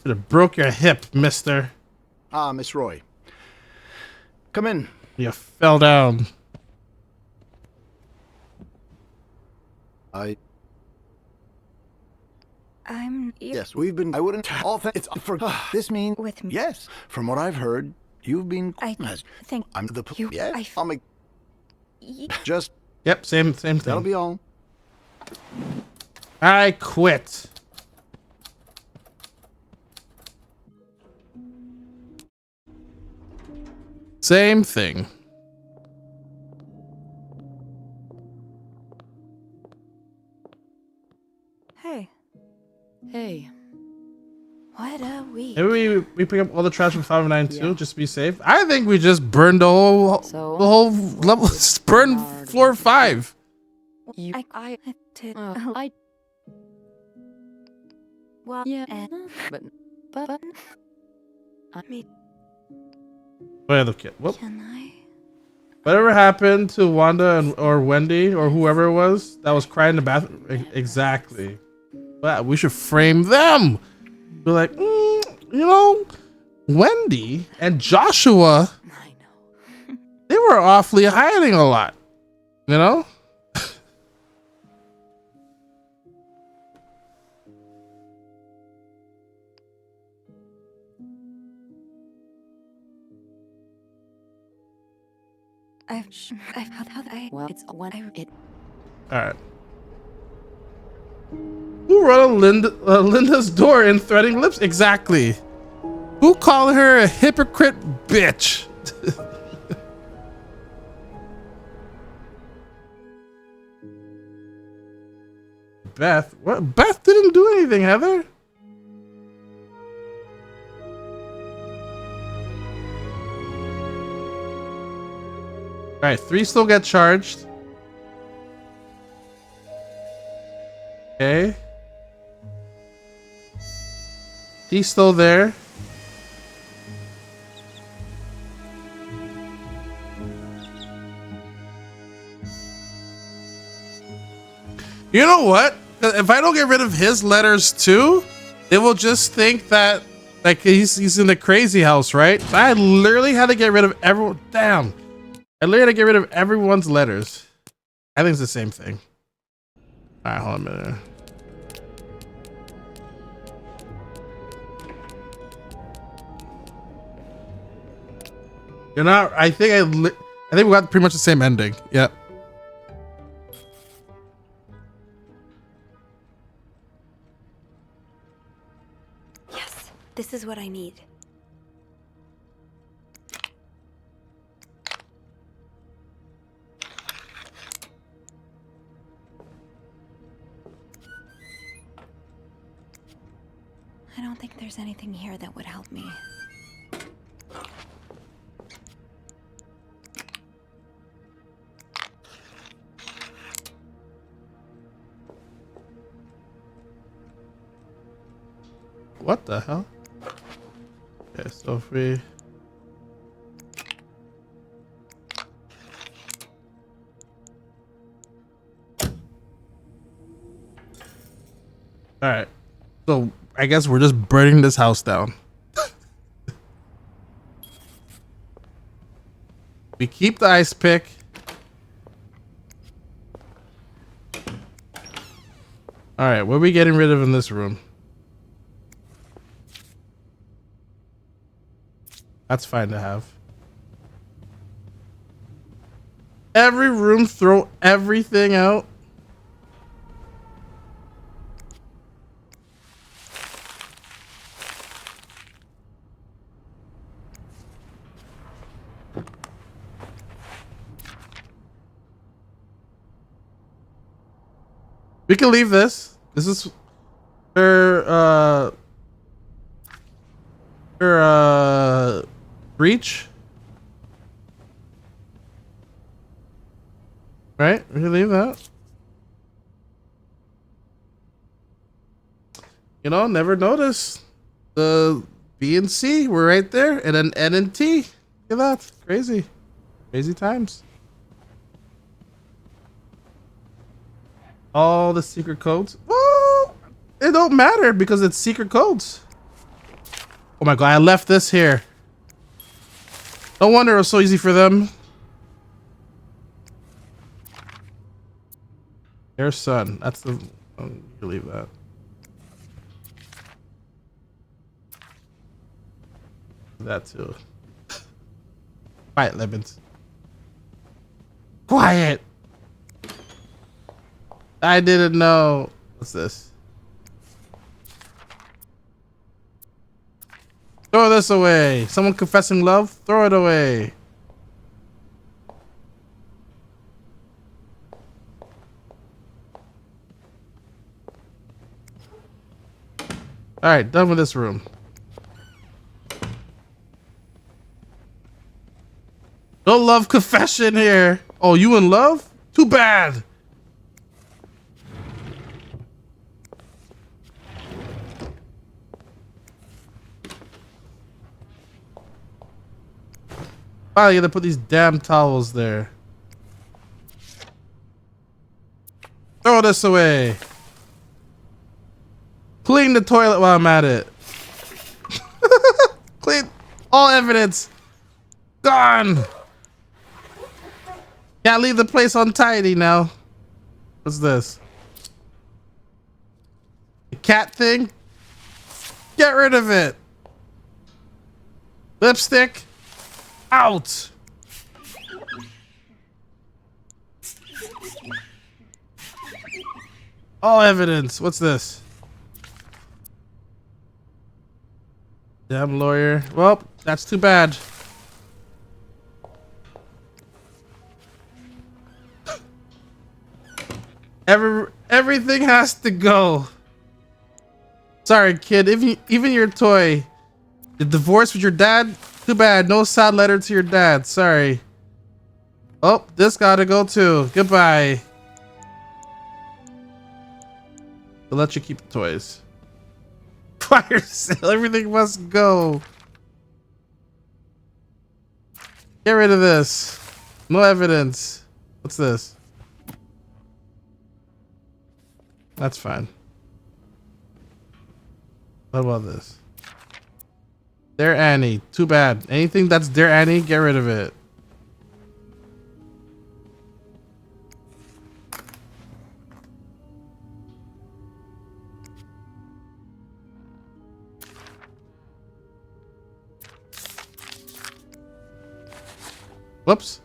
have broke your hip, mister. Ah, Miss Roy. Come in. You fell down. Yes, we've been. I wouldn't. All it's for. This means with me. Yes, from what I've heard, you've been. I think I'm the. you. Yes, I'll make. Just. Yep, same thing. That'll be all. I quit. Same thing. Hey. Hey. What a week. Maybe we pick up all the trash from 592 just to be safe. I think we just burned the whole level. Just burned floor 5. I did. Well, yeah, but I mean, Wait, look at whoop. Can I? Whatever happened to Wanda or Wendy or whoever it was that was crying in the bathroom? Exactly. But we should frame them. Be like, Wendy and Joshua. I know. They were awfully hiding a lot. You know. I've had how I. Well, it's one. All right. Who wrote on Linda's door in threatening lips? Exactly. Who called her a hypocrite bitch? Beth? What? Beth didn't do anything, Heather. All right, 3 still get charged. Okay. He's still there. You know what? If I don't get rid of his letters too, they will just think that like he's in the crazy house, right? So I literally had to get rid of everyone. Damn. I literally had to get rid of everyone's letters. I think it's the same thing. All right, hold on a minute. You're not. I think we got pretty much the same ending. Yep. Yes, this is what I need. I don't think there's anything here that would help me. What the hell? Okay, so free. All right. So I guess we're just burning this house down. We keep the ice pick. All right, what are we getting rid of in this room? That's fine to have. Every room, throw everything out. We can leave this. This is her breach. Right? We can leave that. You know, never noticed. The B and C were right there, and then N and T. Look at that. Crazy. Crazy times. All the secret codes. Woo! It don't matter because it's secret codes. Oh my god, I left this here. No wonder it was so easy for them. Their son. That's the... Oh, you can leave that. That too. Quiet, Lemons. Quiet! I didn't know. What's this? Throw this away. Someone confessing love? Throw it away. Alright, done with this room. No love confession here. Oh, you in love? Too bad. Finally, you gotta put these damn towels there. Throw this away. Clean the toilet while I'm at it. Clean all evidence. Gone. Can't leave the place untidy now. What's this? The cat thing? Get rid of it. Lipstick? Out. All evidence. What's this? Damn lawyer. Well, that's too bad. Everything has to go. Sorry, kid. Even your toy. The divorce with your dad? Too bad. No sad letter to your dad. Sorry. Oh, this gotta go too. Goodbye. They'll let you keep the toys. Fire sale. Everything must go. Get rid of this. No evidence. What's this? That's fine. What about this? Dear Annie. Too bad. Anything that's Dear Annie, get rid of it. Whoops.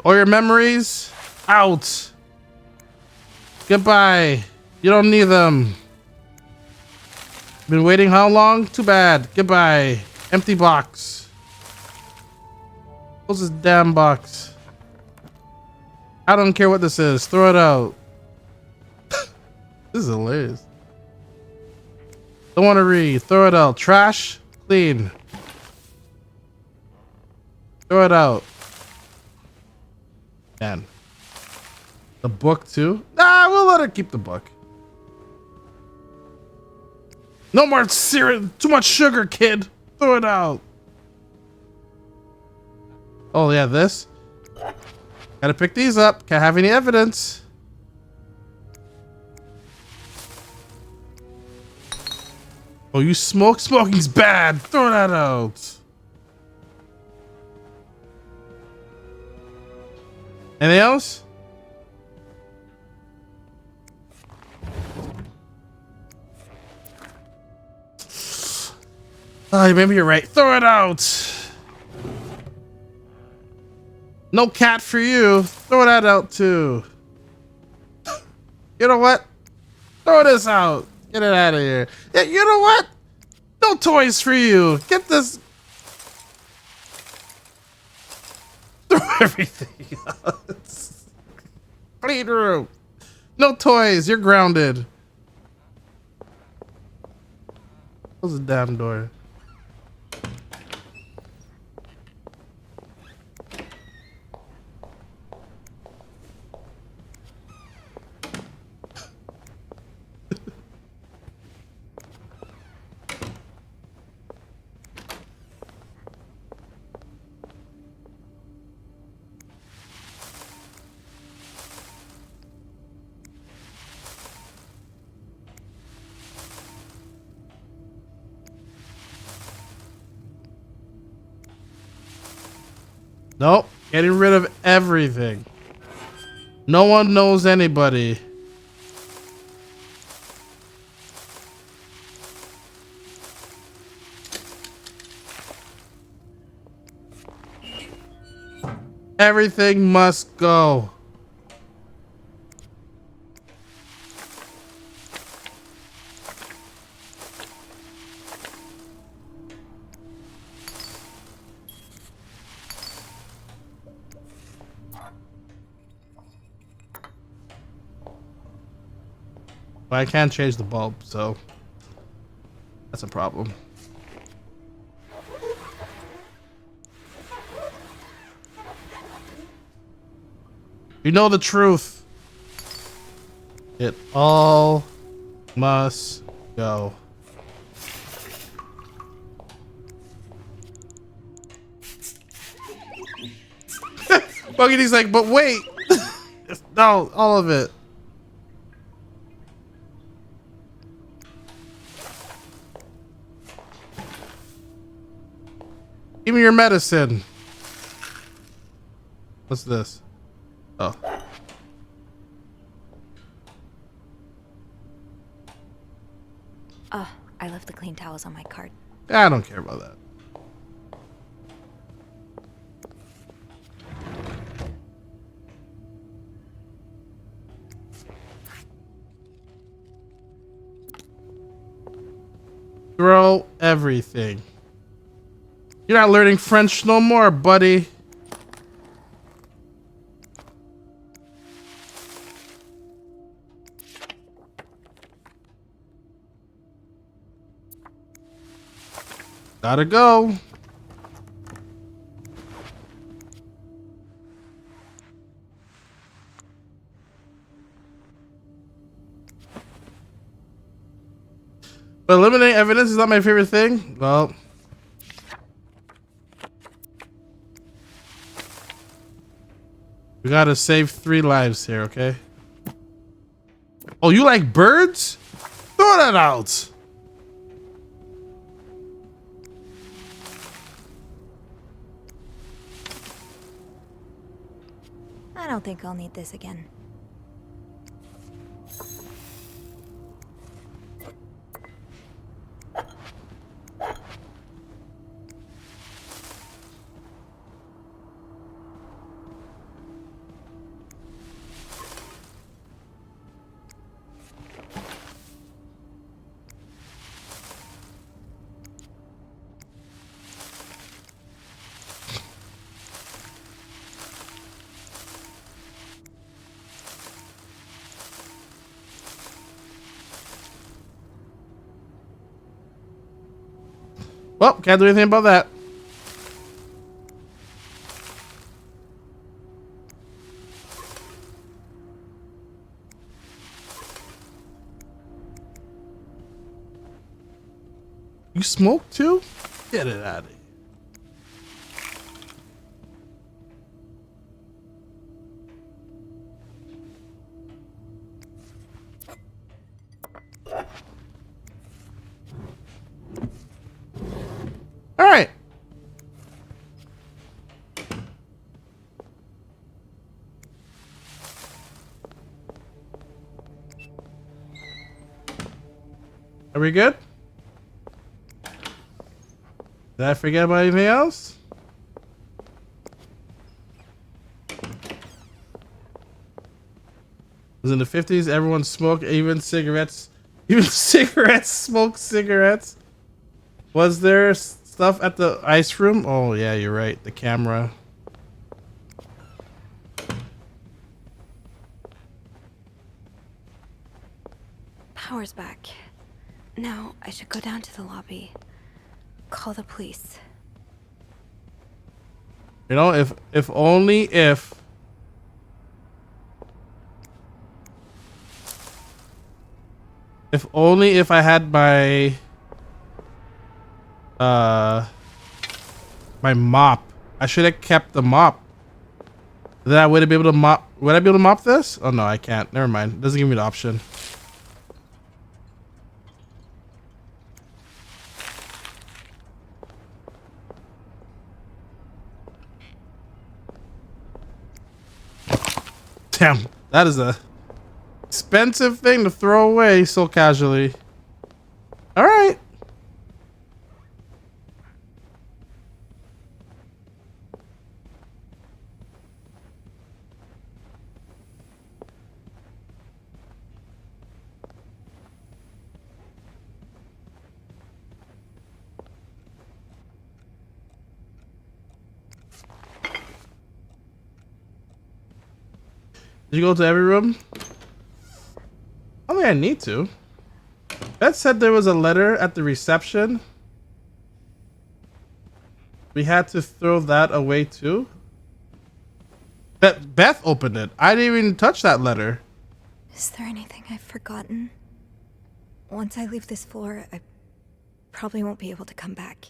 All your memories out. Goodbye. You don't need them. Been waiting how long? Too bad. Goodbye. Empty box. Close this damn box. I don't care what this is. Throw it out. This is hilarious. Don't want to read. Throw it out. Trash. Clean. Throw it out. Man. The book too? Nah, we'll let her keep the book. No more syrup. Too much sugar, kid. Throw it out. Oh yeah, this. Gotta pick these up. Can't have any evidence. Oh, you smoke? Smoking's bad. Throw that out. Anything else? Oh, maybe you're right. Throw it out. No cat for you. Throw that out too. You know what? Throw this out. Get it out of here. Yeah, you know what? No toys for you. Get this. Throw everything out. Clean room. No toys. You're grounded. Close the damn door. Nope. Getting rid of everything. No one knows anybody. Everything must go. But I can't change the bulb, so that's a problem. You know the truth. It all must go. Buggity's like, but wait. No, all of it. Give me your medicine. What's this? Oh. Oh, I left the clean towels on my cart. I don't care about that. Throw everything. You're not learning French no more, buddy. Gotta go. But eliminating evidence is not my favorite thing. Well, we gotta save 3 lives here, okay? Oh, you like birds? Throw that out. I don't think I'll need this again. Well, can't do anything about that. You smoke too? Get it out of here. All right. Are we good? Did I forget about anything else? Was in the 50s, everyone smoked, even cigarettes. Even cigarettes smoked cigarettes. Was there stuff at the ice room? Oh yeah, you're right. The camera. Power's back. Now I should go down to the lobby. Call the police. You know, if only if I had my my mop. I should have kept the mop. Then I would be able to mop. Would I be able to mop this? Oh no, I can't. Never mind. It doesn't give me the option. Damn, that is a expensive thing to throw away so casually. All right. Did you go to every room? I don't think I need to. Beth said there was a letter at the reception. We had to throw that away too. Beth opened it. I didn't even touch that letter. Is there anything I've forgotten? Once I leave this floor, I probably won't be able to come back.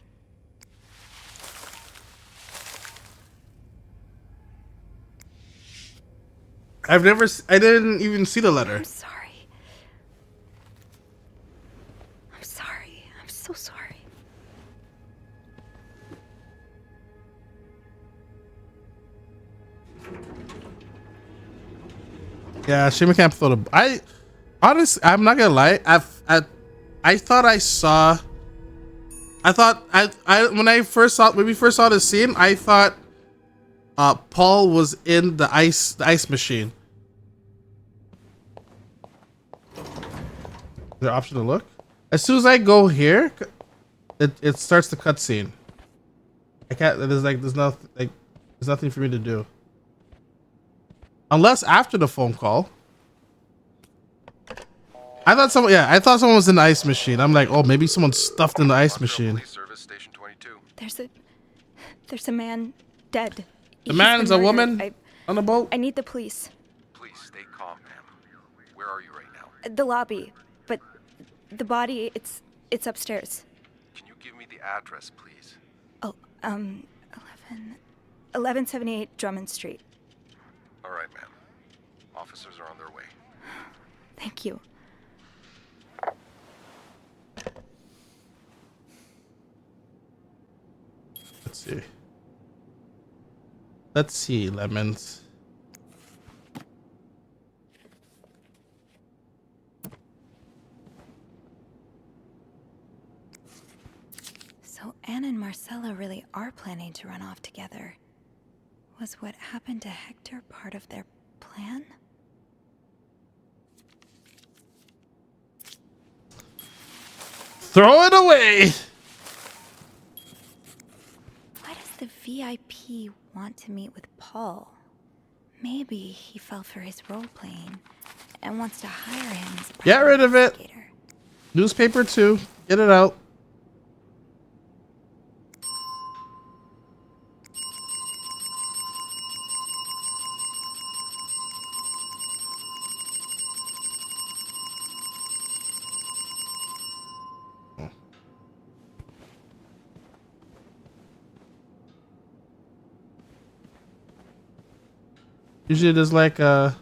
I didn't even see the letter. I'm sorry. I'm sorry. I'm so sorry. Yeah, Shima can't throw the. I'm not gonna lie. I thought I saw. I thought when we first saw this scene, I thought Paul was in the ice machine. Is there an option to look? As soon as I go here, it starts the cutscene. I can't. There's nothing for me to do. Unless after the phone call. I thought someone was in the ice machine. I'm like, oh, maybe someone's stuffed in the ice machine. There's a man dead. The man's a woman on a boat. I need the police. Please stay calm, ma'am. Where are you right now? The lobby, but the body, it's upstairs. Can you give me the address, please? Oh, 1178 Drummond Street. All right, ma'am. Officers are on their way. Thank you. Let's see, Lemons. So Anne and Marcella really are planning to run off together. Was what happened to Hector part of their plan? Throw it away! Why does the VIP want to meet with Paul? Maybe he fell for his role-playing and wants to hire him as a Get rid of it. Newspaper too. Get it out. Usually there's like a...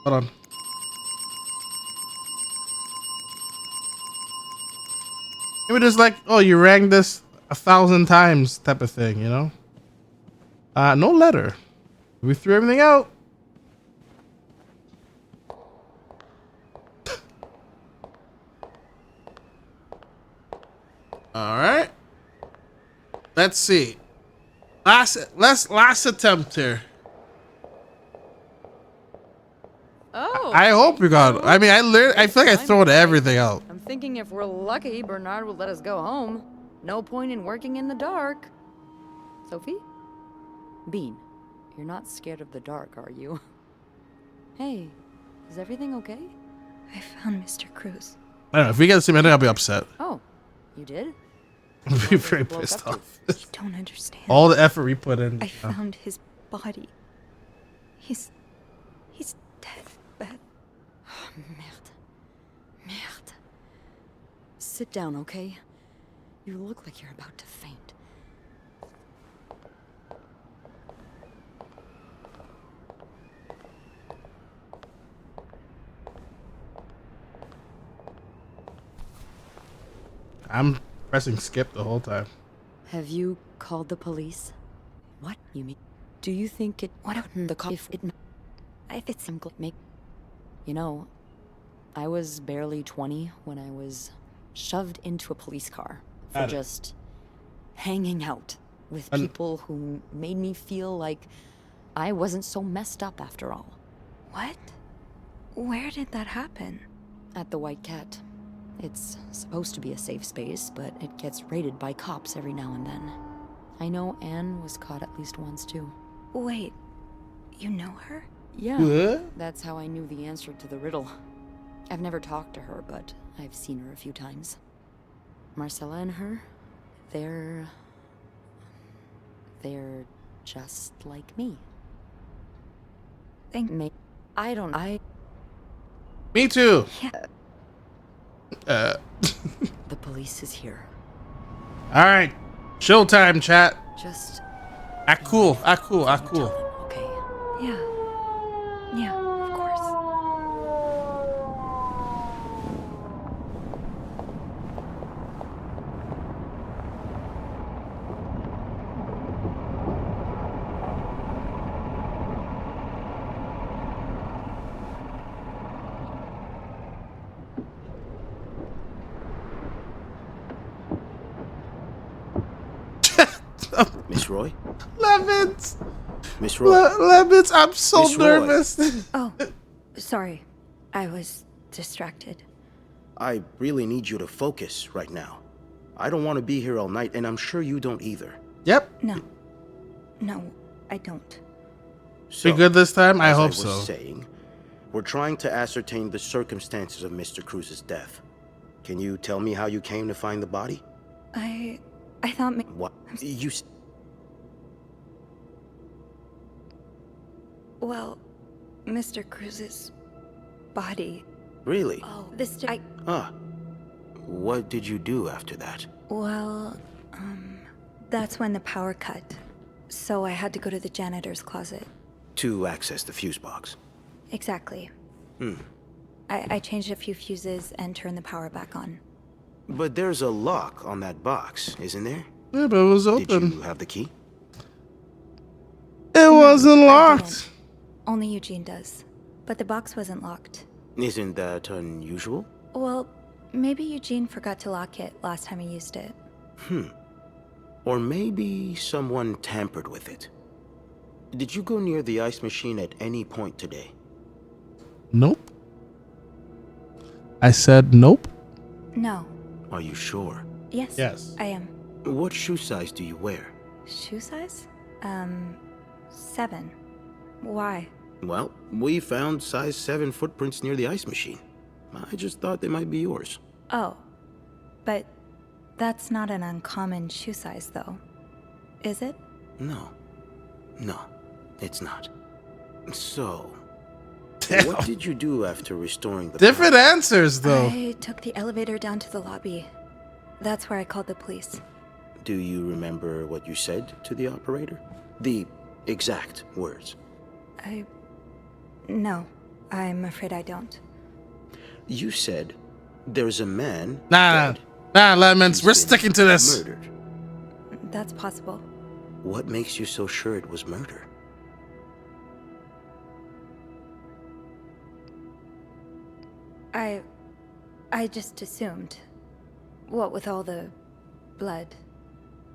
Hold on. Maybe there's like, oh, you rang this 1,000 times type of thing, you know? No letter. We threw everything out. All right. Let's see. Last attempt here. Oh. I hope we got. I mean, I feel like I thrown everything out. I'm thinking if we're lucky, Bernard will let us go home. No point in working in the dark. Sophie? Bean, you're not scared of the dark, are you? Hey, is everything okay? I found Mr. Cruz. I don't know. If we get the same ending, I'll be upset. Oh, you did? I'll be very pissed off. You don't understand. All the effort we put in. I found his body. He's dead, Beth. Oh, merde. Merde. Sit down, okay? You look like you're about to faint. I'm pressing skip the whole time. Have you called the police? What you mean? Do you think it? What the cop? If it's make. You know, I was barely 20 when I was shoved into a police car for just hanging out with people who made me feel like I wasn't so messed up after all. What? Where did that happen? At the White Cat. It's supposed to be a safe space, but it gets raided by cops every now and then. I know Anne was caught at least once, too. Wait, you know her? Yeah, what? That's how I knew the answer to the riddle. I've never talked to her, but I've seen her a few times. Marcella and her, they're just like me. Me too. Yeah. The police is here. All right, showtime, chat. Just act cool. Act cool. Act cool. Okay. Yeah. Yeah, of course. Miss Roy? Lemons! Miss Roy? Lemons, I'm so Miss Roy. nervous. Oh, sorry. I was distracted. I really need you to focus right now. I don't want to be here all night, and I'm sure you don't either. Yep. No, I don't. So, be good this time? I hope as I was saying, we're trying to ascertain the circumstances of Mr. Cruz's death. Can you tell me how you came to find the body? I thought What? You... Well, Mr. Cruz's body. Really? Oh, What did you do after that? Well, that's when the power cut. So I had to go to the janitor's closet. To access the fuse box. Exactly. I changed a few fuses and turned the power back on. But there's a lock on that box, isn't there? Yeah, but it was open. Did you have the key? It wasn't locked. Only Eugene does. But the box wasn't locked. Isn't that unusual? Well, maybe Eugene forgot to lock it last time he used it. Or maybe someone tampered with it. Did you go near the ice machine at any point today? Nope. I said nope. No. Are you sure? Yes. I am. What shoe size do you wear? Shoe size? 7. Why? Well, we found size 7 footprints near the ice machine. I just thought they might be yours. Oh. But that's not an uncommon shoe size, though. Is it? No, it's not. So, what did you do after restoring the Different answers, though. I took the elevator down to the lobby. That's where I called the police. Do you remember what you said to the operator? The exact words. No, I'm afraid I don't. You said, there's a man... Nah, Lemons, we're sticking to this. Murdered. That's possible. What makes you so sure it was murder? I just assumed. What with all the blood.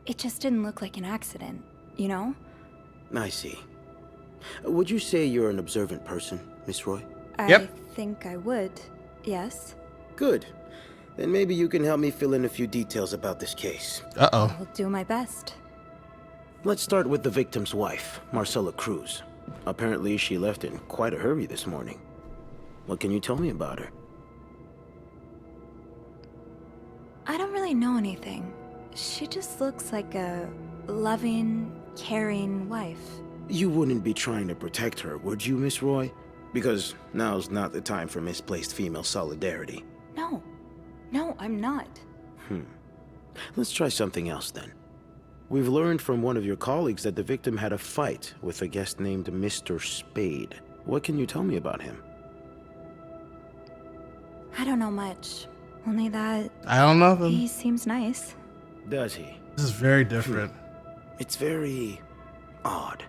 It just didn't look like an accident, you know? I see. Would you say you're an observant person, Miss Roy? I think I would, yes. Good. Then maybe you can help me fill in a few details about this case. Uh-oh. I'll do my best. Let's start with the victim's wife, Marcella Cruz. Apparently she left in quite a hurry this morning. What can you tell me about her? I don't really know anything. She just looks like a loving, caring wife. You wouldn't be trying to protect her, would you, Miss Roy? Because now's not the time for misplaced female solidarity. No, I'm not. Let's try something else then. We've learned from one of your colleagues that the victim had a fight with a guest named Mr. Spade. What can you tell me about him? I don't know much. Only that I don't know. he seems nice. Does he? This is very different. It's very odd.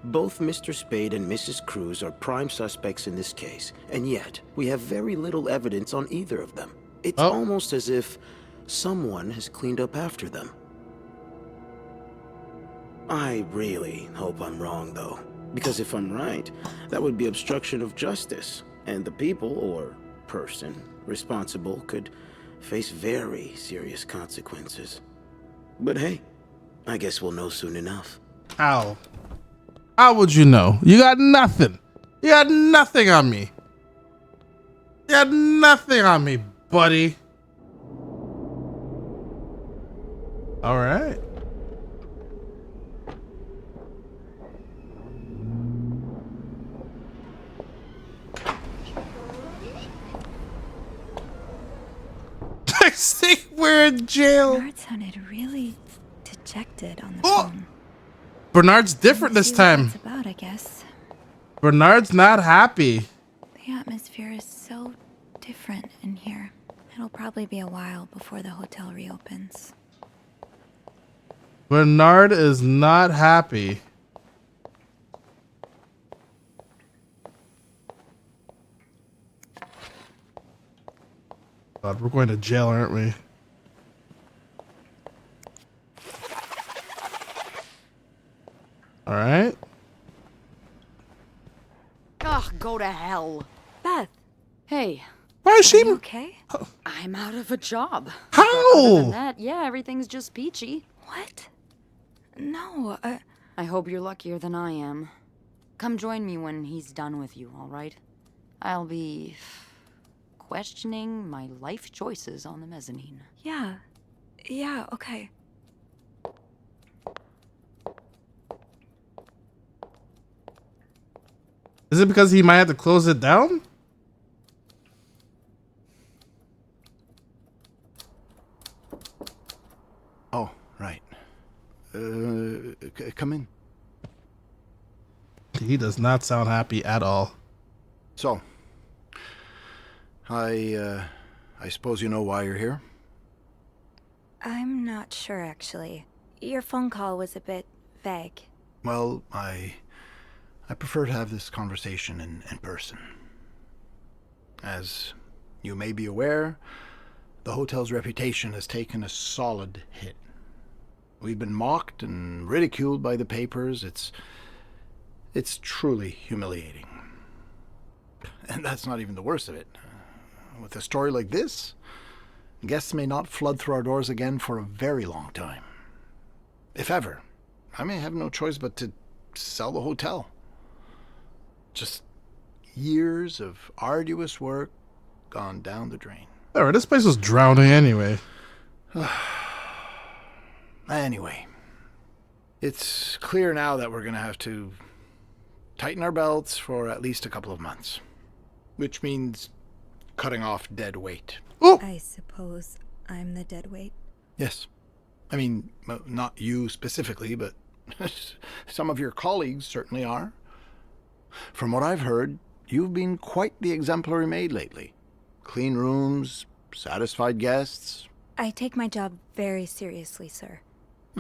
Both Mr. Spade and Mrs. Cruz are prime suspects in this case, and yet we have very little evidence on either of them. It's almost as if someone has cleaned up after them. I really hope I'm wrong, though, because if I'm right, that would be obstruction of justice, and the people, or person, responsible could face very serious consequences. But hey, I guess we'll know soon enough. How? How would you know? You got nothing. You got nothing on me. You got nothing on me, buddy. All right. I think we're in jail. Bernard sounded really dejected on the phone. Bernard's different this time. That's about, I guess. Bernard's not happy. The atmosphere is so different in here. It'll probably be a while before the hotel reopens. Bernard is not happy. God, we're going to jail, aren't we? All right. Ugh, go to hell. Beth. Hey. Why is she okay? I'm out of a job. How? Other than that, yeah, everything's just peachy. What? No, I hope you're luckier than I am. Come join me when he's done with you, all right? I'll be questioning my life choices on the mezzanine. Yeah. Yeah, okay. Is it because he might have to close it down? Oh, right. Come in. He does not sound happy at all. So, I suppose you know why you're here? I'm not sure, actually. Your phone call was a bit vague. Well, I prefer to have this conversation in person. As you may be aware, the hotel's reputation has taken a solid hit. We've been mocked and ridiculed by the papers. It's truly humiliating. And that's not even the worst of it. With a story like this, guests may not flood through our doors again for a very long time. If ever, I may have no choice but to sell the hotel. Just years of arduous work gone down the drain. Alright, this place was drowning anyway. Anyway, it's clear now that we're going to have to tighten our belts for at least a couple of months. Which means cutting off dead weight. I suppose I'm the dead weight. Yes. I mean, not you specifically, but some of your colleagues certainly are. From what I've heard, you've been quite the exemplary maid lately. Clean rooms, satisfied guests. I take my job very seriously, sir.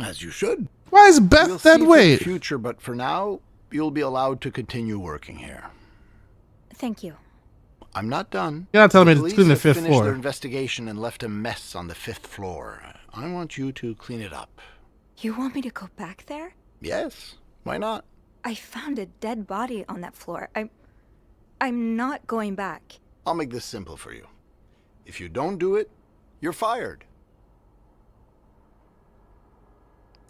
As you should. Why is Beth dead weight? In the future, but for now, you'll be allowed to continue working here. Thank you. I'm not done. You're not telling me to Police clean the have fifth finished floor. their investigation and left a mess on the 5th floor. I want you to clean it up. You want me to go back there? Yes. Why not? I found a dead body on that floor. I'm not going back. I'll make this simple for you. If you don't do it, you're fired.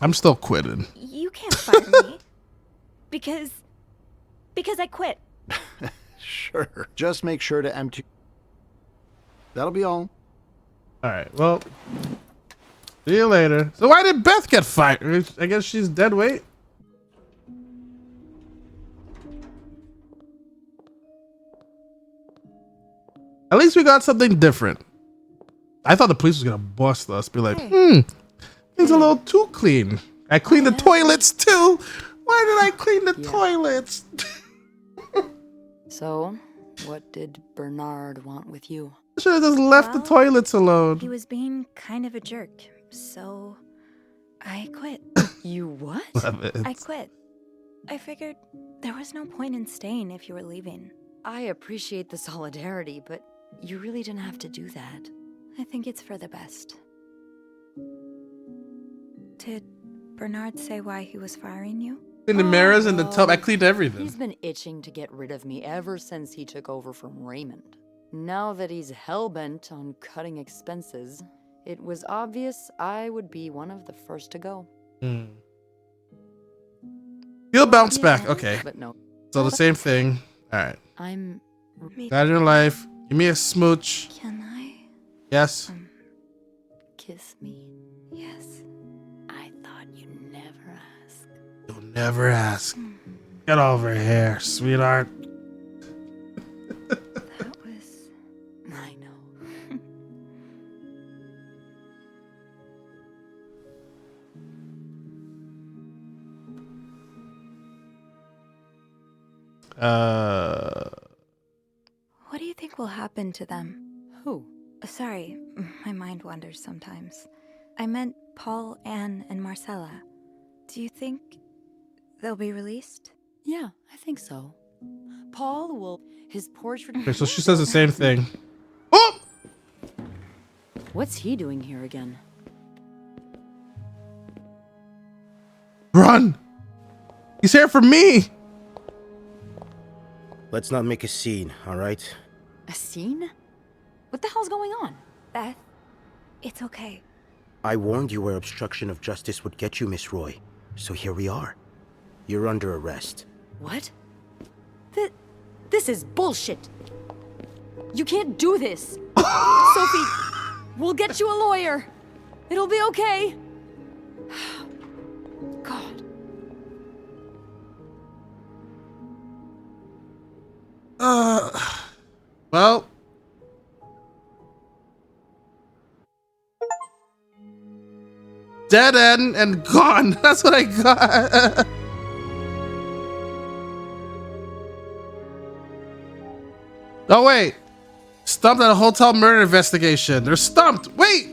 I'm still quitting. You can't fire me. Because I quit. Sure. Just make sure to empty. That'll be all. Alright, well. See you later. So why did Beth get fired? I guess she's dead weight. At least we got something different. I thought the police was gonna bust us. Be like, it's a little too clean. I cleaned the toilets too. Why did I clean the toilets? So, what did Bernard want with you? Should have just left the toilets alone. He was being kind of a jerk, so I quit. You what? I quit. I figured there was no point in staying if you were leaving. I appreciate the solidarity, but you really didn't have to do that. I think it's for the best. Did Bernard say why he was firing you? In the mirrors and the tub, I cleaned everything. He's been itching to get rid of me ever since he took over from Raymond. Now that he's hell-bent on cutting expenses, it was obvious I would be one of the first to go. He'll bounce back. Okay. But no. So the same thing. All right. I'm... Got your life. Give me a smooch. Can I? Yes. Kiss me. Yes. I thought you'd never ask. You'll never ask. Get over here, sweetheart. That was... I know. What do you think will happen to them? Who? Sorry, my mind wanders sometimes. I meant Paul, Anne, and Marcella. Do you think they'll be released? Yeah, I think so. Paul will... His portrait... Okay, so she says the same thing. Oh! What's he doing here again? Run! He's here for me! Let's not make a scene, all right? A scene? What the hell's going on? Beth, it's okay. I warned you where obstruction of justice would get you, Miss Roy. So here we are. You're under arrest. What? This is bullshit. You can't do this. Sophie, we'll get you a lawyer. It'll be okay. God. Well. Dead end and gone. That's what I got. Oh, wait. Stumped at a hotel murder investigation. They're stumped. Wait.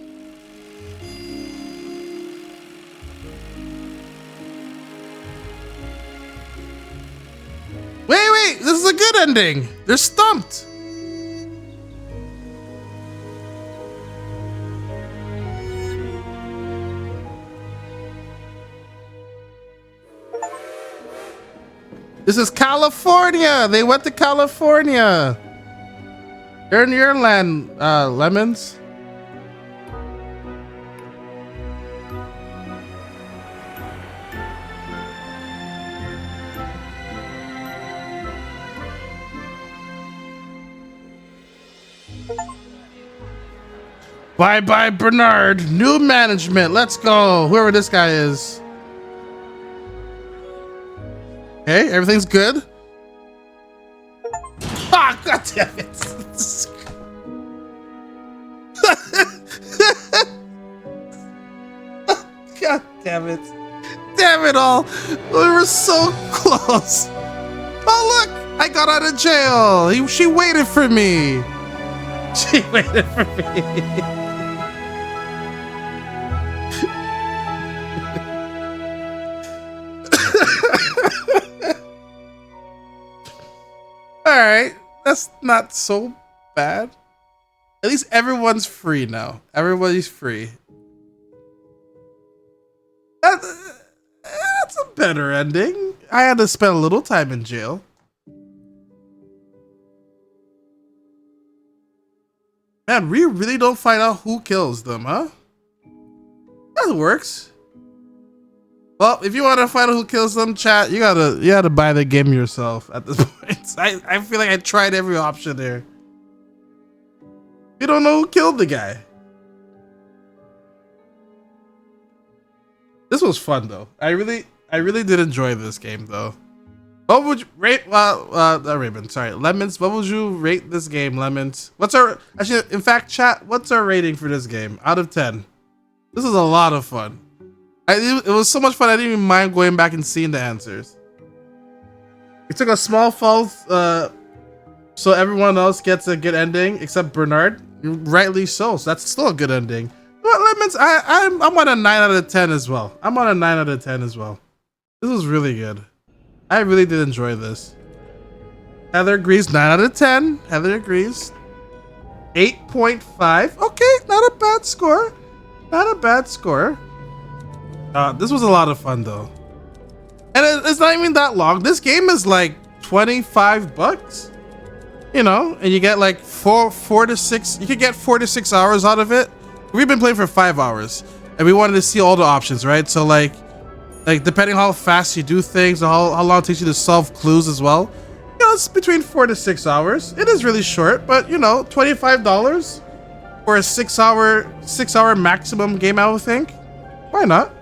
Wait. This is a good ending. They're stumped. This is California. They went to California. They're in your land, Lemons. Bye, Bernard. New management. Let's go. Whoever this guy is. Hey, everything's good. Ah, God damn it. God damn it. Damn it all. We were so close. Oh, look. I got out of jail. She waited for me. She waited for me. Alright, that's not so bad. At least everyone's free now. Everybody's free. That's a better ending. I had to spend a little time in jail. Man, we really don't find out who kills them, huh? That works. Well, if you want to find out who kills them, chat, you gotta buy the game yourself at this point. I feel like I tried every option there. You don't know who killed the guy. This was fun though. I really did enjoy this game though. What would you rate? Raymond, sorry, Lemons. What would you rate this game, Lemons? What's our in fact, chat? What's our rating for this game out of 10? This is a lot of fun. It was so much fun. I didn't even mind going back and seeing the answers. We took a small fault, so everyone else gets a good ending except Bernard. rightly so. So that's still a good ending. But Lemons, I'm on a 9 out of 10 as well. I'm on a 9 out of 10 as well. This was really good. I really did enjoy this. Heather agrees, 9 out of 10. Heather agrees. 8.5. Okay, not a bad score. Not a bad score. This was a lot of fun though. And it's not even that long. This game is like $25. You know, and you get like 4 to 6. You could get 4 to 6 hours out of it. We've been playing for 5 hours, and we wanted to see all the options, right? So like depending how fast you do things, or how long it takes you to solve clues as well. You know, it's between 4 to 6 hours. It is really short, but you know, $25 for a 6 hour maximum game, I would think. Why not?